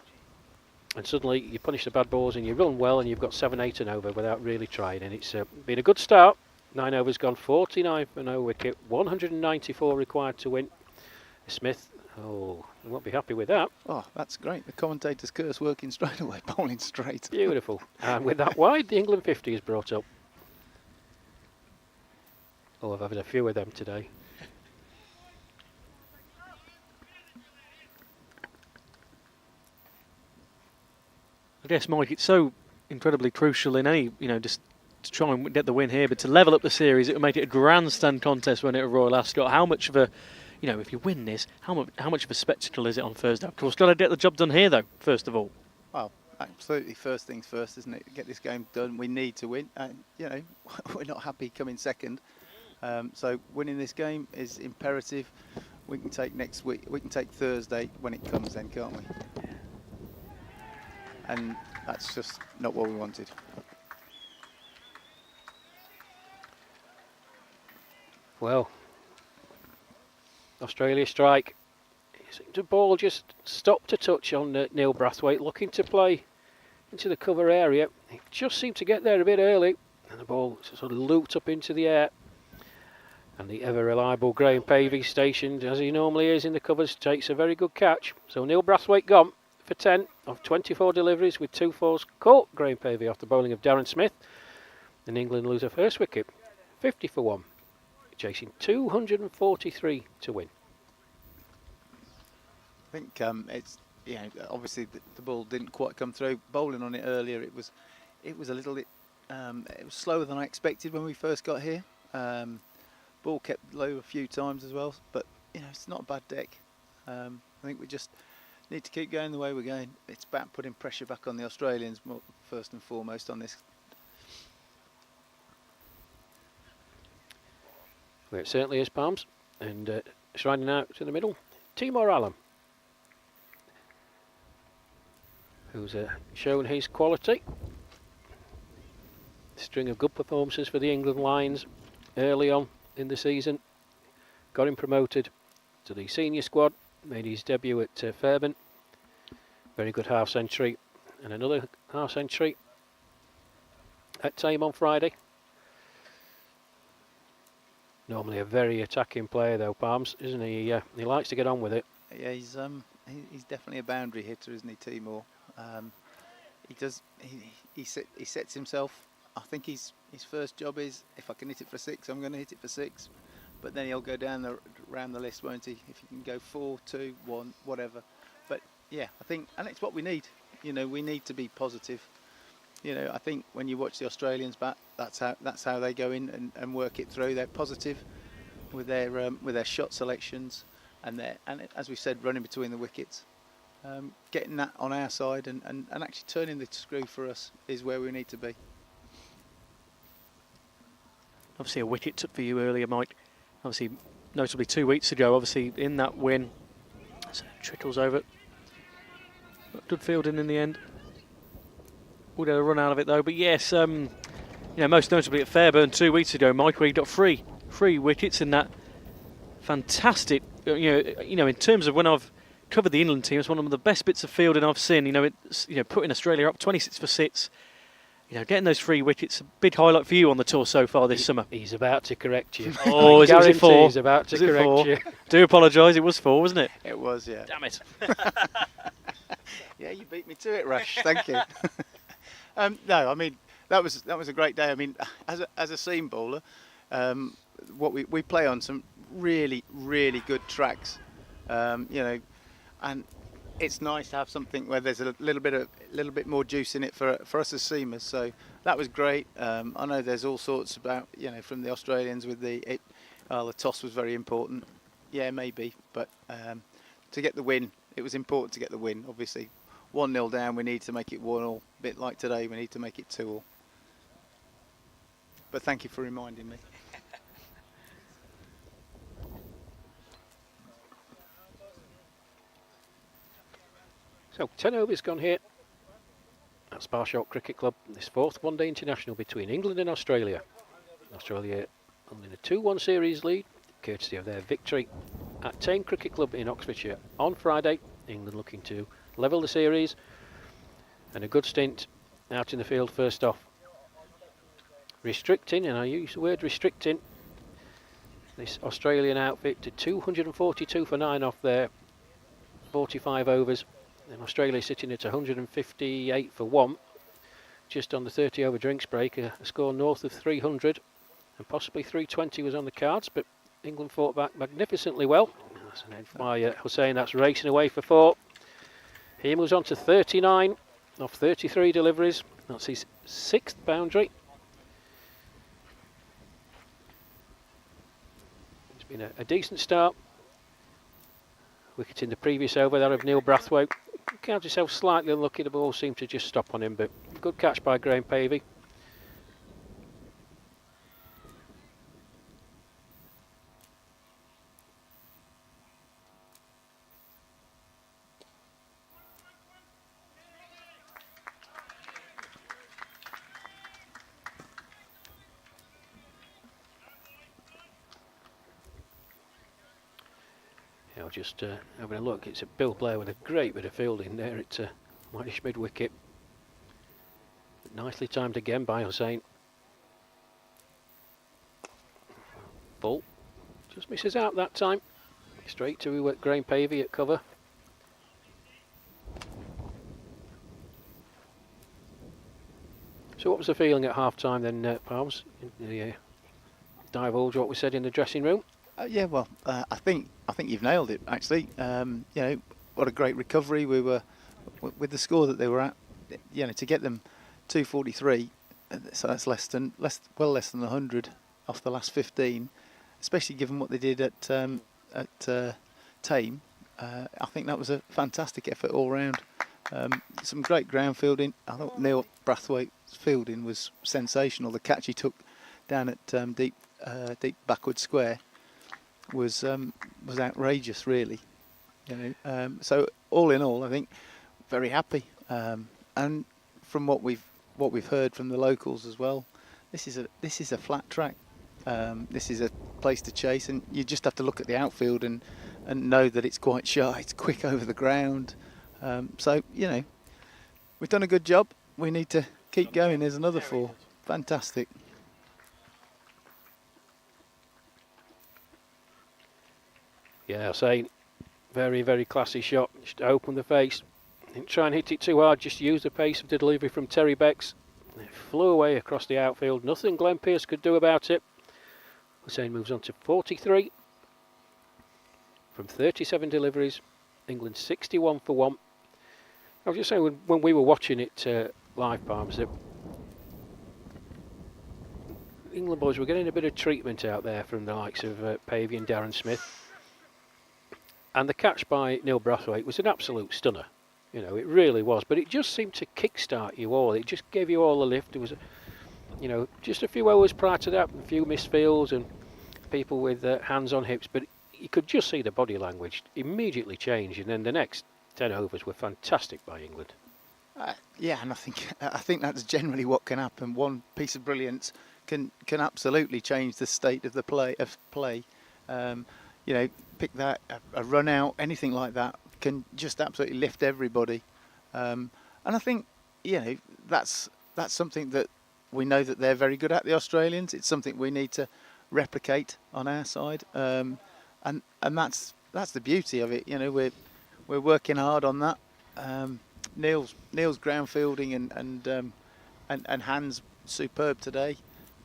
And suddenly you punish the bad balls and you run well and you've got 7, 8 and over without really trying. And it's been a good start. 9 overs gone, 49 for no wicket, 194 required to win. Smith, oh, I won't be happy with that. Oh, that's great. The commentator's curse working straight away, bowling straight. Beautiful. And with that wide, the England 50 is brought up. Oh, I've had a few of them today. I guess, Mike, it's so incredibly crucial in any, just to try and get the win here, but to level up the series, it would make it a grandstand contest when it at Royal Ascot. How much of a, if you win this, how much of a spectacle is it on Thursday? Of course, got to get the job done here, though, first of all. Well, absolutely, first things first, isn't it? Get this game done. We need to win, and we're not happy coming second. So winning this game is imperative. We can take next week. We can take Thursday when it comes, then, can't we? And that's just not what we wanted. Well, Australia strike. The ball just stopped a touch on Neil Brathwaite, looking to play into the cover area. He just seemed to get there a bit early, and the ball sort of looped up into the air. And the ever-reliable Graham Pavey, stationed as he normally is in the covers, takes a very good catch. So Neil Brathwaite gone for 10 of 24 deliveries with 2 fours. Caught Graham Pavey off the bowling of Darren Smith. And England lose their first wicket, 50 for 1. Chasing 243 to win. I think it's obviously the ball didn't quite come through. Bowling on it earlier, it was a little bit it was slower than I expected when we first got here. Ball kept low a few times as well, but it's not a bad deck. I think we just need to keep going the way we're going. It's about putting pressure back on the Australians first and foremost on this. Well, it certainly is, Palms. And striding out to the middle, Timor Allen, who's shown his quality. String of good performances for the England Lions early on in the season. Got him promoted to the senior squad, made his debut at Fairbairn. Very good half century, and another half century at Tame on Friday. Normally a very attacking player though, Palms, isn't he? He likes to get on with it. Yeah, he's definitely a boundary hitter, isn't he, Timor? He does. He sets himself. I think his first job is, if I can hit it for 6, I'm going to hit it for 6. But then he'll go around the list, won't he? If he can go 4, 2, 1, whatever. But yeah, I think, and it's what we need. You know, we need to be positive. You know, I think when you watch the Australians bat, that's how they go in and work it through. They're positive with their shot selections, and as we said, running between the wickets. Getting that on our side and actually turning the screw for us is where we need to be. Obviously a wicket took for you earlier, Mike. Obviously, notably 2 weeks ago, obviously in that win. So it trickles over. Good fielding in the end. Would have a run out of it though. But yes, you know, most notably at Fairburn 2 weeks ago, Mike, where he got three wickets in that fantastic. You know, in terms of when I've covered the England team, it's one of the best bits of fielding I've seen. You know, putting Australia up 26 for 6. You know, getting those 3 wickets, a big highlight for you on the tour so far this summer. He's about to correct you. Oh, was it 4? He's about to correct you. Do apologise, it was 4, wasn't it? It was, yeah. Damn it. Yeah, you beat me to it, Rash. Thank you. No, I mean that was a great day. I mean, as a seam bowler, what we play on some really good tracks, you know, and it's nice to have something where there's a little bit more juice in it for us as seamers. So that was great. I know there's all sorts about, you know, from the Australians with the toss was very important. Yeah, maybe, but to get the win, it was important to get the win. Obviously, 1-0 down, we need to make it 1-1. A bit like today, we need to make it 2-2. But thank you for reminding me. So 10 overs gone here at Sparsholt Cricket Club. This 4th one-day international between England and Australia. Australia holding a 2-1 series lead, courtesy of their victory at Tame Cricket Club in Oxfordshire on Friday. England looking to level the series, and a good stint out in the field first off. Restricting, and I use the word restricting, this Australian outfit to 242 for 9 off their 45 overs. And Australia sitting at 158 for 1, just on the 30 over drinks break, a score north of 300, and possibly 320 was on the cards, but England fought back magnificently well. That's an end by Hussain, that's racing away for 4. He moves on to 39 off 33 deliveries. That's his 6th boundary. It's been a decent start. Wicket in the previous over, that of Neil Brathwaite. Counted himself slightly unlucky, the ball seemed to just stop on him, but good catch by Graham Pavey. Just having a look, it's a Bill Blair with a great bit of fielding there at Whitish mid-wicket. Nicely timed again by Hussain. Ball just misses out that time. Straight to Graham Pavey at cover. So what was the feeling at half-time then, Palms? Divulge what we said in the dressing room. Yeah, well, I think you've nailed it. Actually, you know, what a great recovery. We were with the score that they were at. You know, to get them 243, so that's less than 100 off the last 15. Especially given what they did at Tame, I think that was a fantastic effort all round. Some great ground fielding. I thought Neil Brathwaite's fielding was sensational. The catch he took down at deep backward square was outrageous, really. You know, so all in all, I think very happy. And from what we've heard from the locals as well, this is a flat track. This is a place to chase, and you just have to look at the outfield and know that it's quite shy. It's quick over the ground. So you know, we've done a good job. We need to keep going. There's another 4. Fantastic. Yeah, Hussain, very, very classy shot. Just open the face. Didn't try and hit it too hard, just use the pace of the delivery from Terry Becks. It flew away across the outfield. Nothing Glenn Pearce could do about it. Hussain moves on to 43 from 37 deliveries. England 61 for 1. I was just saying when we were watching it live, Palms, that England boys were getting a bit of treatment out there from the likes of Pavey and Darren Smith. And the catch by Neil Brathwaite was an absolute stunner. You know, it really was. But it just seemed to kickstart you all. It just gave you all a lift. There was, just a few hours prior to that, a few missed fields and people with hands on hips. But you could just see the body language immediately change. And then the next 10 overs were fantastic by England. Yeah, and I think that's generally what can happen. One piece of brilliance can absolutely change the state of the play. Pick that a run out, anything like that can just absolutely lift everybody. And I think that's something that we know that they're very good at, the Australians. It's something we need to replicate on our side, and that's the beauty of it. We're working hard on that. Neil's ground fielding and hands superb today.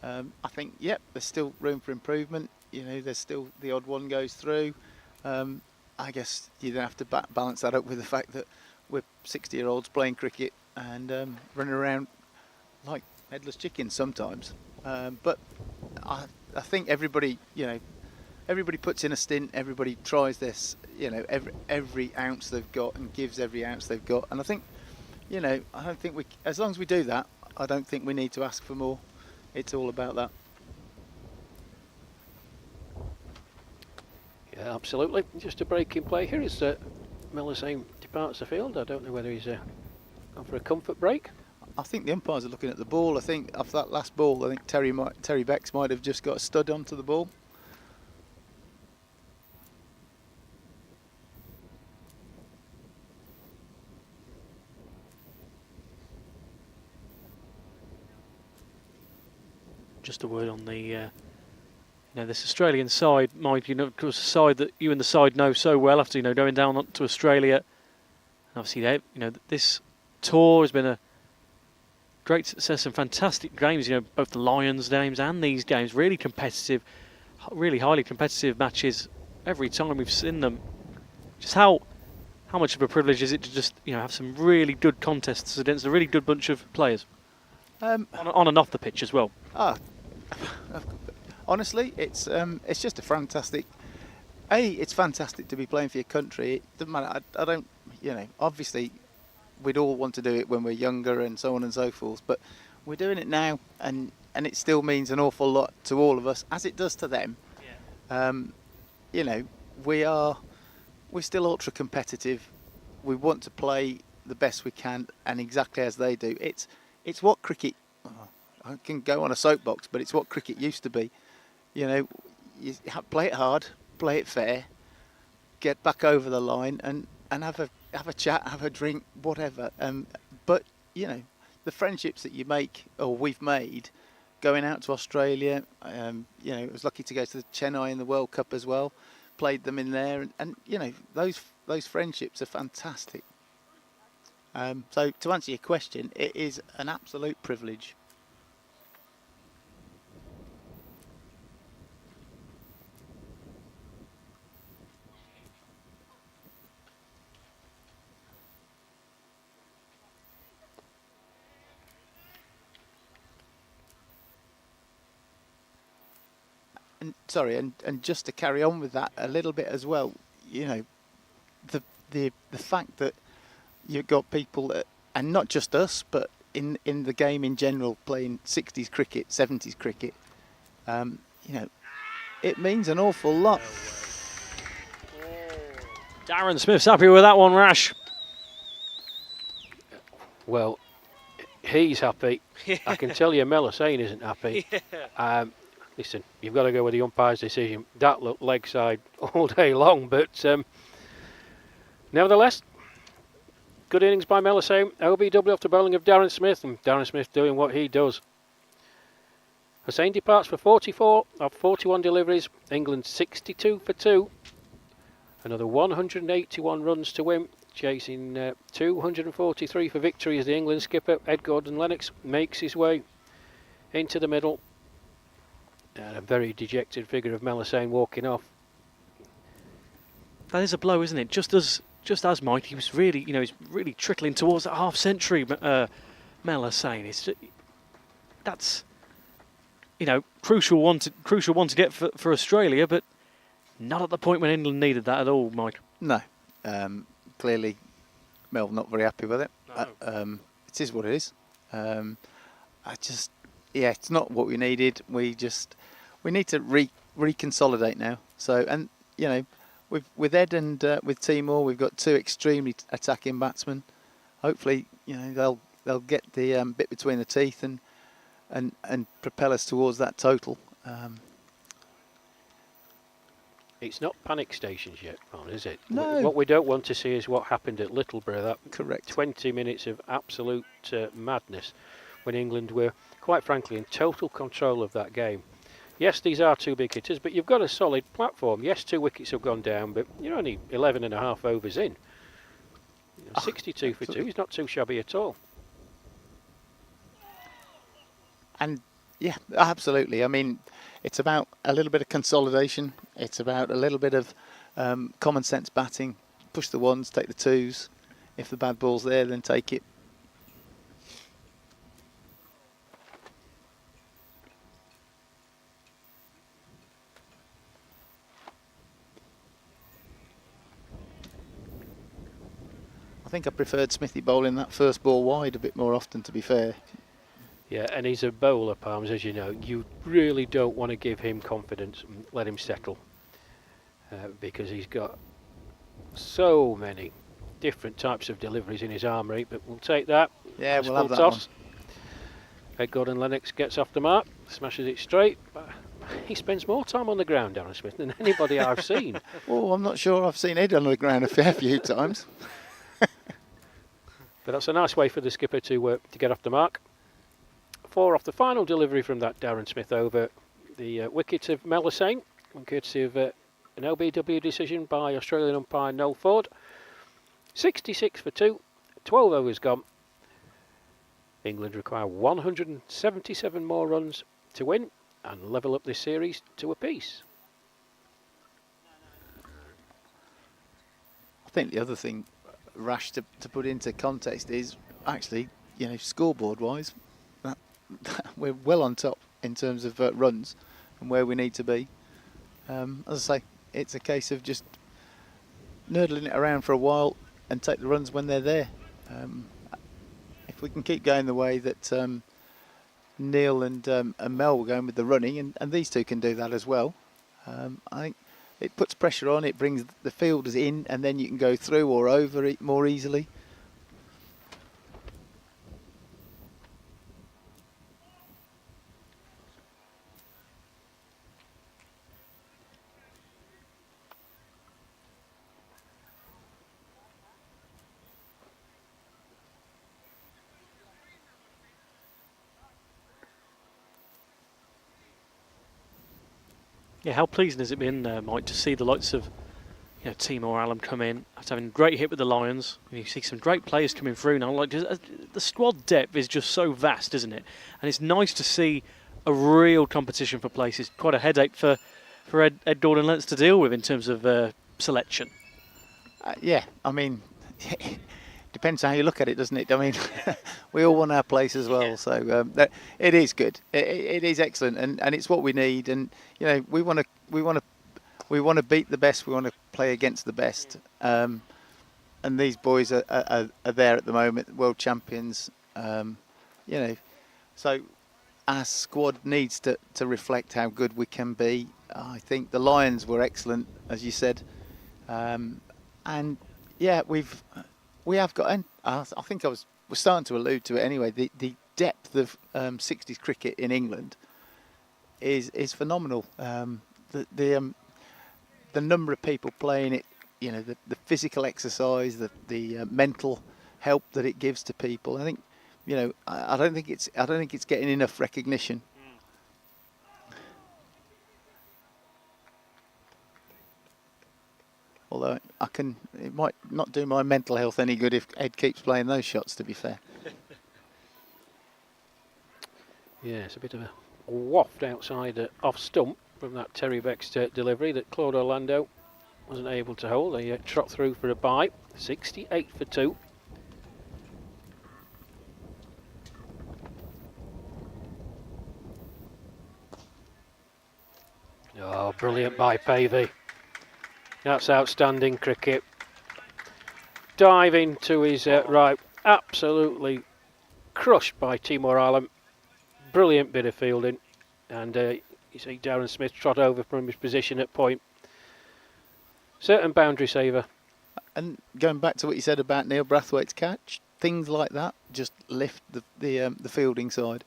I think there's still room for improvement. There's still the odd one goes through. I guess you then have to balance that up with the fact that we're 60-year-olds playing cricket and running around like headless chickens sometimes. But I think everybody puts in a stint. Everybody tries this. Every ounce they've got and gives every ounce they've got. And I think, I don't think as long as we do that, I don't think we need to ask for more. It's all about that. Yeah, absolutely. Just a break in play here as Melisane departs the field. I don't know whether he's gone for a comfort break. I think the umpires are looking at the ball. I think after that last ball, I think Terry Becks might have just got a stud onto the ball. Just a word on the this Australian side, mind you, of course, a side that you and the side know so well after going down to Australia. And obviously, this tour has been a great success and fantastic games. Both the Lions games and these games, really competitive, really highly competitive matches every time we've seen them. Just how much of a privilege is it to just have some really good contests against a really good bunch of players on and off the pitch as well. Honestly, it's just a fantastic. It's fantastic to be playing for your country. It doesn't matter. I don't. Obviously, we'd all want to do it when we're younger and so on and so forth. But we're doing it now, and it still means an awful lot to all of us, as it does to them. Yeah. We're still ultra competitive. We want to play the best we can, and exactly as they do. It's what cricket. I can go on a soapbox, but it's what cricket used to be. You play it hard, play it fair, get back over the line, and have a chat, have a drink, whatever. But the friendships that you make, or we've made, going out to Australia. I was lucky to go to the Chennai in the World Cup as well. Played them in there, and those friendships are fantastic. So to answer your question, it is an absolute privilege. And just to carry on with that a little bit as well, the fact that you've got people that, and not just us, but in the game in general, playing 60s cricket, 70s cricket, it means an awful lot. Darren Smith's happy with that one, Rash. Well, he's happy. I can tell you Melisane isn't happy. Yeah. Listen, you've got to go with the umpire's decision. That looked leg side all day long, but nevertheless, good innings by Melisane. OBW off the bowling of Darren Smith, and Darren Smith doing what he does. Hussain departs for 44 of 41 deliveries. England 62 for 2. Another 181 runs to win, chasing 243 for victory as the England skipper Ed Gordon-Lennox makes his way into the middle. And a very dejected figure of Melisane walking off. That is a blow, isn't it? Just as Mike, he was really, he's really trickling towards that half century. Melisane, that's crucial one to get for Australia, but not at the point when England needed that at all, Mike. No, clearly Mel not very happy with it. No. It is what it is. It's not what we needed. We need to reconsolidate now. So, and with Ed and with Timor, we've got two extremely attacking batsmen. Hopefully, they'll get the bit between the teeth and propel us towards that total. It's not panic stations yet, Ron, is it? No. What we don't want to see is what happened at Littleborough. That Correct. 20 minutes of absolute madness when England were, quite frankly, in total control of that game. Yes, these are two big hitters, but you've got a solid platform. Yes, 2 wickets have gone down, but you're only 11 and a half overs in. 62 for 2 is not too shabby at all. And yeah, absolutely. I mean, it's about a little bit of consolidation. It's about a little bit of common sense batting. Push the ones, take the twos. If the bad ball's there, then take it. I think I preferred Smithy bowling that first ball wide a bit more often, to be fair. Yeah, and he's a bowler, Palms, as you know. You really don't want to give him confidence and let him settle because he's got so many different types of deliveries in his armoury, but we'll take that. Yeah, we'll have that toss. one. Gordon-Lennox gets off the mark, smashes it straight. But he spends more time on the ground, Darren Smith, than anybody I've seen. Oh, I'm not sure. I've seen Ed on the ground a fair few times. But that's a nice way for the skipper to get off the mark. 4 off the final delivery from that Darren Smith over the wicket of Melisane, courtesy of an LBW decision by Australian umpire Noel Ford. 66 for 2, 12 overs gone. England require 177 more runs to win and level up this series to a piece. I think the other thing, Rash, to put into context is actually, scoreboard-wise, we're well on top in terms of runs and where we need to be. As I say, it's a case of just nurdling it around for a while and take the runs when they're there. If we can keep going the way that Neil and Mel were going with the running, and these two can do that as well, I think it puts pressure on, it brings the fielders in, and then you can go through or over it more easily. Yeah, how pleasing has it been, Mike, to see the likes of Timor Allen come in after having a great hit with the Lions. You see some great players coming through now. Like the squad depth is just so vast, isn't it? And it's nice to see a real competition for places. Quite a headache for Ed Gordon-Lennox to deal with in terms of selection. Yeah, I mean, depends how you look at it, doesn't it? I mean, we all want our place as well, so it is good. It is excellent, and it's what we need. And we want to beat the best. We want to play against the best. And these boys are there at the moment, world champions. So our squad needs to reflect how good we can be. I think the Lions were excellent, as you said, and yeah, we have got. And I think we're starting to allude to it anyway. The depth of 60s cricket in England is phenomenal. The number of people playing it, the physical exercise, the mental help that it gives to people. I think, I don't think it's getting enough recognition. Although it might not do my mental health any good if Ed keeps playing those shots, to be fair. Yeah, it's a bit of a waft outside off stump from that Terry Beck's delivery that Claude Orlando wasn't able to hold. They trot through for a bite. 68 for 2. Oh, brilliant by Pavey. That's outstanding cricket. Diving to his right, absolutely crushed by Timor Alam. Brilliant bit of fielding, and you see Darren Smith trot over from his position at point. Certain boundary saver. And going back to what you said about Neil Brathwaite's catch, things like that just lift the fielding side.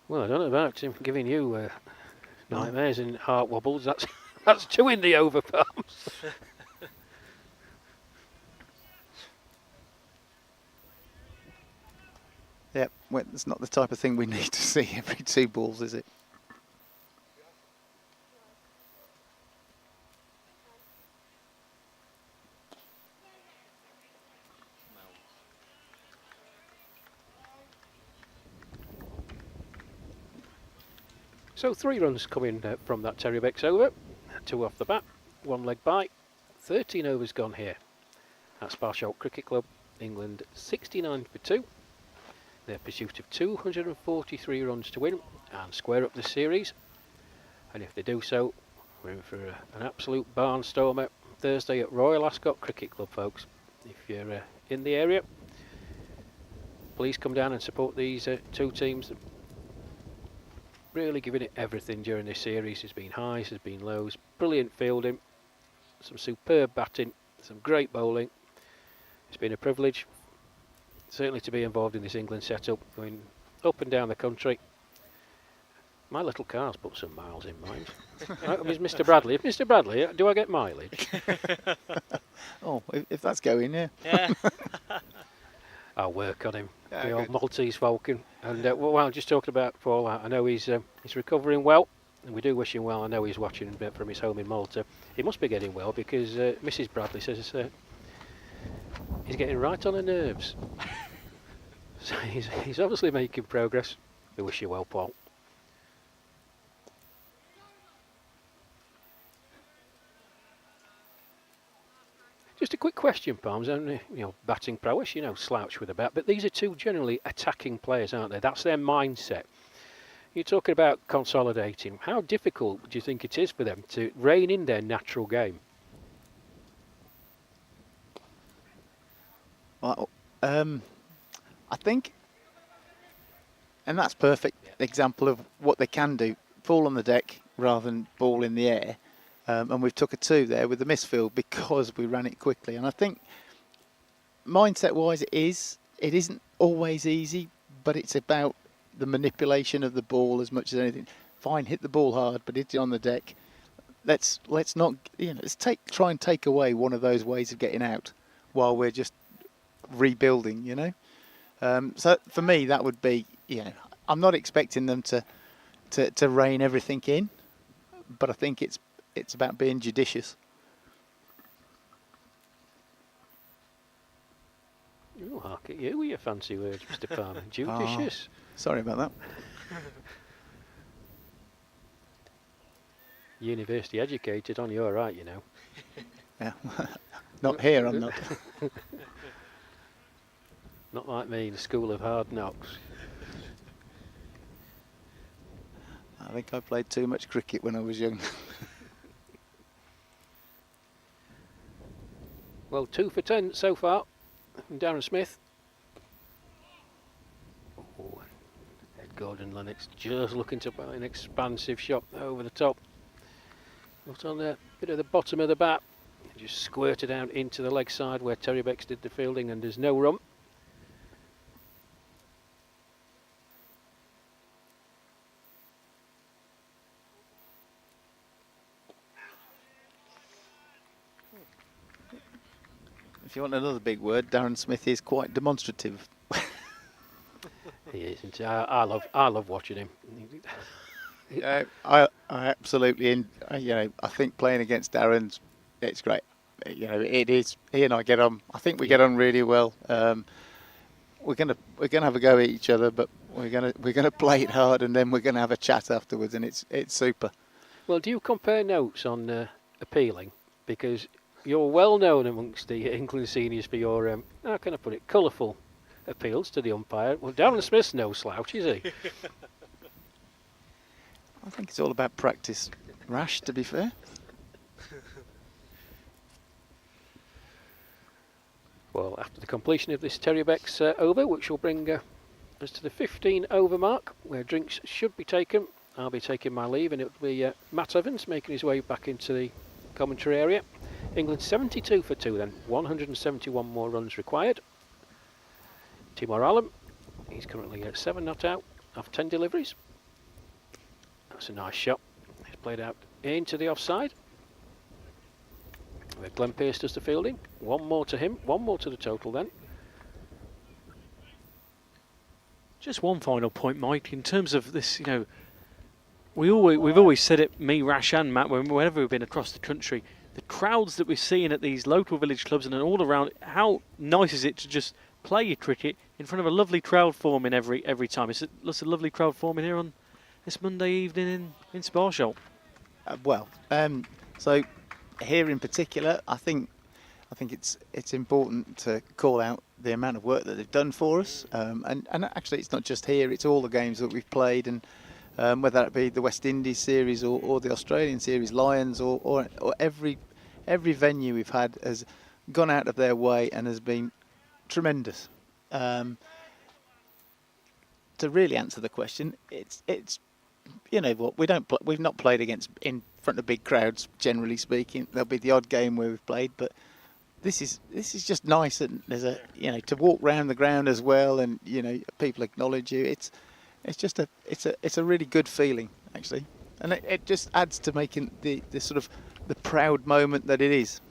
Well, I don't know about him giving you nightmares and heart wobbles. That's 2 in the over palms. Yep, well, it's not the type of thing we need to see every 2 balls, is it? So 3 runs coming from that Terry Beck's over. 2 off the bat, 1 leg bye. 13 overs gone here at Sparsholt Cricket Club. England 69 for 2. Their pursuit of 243 runs to win and square up the series. And if they do so, we're in for an absolute barnstormer Thursday at Royal Ascot Cricket Club, folks. If you're in the area, please come down and support these 2 teams. Really giving it everything during this series. There's been highs, there's been lows, brilliant fielding, some superb batting, some great bowling. It's been a privilege, certainly, to be involved in this England setup, going up and down the country. My little car's put some miles in, mind. Is Mr. Bradley? If Mr. Bradley, do I get mileage? Oh, if that's going, yeah. Yeah. I'll work on him. Yeah, The old good. Maltese Falcon. And while just talking about Paul, I know he's recovering well, and we do wish him well. I know he's watching from his home in Malta. He must be getting well because Mrs. Bradley says he's getting right on her nerves. So he's obviously making progress. We wish you well, Paul. Just a quick question, Palms. And batting prowess, slouch with a bat, but these are 2 generally attacking players, aren't they? That's their mindset. You're talking about consolidating. How difficult do you think it is for them to rein in their natural game? Well, I think, and that's perfect example of what they can do. Ball on the deck rather than ball in the air. And we've took a 2 there with the misfield because we ran it quickly. And I think mindset-wise it isn't always easy, but it's about the manipulation of the ball as much as anything. Fine, hit the ball hard, but hit it on the deck. Let's not, let's try and take away one of those ways of getting out while we're just rebuilding, So for me, that would be, I'm not expecting them to rein everything in, but I think it's about being judicious. Oh, hark at you with your fancy words, Mr. Palmer. Judicious. Sorry about that. University educated on your right, Yeah, not here, I'm not. Not like me, the School of Hard Knocks. I think I played too much cricket when I was young. Well, 2 for 10 so far from Darren Smith. Oh, Ed Gordon-Lennox just looking to buy an expansive shot over the top. Not on the bit of the bottom of the bat. Just squirted out into the leg side where Terry Becks did the fielding, and there's no run. If you want another big word, Darren Smith is quite demonstrative. He is, isn't he? I love watching him. Yeah, I Absolutely, and I think playing against Darren's, it's great. It is. He and I get on. I think we get on really well. We're gonna have a go at each other, but we're gonna play it hard, and then we're gonna have a chat afterwards, and it's super. Well, do you compare notes on appealing? Because you're well known amongst the England seniors for your, how can I put it, colourful appeals to the umpire. Well, Darren Smith's no slouch, is he? I think it's all about practice, Rash, to be fair. Well, after the completion of this Terrybeck's over, which will bring us to the 15 over mark, where drinks should be taken, I'll be taking my leave, and it will be Matt Evans making his way back into the commentary area. England 72 for 2 then, 171 more runs required. Timor Alam, he's currently at 7 not out of 10 deliveries. That's a nice shot. He's played out into the offside. Where Glenn Pearce does the fielding. One more to him, one more to the total then. Just one final point, Mike, in terms of this, we've always said it, me, Rash and Matt, whenever we've been across the country, the crowds that we're seeing at these local village clubs and all around, how nice is it to just play your cricket in front of a lovely crowd forming every time. It's a lovely crowd forming here on this Monday evening in Sparsholt. So here in particular, I think it's important to call out the amount of work that they've done for us, and actually it's not just here, it's all the games that we've played, and whether that be the West Indies series or the Australian series, Lions, or every venue we've had has gone out of their way and has been tremendous. To really answer the question, it's we've not played in front of big crowds, generally speaking. There'll be the odd game where we've played, but this is just nice, and there's to walk round the ground as well, and people acknowledge you. It's a really good feeling, actually, and it just adds to making the sort of the proud moment that it is.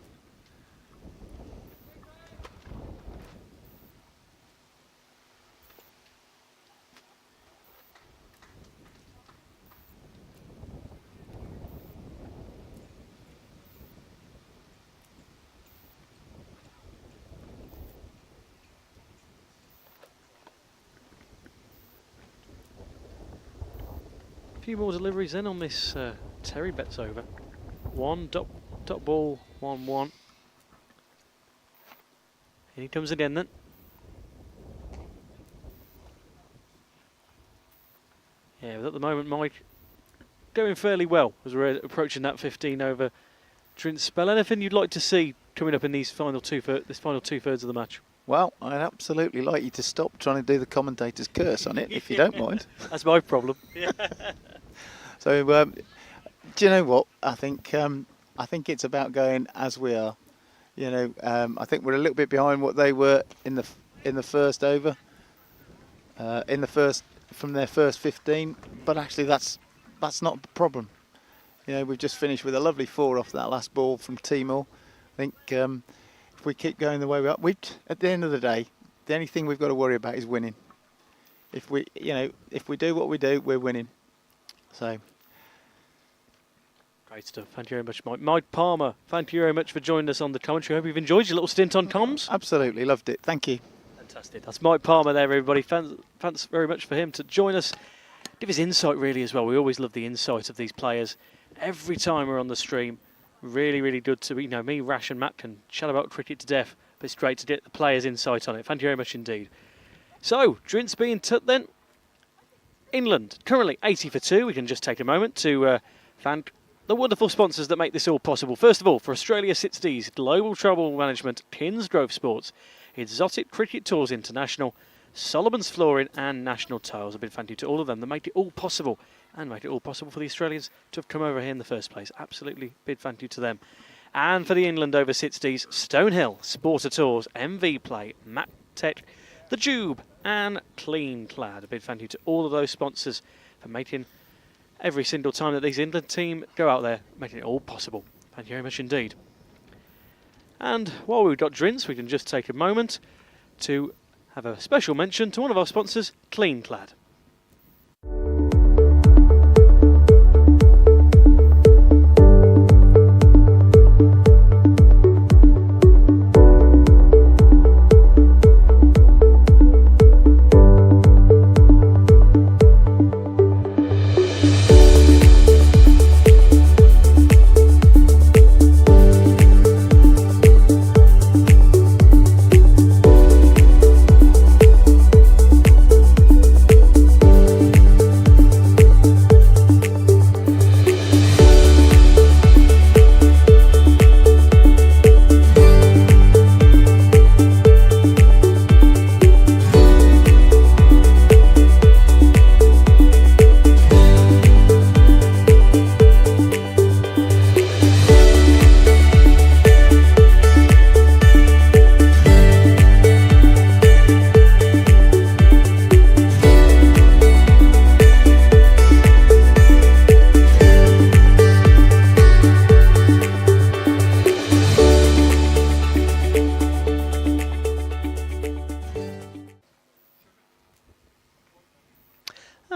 A few more deliveries then on this Terrybeck's over. One dot ball, 1-1. Here he comes again then. Yeah, but at the moment, Mike, going fairly well as we're approaching that 15 over Trent spell. Anything you'd like to see coming up in these final this final two-thirds of the match? Well, I'd absolutely like you to stop trying to do the commentator's curse on it, if you don't mind. That's my problem. So, do you know what? I think it's about going as we are. I think we're a little bit behind what they were in the first over, from their first 15. But actually, that's not the problem. We've just finished with a lovely 4 off that last ball from Timor. I think if we keep going the way we are, at the end of the day, the only thing we've got to worry about is winning. If we do what we do, we're winning. So. Great stuff. Thank you very much, Mike. Mike Palmer, thank you very much for joining us on the commentary. I hope you've enjoyed your little stint on comms. Absolutely, loved it. Thank you. Fantastic. That's Mike Palmer there, everybody. Thanks very much for him to join us. Give his insight, really, as well. We always love the insight of these players. Every time we're on the stream, really, really good to, me, Rash and Matt can chat about cricket to death, but it's great to get the players' insight on it. Thank you very much indeed. So, drinks being took then. England, currently 80 for 2. We can just take a moment to thank the wonderful sponsors that make this all possible. First of all, for Australia 60s, Global Travel Management, Kingsgrove Sports, Exotic Cricket Tours International, Solomon's Flooring and National Tiles. A big thank you to all of them that make it all possible, and make it all possible for the Australians to have come over here in the first place. Absolutely big thank you to them. And for the England over 60s, Stonehill, Sporter Tours, MV Play, Mac Tech, The Jube and Clean Clad. A big thank you to all of those sponsors for making every single time that these England team go out there, making it all possible. Thank you very much indeed. And while we've got drinks, we can just take a moment to have a special mention to one of our sponsors, Clean Clad.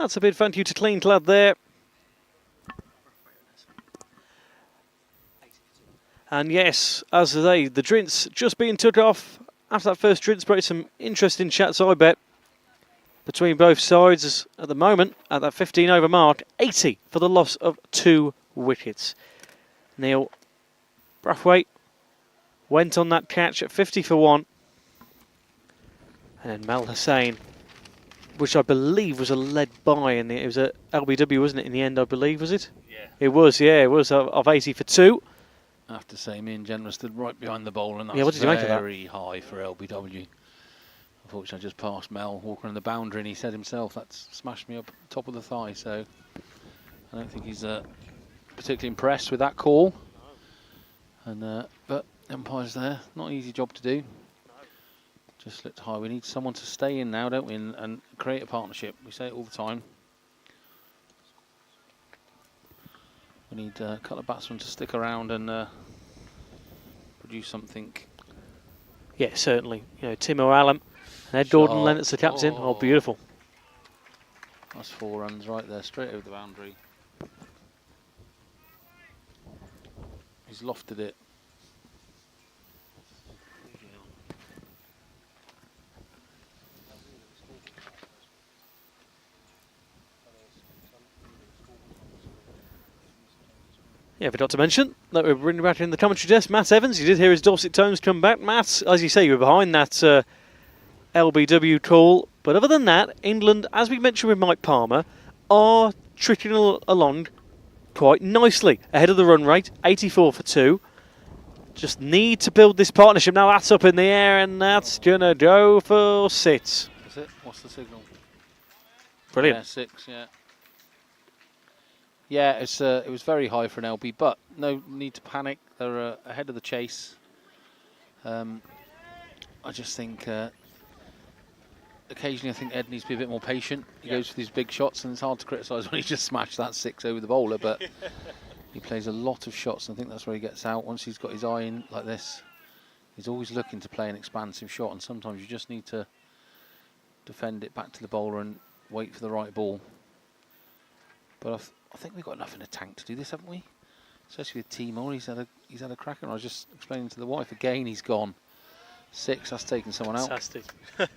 That's a big thank you to Clean Clad there. And yes, as I say, the drinks just being took off. After that first drinks break, some interesting chats, I bet, between both sides at the moment, at that 15 over mark. 80 for the loss of 2 wickets. Neil Brathwaite went on that catch at 50 for 1. And then Mel Hussain, which I believe was a led by, and it was a LBW, wasn't it, in the end, I believe, was it? Yeah. It was, yeah, it was of 80 for 2. I have to say, me and Jen stood right behind the bowl, and that's what did you make of that? very high for LBW. Unfortunately, I just passed Mel walking on the boundary, and he said himself, that's smashed me up top of the thigh, so I don't think he's particularly impressed with that call. And but umpire's there, not an easy job to do. Just slipped high. We need someone to stay in now, don't we, and create a partnership. We say it all the time. We need a couple of batsmen to stick around and produce something. Yeah, certainly. You know, Timo Allen and Ed Gordon Lennox the captain. Oh, beautiful. That's 4 runs right there, straight over the boundary. He's lofted it. Yeah, forgot to mention that we're bringing back in the commentary desk Matt Evans. You did hear his dulcet tones come back. Matt, as you say, you were behind that LBW call. But other than that, England, as we mentioned with Mike Palmer, are tricking along quite nicely. Ahead of the run rate, 84 for 2. Just need to build this partnership. Now that's up in the air, and that's going to go for 6. That's it. What's the signal? Brilliant. Yeah, 6, yeah. Yeah, it was very high for an LB, but no need to panic. They're ahead of the chase. I just think occasionally I think Ed needs to be a bit more patient. He goes for these big shots, and it's hard to criticise when he just smashed that 6 over the bowler, but he plays a lot of shots, and I think that's where he gets out. Once he's got his eye in like this, he's always looking to play an expansive shot, and sometimes you just need to defend it back to the bowler and wait for the right ball. But I think we've got enough in the tank to do this, haven't we? Especially with Timo, he's had a cracker. I was just explaining to the wife again. He's gone 6. That's taken someone out. Fantastic.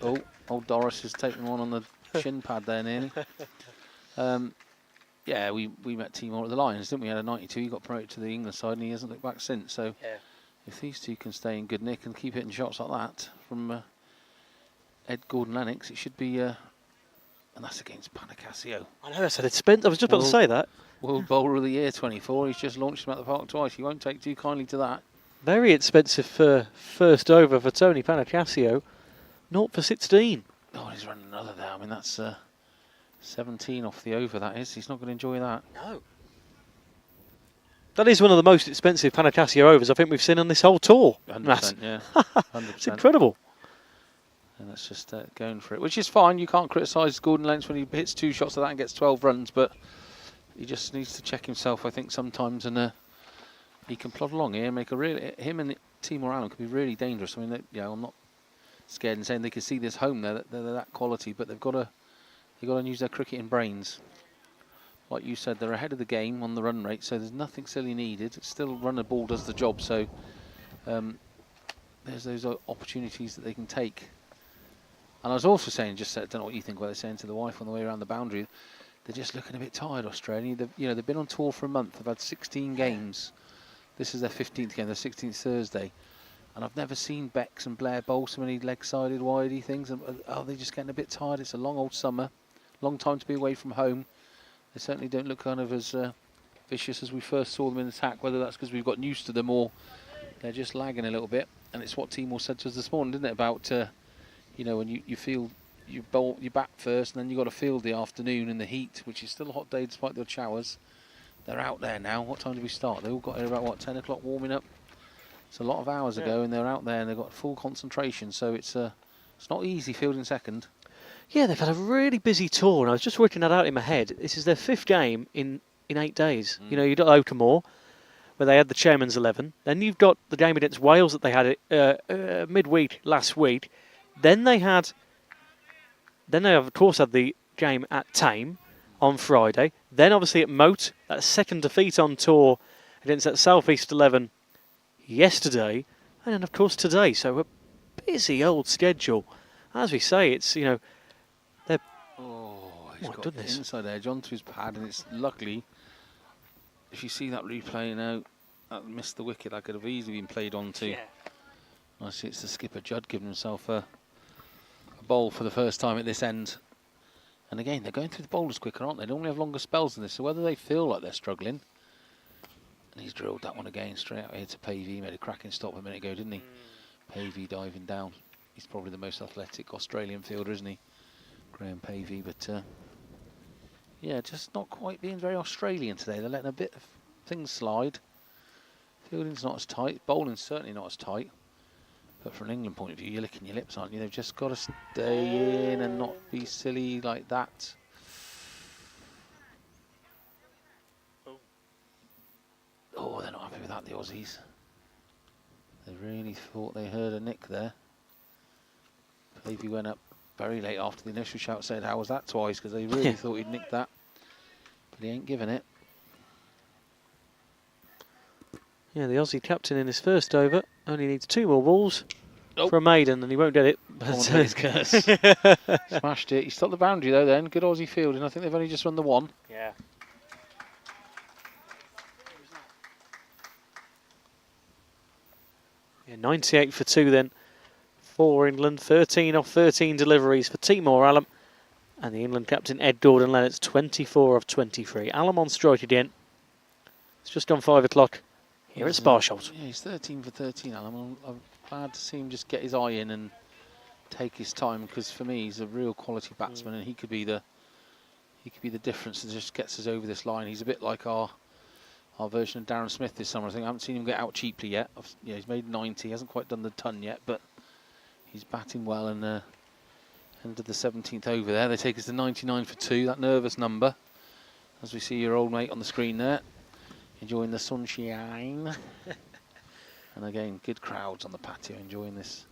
Oh, old Doris has taken one on the shin pad there nearly. Yeah, we met Timo at the Lions, didn't we? Had a 92. He got promoted to the England side, and he hasn't looked back since. So if these two can stay in good nick and keep hitting shots like that from Ed Gordon Lennox, it should be. And that's against Panacasio. I know, I said it's spent. I was just about to say that. World Bowler of the Year 24. He's just launched him at the park twice. He won't take too kindly to that. Very expensive for first over for Tony Panacasio. 0 for 16. Oh, he's running another there. I mean, that's 17 off the over, that is. He's not going to enjoy that. No. That is one of the most expensive Panacasio overs I think we've seen on this whole tour. 100%, Matt. yeah. 100%. It's incredible. And that's just going for it, which is fine. You can't criticise Gordon Lennox when he hits 2 shots of that and gets 12 runs, but he just needs to check himself, I think, sometimes, and he can plod along here and make a really. Him and Timo Allen could be really dangerous. I mean, I'm not scared in saying they can see this home. They're that quality, but they've got to use their cricketing brains. Like you said, they're ahead of the game on the run rate, so there's nothing silly needed. It's still run the ball does the job, so there's those opportunities that they can take. And I was also saying, I don't know what you think about it, saying to the wife on the way around the boundary, they're just looking a bit tired, Australia. They've been on tour for a month. They've had 16 games. This is their 15th game, their 16th Thursday. And I've never seen Becks and Blair bowl so many leg-sided, widey things. And they're just getting a bit tired. It's a long old summer, long time to be away from home. They certainly don't look kind of as vicious as we first saw them in attack, whether that's because we've gotten used to them or they're just lagging a little bit. And it's what Timor said to us this morning, didn't it, about... when you feel you bat first, and then you've got to field the afternoon in the heat, which is still a hot day despite the showers. They're out there now. What time did we start? They all got here about 10 o'clock warming up. It's a lot of hours ago, and they're out there and they've got full concentration. So it's not easy fielding second. Yeah, they've had a really busy tour, and I was just working that out in my head. This is their 5th game in 8 days. You've got Okamore, where they had the Chairman's 11. Then you've got the game against Wales that they had midweek last week. Then they have, of course, had the game at Tame. on Friday. Then obviously at Moat, that second defeat on tour against that South East 11 yesterday. And then of course today. So a busy old schedule. As we say, it's, you know, they're... Oh, he's My got goodness. the inside edge onto his pad, and it's luckily, if you see that replay now, that missed the wicket. That could have easily been played onto. Yeah. I see it's the skipper Judd giving himself a bowl for the first time at this end. And again, they're going through the bowlers quicker, aren't they? They normally have longer spells than this, so whether they feel like they're struggling. And he's drilled that one again straight out here to Pavey. Made a cracking stop a minute ago, didn't he? Pavey diving down. He's probably the most athletic Australian fielder, isn't he? Graham Pavey, but yeah, just not quite being very Australian today. They're letting a bit of things slide. Fielding's not as tight. Bowling's certainly not as tight. But from an England point of view, you're licking your lips, aren't you? They've just got to stay in and not be silly like that. Oh, they're not happy with that, the Aussies. They really thought they heard a nick there. Pavey went up very late after the initial shout, said, how was that twice? Because they really thought he'd nicked that. But he ain't giving it. Yeah, the Aussie captain in his first over only needs 2 more balls for a maiden, and he won't get it. But his curse. Smashed it. He stopped the boundary though then. Good Aussie fielding. I think they've only just run the one. Yeah. Yeah, 98 for 2 then for England. 13 off 13 deliveries for Timor Allen. And the England captain Ed Gordon-Lennox, 24 of 23. Allen on strike again. It's just on 5 o'clock here at Sparsholt. Yeah, he's 13 for 13, Alan. I'm glad to see him just get his eye in and take his time, because for me he's a real quality batsman, and he could be the difference that just gets us over this line. He's a bit like our version of Darren Smith this summer. I think I haven't seen him get out cheaply yet. Yeah, he's made 90. He hasn't quite done the ton yet, but he's batting well, and ended the 17th over there. They take us to 99 for 2. That nervous number, as we see your old mate on the screen there, enjoying the sunshine. And again, good crowds on the patio enjoying this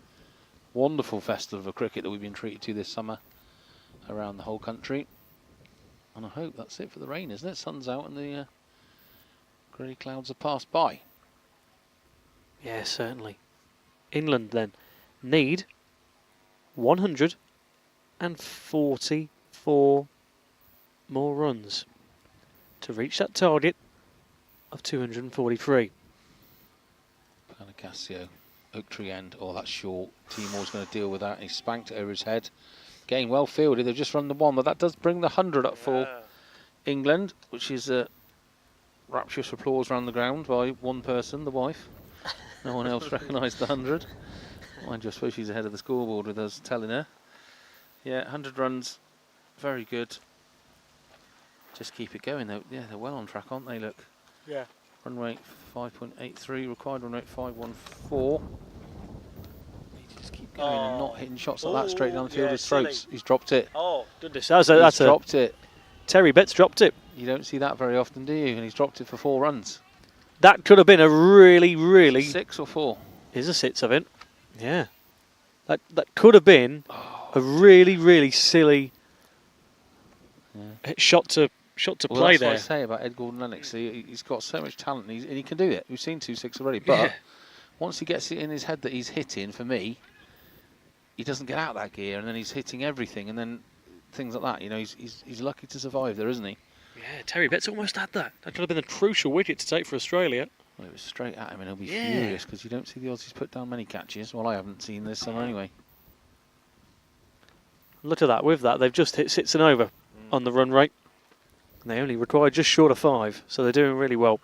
wonderful festival of cricket that we've been treated to this summer around the whole country. And I hope that's it for the rain, isn't it? Sun's out and the grey clouds have passed by. Yeah, certainly. England then need 144 more runs to reach that target of 243. Cassio, Oak Tree End. Oh, that's short. Timor's going to deal with that. And he spanked it over his head. Again, well fielded. They've just run the one, but that does bring the 100 up for England, which is rapturous applause around the ground by one person, the wife. No one else recognised the 100. Mind you, I suppose she's ahead of the scoreboard with us telling her. Yeah, 100 runs. Very good. Just keep it going, though. Yeah, they're well on track, aren't they? Look. Yeah. Run rate 5.83, required run rate 514. Need to just keep going and not hitting shots like that straight down the field with throats. He's dropped it. Oh, goodness. He's dropped it. Terry Betts dropped it. You don't see that very often, do you? And he's dropped it for 4 runs. That could have been a really... 6 or 4? Is a 6 of it. Yeah. That could have been a really silly shot to play there. That's what I say about Ed Gordon-Lennox. He's got so much talent, and he can do it. We've seen 2 6 already, but once he gets it in his head that he's hitting, for me, he doesn't get out of that gear, and then he's hitting everything, and then things like that. You know, he's lucky to survive there, isn't he? Yeah, Terry Betts almost had that. That could have been a crucial wicket to take for Australia. Well, it was straight at him, and he'll be furious because you don't see the Aussies put down many catches. Well, I haven't seen this summer anyway. Look at that. With that, they've just hit 6 and over on the run rate. And they only require just short of 5, so they're doing really well.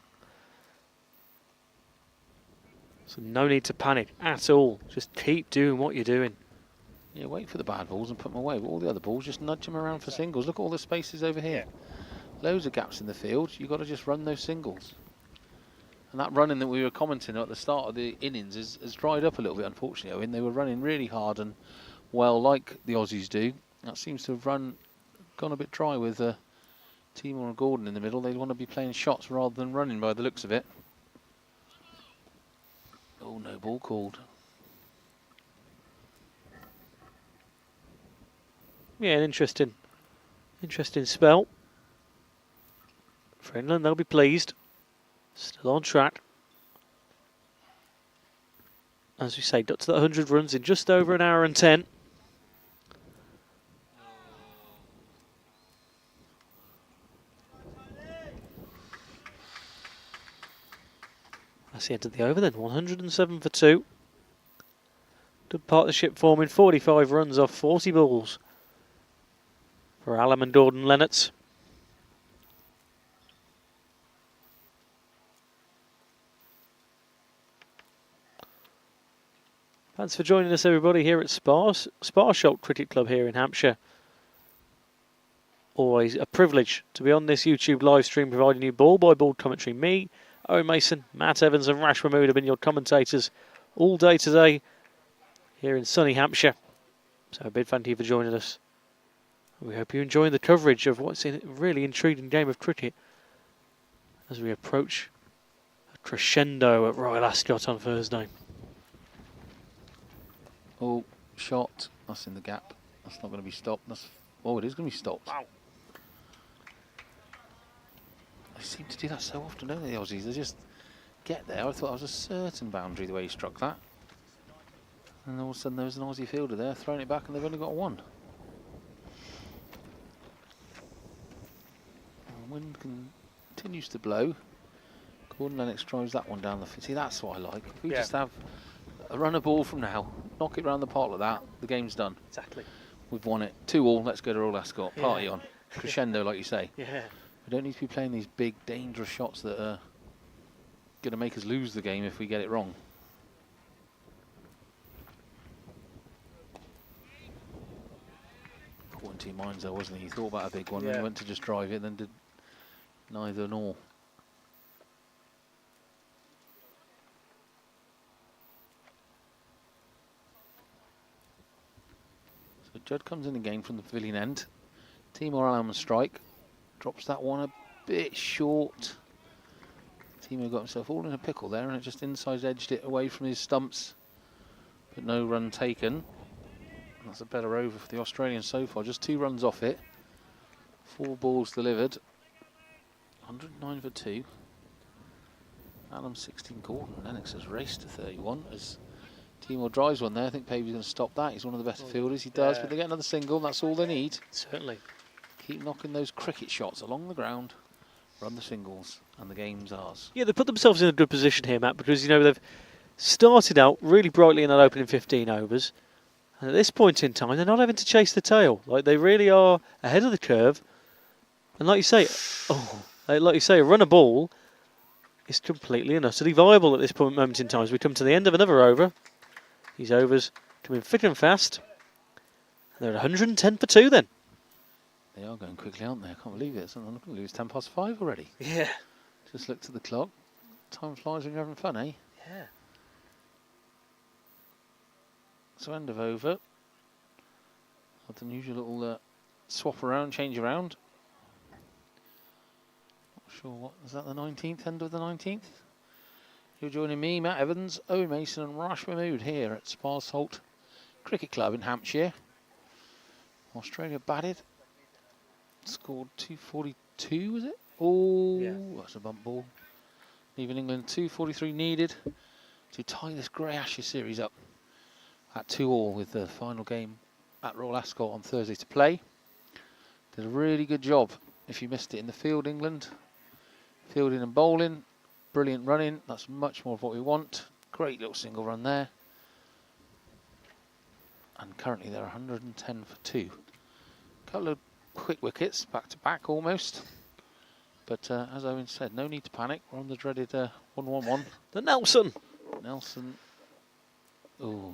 So no need to panic at all. Just keep doing what you're doing. Yeah, wait for the bad balls and put them away. But all the other balls, just nudge them around for singles. Look at all the spaces over here. Loads of gaps in the field. You've got to just run those singles. And that running that we were commenting at the start of the innings has dried up a little bit, unfortunately. I mean, they were running really hard and well, like the Aussies do. That seems to have gone a bit dry with Timor and Gordon in the middle. They want to be playing shots rather than running by the looks of it. Oh, no ball called. Yeah, an interesting spell. For England, they'll be pleased. Still on track. As we say, got to the 100 runs in just over an hour and 10. That's the end of the over then, 107 for 2. Good partnership forming, 45 runs off 40 balls for Allam and Gordon Lennox. Thanks for joining us, everybody, here at Sparsholt Cricket Club here in Hampshire. Always a privilege to be on this YouTube live stream, providing you ball-by-ball commentary. Me, Owen Mason, Matt Evans and Rash Mahmood have been your commentators all day today here in sunny Hampshire. So a big thank you for joining us. We hope you're enjoying the coverage of what's a really intriguing game of cricket as we approach a crescendo at Royal Ascot on Thursday. Oh, shot. That's in the gap. That's not going to be stopped. Oh, it is going to be stopped. Wow. They seem to do that so often, don't they, the Aussies? They just get there. I thought that was a certain boundary the way he struck that. And all of a sudden there was an Aussie fielder there throwing it back and they've only got one. And the wind continues to blow. Gordon Lennox drives that one down the field. See, that's what I like. If we just have a run a ball from now, knock it round the park like that, the game's done. Exactly. We've won it. 2-2, let's go to Royal Ascot. Party on. Crescendo, like you say. Yeah. We don't need to be playing these big, dangerous shots that are going to make us lose the game if we get it wrong. Caught in two minds though, wasn't he? He thought about a big one, then he went to just drive it, then did neither nor. So Judd comes in again from the pavilion end. Timur Allam on strike. Drops that one a bit short. Timo got himself all in a pickle there and it just inside edged it away from his stumps. But no run taken. That's a better over for the Australians so far. Just 2 runs off it. 4 balls delivered. 109 for 2. Allam 16 Gordon. Lennox has raced to 31 as Timor drives one there. I think Pavey's going to stop that. He's one of the better fielders. He does, but they get another single. That's all they need. Certainly. Keep knocking those cricket shots along the ground. Run the singles, and the game's ours. Yeah, they put themselves in a good position here, Matt, because, you know, they've started out really brightly in that opening 15 overs. And at this point in time, they're not having to chase the tail. Like, they really are ahead of the curve. And like you say, a run a ball is completely and utterly viable at this moment in time. As we come to the end of another over, these overs coming thick and fast. They're at 110 for 2 then. They are going quickly, aren't they? I can't believe it. I'm going to lose 10 past 5 already. Yeah. Just looked at the clock. Time flies when you're having fun, eh? Yeah. So end of over. Had the usual little swap around, change around. Not sure what, is that the 19th, end of the 19th? You're joining me, Matt Evans, Owen Mason and Rash Mahmood here at Sparsholt Cricket Club in Hampshire. Australia batted. Scored 242, was it? Oh, yeah. That's a bump ball. Leaving England 243 needed to tie this Grey Ashes series up at 2-2 with the final game at Royal Ascot on Thursday to play. Did a really good job if you missed it in the field, England. Fielding and bowling, brilliant running. That's much more of what we want. Great little single run there. And currently they're 110 for 2. Couple of quick wickets, back to back almost. But as Owen said, no need to panic. We're on the dreaded 1-1-1. The Nelson. Ooh.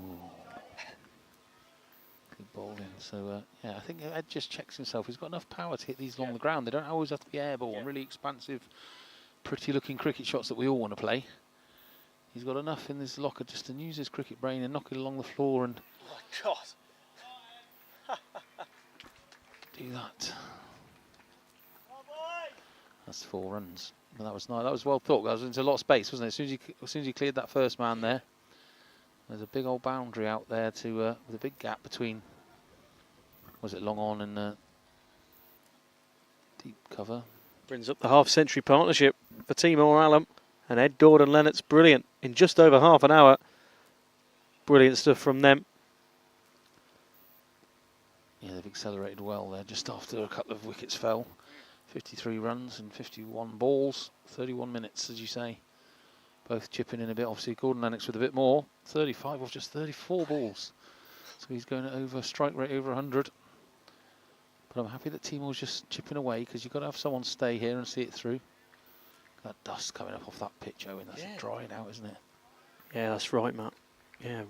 Good bowling. So, yeah, I think Ed just checks himself. He's got enough power to hit these along the ground. They don't always have to be airborne. Really expansive, pretty looking cricket shots that we all want to play. He's got enough in his locker just to use his cricket brain and knock it along the floor and... Oh, my God. do that. That's 4 runs. But that was nice. That was well thought. That was into a lot of space, wasn't it? As soon as you cleared that first man there, there's a big old boundary out there to with a big gap between. Was it long on and deep cover? Brings up the half-century partnership for Timor Allen and Ed Gordon-Lennox. Brilliant. In just over half an hour. Brilliant stuff from them. Yeah, they've accelerated well there just after a couple of wickets fell. 53 runs and 51 balls, 31 minutes, as you say. Both chipping in a bit. Obviously, Gordon-Lennox with a bit more. 35 off just 34 balls. So he's going over strike rate over 100. But I'm happy that Timor's just chipping away, because you've got to have someone stay here and see it through. That dust coming up off that pitch, Owen. That's drying out, isn't it? Yeah, that's right, Matt. Yeah,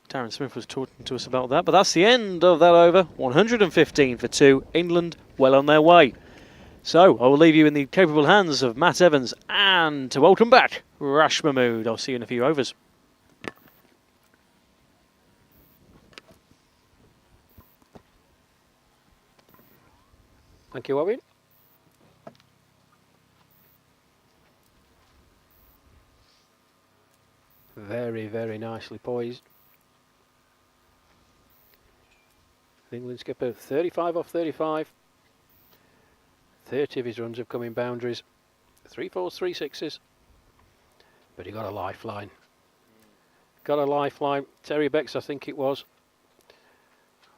Darren Smith was talking to us about that. But that's the end of that over. 115 for 2. England well on their way. So I will leave you in the capable hands of Matt Evans, and to welcome back Rash Mahmood. I'll see you in a few overs. Thank you, Owen. Very, very nicely poised. The England skipper 35 off 35. 30 of his runs have come in boundaries. 3 fours, 3 sixes. But he got a lifeline. Got a lifeline. Terry Becks, I think it was.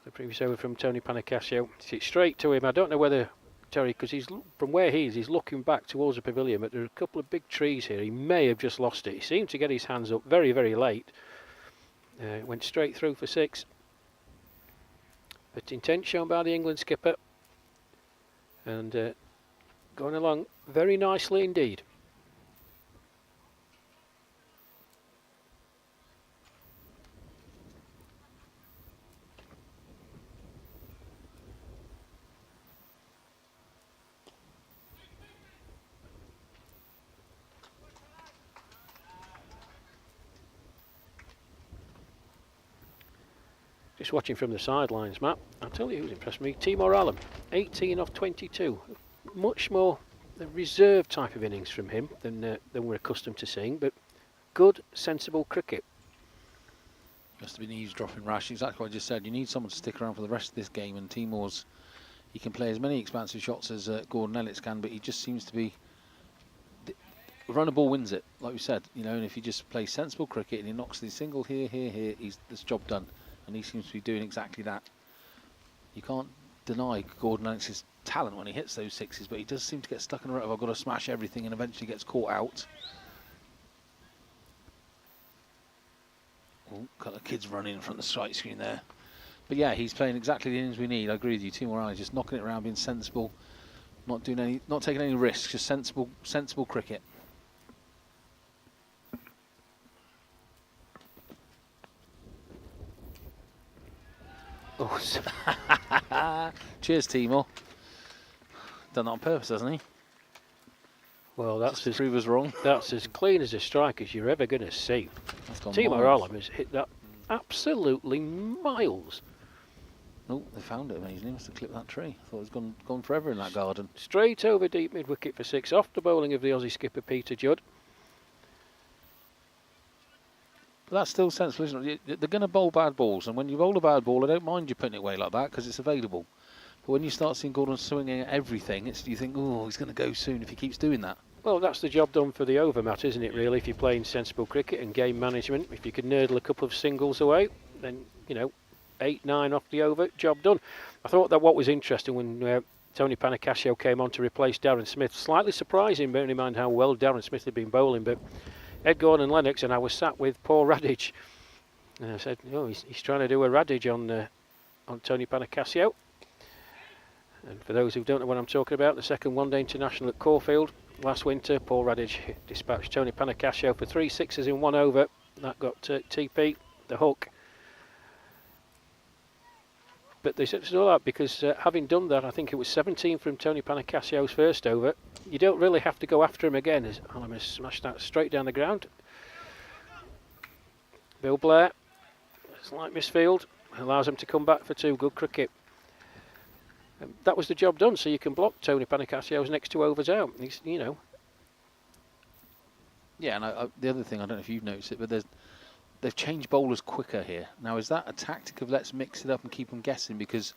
The previous over from Tony Panicasio. It's straight to him. I don't know whether Terry, because he's from where he is, he's looking back towards the pavilion, but there are a couple of big trees here. He may have just lost it. He seemed to get his hands up very, very late. Went straight through for 6. But intent shown by the England skipper. And going along very nicely indeed. Just watching from the sidelines, Matt. I'll tell you who's impressed me. Timor Allen, 18 off 22. Much more a reserved type of innings from him than we're accustomed to seeing, but good, sensible cricket. Must have been eavesdropping, Rash. Exactly what I just said. You need someone to stick around for the rest of this game, and Timor's, he can play as many expansive shots as Gordon-Lennox can, but he just seems to be, run a ball wins it, like we said, you know. And if you just play sensible cricket and he knocks the single here, he's this job done, and he seems to be doing exactly that. You can't deny Gordon-Lennox's talent when he hits those sixes, but he does seem to get stuck in a rut of I've got to smash everything, and eventually gets caught out. Oh, couple of kids running in front of the strike screen there. But yeah, he's playing exactly the innings we need. I agree with you. Timor Allen just knocking it around, being sensible, not taking any risks, just sensible cricket. Oh, cheers, Timor. Done that on purpose, hasn't he? Well, that's as prove us wrong. That's as clean as a strike as you're ever going to see. Timor Allen has hit that absolutely miles. Oh, they found it amazingly. Must have clipped that tree. I thought it was gone forever in that garden. Straight over deep mid wicket for 6, off the bowling of the Aussie skipper Peter Judd. But that's still sensible, isn't it? They're going to bowl bad balls, and when you bowl a bad ball, I don't mind you putting it away like that because it's available. But when you start seeing Gordon swinging at everything, you think, oh, he's going to go soon if he keeps doing that. Well, that's the job done for the over, Matt, isn't it, really? If you're playing sensible cricket and game management, if you can nurdle a couple of singles away, then, 8, 9 off the over, job done. I thought that what was interesting when Tony Panicasio came on to replace Darren Smith, slightly surprising, bearing in mind how well Darren Smith had been bowling, but Ed Gordon-Lennox, and I was sat with Paul Radich, and I said, he's trying to do a Radich on Tony Panicasio. And for those who don't know what I'm talking about, the second one-day international at Caulfield last winter, Paul Radich dispatched Tony Panicasio for 3 sixes in 1 over. That got TP the hook. But they said it's all that because having done that, I think it was 17 from Tony Panicasio's first over. You don't really have to go after him again. As Allen smashed that straight down the ground. Bill Blair, slight misfield, allows him to come back for 2. Good cricket. That was the job done, so you can block Tony Panicasio's next 2 overs out. He's, Yeah, and the other thing, I don't know if you've noticed it, but they've changed bowlers quicker here. Now, is that a tactic of let's mix it up and keep them guessing? Because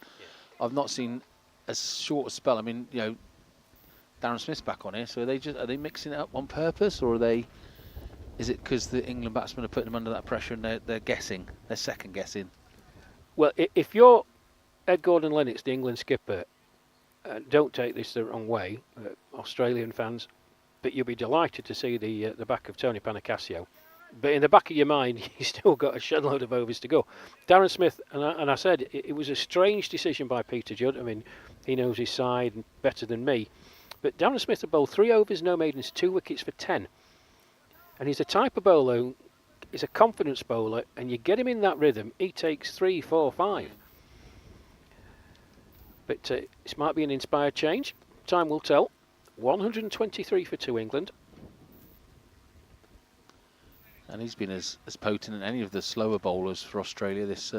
I've not seen as short a spell. I mean, Darren Smith's back on here. So are they mixing it up on purpose, or is it because the England batsmen are putting them under that pressure and they're guessing, they're second guessing? Well, if you're Ed Gordon-Lennox, the England skipper, don't take this the wrong way, Australian fans, but you'll be delighted to see the back of Tony Panicasio. But in the back of your mind, he's still got a shed load of overs to go. Darren Smith, and I said it was a strange decision by Peter Judd. I mean, he knows his side better than me. But Darren Smith had bowled 3 overs, no maidens, 2 wickets for 10. And he's the type of bowler who is a confidence bowler, and you get him in that rhythm, he takes 3, 4, 5. But this might be an inspired change. Time will tell. 123 for 2 England. And he's been as potent as any of the slower bowlers for Australia this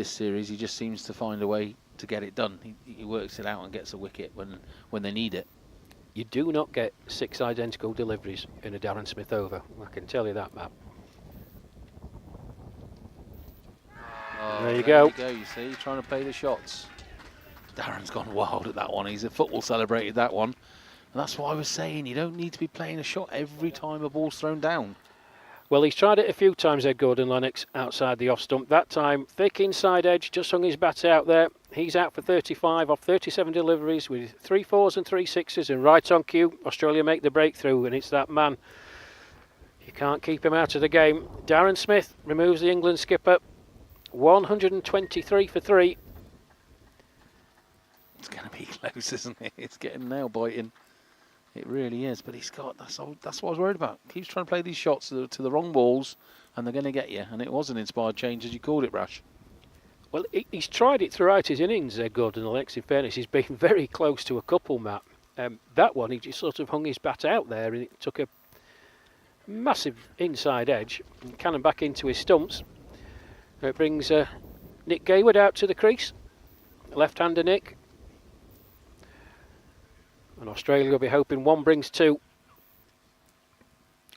series. He just seems to find a way to get it done. He works it out and gets a wicket when they need it. You do not get 6 identical deliveries in a Darren Smith over. I can tell you that, Matt. Oh, there you go. You see, trying to play the shots. Darren's gone wild at that one. He's a football celebrated that one. And that's what I was saying. You don't need to be playing a shot every time a ball's thrown down. Well, he's tried it a few times, Ed Gordon-Lennox, outside the off stump. That time, thick inside edge, just hung his bat out there. He's out for 35 off 37 deliveries with 3 4s and 3 6s, and right on cue, Australia make the breakthrough, and it's that man. You can't keep him out of the game. Darren Smith removes the England skipper. 123 for 3. It's going to be close, isn't it? It's getting nail biting. It really is, but that's what I was worried about. Keeps trying to play these shots to the wrong balls, and they're going to get you. And it was an inspired change, as you called it, Rash. Well, he's tried it throughout his innings, Gordon-Lennox, in fairness. He's been very close to a couple, Matt. That one, he just sort of hung his bat out there, and it took a massive inside edge and cannon back into his stumps. It brings Nick Gayward out to the crease. Left-hander Nick. And Australia will be hoping 1 brings 2.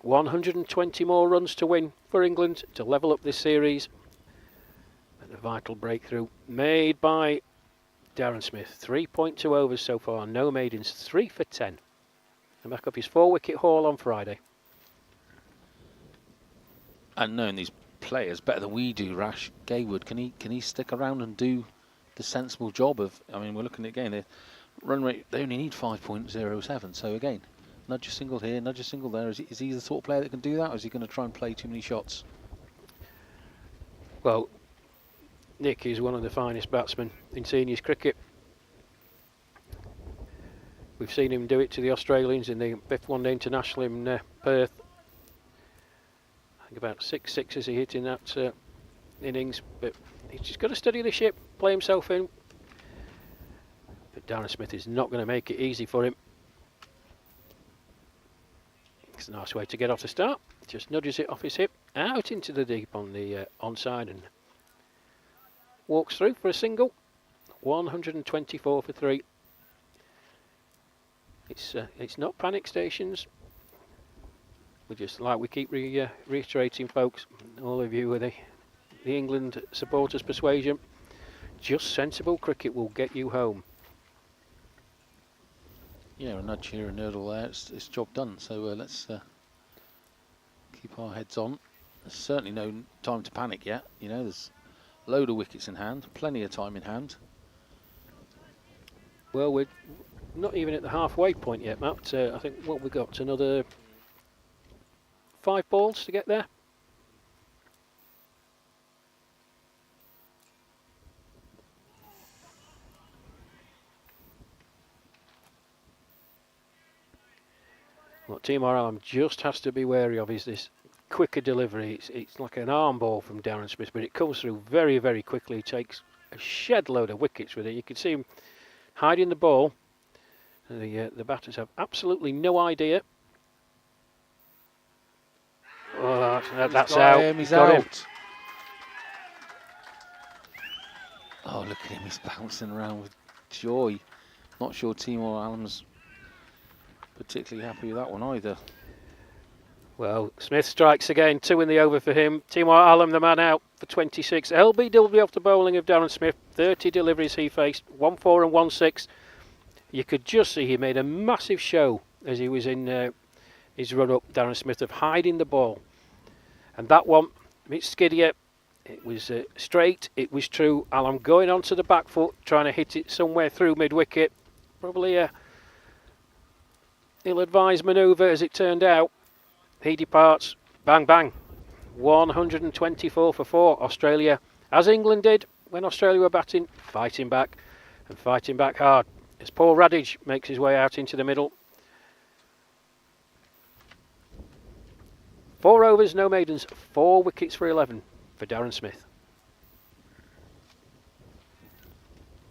120 more runs to win for England to level up this series. And a vital breakthrough made by Darren Smith. 3.2 overs so far, no maidens, 3 for 10. And back up his 4-wicket haul on Friday. And knowing these players better than we do, Rash, Gayward, can he stick around and do the sensible job of? I mean, we're looking at again. Run rate, they only need 5.07, so again, nudge a single here, nudge a single there. Is he the sort of player that can do that, or is he going to try and play too many shots? Well, Nick is one of the finest batsmen in seniors cricket. We've seen him do it to the Australians in the 5th One Day International in Perth. I think about 6 sixes he hit in that innings, but he's just got to steady the ship, play himself in. But Darren Smith is not going to make it easy for him. It's a nice way to get off the start. Just nudges it off his hip, out into the deep on the onside, and walks through for a single. 124 for 3. It's not panic stations. We keep reiterating, folks, all of you with the England supporters' persuasion. Just sensible cricket will get you home. Yeah, a nudge here, a nurdle there, it's job done. So let's keep our heads on. There's certainly no time to panic yet. You know, there's a load of wickets in hand, plenty of time in hand. Well, we're not even at the halfway point yet, Matt. I think what we've got another 5 balls to get there. What Timor Alam just has to be wary of is this quicker delivery. It's like an arm ball from Darren Smith, but it comes through very, very quickly. He takes a shed load of wickets with it. You can see him hiding the ball. The batters have absolutely no idea. Oh, that's out. He's got out. him. Oh, look at him. He's bouncing around with joy. Not sure Timor Alam's particularly happy with that one either. Well, Smith strikes again, 2 in the over for him. Timor Alam, the man out for 26. LBW off the bowling of Darren Smith. 30 deliveries he faced, 1 4 and 1 6. You could just see he made a massive show as he was in his run-up, Darren Smith, of hiding the ball. And that one, a bit skiddier, it was straight, it was true, and I'm going onto the back foot, trying to hit it somewhere through mid-wicket. Probably a ill-advised manoeuvre as it turned out. He departs, bang bang, 124 for 4. Australia, as England did when Australia were batting, fighting back and fighting back hard. As Paul Radage makes his way out into the middle. 4 overs, no maidens, 4 wickets for 11 for Darren Smith.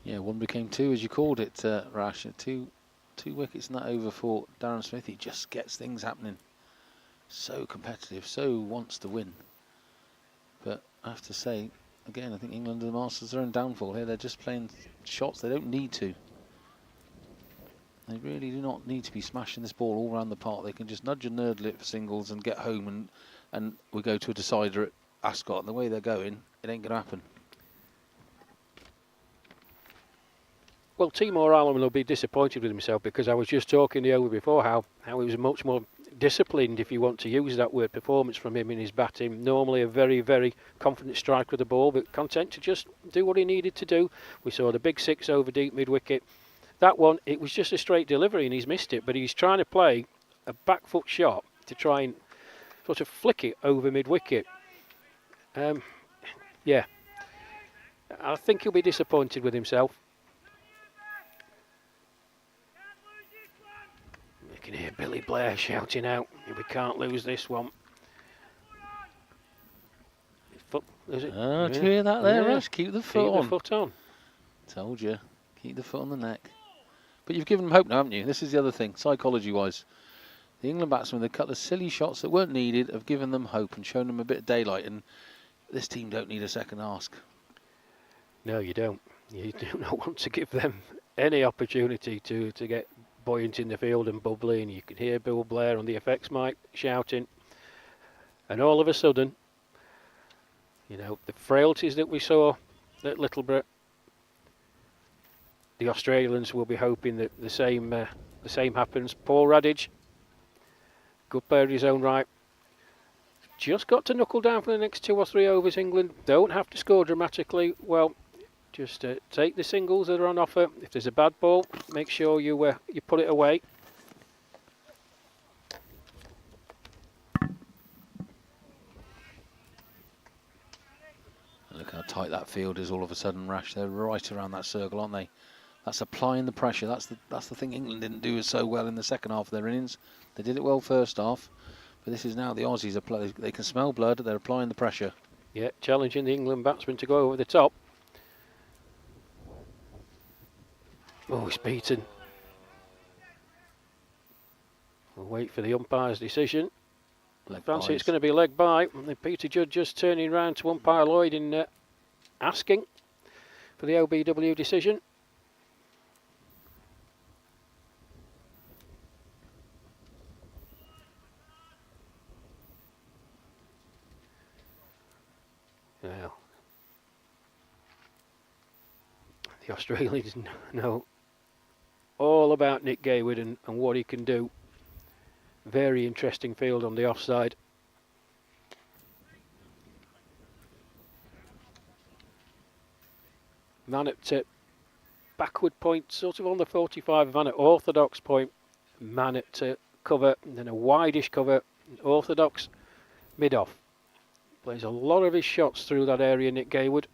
Yeah, 1 became 2, as you called it, Rash. Two wickets in that over for Darren Smith. He just gets things happening. So competitive, so wants to win. But I have to say, again, I think England and the Masters are in downfall here. They're just playing shots they don't need to. They really do not need to be smashing this ball all around the park. They can just nudge and nerdle it for singles and get home, and we go to a decider at Ascot. And the way they're going, it ain't going to happen. Well, Timor Allen will be disappointed with himself, because I was just talking the over before how he was much more disciplined, if you want to use that word, performance from him in his batting. Normally a very, very confident striker of the ball, but content to just do what he needed to do. We saw the big 6 over deep mid-wicket. That one, it was just a straight delivery and he's missed it, but he's trying to play a back foot shot to try and sort of flick it over mid-wicket. Yeah, I think he'll be disappointed with himself. You can hear Billy Blair shouting out, we can't lose this one. Foot, is it? Oh, do you hear that there, Yeah. Rush? Keep the foot on. Keep the foot on. Told you. Keep the foot on the neck. But you've given them hope now, haven't you? This is the other thing, psychology-wise. The England batsmen, they cut the silly shots that weren't needed, have given them hope and shown them a bit of daylight. And this team don't need a second ask. No, you don't. You do not want to give them any opportunity to get buoyant in the field and bubbly. And you could hear Bill Blair on the effects mic shouting. And all of a sudden, you know, the frailties that we saw at Littleborough, the Australians will be hoping that the same happens. Paul Radage, good player in his own right, just got to knuckle down for the next 2 or 3 overs. England don't have to score dramatically. Well, just take the singles that are on offer. If there's a bad ball, make sure you put it away. Look how tight that field is all of a sudden, Rash. They're right around that circle, aren't they? That's applying the pressure. That's the thing England didn't do so well in the second half of their innings. They did it well first half, but this is now the Aussies are they can smell blood. They're applying the pressure. Yeah, challenging the England batsman to go over the top. Oh, he's beaten. We'll wait for the umpire's decision. Leg Fancy it's byes. going to be leg by. And Peter Judd just turning round to umpire Lloyd in asking for the OBW decision. Now, the Australians know all about Nick Gaywood and what he can do. Very interesting field on the offside. Man at backward point, sort of on the 45, man at orthodox point, man at cover, and then a wideish cover, orthodox mid-off. Plays a lot of his shots through that area, Nick Gaywood.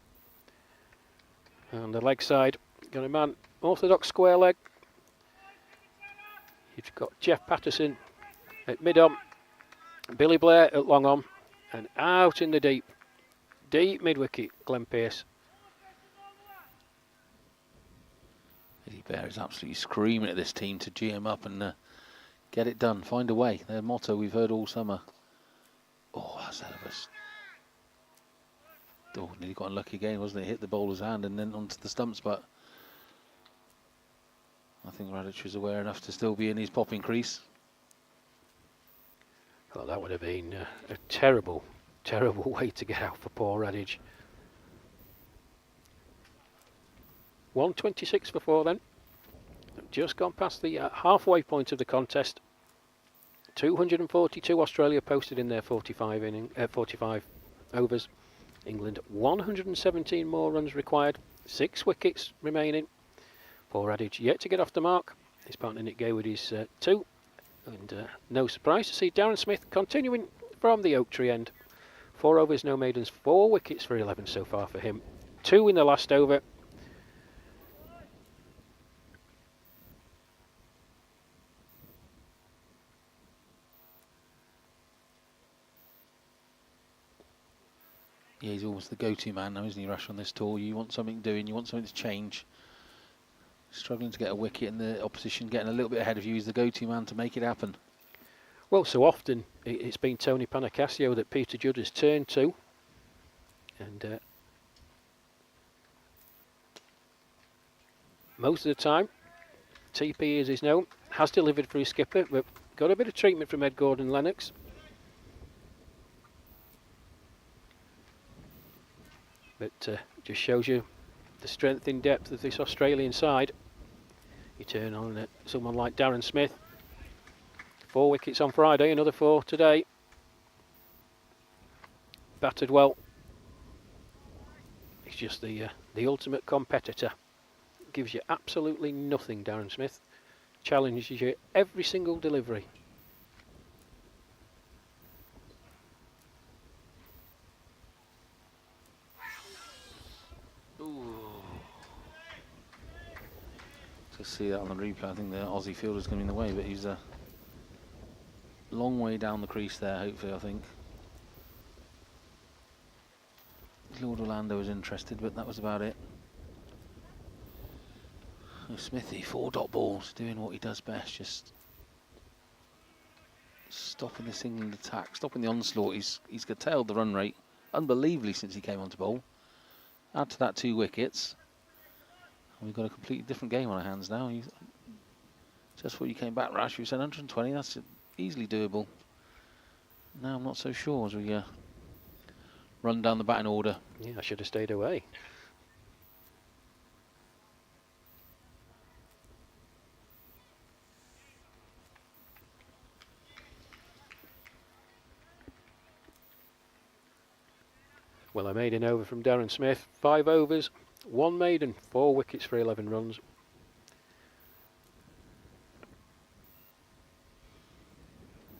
And the leg side, got a man, orthodox square leg. You've got Jeff Patterson at mid-on, Billy Blair at long-on, and out in the deep mid-wicket, Glenn Pearce. Billy Blair is absolutely screaming at this team to G him up and get it done, find a way. Their motto we've heard all summer. Oh, that's hell of us. Oh, nearly got unlucky again, wasn't it? Hit the bowler's hand and then onto the stumps, but I think Radich was aware enough to still be in his popping crease. Well, that would have been a terrible, terrible way to get out for Paul Radage. 126 for 4 then. just gone past the halfway point of the contest. 242 Australia posted in their 45 overs. England 117 more runs required, 6 wickets remaining. Paul Radage yet to get off the mark. His partner Nick Gayward is 2. And no surprise to see Darren Smith continuing from the oak tree end. 4 overs, no maidens, 4 wickets for 11 so far for him. 2 in the last over. Yeah, he's almost the go-to man now, isn't he, Rash, on this tour? You want something doing, you want something to change. Struggling to get a wicket and the opposition getting a little bit ahead of you, he's the go-to man to make it happen. Well, so often it's been Tony Panacasio that Peter Judd has turned to. And most of the time, TP, as is known, has delivered for his skipper, but got a bit of treatment from Ed Gordon-Lennox. But just shows you the strength in depth of this Australian side. You turn on someone like Darren Smith. 4 wickets on Friday, another 4 today. Battered well. He's just the ultimate competitor. Gives you absolutely nothing, Darren Smith. Challenges you every single delivery. To see that on the replay, I think the Aussie fielder's going to be in the way, but he's a long way down the crease there, hopefully, I think. Lord Orlando was interested, but that was about it. Oh, Smithy, 4 dot balls, doing what he does best, just stopping this England attack, stopping the onslaught. He's curtailed the run rate unbelievably since he came onto bowl. Add to that 2 wickets. We've got a completely different game on our hands now. Just before you came back, Rash, you said 120, that's easily doable. Now I'm not so sure as we run down the batting order. Yeah, I should have stayed away. Well, a maiden over from Darren Smith. 5 overs, 1 maiden, 4 wickets for 11 runs.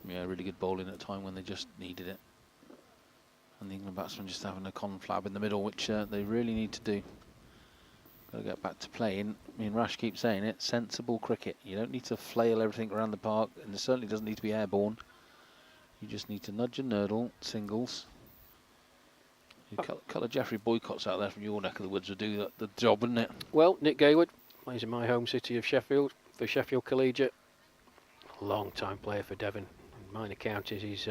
Yeah, really good bowling at a time when they just needed it. And the England batsmen just having a conflab in the middle, which they really need to do. Got to get back to playing. I mean, Rash keeps saying it, sensible cricket. You don't need to flail everything around the park, and it certainly doesn't need to be airborne. You just need to nudge and nurdle, singles. A couple of Jeffrey boycotts out there from your neck of the woods would do the job, wouldn't it? Well, Nick Gayward plays in my home city of Sheffield for Sheffield Collegiate. Long-time player for Devon in minor counties. He's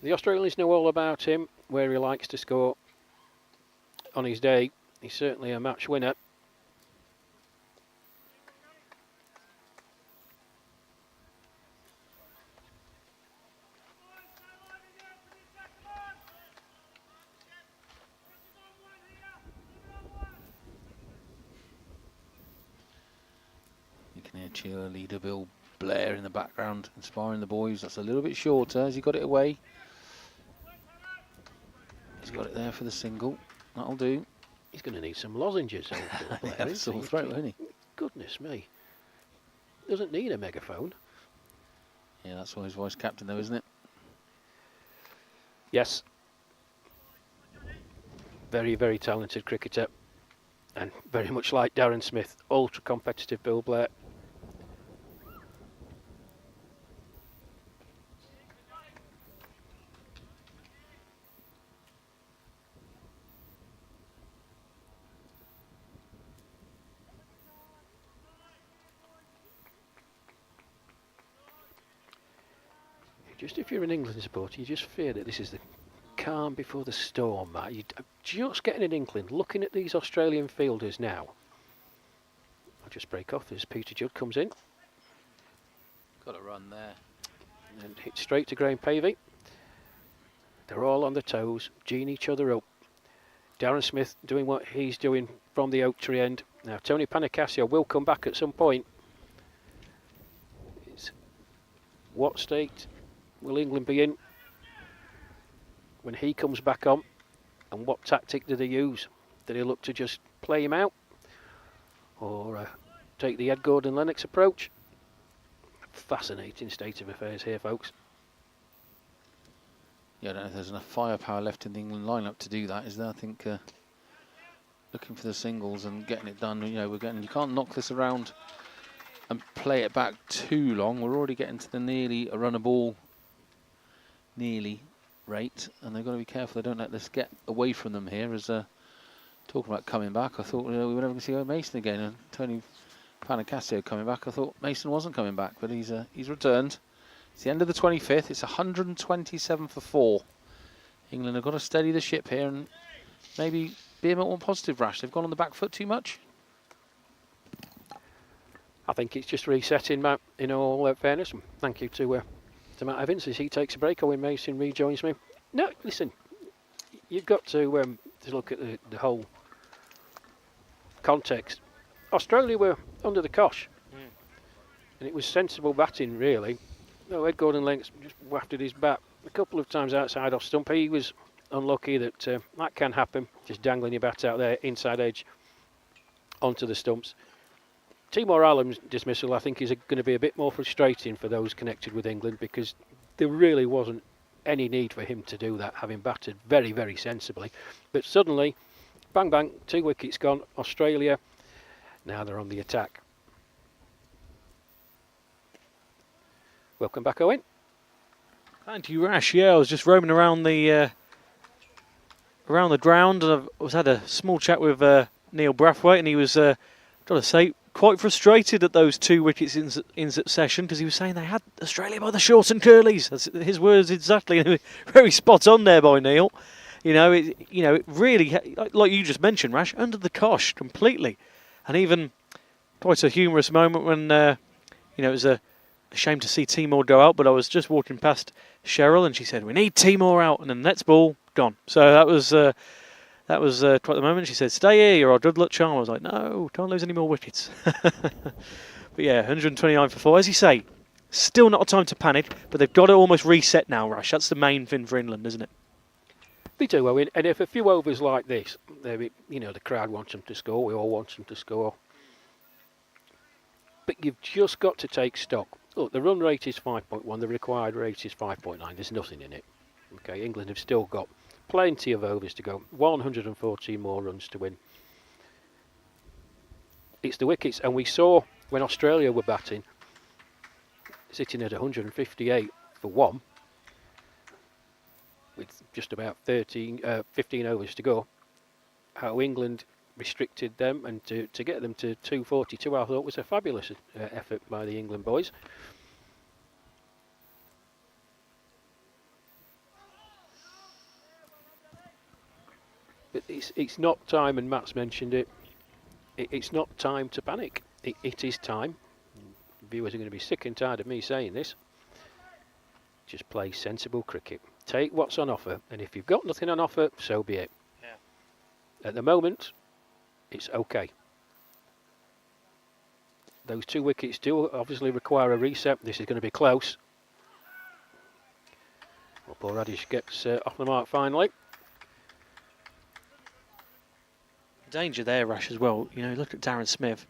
the Australians know all about him, where he likes to score. On his day, he's certainly a match winner. You can hear cheerleader Bill Blair in the background, inspiring the boys. That's a little bit shorter. Has he got it away? He's got it there for the single. That'll do. He's going to need some lozenges. Old Bill Blair, Sore throat, won't he? Goodness me. Doesn't need a megaphone. Yeah, that's why he's vice captain, though, isn't it? Yes. Very, very talented cricketer. And very much like Darren Smith, ultra competitive Bill Blair. Just if you're an England supporter, you just fear that this is the calm before the storm, Matt. You're just getting an inkling, looking at these Australian fielders now. I'll just break off as Peter Judd comes in. Got a run there. And hit straight to Graham Pavey. They're all on the toes, geeing each other up. Darren Smith doing what he's doing from the oak tree end. Now Tony Panicasio will come back at some point. It's what state will England be in when he comes back on, and what tactic do they use? Do they look to just play him out, or take the Ed Gordon-Lennox approach? Fascinating state of affairs here, folks. Yeah, I don't know if there's enough firepower left in the England lineup to do that, is there? I think looking for the singles and getting it done. You know, you can't knock this around and play it back too long. We're already getting to the nearly a run a ball nearly rate, and they've got to be careful they don't let this get away from them here. As talking about coming back, I thought we were never going to see Mason again, and Tony Panicasio coming back. I thought Mason wasn't coming back, but he's returned. It's the end of the 25th. It's 127 for 4. England have got to steady the ship here and maybe be a bit more positive, Rash. They've gone on the back foot too much. I think it's just resetting, Matt, in all fairness. Thank you to Matt Evans as he takes a break. Owen Mason rejoins me. No, listen, you've got to look at the whole context. Australia were under the cosh, and it was sensible batting, really. No, Ed Gordon-Lennox just wafted his bat a couple of times outside off stump. He was unlucky that that can happen, just dangling your bat out there, inside edge, onto the stumps. Timor Alam's dismissal, I think, is going to be a bit more frustrating for those connected with England, because there really wasn't any need for him to do that, having batted very, very sensibly. But suddenly, bang, bang, 2 wickets gone. Australia, now they're on the attack. Welcome back, Owen. Thank you, Rash. Yeah, I was just roaming around the ground, and I've had a small chat with Neil Brathwaite, and he was, got to say, quite frustrated at those 2 wickets in succession, because he was saying they had Australia by the short and curlies. That's his words exactly. Very spot on there by Neil. It really, like you just mentioned, Rash, under the cosh completely, and even quite a humorous moment when it was a shame to see Timor go out. But I was just walking past Cheryl, and she said, "We need Timor out," and then next ball gone. So that was quite the moment. She said, "Stay here, you're our good luck charm." I was like, "No, can't lose any more wickets." But yeah, 129 for 4. As you say, still not a time to panic, but they've got to almost reset now, Rash. That's the main thing for England, isn't it? They do, Owen. And if a few overs like this, the crowd wants them to score. We all want them to score. But you've just got to take stock. Look, the run rate is 5.1. The required rate is 5.9. There's nothing in it. Okay, England have still got plenty of overs to go. 114 more runs to win. It's the wickets, and we saw when Australia were batting, sitting at 158 for 1, with just about 15 overs to go, how England restricted them, and to get them to 242, I thought was a fabulous effort by the England boys. But it's not time, and Matt's mentioned it, it's not time to panic. It is time. Viewers are going to be sick and tired of me saying this. Just play sensible cricket. Take what's on offer, and if you've got nothing on offer, so be it. Yeah. At the moment, it's okay. Those 2 wickets do obviously require a reset. This is going to be close. Well, poor Radish gets off the mark finally. Danger there, Rash, as well. Look at Darren Smith,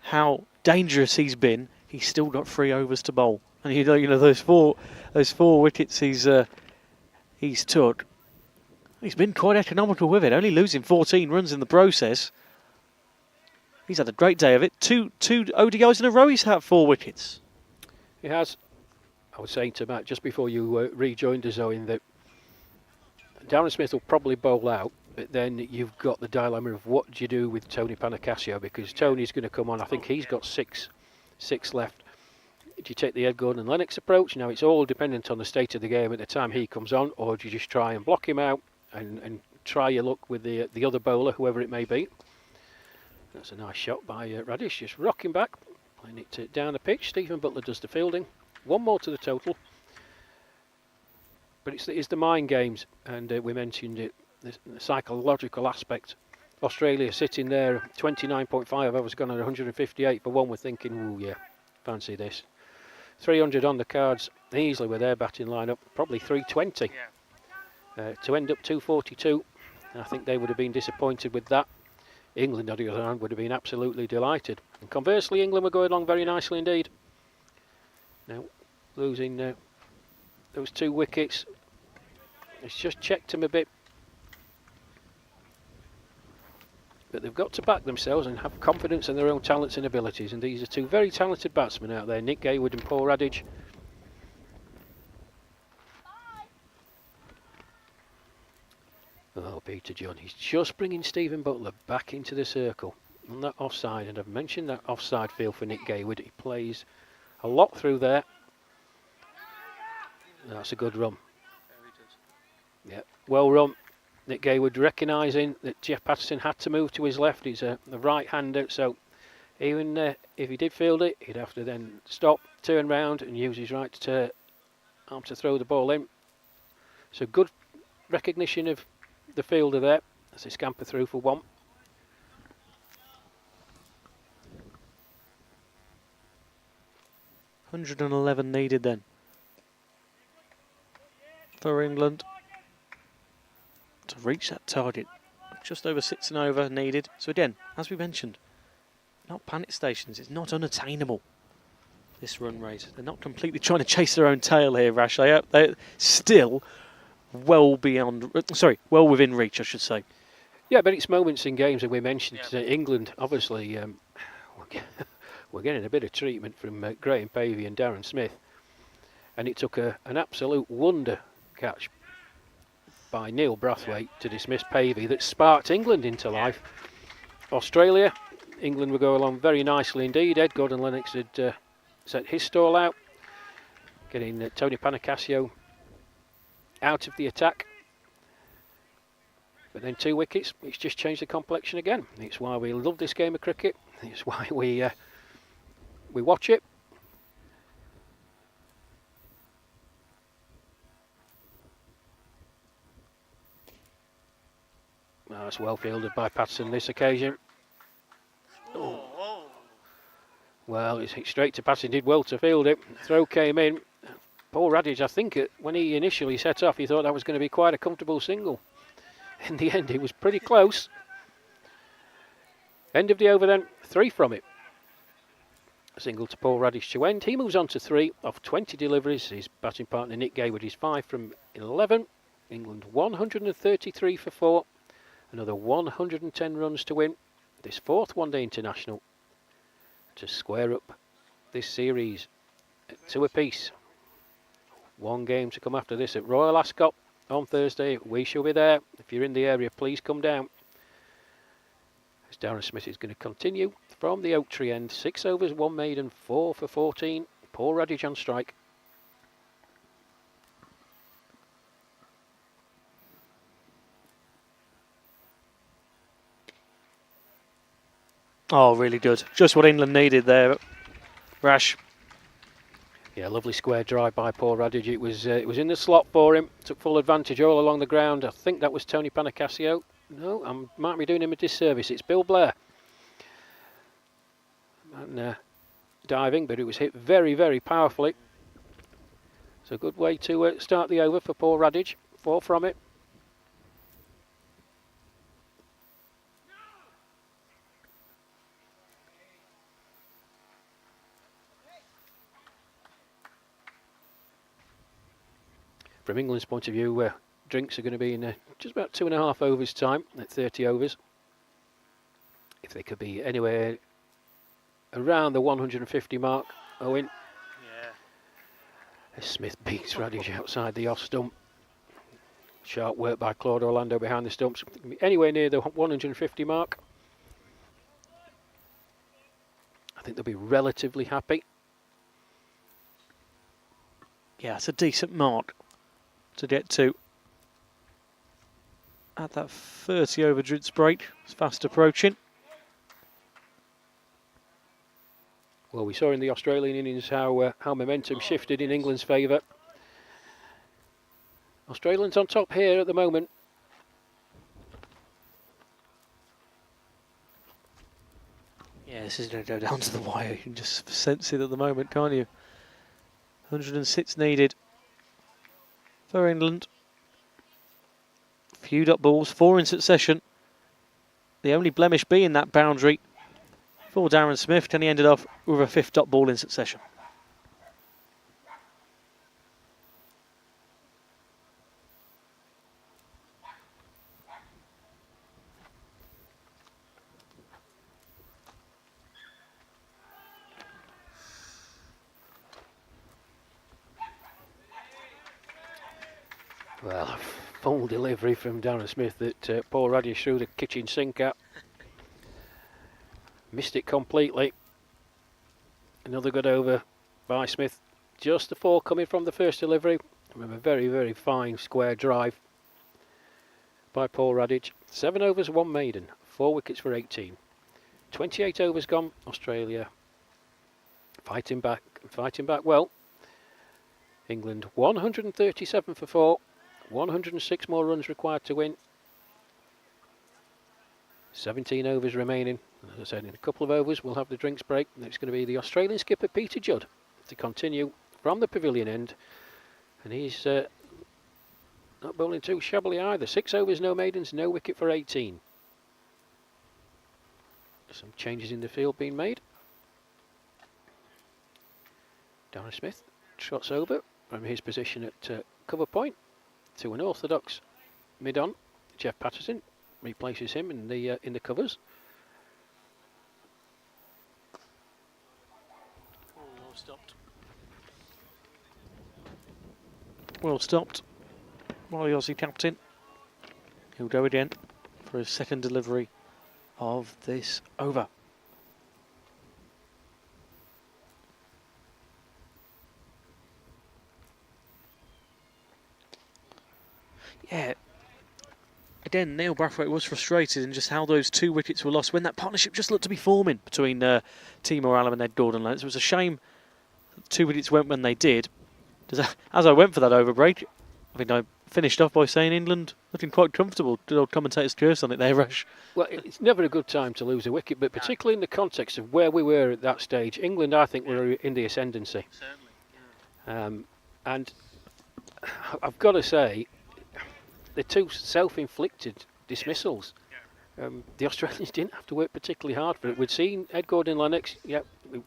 how dangerous he's been. He's still got 3 overs to bowl, and those four wickets he's took. He's been quite economical with it, only losing 14 runs in the process. He's had a great day of it. Two ODIs in a row. He's had 4 wickets. He has. I was saying to Matt just before you rejoined us, Owen, that Darren Smith will probably bowl out. But then you've got the dilemma of what do you do with Tony Panicasio, because Tony's going to come on. I think he's got six left. Do you take the Ed Gordon-Lennox approach? Now, it's all dependent on the state of the game at the time he comes on, or do you just try and block him out and try your luck with the other bowler, whoever it may be? That's a nice shot by Radish, just rocking back, playing it down the pitch. Stephen Butler does the fielding. 1 more to the total. But it's the mind games, and we mentioned it the psychological aspect. Australia sitting there, 29.5 overs gone at 158 for one. We're thinking, ooh, yeah, fancy this. 300 on the cards, easily with their batting lineup, probably 320. To end up 242, I think they would have been disappointed with that. England, on the other hand, would have been absolutely delighted. And conversely, England were going along very nicely indeed. Now, losing those 2 wickets, it's just checked them a bit. But they've got to back themselves and have confidence in their own talents and abilities. And these are 2 very talented batsmen out there, Nick Gaywood and Paul Radage. Oh, Peter John, he's just bringing Stephen Butler back into the circle on that offside. And I've mentioned that offside field for Nick Gaywood. He plays a lot through there. That's a good run. Yeah, well run. Nick Gaywood recognising that Jeff Patterson had to move to his left. He's a right-hander, so even if he did field it, he'd have to then stop, turn round and use his right arm to throw the ball in. So good recognition of the fielder there as they scamper through for 1. $111 needed then for England to reach that target. Just over 6 and over needed. So again, as we mentioned, not panic stations. It's not unattainable, this run rate. They're not completely trying to chase their own tail here, Rash. They're still well within reach, I should say. Yeah, but it's moments in games that we mentioned. England, obviously, we're getting a bit of treatment from Graham Pavey and Darren Smith. And it took an absolute wonder catch by Neil Brathwaite to dismiss Pavey that sparked England into life. Australia, England will go along very nicely indeed. Ed Gordon-Lennox had set his stall out, getting Tony Panacasio out of the attack. But then 2 wickets, it's just changed the complexion again. It's why we love this game of cricket. It's why we watch it. Oh, that's well fielded by Patterson this occasion. Oh. Well, it's hit straight to Patterson. Did well to field it. Throw came in. Paul Radage, I think, when he initially set off, he thought that was going to be quite a comfortable single. In the end, it was pretty close. End of the over then, 3 from it. A single to Paul Radage to end. He moves on to 3 off 20 deliveries. His batting partner Nick Gaywood is 5 from 11. England 133 for 4. Another 110 runs to win this 4th one-day international to square up this series at 2 apiece. 1 game to come after this at Royal Ascot on Thursday. We shall be there. If you're in the area, please come down. As Darren Smith is going to continue from the Oak Tree end. 6 overs, 1 maiden, 4 for 14. Paul Radage on strike. Oh, really good. Just what England needed there, Rash. Yeah, lovely square drive by Paul Radage. It was in the slot for him. Took full advantage all along the ground. I think that was Tony Panacasio. No, I might be doing him a disservice. It's Bill Blair. And, diving, but it was hit very, very powerfully. So a good way to start the over for Paul Radage. 4 from it. From England's point of view, drinks are going to be in just about 2.5 overs time at 30 overs. If they could be anywhere around the 150 mark, Owen. Yeah. As Smith beats Radage outside the off stump. Sharp work by Claude Orlando behind the stumps. Anywhere near the 150 mark. I think they'll be relatively happy. Yeah, it's a decent mark to get to at that 30 over drinks break. It's fast approaching. Well, we saw in the Australian innings how momentum shifted in England's favour. Australians on top here at the moment. Yeah, this is going to go down to the wire. You can just sense it at the moment, can't you? 106 needed for England. Few dot balls, 4 in succession. The only blemish being that boundary for Darren Smith, and he ended off with a 5th dot ball in succession. Well, a full delivery from Darren Smith that Paul Radish threw the kitchen sink at. Missed it completely. Another good over by Smith. Just the 4 coming from the first delivery. From a very, very fine square drive by Paul Radish. 7 overs, 1 maiden. 4 wickets for 18. 28 overs gone. Australia fighting back well. England 137 for 4. 106 more runs required to win. 17 overs remaining. As I said, in a couple of overs we'll have the drinks break. It's going to be the Australian skipper Peter Judd to continue from the pavilion end. And he's not bowling too shabbily either. 6 overs, no maidens, no wicket for 18. Some changes in the field being made. Darren Smith trots over from his position at cover point to an orthodox mid-on. Jeff Patterson replaces him in the covers. Well stopped. Well stopped by the Aussie captain. He'll go again for his second delivery of this over. Yeah, again, Neil Brathwaite was frustrated in just how those 2 wickets were lost when that partnership just looked to be forming between Timor Allen and Ed Gordon-Lennox. It was a shame that 2 wickets went when they did. As I went for that over break, I think I finished off by saying England looking quite comfortable. Good old commentator's curse on it there, Rash. Well, it's never a good time to lose a wicket, but particularly in the context of where we were at that stage, England, I think, were in the ascendancy. Certainly. And I've got to say, the 2 self-inflicted dismissals. The Australians didn't have to work particularly hard for it. We'd seen Ed Gordon-Lennox,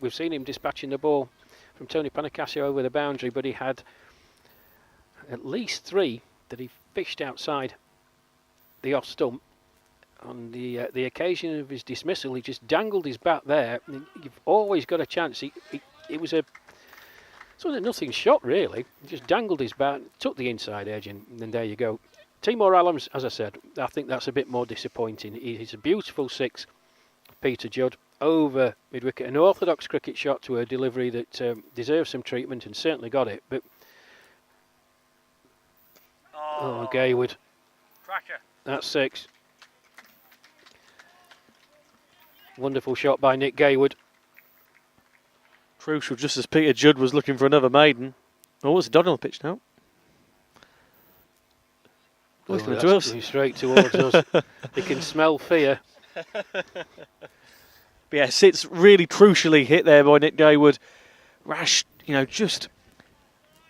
we've seen him dispatching the ball from Tony Panicasio over the boundary, but he had at least 3 that he fished outside the off stump. On the occasion of his dismissal, he just dangled his bat there. You've always got a chance. It was a sort of nothing shot, really. He just dangled his bat, took the inside edge, and then there you go. Timor Allen's, as I said, I think that's a bit more disappointing. It's a beautiful 6, Peter Judd, over mid-wicket. An orthodox cricket shot to a delivery that deserves some treatment and certainly got it. But oh Gaywood. Cracker. That's 6. Wonderful shot by Nick Gaywood. Crucial, just as Peter Judd was looking for another maiden. Oh, it's a dog on the pitch now. Listening to us. Going straight towards us. He can smell fear. But yeah, Sit's really crucially hit there by Nick Gaywood. Rash, just...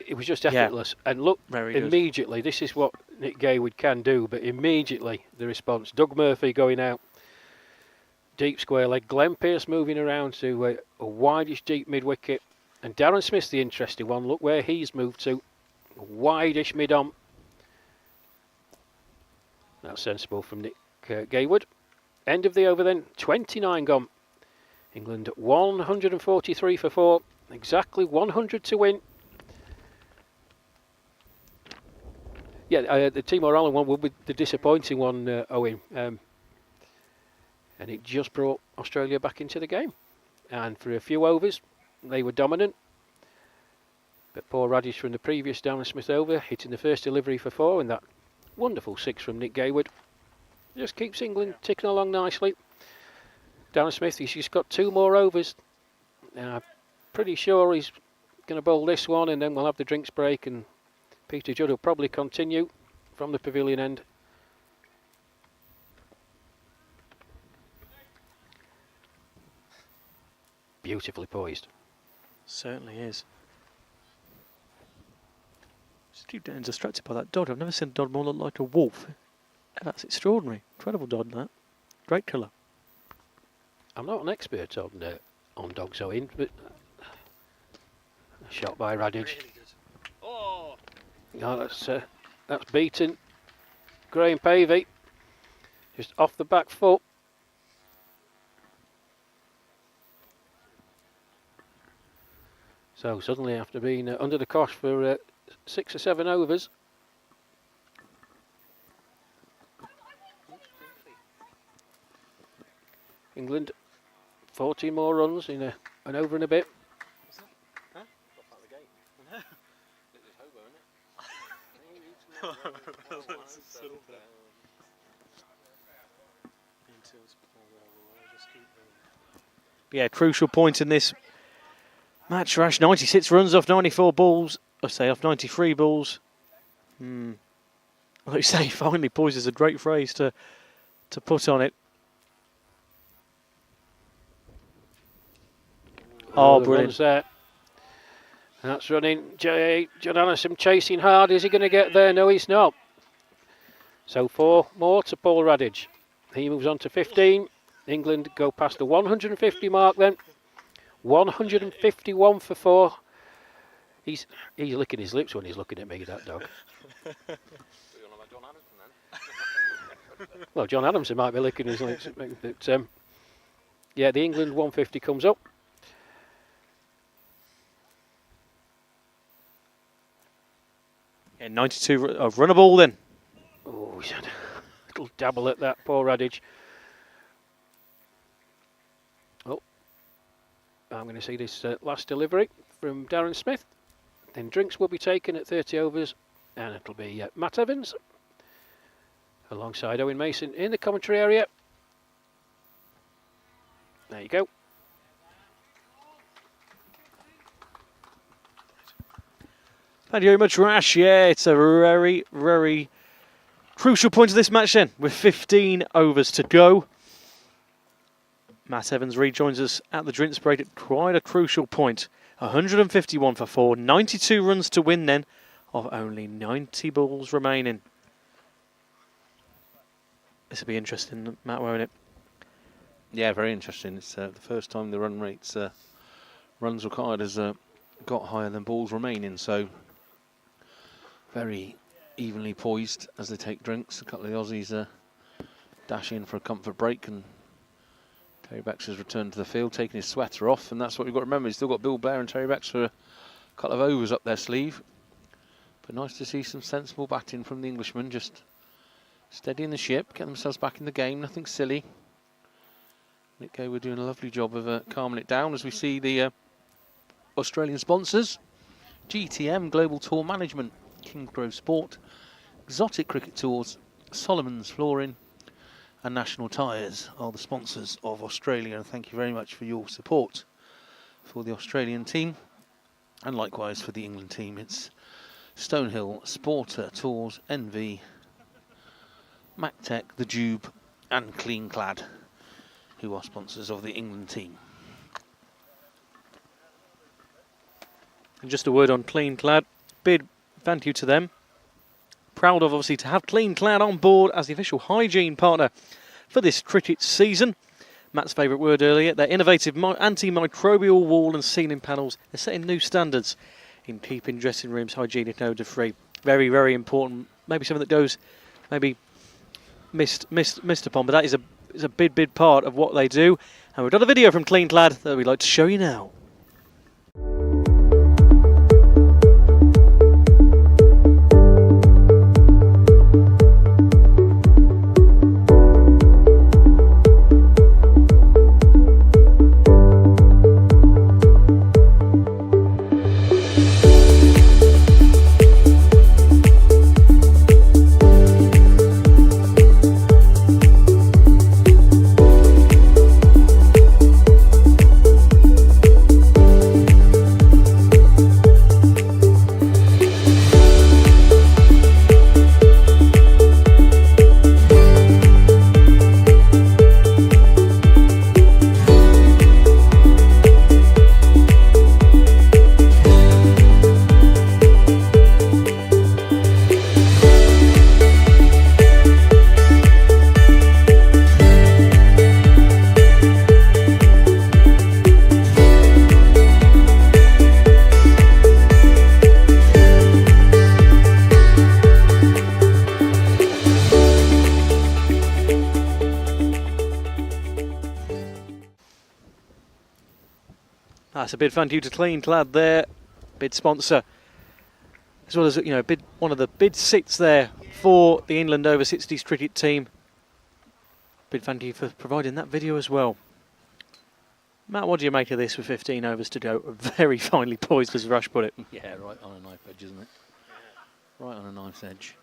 It was just effortless. Yeah. And look, immediately, this is what Nick Gaywood can do, but immediately the response. Doug Murphy going out. Deep square leg. Glenn Pearce moving around to a wideish deep mid-wicket. And Darren Smith's the interesting one. Look where he's moved to. A wideish mid-on. That's sensible from Nick Gaywood. End of the over then. 29 gone. England 143 for 4. Exactly 100 to win. Yeah, the Timor Allen one will be the disappointing one, Owen. And it just brought Australia back into the game. And for a few overs, they were dominant. But Paul Radish from the previous Darren Smith over, hitting the first delivery for 4, and that wonderful 6 from Nick Gaywood. Just keeps England ticking along nicely. Darren Smith, he's just got 2 more overs. Pretty sure he's going to bowl this one, and then we'll have the drinks break, and Peter Judd will probably continue from the pavilion end. beautifully poised. Certainly is. Just keep getting distracted by that dog. I've never seen a dog more look like a wolf. That's extraordinary. Incredible dog, that. Great colour. I'm not an expert on dogs, Owen, but a shot by Radic. Oh, that's beaten. Graham Pavey, just off the back foot. So suddenly, after being under the cosh for 6 or 7 overs, England 14 more runs in an over and a bit. Yeah, crucial point in this match, Rash. 96 runs off 94 balls. I say off 93 balls. Like you say, finally poised is a great phrase to put on it. Oh, brilliant. There. That's running. John Anderson chasing hard. Is he going to get there? No, he's not. So 4 more to Paul Radic. He moves on to 15. England go past the 150 mark then. 151 for 4. He's licking his lips when he's looking at me, that dog. Well, John Adamson might be licking his lips, but yeah, the England 150 comes up. Yeah, 92 of run a ball then. Oh, he's had a little dabble at that, poor Radic. Oh, I'm going to see this last delivery from Darren Smith. Then drinks will be taken at 30 overs, and it'll be Matt Evans alongside Owen Mason in the commentary area. There you go. Thank you very much, Rash. Yeah, it's a very, very crucial point of this match then, with 15 overs to go. Matt Evans rejoins us at the drinks break at quite a crucial point. 151 for 4, 92 runs to win then, of only 90 balls remaining. This will be interesting, Matt, won't it? Yeah, very interesting. It's the first time the run rates, runs required has got higher than balls remaining, so very evenly poised as they take drinks. A couple of the Aussies dash in for a comfort break, and Terry Becks has returned to the field, taking his sweater off, and that's what we've got to remember. He's still got Bill Blair and Terry Becks for a couple of overs up their sleeve. But nice to see some sensible batting from the Englishmen, just steadying the ship, getting themselves back in the game, nothing silly. Nick Gay, we're doing a lovely job of calming it down as we see the Australian sponsors. GTM, Global Tour Management, Kingsgrove Sport, Exotic Cricket Tours, Solomon's Flooring and National Tyres are the sponsors of Australia, and thank you very much for your support for the Australian team, and likewise for the England team. It's Stonehill, Sporter, Tours, NV, MacTech, The Jube and Clean Clad, who are sponsors of the England team. And just a word on Clean Clad. Big thank you to them. Proud of, obviously, to have Clean Clad on board as the official hygiene partner for this cricket season. Matt's favourite word earlier, their innovative antimicrobial wall and ceiling panels are setting new standards in keeping dressing rooms hygienic and odour-free. Very, very important. Maybe something that goes maybe missed upon, but that is a big part of what they do. And we've got a video from Clean Clad that we'd like to show you now. That's a bid thank you to Clean Clad there, bid sponsor, as well as one of the bid sits there for the England over 60s cricket team. Bid thank you for providing that video as well. Matt, what do you make of this with 15 overs to go? Very finely poised, as Rush put it. Yeah, right on a knife edge, isn't it? Right on a knife's edge.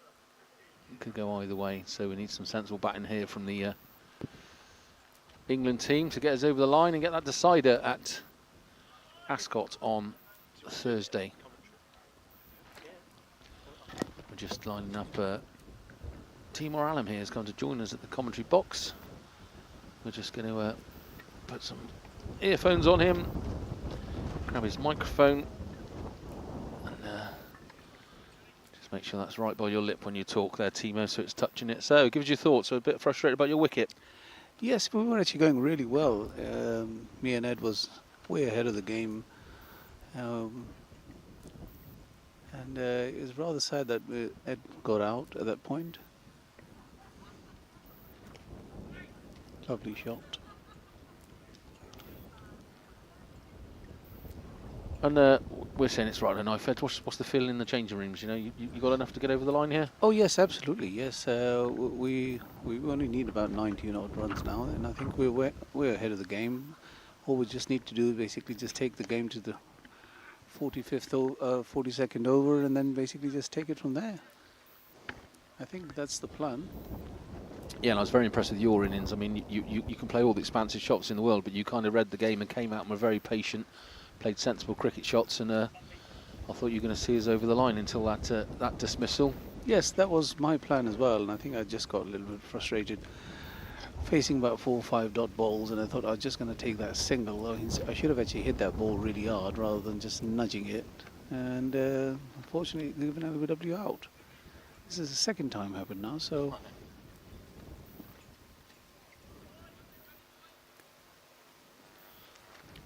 It could go either way, so we need some sensible batting here from the England team to get us over the line and get that decider at Ascot on Thursday. We're just lining up. Timur Alam here has come to join us at the commentary box. We're just going to put some earphones on him, grab his microphone, and just make sure that's right by your lip when you talk there, Timo, so it's touching it. So, give us your thoughts. So a bit frustrated about your wicket. Yes, we were actually going really well. Me and Ed was way ahead of the game. And it was rather sad that Ed got out at that point. Lovely shot. And we're saying it's right on a knife edge. What's the feeling in the changing rooms? You got enough to get over the line here? Oh yes, absolutely. Yes, we only need about 19 odd runs now, and I think we're ahead of the game. All we just need to do is basically just take the game to the 42nd over, and then basically just take it from there. I think that's the plan. Yeah, and I was very impressed with your innings. I mean, you can play all the expansive shots in the world, but you kind of read the game and came out and were very patient, played sensible cricket shots, and I thought you were going to see us over the line until that dismissal. Yes, that was my plan as well, and I think I just got a little bit frustrated facing about 4 or 5 dot balls, and I thought I was just going to take that single. I should have actually hit that ball really hard rather than just nudging it, and unfortunately given LBW out. This is the second time happened now, so.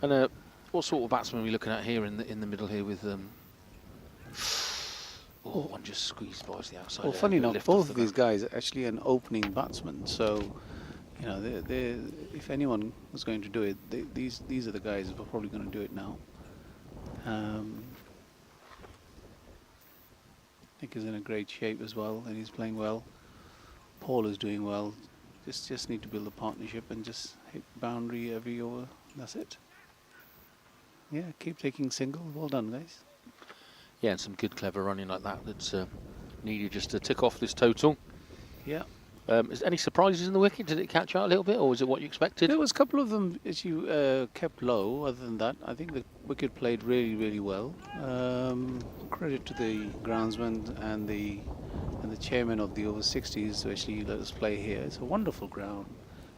And what sort of batsman are we looking at here in the middle here with one just squeezed by the outside. Well, funny enough, both of these guys are actually an opening batsman, so if anyone was going to do it, these are the guys who are probably going to do it now. Nick is in a great shape as well, and he's playing well. Paul is doing well. Just need to build a partnership and just hit boundary every over. That's it. Yeah, keep taking single. Well done, guys. Yeah, and some good, clever running like that that's needed just to tick off this total. Yeah. Is there any surprises in the wicket? Did it catch out a little bit, or was it what you expected? There was a couple of them as you kept low. Other than that, I think the wicket played really, really well. Credit to the groundsman and the chairman of the over 60s to actually let us play here. It's a wonderful ground,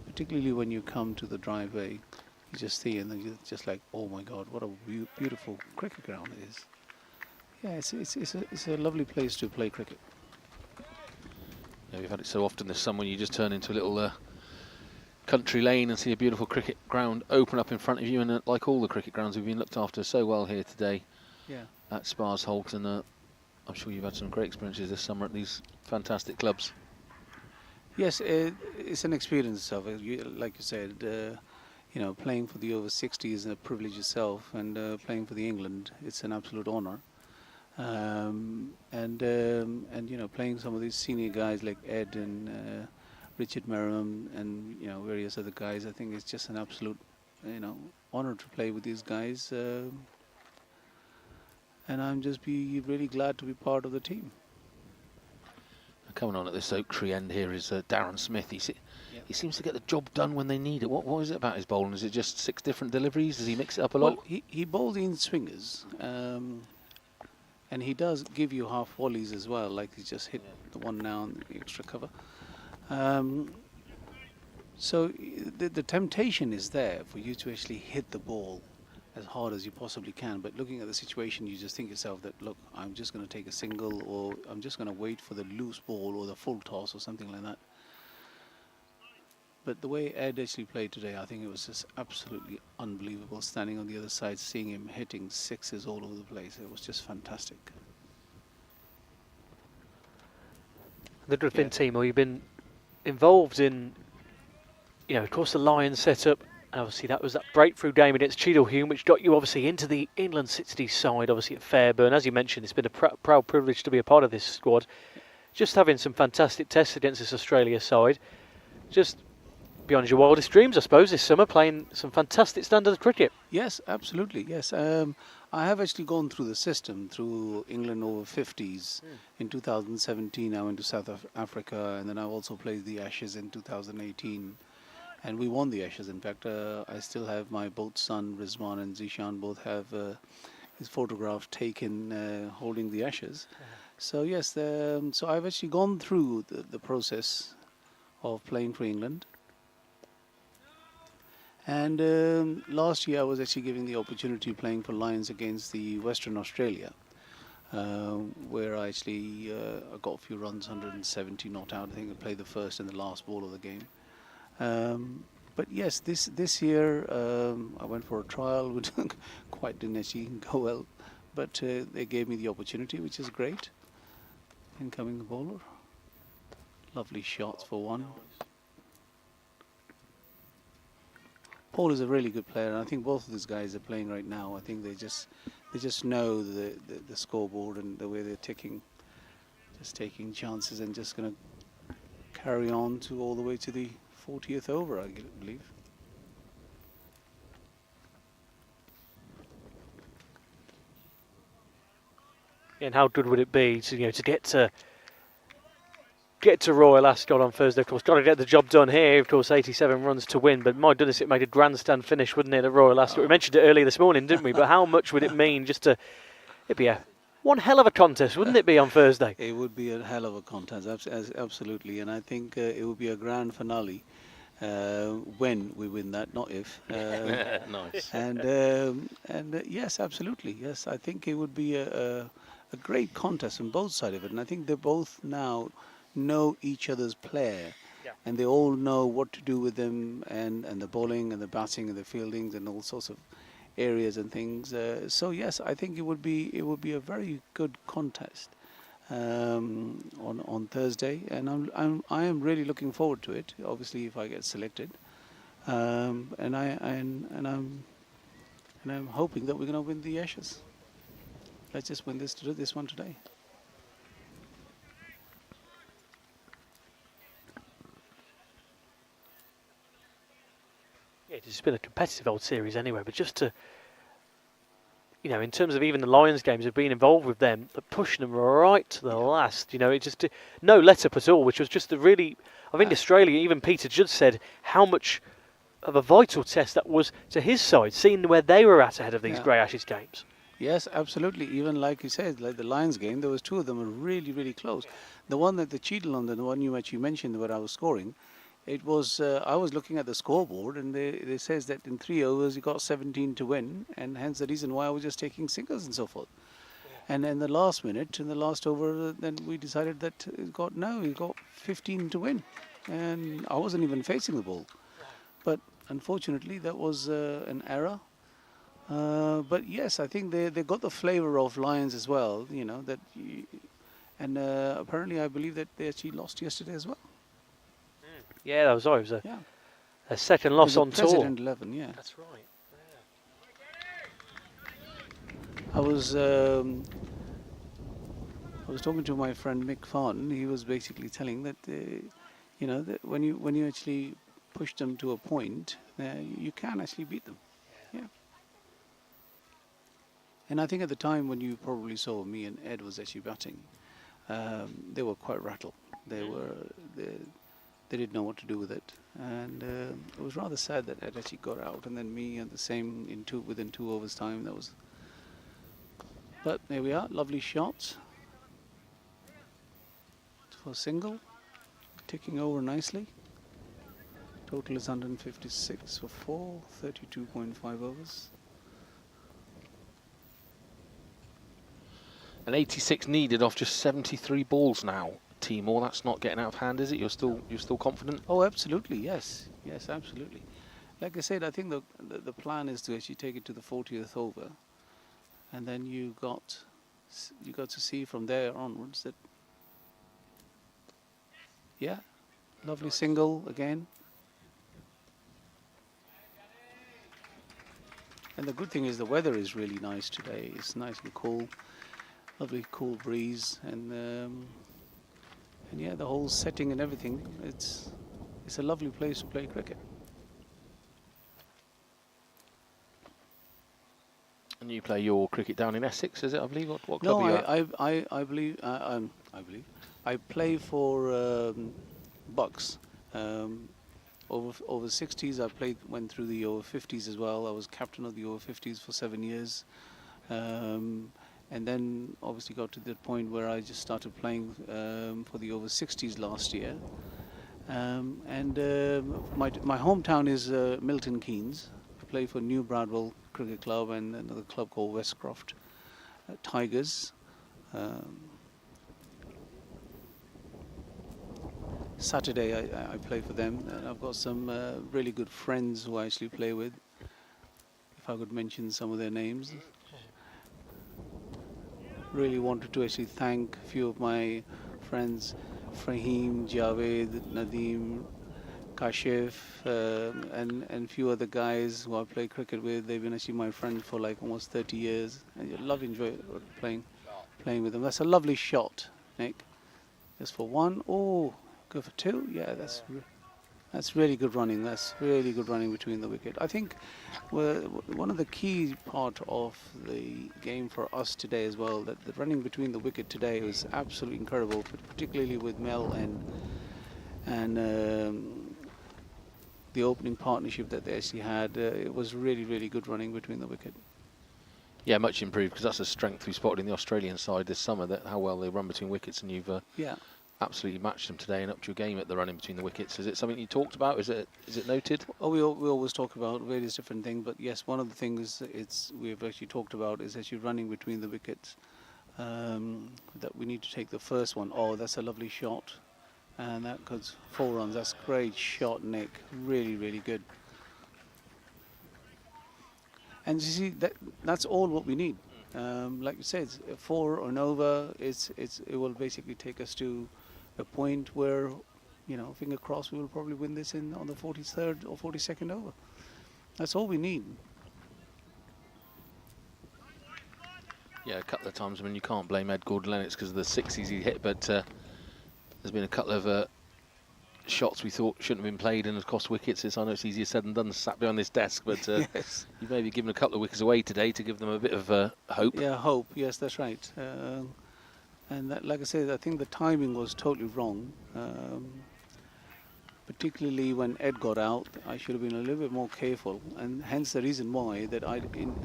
particularly when you come to the driveway. You just see and then you're just like, oh my God, what a beautiful cricket ground it is. Yeah, it's a lovely place to play cricket. Yeah, we've had it so often this summer. You just turn into a little country lane and see a beautiful cricket ground open up in front of you, and like all the cricket grounds, we've been looked after so well here today at Sparsholt, and I'm sure you've had some great experiences this summer at these fantastic clubs. Yes, it's an experience itself. Like you said, playing for the over 60 is a privilege itself, and playing for the England, it's an absolute honour. Playing some of these senior guys like Ed and Richard Merriam and various other guys, I think it's just an absolute honour to play with these guys, and I'm just really glad to be part of the team. Coming on at this oak tree end here is Darren Smith. He seems to get the job done when they need it. What is it about his bowling? Is it just 6 different deliveries? Does he mix it up a lot? Well, he bowls in swingers. And he does give you half volleys as well, like he just hit the one now on the extra cover. So the temptation is there for you to actually hit the ball as hard as you possibly can. But looking at the situation, you just think yourself that, look, I'm just going to take a single, or I'm just going to wait for the loose ball or the full toss or something like that. But the way Ed actually played today, I think it was just absolutely unbelievable. Standing on the other side, seeing him hitting 6s all over the place, it was just fantastic. The Griffin team, or you've been involved in, of course, the Lions setup And obviously that was that breakthrough game against Cheadlehume, which got you obviously into the England 60 side, obviously at Fairburn. As you mentioned, it's been a proud privilege to be a part of this squad. Just having some fantastic tests against this Australia side. Just beyond your wildest dreams, I suppose, this summer, playing some fantastic standard cricket. Yes, absolutely. Yes, I have actually gone through the system through England over 50s. In 2017, I went to South Africa, and then I also played the Ashes in 2018, and we won the Ashes. In fact, I still have my both son Rizwan and Zishan both have his photograph taken holding the Ashes. So yes, so I've actually gone through the process of playing for England. And last year I was actually given the opportunity playing for Lions against the Western Australia, where I actually I got a few runs, 170 not out. I think I played the first and the last ball of the game. But yes, this year I went for a trial, which quite didn't actually go well, but they gave me the opportunity, which is great. Incoming bowler, lovely shots for one. Paul is a really good player, and I think both of these guys are playing right now. I think they just know the scoreboard and the way they're ticking, just taking chances and just going to carry on to all the way to the 40th over, I believe. And how good would it be to to get to Royal Ascot on Thursday? Of course, got to get the job done here. Of course, 87 runs to win, but my goodness, it made a grandstand finish, wouldn't it, at Royal Ascot? We mentioned it earlier this morning, didn't we? But how much would it mean just to? It'd be one hell of a contest, wouldn't it be, on Thursday? It would be a hell of a contest, absolutely, and I think it would be a grand finale when we win that, not if. Nice. And yes, absolutely, yes. I think it would be a great contest on both sides of it, and I think they both now know each other's player, and they all know what to do with them, and the bowling and the batting and the fieldings and all sorts of areas and things. So yes, I think it would be a very good contest on Thursday, and I am really looking forward to it. Obviously, if I get selected, and I'm hoping that we're going to win the Ashes. Let's just win this one today. Yeah, it's been a competitive old series anyway, but just to, in terms of even the Lions games, of being involved with them, but pushing them right to the last, it just, no let up at all, which was just a really, I think Australia, even Peter Judd said how much of a vital test that was to his side, seeing where they were at ahead of these Grey Ashes games. Yes, absolutely. Even like you said, like the Lions game, there was two of them were really, really close. The one that the Cheadle on, the one you actually mentioned where I was scoring, it was, I was looking at the scoreboard, and they says that in 3 overs you got 17 to win, and hence the reason why I was just taking singles and so forth. And in the last minute, in the last over, then we decided that we got 15 to win, and I wasn't even facing the ball. But unfortunately, that was an error. But yes, I think they got the flavour of Lions as well, and apparently I believe that they actually lost yesterday as well. Yeah, that was always a second loss on tour. President 11, yeah. That's right. I was talking to my friend Mick Farn. He was basically telling that that when you actually push them to a point, you can actually beat them. Yeah. And I think at the time when you probably saw me and Ed was actually batting, they were quite rattled. They didn't know what to do with it, and it was rather sad that Ed actually got out, and then me and the same within 2 overs time. That was. But there we are, lovely shots for single, ticking over nicely. Total is 156 for 4, 32.5 overs. And 86 needed off just 73 balls now. Timor, that's not getting out of hand, is it? You're still confident? Oh, absolutely, yes, absolutely. Like I said, I think the plan is to actually take it to the 40th over, and then you got to see from there onwards that. Yeah, lovely single again. And the good thing is the weather is really nice today. It's nice and cool, lovely cool breeze, and yeah, the whole setting and everything. It's a lovely place to play cricket. And you play your cricket down in Essex, is it? I believe. What club No, are you at? I believe I play for Bucks. Over 60s, went through the over 50s as well. I was captain of the over 50s for 7 years, and then obviously got to the point where I just started playing for the over 60s last year. My hometown is Milton Keynes. I play for New Bradwell Cricket Club and another club called Westcroft Tigers. Saturday I play for them, and I've got some really good friends who I actually play with. If I could mention some of their names. Really wanted to actually thank a few of my friends, Fahim, Javed, Nadeem, Kashif, and a few other guys who I play cricket with. They've been actually my friends for like almost 30 years. And I enjoy playing with them. That's a lovely shot, Nick. Just for one. Oh, go for two. Yeah, that's really good running. That's really good running between the wicket. I think one of the key part of the game for us today as well, that the running between the wicket today was absolutely incredible, particularly with Mel and the opening partnership that they actually had. It was really, really good running between the wicket. Yeah, much improved, because that's a strength we spotted in the Australian side this summer, that how well they run between wickets, and you've yeah. absolutely matched them today and upped your game at the running between the wickets. Is it something you talked about? Is it noted? Oh, we always talk about various different things, but yes, one of the things we've actually talked about is actually running between the wickets. That we need to take the first one. Oh, that's a lovely shot, and that goes 4 runs. That's a great shot, Nick. Really, really good. And you see, that's all what we need. Like you said, 4 and over. It will basically take us to a point where, you know, finger crossed, we will probably win this on the 43rd or 42nd over. That's all we need. Yeah, a couple of times. I mean, you can't blame Ed Gordon-Lennox because of the 60s he hit, but there's been a couple of shots we thought shouldn't have been played and have cost wickets. I know it's easier said than done, sat behind this desk, but Yes. you've maybe given a couple of wickets away today to give them a bit of hope. Yeah, hope. Yes, that's right. And that, like I said, I think the timing was totally wrong. Particularly when Ed got out, I should have been a little bit more careful, and hence the reason why that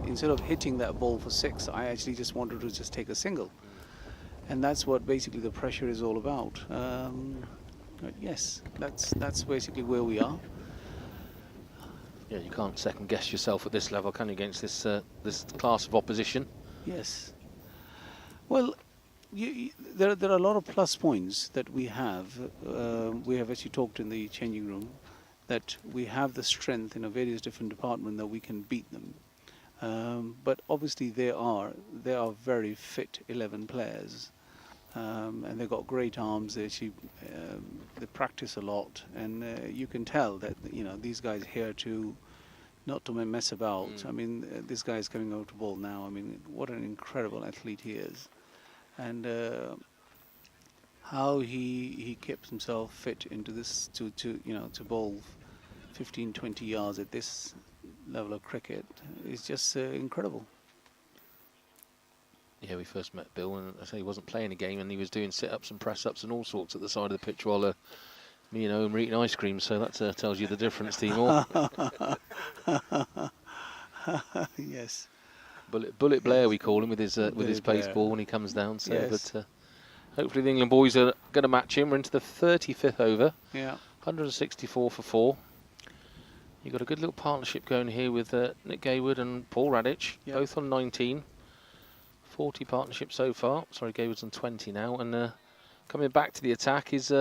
instead of hitting that ball for 6, I actually just wanted to just take a single, and that's what basically the pressure is all about. But yes, that's basically where we are. Yeah, you can't second guess yourself at this level, can you, against this this class of opposition? Yes. Well, there are a lot of plus points that we have. We have actually talked in the changing room that we have the strength in a various different departments that we can beat them. But obviously they are very fit 11 players, and they've got great arms. They actually they practice a lot, and you can tell that these guys here to not to mess about. I mean, this guy is coming out to bowl now. I mean, what an incredible athlete he is. And how he keeps himself fit into this to bowl 15-20 yards at this level of cricket is just incredible. Yeah, we first met Bill, and I say he wasn't playing a game, and he was doing sit-ups and press-ups and all sorts at the side of the pitch while me and Owen were eating ice cream. So that tells you the difference, Timor. Yes. Bullet Blair, we call him, with his pace ball when he comes down. So, yes. But hopefully the England boys are going to match him. We're into the 35th over. Yeah. 164 for 4. You've got a good little partnership going here with Nick Gaywood and Paul Radich, both on 19. 40 partnership so far. Sorry, Gaywood's on 20 now. And coming back to the attack is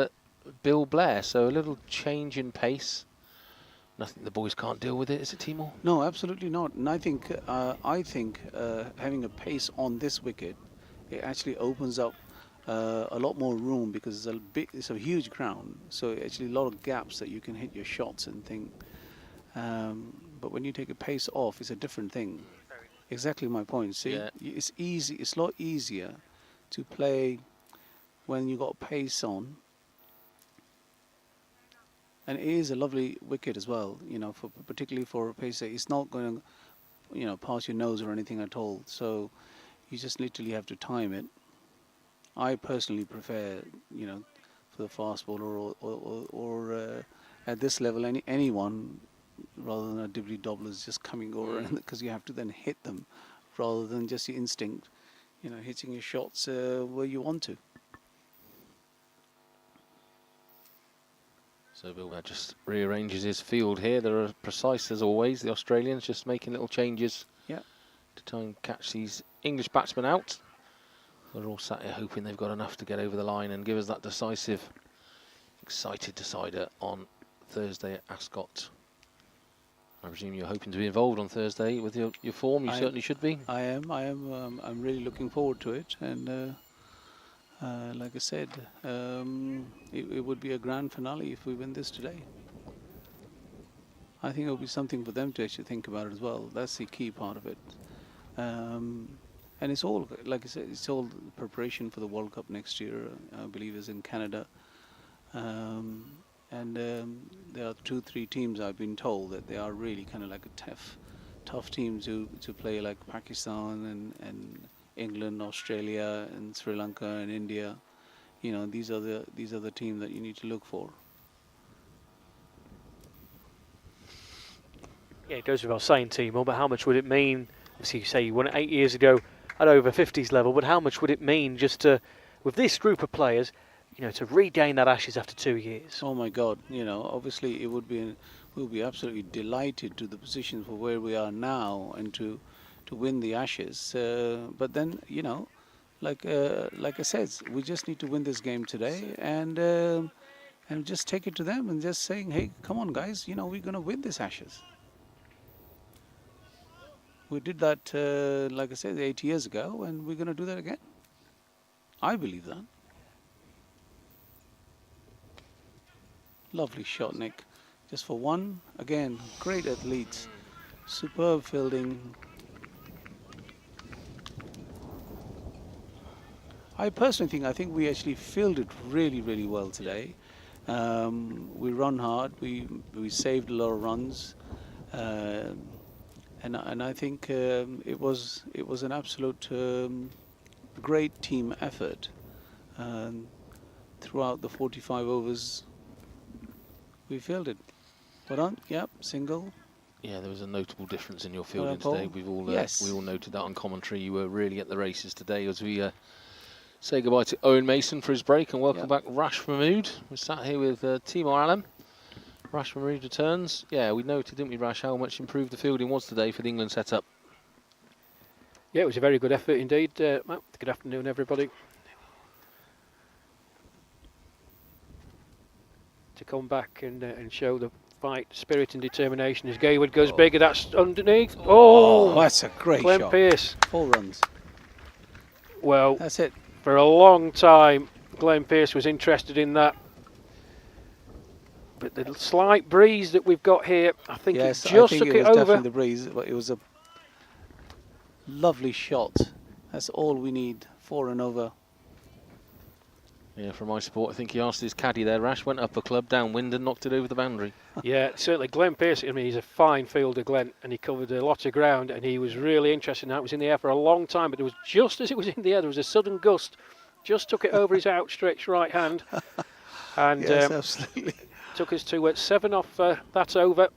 Bill Blair. So a little change in pace. Nothing the boys can't deal with it, is it, Timor? No, absolutely not. And I think having a pace on this wicket, it actually opens up a lot more room, because it's a huge ground. So actually a lot of gaps that you can hit your shots and things. but when you take a pace off, it's a different thing. Exactly my point. See, Yeah. it's easy. It's a lot easier to play when you got pace on, and it is a lovely wicket as well. You know, for particularly for a pacer, it's not going to, you know, pass your nose or anything at all. So you just literally have to time it. I personally prefer, you know, for the fast bowler or at this level, anyone rather than a dibbly dobblers just coming over, because you have to then hit them rather than just your instinct, you know, hitting your shots where you want to. So Bill just rearranges his field here. They're precise as always, the Australians, just making little changes to try and catch these English batsmen out. They're all sat here hoping they've got enough to get over the line and give us that decisive, excited decider on Thursday at Ascot. I presume you're hoping to be involved on Thursday with your form. You certainly should be. I am. I'm really looking forward to it, and like I said, it would be a grand finale if we win this today. I think it will be something for them to actually think about as well. That's the key part of it. And it's all, like I said, it's all preparation for the World Cup next year. I believe is in Canada. And there are 2-3 teams I've been told that they are really kind of like a tough team to play, like Pakistan and England, Australia, and Sri Lanka and India. You know, these are the teams that you need to look for. Yeah, it goes without saying, Timo, but how much would it mean? Obviously, you say you won it 8 years ago at over 50s level, but how much would it mean just to, with this group of players, you know, to regain that Ashes after 2 years? Oh my God! You know, obviously it would be, we'll be absolutely delighted to the position for where we are now and to win the Ashes. But then, you know, like I said, we just need to win this game today and just take it to them and just saying, hey, come on, guys, you know, we're going to win this Ashes. We did that, like I said, 8 years ago, and we're going to do that again. I believe that. Lovely shot, Nick. Just for one. Again, great athletes. Superb fielding. I think we actually fielded really, really well today. We run hard. We saved a lot of runs. And I think it was an absolute great team effort throughout the 45 overs we fielded. Well done. Yep, single. Yeah, there was a notable difference in your fielding Paul. today. We've all Yes. we all noted that on commentary. You were really at the races today. As we say goodbye to Owen Mason for his break and welcome back Rash Mahmood. We're sat here with Timur Alam. Rash Mahmood returns. Yeah, we noted, didn't we, Rash, how much improved the fielding was today for the England setup. Yeah, it was a very good effort indeed, Matt. Good afternoon, everybody. To come back and show the fight, spirit and determination as Gayward goes big, and that's underneath. Oh, that's a great Glenn shot. Pearce. 4 runs. Well, That's it. for a long time, Glenn Pearce was interested in that. But the slight breeze that we've got here, I think Yes, it just I think took it it was over. definitely the breeze, but it was a lovely shot. That's all we need. 4 and over. Yeah, for my support, I think he asked his caddy there, Rash, went up a club, downwind and knocked it over the boundary. Yeah, certainly Glenn Pearce, I mean, he's a fine fielder, Glenn, and he covered a lot of ground, and he was really interested in that. It was in the air for a long time, but it was just as it was in the air, there was a sudden gust, just took it over his outstretched right hand, and Yes, absolutely. took us to 7 off that over.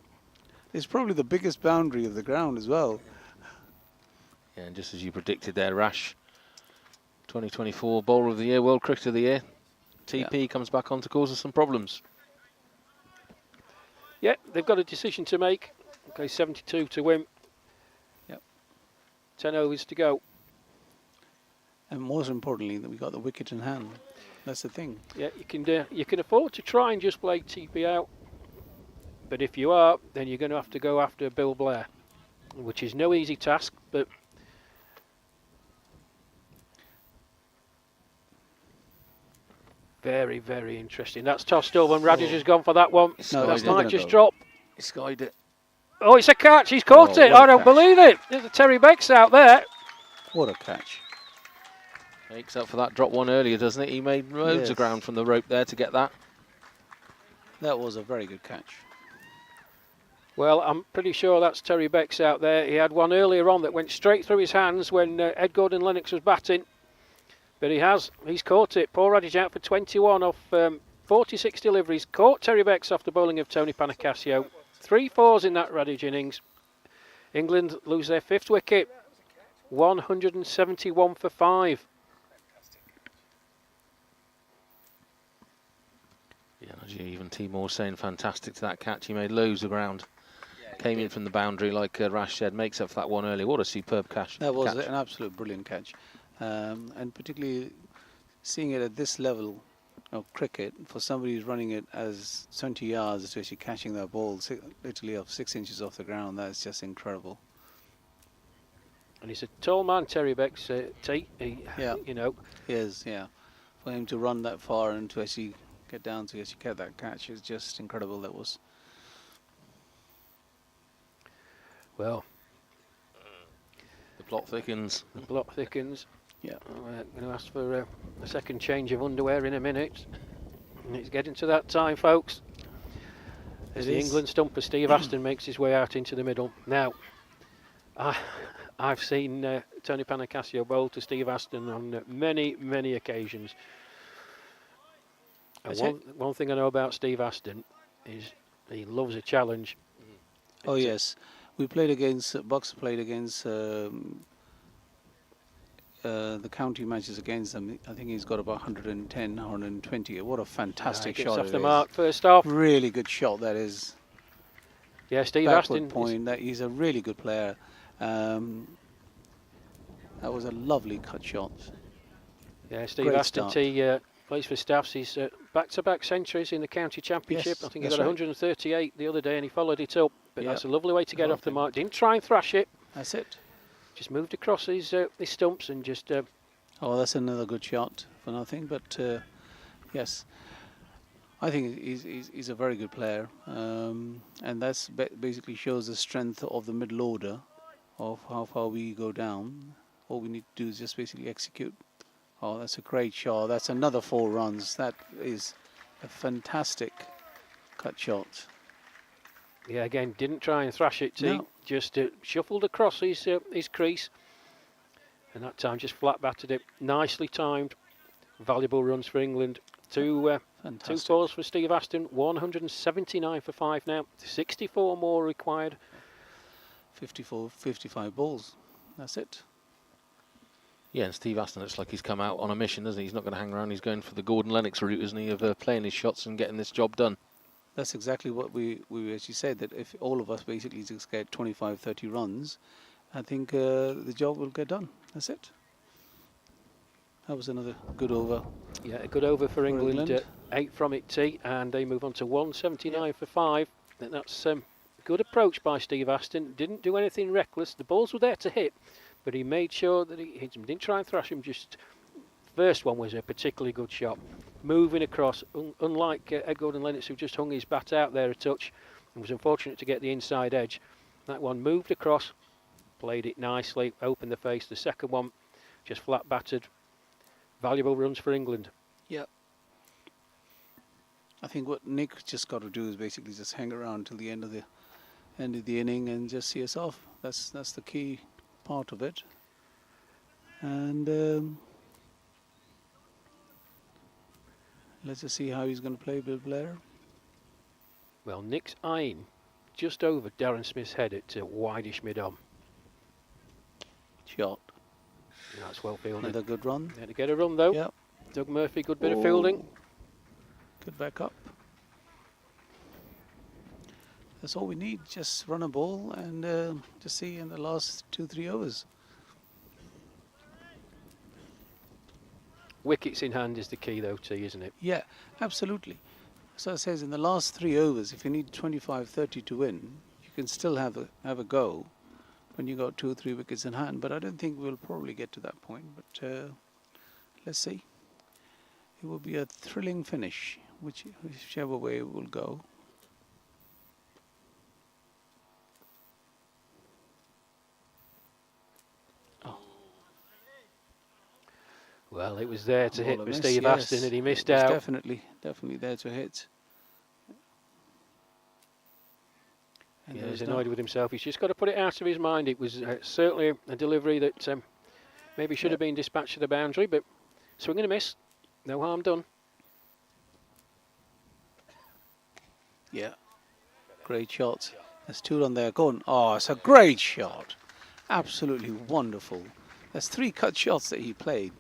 It's probably the biggest boundary of the ground as well. Yeah, and just as you predicted there, Rash, 2024 Bowler of the Year, World Cricket of the Year. TP comes back on to cause us some problems. Yeah, they've got a decision to make. Okay, 72 to win. Yep. 10 overs to go. And most importantly, that we got the wicket in hand. That's the thing. Yeah, you can afford to try and just play TP out. But if you are, then you're going to have to go after Bill Blair, which is no easy task, but very, very interesting. That's tossed over and Radish has gone for that one. No, that he might didn't. just drop. He skied it. Oh, it's a catch. He's caught Oh, it. what a I don't catch. believe it. There's a Terry Becks out there. What a catch. Makes up for that drop one earlier, doesn't it? He made loads of Yes. ground from the rope there to get that. That was a very good catch. Well, I'm pretty sure that's Terry Becks out there. He had one earlier on that went straight through his hands when Ed Gordon-Lennox was batting. But he's caught it. Paul Radich out for 21 off 46 deliveries. Caught Terry Becks off the bowling of Tony Panacasio. 3 fours in that Radich innings. England lose their 5th wicket. 171 for 5. Yeah, even Timor saying fantastic to that catch. He made loads of ground. Came in from the boundary like Rash said, makes up for that one earlier. What a superb catch. That was an absolute brilliant catch. And particularly seeing it at this level of cricket, for somebody who's running it as 20 yards, especially catching that ball literally off 6 inches off the ground, that's just incredible. And he's a tall man, Terry Becks, T. Yeah. You know. He is, yeah. For him to run that far and to actually get down to actually get that catch is just incredible. That was. Well, the plot thickens. The plot thickens. Yeah. I'm going to ask for a second change of underwear in a minute. And it's getting to that time, folks. As the England stumper, Steve Aston, makes his way out into the middle. Now, I've seen Tony Panacasio bowl to Steve Aston on many, many occasions. One thing I know about Steve Aston is he loves a challenge. Oh, yes. We played against, Boxer played against the county matches against them. I think he's got about 110, 120. What a fantastic shot off it the is. mark first off. Really good shot that is. Yeah, Steve Backward Aston. point. That he's a really good player. That was a lovely cut shot. Yeah, Steve Great Aston start. plays for Staffs. He's back-to-back centuries in the county championship. Yes, I think he that's got right. 138 the other day, and he followed it up. But Yep. that's a lovely way to get off the mark. Didn't try and thrash it. That's it. Just moved across his stumps and just. Oh, that's another good shot for nothing. But yes, I think he's a very good player, and that's basically shows the strength of the middle order, of how far we go down. All we need to do is just basically execute. Oh, that's a great shot. That's another 4 runs. That is a fantastic cut shot. Yeah, again, didn't try and thrash it. No. Just shuffled across his crease, and that time just flat battered it. Nicely timed. Valuable runs for England. Two fours for Steve Aston. 179 for 5 now. 64 more required. 55 balls. That's it. Yeah, and Steve Aston looks like he's come out on a mission, doesn't he? He's not going to hang around. He's going for the Gordon-Lennox route, isn't he, of playing his shots and getting this job done. That's exactly what we actually said, that if all of us basically just get 25, 30 runs, I think the job will get done. That's it. That was another good over. Yeah, a good over for England. 8 from it, T, and they move on to 179 for 5. And that's good approach by Steve Aston. Didn't do anything reckless. The balls were there to hit, but he made sure that he hit them. Didn't try and thrash him. Just first one was a particularly good shot. Moving across, unlike Ed Gordon-Lennox, who just hung his bat out there a touch and was unfortunate to get the inside edge. That one moved across, played it nicely, opened the face. The second one just flat battered. Valuable runs for England. Yeah. I think what Nick just got to do is basically just hang around till the end of the inning and just see us off. That's the key part of it. And let's just see how he's going to play Bill Blair. Well, Nick's eyeing just over Darren Smith's head at wideish mid-on. Shot. That's well fielded. Another good run. Had to get a run though. Yeah. Doug Murphy, good bit of fielding. Good backup. That's all we need. Just run a ball and just see in the last 2-3 overs. Wickets in hand is the key though, T, isn't it? Yeah, absolutely. So it says in the last 3 overs, if you need 25-30 to win, you can still have a go when you got 2 or 3 wickets in hand. But I don't think we'll probably get to that point. But let's see. It will be a thrilling finish, whichever way it will go. Well, it was there to Ball hit a with miss, Steve yes. Aston, and he missed It was out. definitely there to hit. And Yeah, there he's was annoyed with himself. He's just got to put it out of his mind. It was certainly a delivery that maybe should have been dispatched to the boundary, but swing and a miss. No harm done. Yeah, great shot. There's 2 on there. Go on. Oh, it's a great shot. Absolutely wonderful. There's 3 cut shots that he played.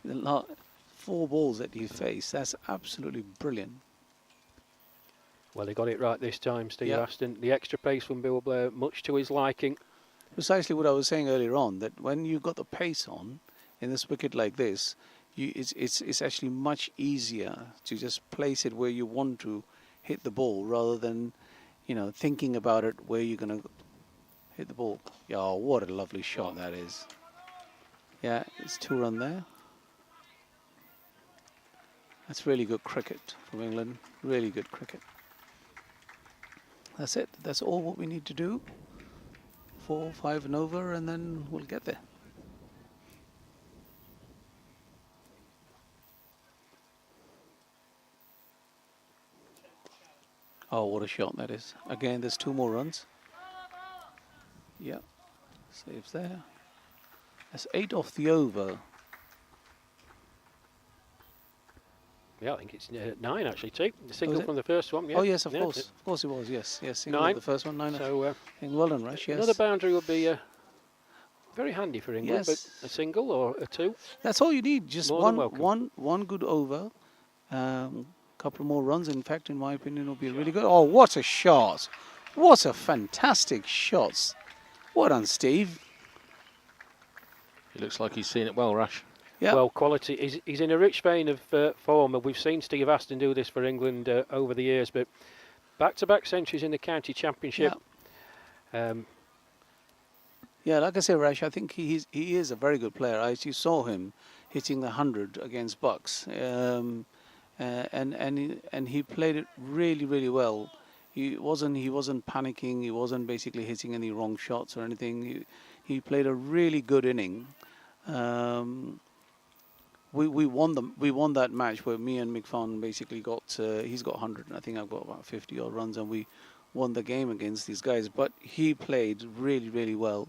4 balls that he faced. That's absolutely brilliant. Well, he got it right this time, Steve Yeah. Aston. The extra pace from Bill Blair, much to his liking. Precisely what I was saying earlier on, that when you've got the pace on in this wicket like this, it's actually much easier to just place it where you want to hit the ball rather than, you know, thinking about it where you're going to hit the ball. Yeah, oh, what a lovely shot that is. Yeah, it's 2 run there. That's really good cricket from England. Really good cricket. That's it. That's all what we need to do. 4, 5 and over, and then we'll get there. Oh, what a shot that is. Again, there's 2 more runs. Yeah, saves there. That's 8 off the over. Yeah, I think it's 9 actually, too. The single it? from the first one. Yeah. Oh, yes, of Yeah, course. Of course it was, yes. Yes, single 9. the first one, 9. So Well done, Rash, yes. another boundary would be very handy for England, Yes. but a single or a 2. That's all you need. Just More than welcome. one good over. Couple more runs, in fact, in my opinion, will be really good. Oh, what a shot. What a fantastic shot. Well done, Steve. It looks like he's seen it well, Rash. Yeah. Well, quality. He's in a rich vein of form. We've seen Steve Aston do this for England over the years, but back-to-back centuries in the county championship. Yeah, like I say, Rash, I think he is a very good player. I actually saw him hitting the 100 against Bucks, and he played it really, really well. He wasn't panicking. He wasn't basically hitting any wrong shots or anything. He played a really good inning. We won that match where me and Mick Farn basically got he's got 100 and I think I've got about 50 odd runs, and we won the game against these guys. But he played really, really well.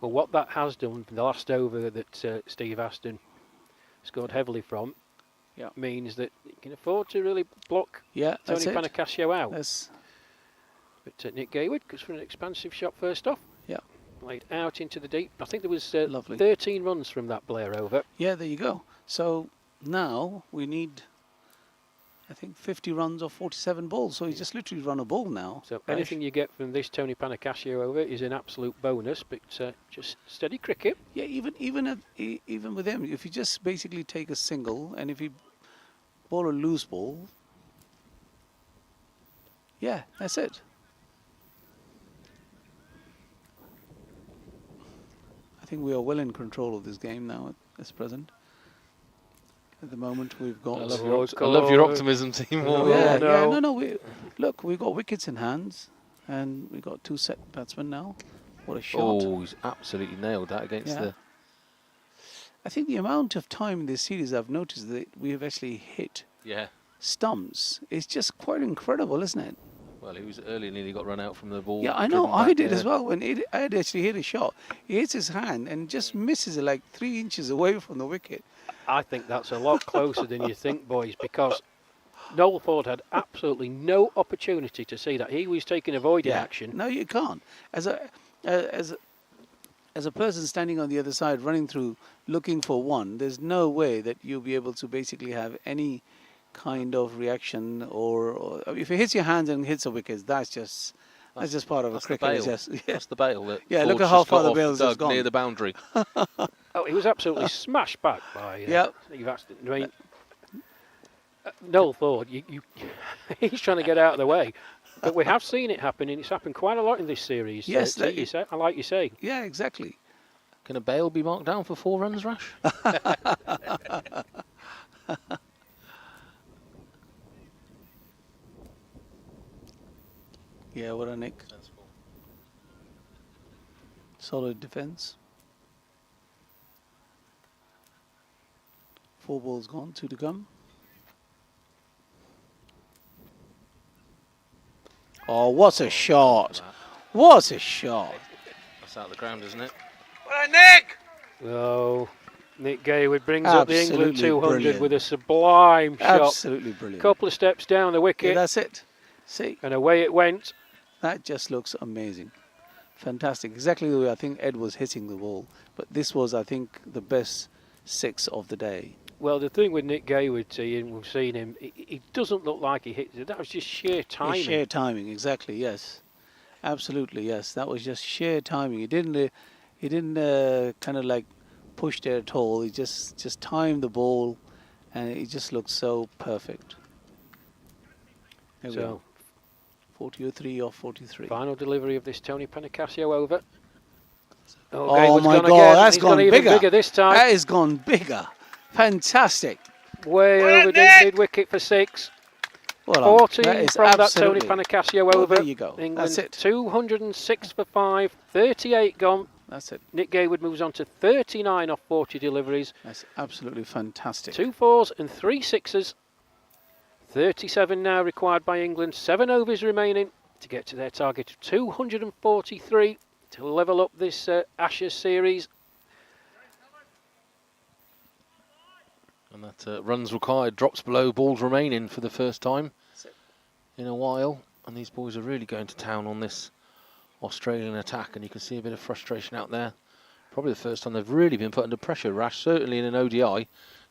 Well, what that has done, the last over that Steve Aston scored heavily from, means that he can afford to really block Tony Panacascio out. But Nick Gayward goes for an expansive shot first off. Yeah. Played out into the deep. I think there was 13 runs from that Blair over. Yeah, there you go. So now we need, I think, 50 runs or 47 balls. So he's just literally run a ball now. So anything you get from this Tony Panacascio over is an absolute bonus, but just steady cricket. Yeah, even with him, if you just basically take a single and if you bowl a loose ball, yeah, that's it. I think we are well in control of this game now at this present. At the moment, we've got. I love your optimism, team. Look, we've got wickets in hands, and we've got 2 set batsmen now. What a shot! Oh, he's absolutely nailed that against the. I think the amount of time in this series I've noticed that we have actually hit stumps is just quite incredible, isn't it? Well, he was early, nearly got run out from the ball. Yeah, I know. I did as well. When I had actually hit a shot, he hits his hand and just misses it like 3 inches away from the wicket. I think that's a lot closer than you think, boys, because Noel Ford had absolutely no opportunity to see that. He was taking avoiding action. No, you can't. As a person standing on the other side, running through, looking for one, there's no way that you'll be able to basically have any kind of reaction, or if it hits your hands and hits a wicket, that's just part of a cricket. That's the bail. That look at how far the bail's just gone. Near the boundary. Oh, he was absolutely smashed back by Steve Aston. I mean, Noel Ford, he's trying to get out of the way. But we have seen it happen, and it's happened quite a lot in this series. Yes, I like you say. Yeah, exactly. Can a bail be marked down for 4 runs, Rash? Yeah, what a nick. Solid defence. 4 balls gone, 2 to come. Oh, what a shot! What a shot! That's out of the ground, isn't it? Oh, Nick Gaywood brings up the England Absolutely 200 brilliant. with a sublime shot. Absolutely brilliant. Couple of steps down the Yeah, wicket, that's it. See, and away it went. that just looks amazing. Fantastic. Exactly the way I think Ed was hitting the ball. But this was, I think, the best 6 of the day. Well, the thing with Nick Gaywood, Ian, we've seen him, he doesn't look like he hit it. That was just sheer timing. Sheer timing, exactly, yes. Absolutely, yes. That was just sheer timing. He didn't kind of like push there at all. He just timed the ball, and it just looked so perfect. There we So, go. 43 off 43. final delivery of this Tony Panicasio over. Oh Gaywood's my gone God, again. that's He's gone even bigger. bigger this time. That has gone bigger. Fantastic. Way over the mid-wicket for 6. Well done. 14 That is from that Tony absolutely- Panicasio Well, over. there you go. England That's it. 206 for 5, 38 gone. That's it. Nick Gaywood moves on to 39 off 40 deliveries. That's absolutely fantastic. 2 4s and 3 6s. 37 now required by England. 7 overs remaining to get to their target of 243 to level up this Ashes series. And that runs required drops below balls remaining for the first time in a while. And these boys are really going to town on this Australian attack, and you can see a bit of frustration out there. Probably the first time they've really been put under pressure, Rash. Certainly in an ODI,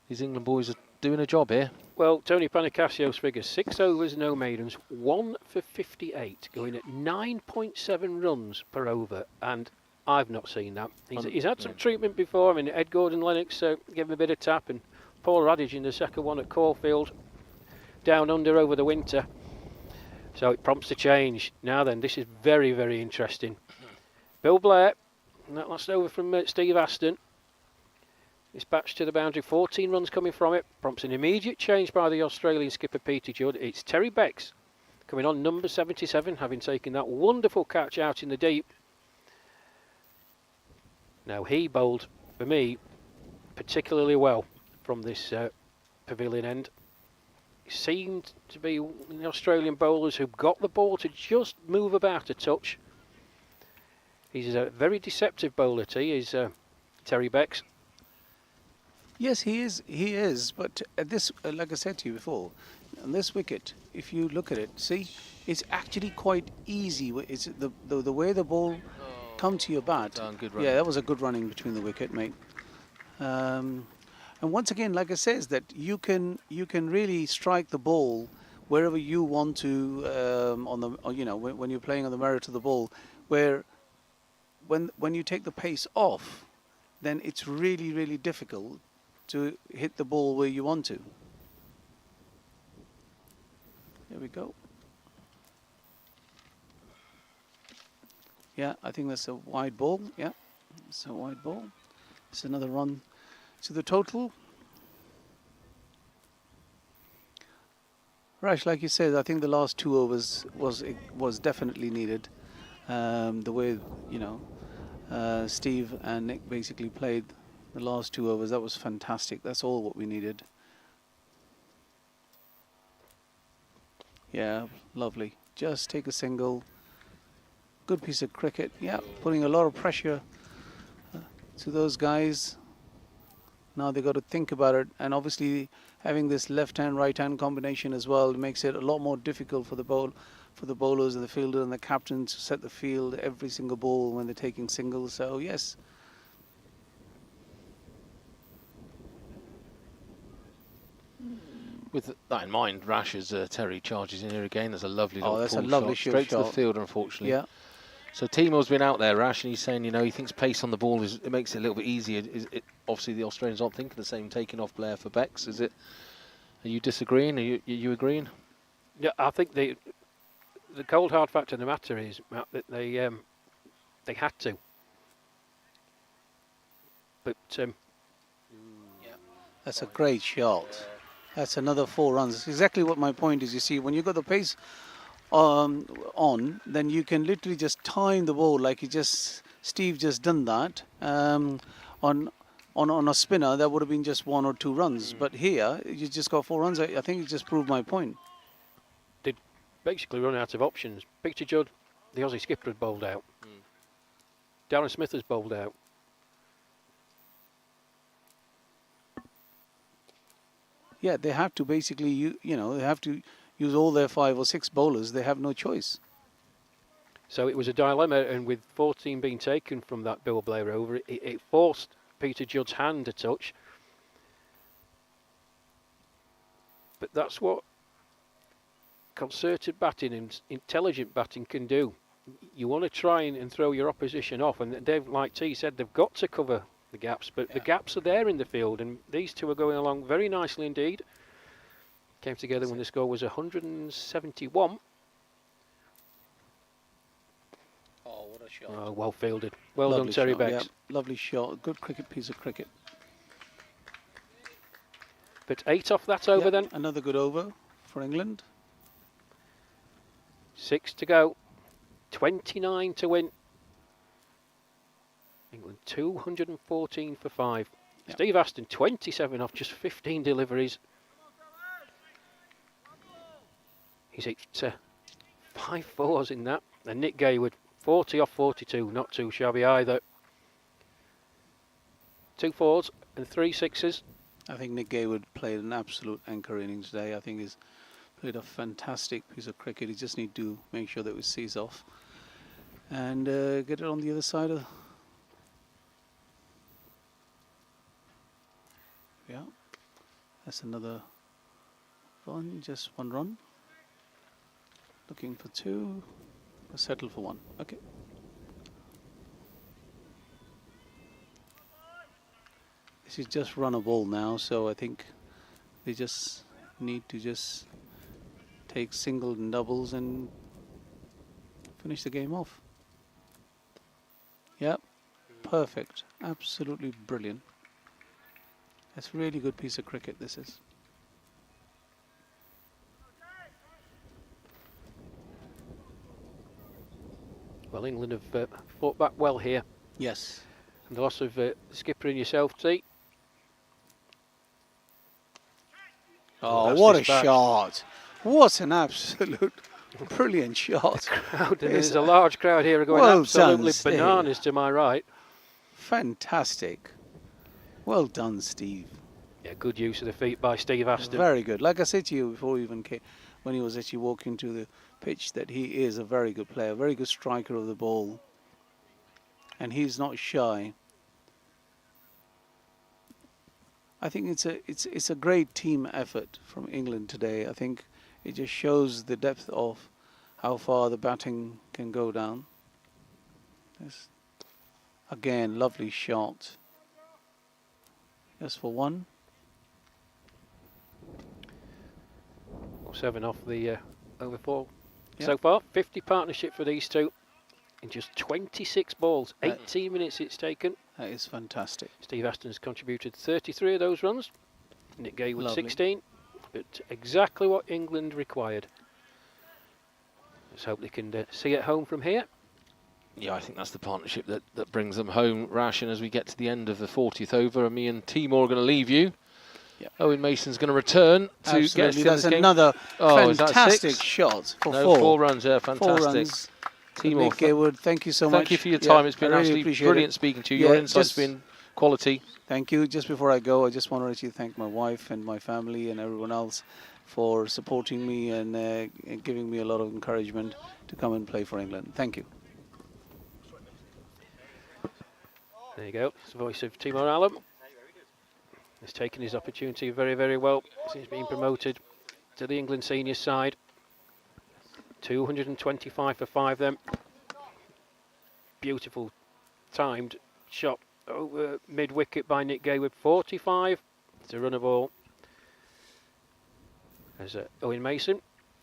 these England boys are doing a job here. Well, Tony Panicasio's figures: 6 overs, no maidens, 1 for 58, going at 9.7 runs per over, and I've not seen that. He's had some treatment before. I mean, Ed Gordon-Lennox gave him a bit of tap, and Paul Radage in the second one at Caulfield, down under over the winter. So it prompts a change. Now then, this is very, very interesting. Bill Blair, and that last over from Steve Aston. Dispatched to the boundary, 14 runs coming from it. Prompts an immediate change by the Australian skipper Peter Judd. It's Terry Becks coming on number 77, having taken that wonderful catch out in the deep. Now he bowled, for me, particularly well from this pavilion end. Seemed to be the Australian bowlers who got the ball to just move about a touch. He's a very deceptive bowler, is Terry Becks. Yes, he is. He is. But at this, like I said to you before, on this wicket, if you look at it, see, it's actually quite easy. It's the way the ball come to your bat. Good Yeah, that was a good running between the wicket, mate. And once again, like I says, that you can really strike the ball wherever you want to when you're playing on the merit of the ball, where when you take the pace off, then it's really, really difficult to hit the ball where you want to. There we go. Yeah, I think that's a wide ball. Yeah, it's a wide ball. It's another run to the total. Rash, like you said, I think the last 2 overs was definitely needed. The way Steve and Nick basically played the last 2 overs, that was fantastic. That's all what we needed. Yeah, lovely. Just take a single. Good piece of cricket. Yeah, putting a lot of pressure to those guys. Now they've got to think about it, and obviously having this left-hand, right-hand combination as well makes it a lot more difficult for the bowlers and the fielder and the captain to set the field every single ball when they're taking singles. So yes. With that in mind, Rash as Terry charges in here again. There's a lovely little that's a pull lovely shot straight to the shot. fielder, unfortunately. Yeah. So Timo's been out there, Rash, and he's saying, he thinks pace on the ball it makes it a little bit easier. Obviously, the Australians aren't thinking the same, taking off Blair for Becks. Is it? Are you disagreeing? Are you agreeing? Yeah, I think the cold hard fact of the matter is, Matt, that they had to. But That's a great shot. That's another 4 runs. That's exactly what my point is. You see, when you got the pace on, then you can literally just time the ball like Steve just done that on on a spinner, that would have been just 1 or 2 runs. But here, you just got 4 runs. I think it just proved my point. They'd basically run out of options. Peter Judd, the Aussie skipper, had bowled out. Darren Smith has bowled out. Yeah, they have to basically, they have to use all their 5 or 6 bowlers. They have no choice. So it was a dilemma, and with 14 being taken from that Bill Blair over, it forced Peter Judd's hand a touch. But that's what concerted batting and intelligent batting can do. You want to try and throw your opposition off, and they've, like T said, they've got to cover the gaps, but the gaps are there in the field, and these two are going along very nicely indeed. Came together when the score was 171. Oh, what a shot. Oh, well fielded. Well Lovely done, Terry shot, Beggs. yeah, lovely shot. Good piece of cricket. But 8 off that over then. Another good over for England. 6 to go. 29 to win. England 214 for 5. Yep. Steve Aston 27 off just 15 deliveries. He's hit 5 fours in that. And Nick Gayward 40 off 42, not too shabby either. 2 fours and 3 sixes. I think Nick Gayward played an absolute anchor innings today. I think he's played a fantastic piece of cricket. He just need to make sure that we sees off and get it on the other side of. Yeah, that's another one. Just 1 run. Looking for 2. We'll settle for 1. Okay. This is just run a ball now, so I think they just need to just take singles and doubles and finish the game off. Yep, perfect, absolutely brilliant. That's a really good piece of cricket, this is. Well, England have fought back well here. Yes. And the loss of skipper and yourself, T. Oh, that's what a dispatched. shot. What an absolute brilliant shot. There's a large crowd here going Well absolutely done, bananas Steve. to my right. Fantastic. Well done, Steve. Yeah, good use of the feet by Steve Aston. Very good. Like I said to you before, even when he was actually walking to the pitch, that he is a very good player, very good striker of the ball, and he's not shy. I think it's a great team effort from England today. I think it just shows the depth of how far the batting can go down. Yes. Again, lovely shot. Just for 1. 7 off the over 4 Yep. so far. 50 partnership for these two in just 26 balls. 18 minutes it's taken. That is fantastic. Steve Aston's contributed 33 of those runs. Nick Gayward Lovely. 16. But exactly what England required. Let's hope they can see it home from here. Yeah, I think that's the partnership that brings them home, Rash. And as we get to the end of the 40th over, me and Timor are going to leave you. Yep. Owen Mason's going to return to Absolutely. get us to That's this game. another Is that fantastic 6? shot for No, 4. 4 runs, yeah, 4 fantastic. runs. Timor, Nick Gayward, thank you so much. thank you for your time. Yeah, It's been I really absolutely appreciate brilliant it. speaking to you. Your Yeah, insight's just- been quality. Thank you. Just before I go, I just want to actually thank my wife and my family and everyone else for supporting me and giving me a lot of encouragement to come and play for England. Thank you. There you go. It's the voice of Timor Allen. He's taken his opportunity very, very well since being promoted to the England senior side. 225 for 5 then. Beautiful timed shot over mid-wicket by Nick Gayward. 45 to run a ball. As Owen Mason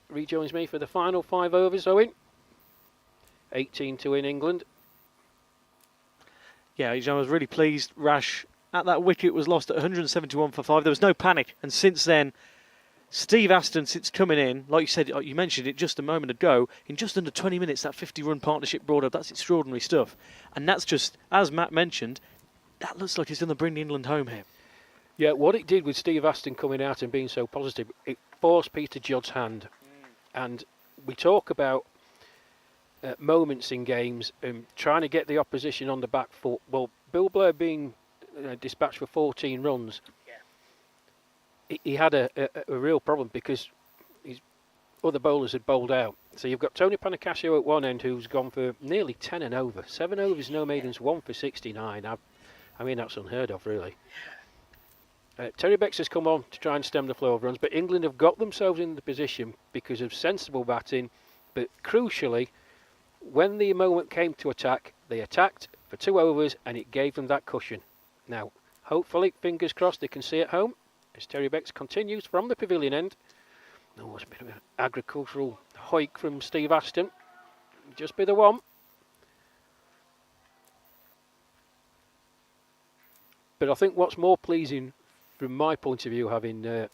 rejoins me for the final 5 overs. Owen. 18 to win England. Yeah, I was really pleased. Rash, at that wicket, was lost at 171 for 5. There was no panic. And since then, Steve Aston, since coming in, like you said, you mentioned it just a moment ago, in just under 20 minutes, that 50-run partnership brought up. That's extraordinary stuff. And that's just, as Matt mentioned, that looks like it's going to bring England home here. Yeah, what it did with Steve Aston coming out and being so positive, it forced Peter Judd's hand. And we talk about moments in games and trying to get the opposition on the back foot. Well, Bill Blair being dispatched for 14 runs, he had a real problem because his other bowlers had bowled out. So you've got Tony Panacasio at one end, who's gone for nearly 10 and over. 7 overs, no maidens, 1 for 69. I mean, that's unheard of, really. Terry Becks has come on to try and stem the flow of runs, but England have got themselves in the position because of sensible batting. But crucially, when the moment came to attack, they attacked for 2 overs and it gave them that cushion. Now, hopefully, fingers crossed, they can see at home as Terry Becks continues from the pavilion end. Oh, it's a bit of an agricultural hoik from Steve Aston. Just be the one. But I think what's more pleasing from my point of view, having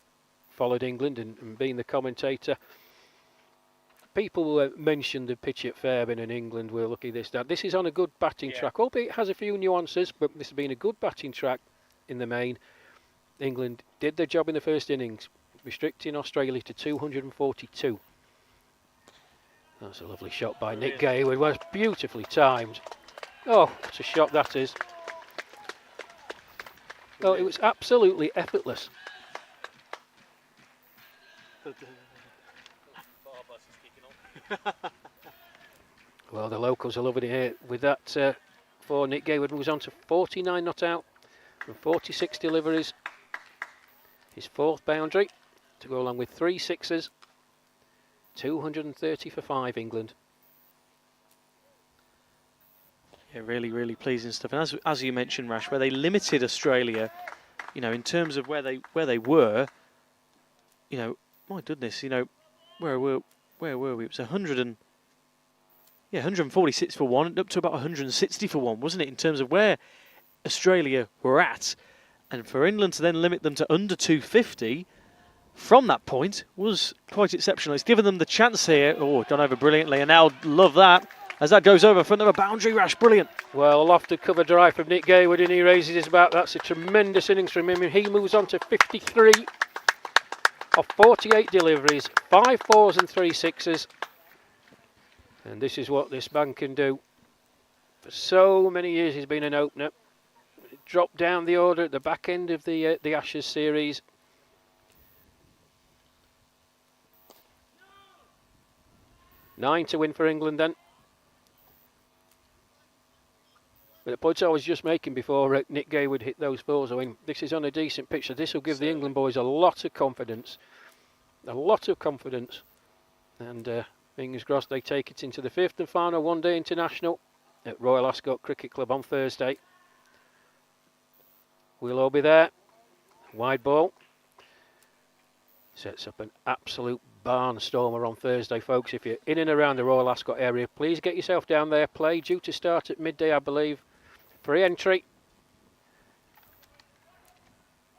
followed England and being the commentator, people mentioned the pitch at Fairbairn and England were lucky this, that. This is on a good batting track, albeit it has a few nuances, but this has been a good batting track in the main. England did their job in the first innings, restricting Australia to 242. That's a lovely shot by Nick Gayward. Was beautifully timed. Oh, what a shot that is. Oh, it was absolutely effortless. Well, the locals are loving it here with that for Nick Gayward, moves on to 49 not out from 46 deliveries. His 4th boundary to go along with 3 sixes. 230 for 5 England. Yeah, really, really pleasing stuff. And as you mentioned, Rash, where they limited Australia, you know, in terms of where they were, you know, my goodness, you know, where were we? It was 146 for 1, up to about 160 for 1, wasn't it? In terms of where Australia were at, and for England to then limit them to under 250 from that point was quite exceptional. It's given them the chance here. Oh, done over brilliantly, and now love that. As that goes over front of a boundary, Rash, brilliant. Well, lofted cover drive from Nick Gayward, and he raises his bat. That's a tremendous innings from him. And he moves on to 53 of 48 deliveries, 5 fours and 3 sixes. And this is what this man can do. For so many years, he's been an opener. Dropped down the order at the back end of the Ashes series. Nine to win for England then. But the point I was just making before Nick Gayward hit those 4s, I mean, this is on a decent pitch, so this will give the England boys a lot of confidence. A lot of confidence. And fingers crossed they take it into the 5th and final one-day international at Royal Ascot Cricket Club on Thursday. We'll all be there. Wide ball. Sets up an absolute barnstormer on Thursday, folks. If you're in and around the Royal Ascot area, please get yourself down there. Play due to start at midday, I believe. Free entry.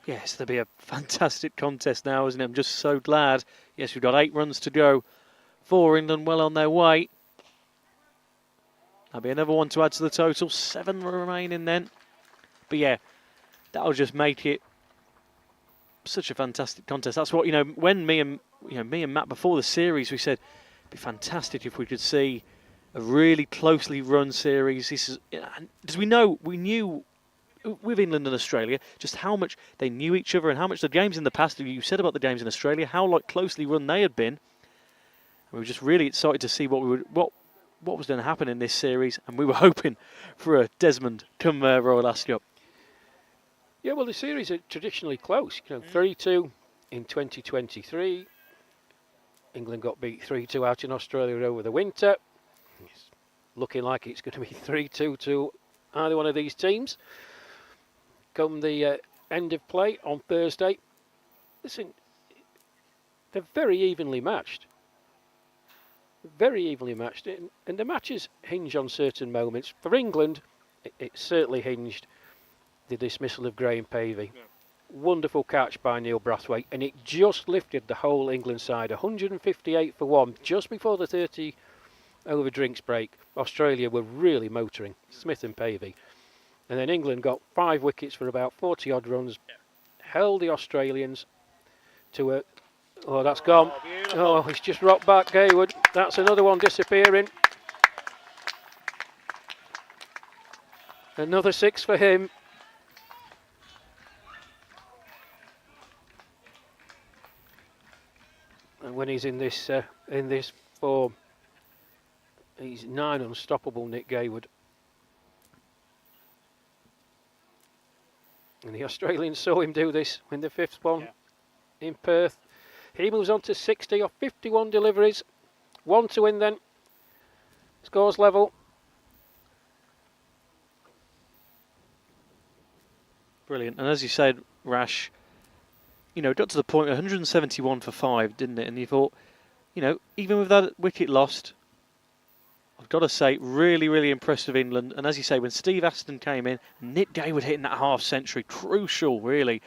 Yes, there'll be a fantastic contest now, isn't it? I'm just so glad. Yes, we've got 8 runs to go for England, well on their way. That'll be another one to add to the total. 7 remaining then. But yeah, that'll just make it such a fantastic contest. That's what, you know, when me and Matt before the series, we said it'd be fantastic if we could see a really closely run series. This is, because we knew with England and Australia just how much they knew each other and how much the games in the past, you said about the games in Australia, how like closely run they had been. And we were just really excited to see what was going to happen in this series, and we were hoping for a Desmond come Royal Ascot. Yeah, well, the series are traditionally close. You know, 3-2 in 2023. England got beat 3-2 out in Australia over the winter. It's looking like it's going to be 3-2 to either one of these teams come the end of play on Thursday. Listen, they're very evenly matched. Very evenly matched. And the matches hinge on certain moments. For England, it certainly hinged the dismissal of Graham Pavey. Yeah. Wonderful catch by Neil Brathwaite, and it just lifted the whole England side. 158 for 1 just before the 30 over drinks break. Australia were really motoring, Smith and Pavey. And then England got 5 wickets for about 40 odd runs, held the Australians to a... Oh, that's gone. Oh, he's just rocked back, Gayward. That's another one disappearing. Another 6 for him. And when he's in this form, he's 9 unstoppable, Nick Gayward. And the Australians saw him do this in the 5th one in Perth. He moves on to 60 off 51 deliveries. 1 to win then. Scores level. Brilliant. And as you said, Rash, you know, it got to the point 171 for 5, didn't it? And you thought, you know, even with that wicket lost, I've got to say, really, really impressed with England. And as you say, when Steve Aston came in, Nick Gayward hitting that half century, crucial, really.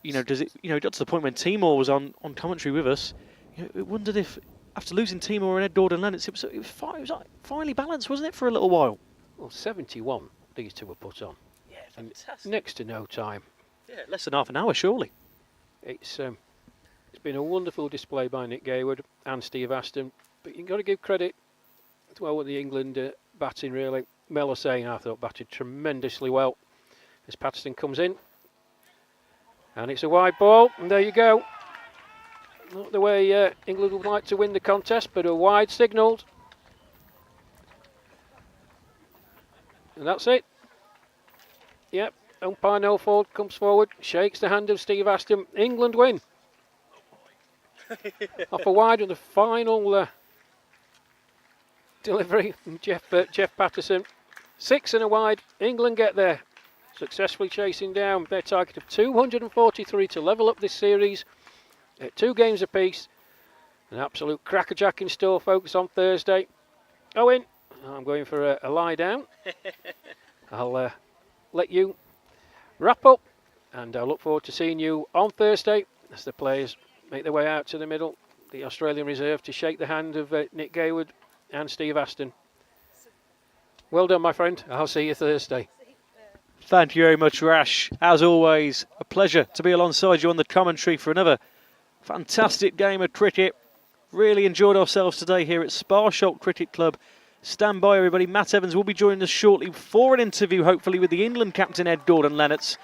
You know, it got to the point when Timor was on commentary with us. You know, it wondered if, after losing Timor and Ed Gordon Lennox, it was like finally balanced, wasn't it, for a little while? Well, 71 these two were put on. Yeah, fantastic. Next to no time. Yeah, less than half an hour, surely. It's been a wonderful display by Nick Gayward and Steve Aston. But you've got to give credit as well with the England batting, really. Mel Hussain, I thought, batted tremendously well. As Patterson comes in. And it's a wide ball, and there you go. Not the way England would like to win the contest, but a wide signalled. And that's it. Yep, umpire Nelford comes forward, shakes the hand of Steve Aston. England win. Off a wide in the final delivery from Jeff Patterson. 6 and a wide, England get there. Successfully chasing down their target of 243 to level up this series at 2 games apiece. An absolute crackerjack in store, folks, on Thursday. Owen, I'm going for a lie down. I'll let you wrap up, and I look forward to seeing you on Thursday as the players make their way out to the middle. The Australian reserve to shake the hand of Nick Gayward and Steve Aston. Well done, my friend. I'll see you Thursday. Thank you very much, Rash. As always, a pleasure to be alongside you on the commentary for another fantastic game of cricket. Really enjoyed ourselves today here at Sparsholt Cricket Club. Stand by, everybody. Matt Evans will be joining us shortly for an interview, hopefully, with the England captain, Ed Gordon Lennox.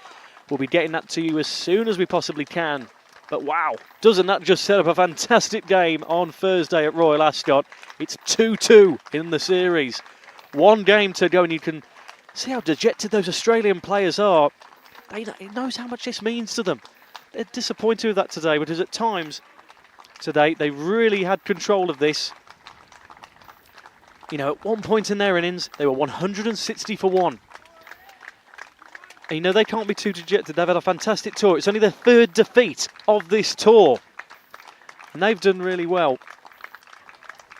We'll be getting that to you as soon as we possibly can. But wow, doesn't that just set up a fantastic game on Thursday at Royal Ascot? It's 2-2 in the series. 1 game to go, and you can see how dejected those Australian players are. It knows how much this means to them. They're disappointed with that today, because at times today they really had control of this. You know, at one point in their innings, they were 160 for 1. And you know, they can't be too dejected. They've had a fantastic tour. It's only their 3rd defeat of this tour. And they've done really well.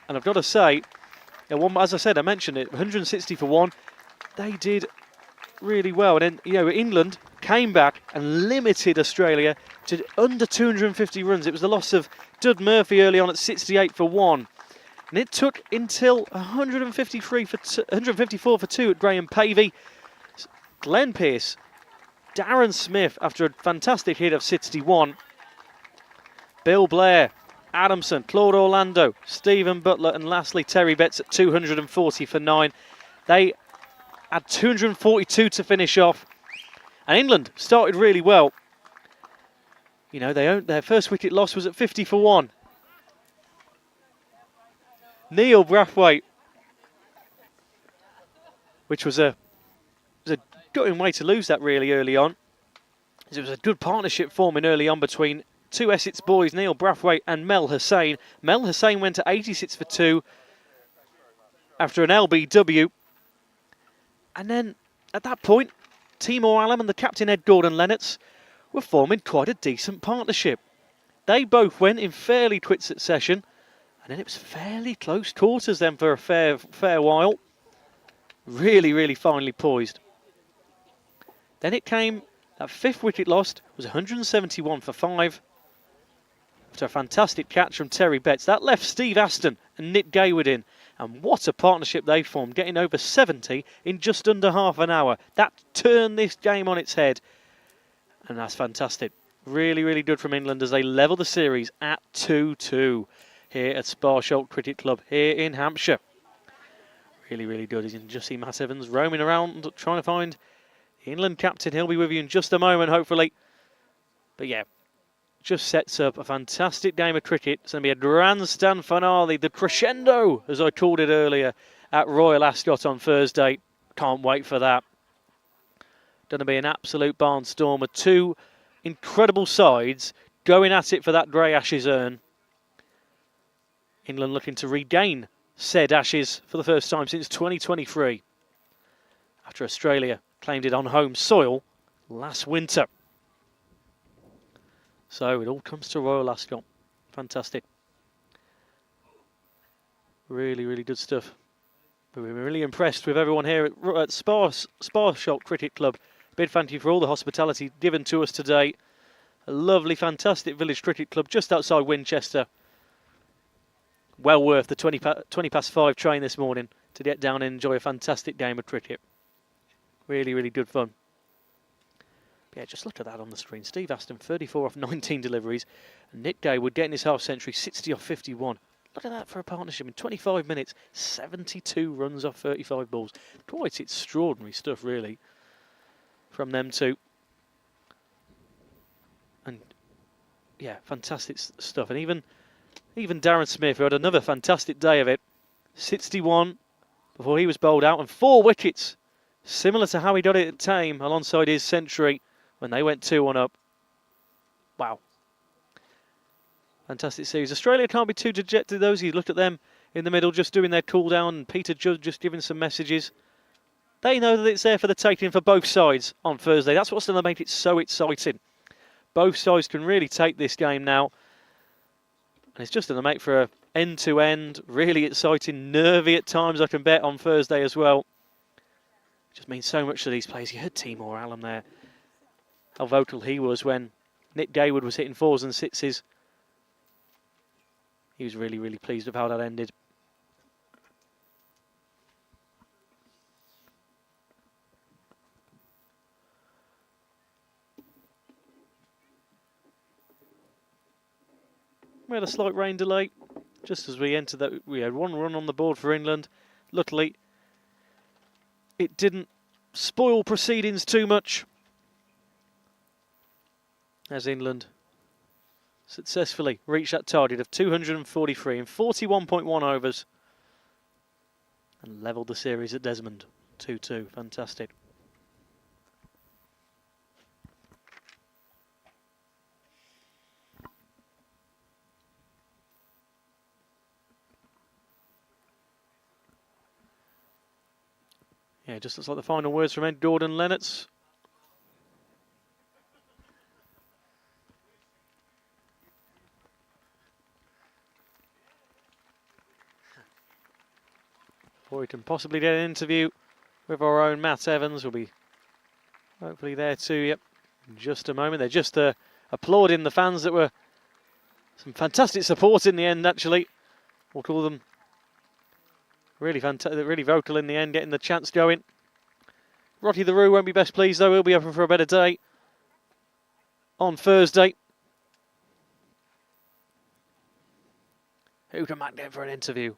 And I've got to say, as I said, I mentioned it, 160 for 1. They did really well. And then, you know, England came back and limited Australia to under 250 runs. It was the loss of Dud Murphy early on at 68 for 1. And it took until 154 for 2 at Graham Pavey. Glenn Pearce, Darren Smith after a fantastic hit of 61. Bill Blair, Adamson, Claude Orlando, Stephen Butler, and lastly Terry Betts at 240 for 9. They had 242 to finish off. And England started really well. You know, their first wicket loss was at 50 for 1. Neil Brathwaite, which was a gutting way to lose that really early on. It was a good partnership forming early on between 2 Essex boys, Neil Brathwaite and Mel Hussain. Mel Hussain went to 86 for 2 after an LBW. And then at that point, Timor Alam and the captain Ed Gordon Lennox were forming quite a decent partnership. They both went in fairly quick succession. And then it was fairly close quarters then for a fair while. Really, really finely poised. Then it came, that 5th wicket lost was 171 for 5. After a fantastic catch from Terry Betts. That left Steve Aston and Nick Gayward in. And what a partnership they formed, getting over 70 in just under half an hour. That turned this game on its head. And that's fantastic. Really, really good from England as they level the series at 2-2 here at Sparsholt Cricket Club here in Hampshire. Really, really good. You can just see Matt Evans roaming around trying to find the England captain. He'll be with you in just a moment, hopefully. But yeah, just sets up a fantastic game of cricket. It's going to be a grandstand finale, the crescendo, as I called it earlier, at Royal Ascot on Thursday. Can't wait for that. Going to be an absolute barnstorm with two incredible sides going at it for that grey Ashes urn. England looking to regain said Ashes for the first time since 2023, after Australia claimed it on home soil last winter. So it all comes to Royal Ascot. Fantastic. Really, really good stuff. We've been really impressed with everyone here at Sparsholt Cricket Club. Big thank you for all the hospitality given to us today. A lovely, fantastic village cricket club just outside Winchester. Well worth the 20 past 5 train this morning to get down and enjoy a fantastic game of cricket. Really, really good fun. But yeah, just look at that on the screen. Steve Aston, 34 off 19 deliveries. And Nick Gaywood getting his half century, 60 off 51. Look at that for a partnership in 25 minutes, 72 runs off 35 balls. Quite extraordinary stuff, really, from them two. And yeah, fantastic stuff. And even Darren Smith, who had another fantastic day of it, 61 before he was bowled out, and 4 wickets, similar to how he got it at Tame alongside his century when they went 2-1 up. Wow. Fantastic series. Australia can't be too dejected, though. You look at them in the middle just doing their cool down, and Peter Judd just giving some messages. They know that it's there for the taking for both sides on Thursday. That's what's going to make it so exciting. Both sides can really take this game now. And it's just going to make for a end-to-end, really exciting, nervy at times, I can bet, on Thursday as well. It just means so much to these players. You heard Timur Allen there, how vocal he was when Nick Gaywood was hitting 4s and 6s. He was really, really pleased with how that ended. We had a slight rain delay just as we entered that. We had 1 run on the board for England. Luckily, it didn't spoil proceedings too much, as England successfully reached that target of 243 in 41.1 overs and levelled the series at Desmond 2-2. Fantastic. Yeah, just looks like the final words from Ed Gordon-Lennox. Or we can possibly get an interview with our own Matt Evans. We'll be hopefully there too, yep, in just a moment. They're just applauding the fans that were some fantastic support in the end, actually. We'll call them really fantastic, really vocal in the end, getting the chance going. Rocky the Roo won't be best pleased, though. He'll be hoping for a better day on Thursday. Who can Matt get for an interview?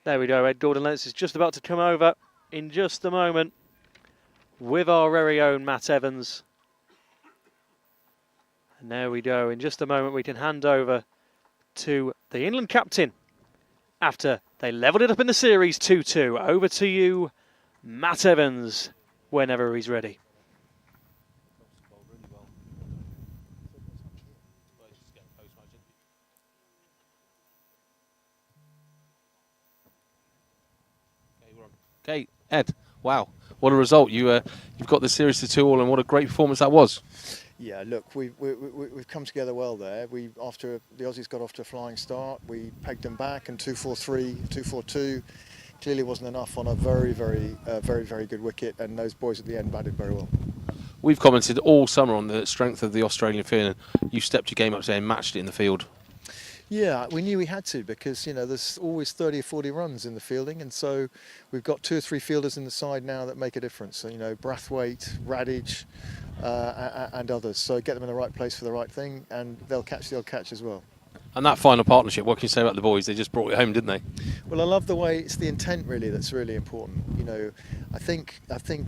There we go. Ed Gordon-Lennox is just about to come over in just a moment with our very own Matt Evans. And there we go. In just a moment we can hand over to the England captain after they levelled it up in the series 2-2. Over to you, Matt Evans, whenever he's ready. Okay, Ed, wow, what a result. You've got the series to 2-2, and what a great performance that was. Yeah, look, we've come together well there. After the Aussies got off to a flying start, we pegged them back, and 2-4-3, 2-4-2 clearly wasn't enough on a very good wicket, and those boys at the end batted very well. We've commented all summer on the strength of the Australian field, and you stepped your game up today and matched it in the field. Yeah, we knew we had to, because there's always 30 or 40 runs in the fielding, and so we've got 2 or 3 fielders in the side now that make a difference. So, Brathwaite, Radich, and others. So get them in the right place for the right thing, and they'll catch the odd catch as well. And that final partnership, what can you say about the boys? They just brought it home, didn't they? Well, I love the way it's the intent really that's really important. I think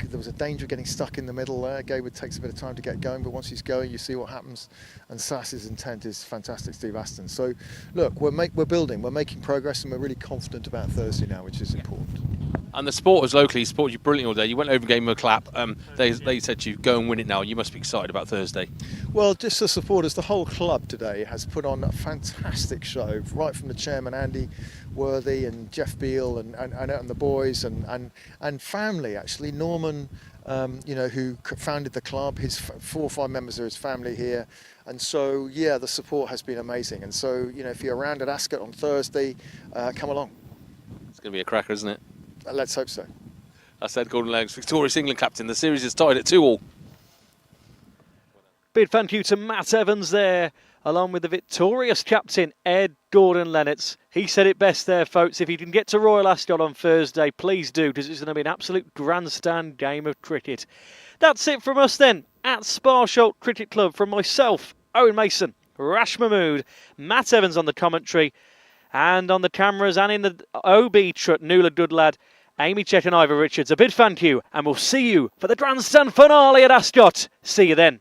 there was a danger of getting stuck in the middle there. Gayward takes a bit of time to get going, but once he's going, you see what happens. And Sass's intent is fantastic, Steve Aston. So, look, we're building, we're making progress, and we're really confident about Thursday now, which is important. And the supporters locally supported you brilliantly all day. You went over and gave them a clap. They said to you, go and win it now. You must be excited about Thursday. Well, just the supporters, the whole club today has put on a fantastic show, right from the chairman, Andy Worthy, and Jeff Beale, and the boys, and family, actually. Norman, who founded the club, his 4 or 5 members of his family here. And so, yeah, the support has been amazing. And so, if you're around at Ascot on Thursday, come along. It's going to be a cracker, isn't it? Let's hope so. I said Gordon Lennox, victorious England captain. The series is tied at 2-2. Big thank you to Matt Evans there, along with the victorious captain, Ed Gordon Lennox. He said it best there, folks. If you can get to Royal Ascot on Thursday, please do, because it's going to be an absolute grandstand game of cricket. That's it from us then, at Sparsholt Cricket Club. From myself, Owen Mason, Rash Mahmood, Matt Evans on the commentary, and on the cameras and in the OB truck, Nuala Goodlad, Amy Chet and Ivor Richards. A big thank you, and we'll see you for the grandstand finale at Ascot. See you then.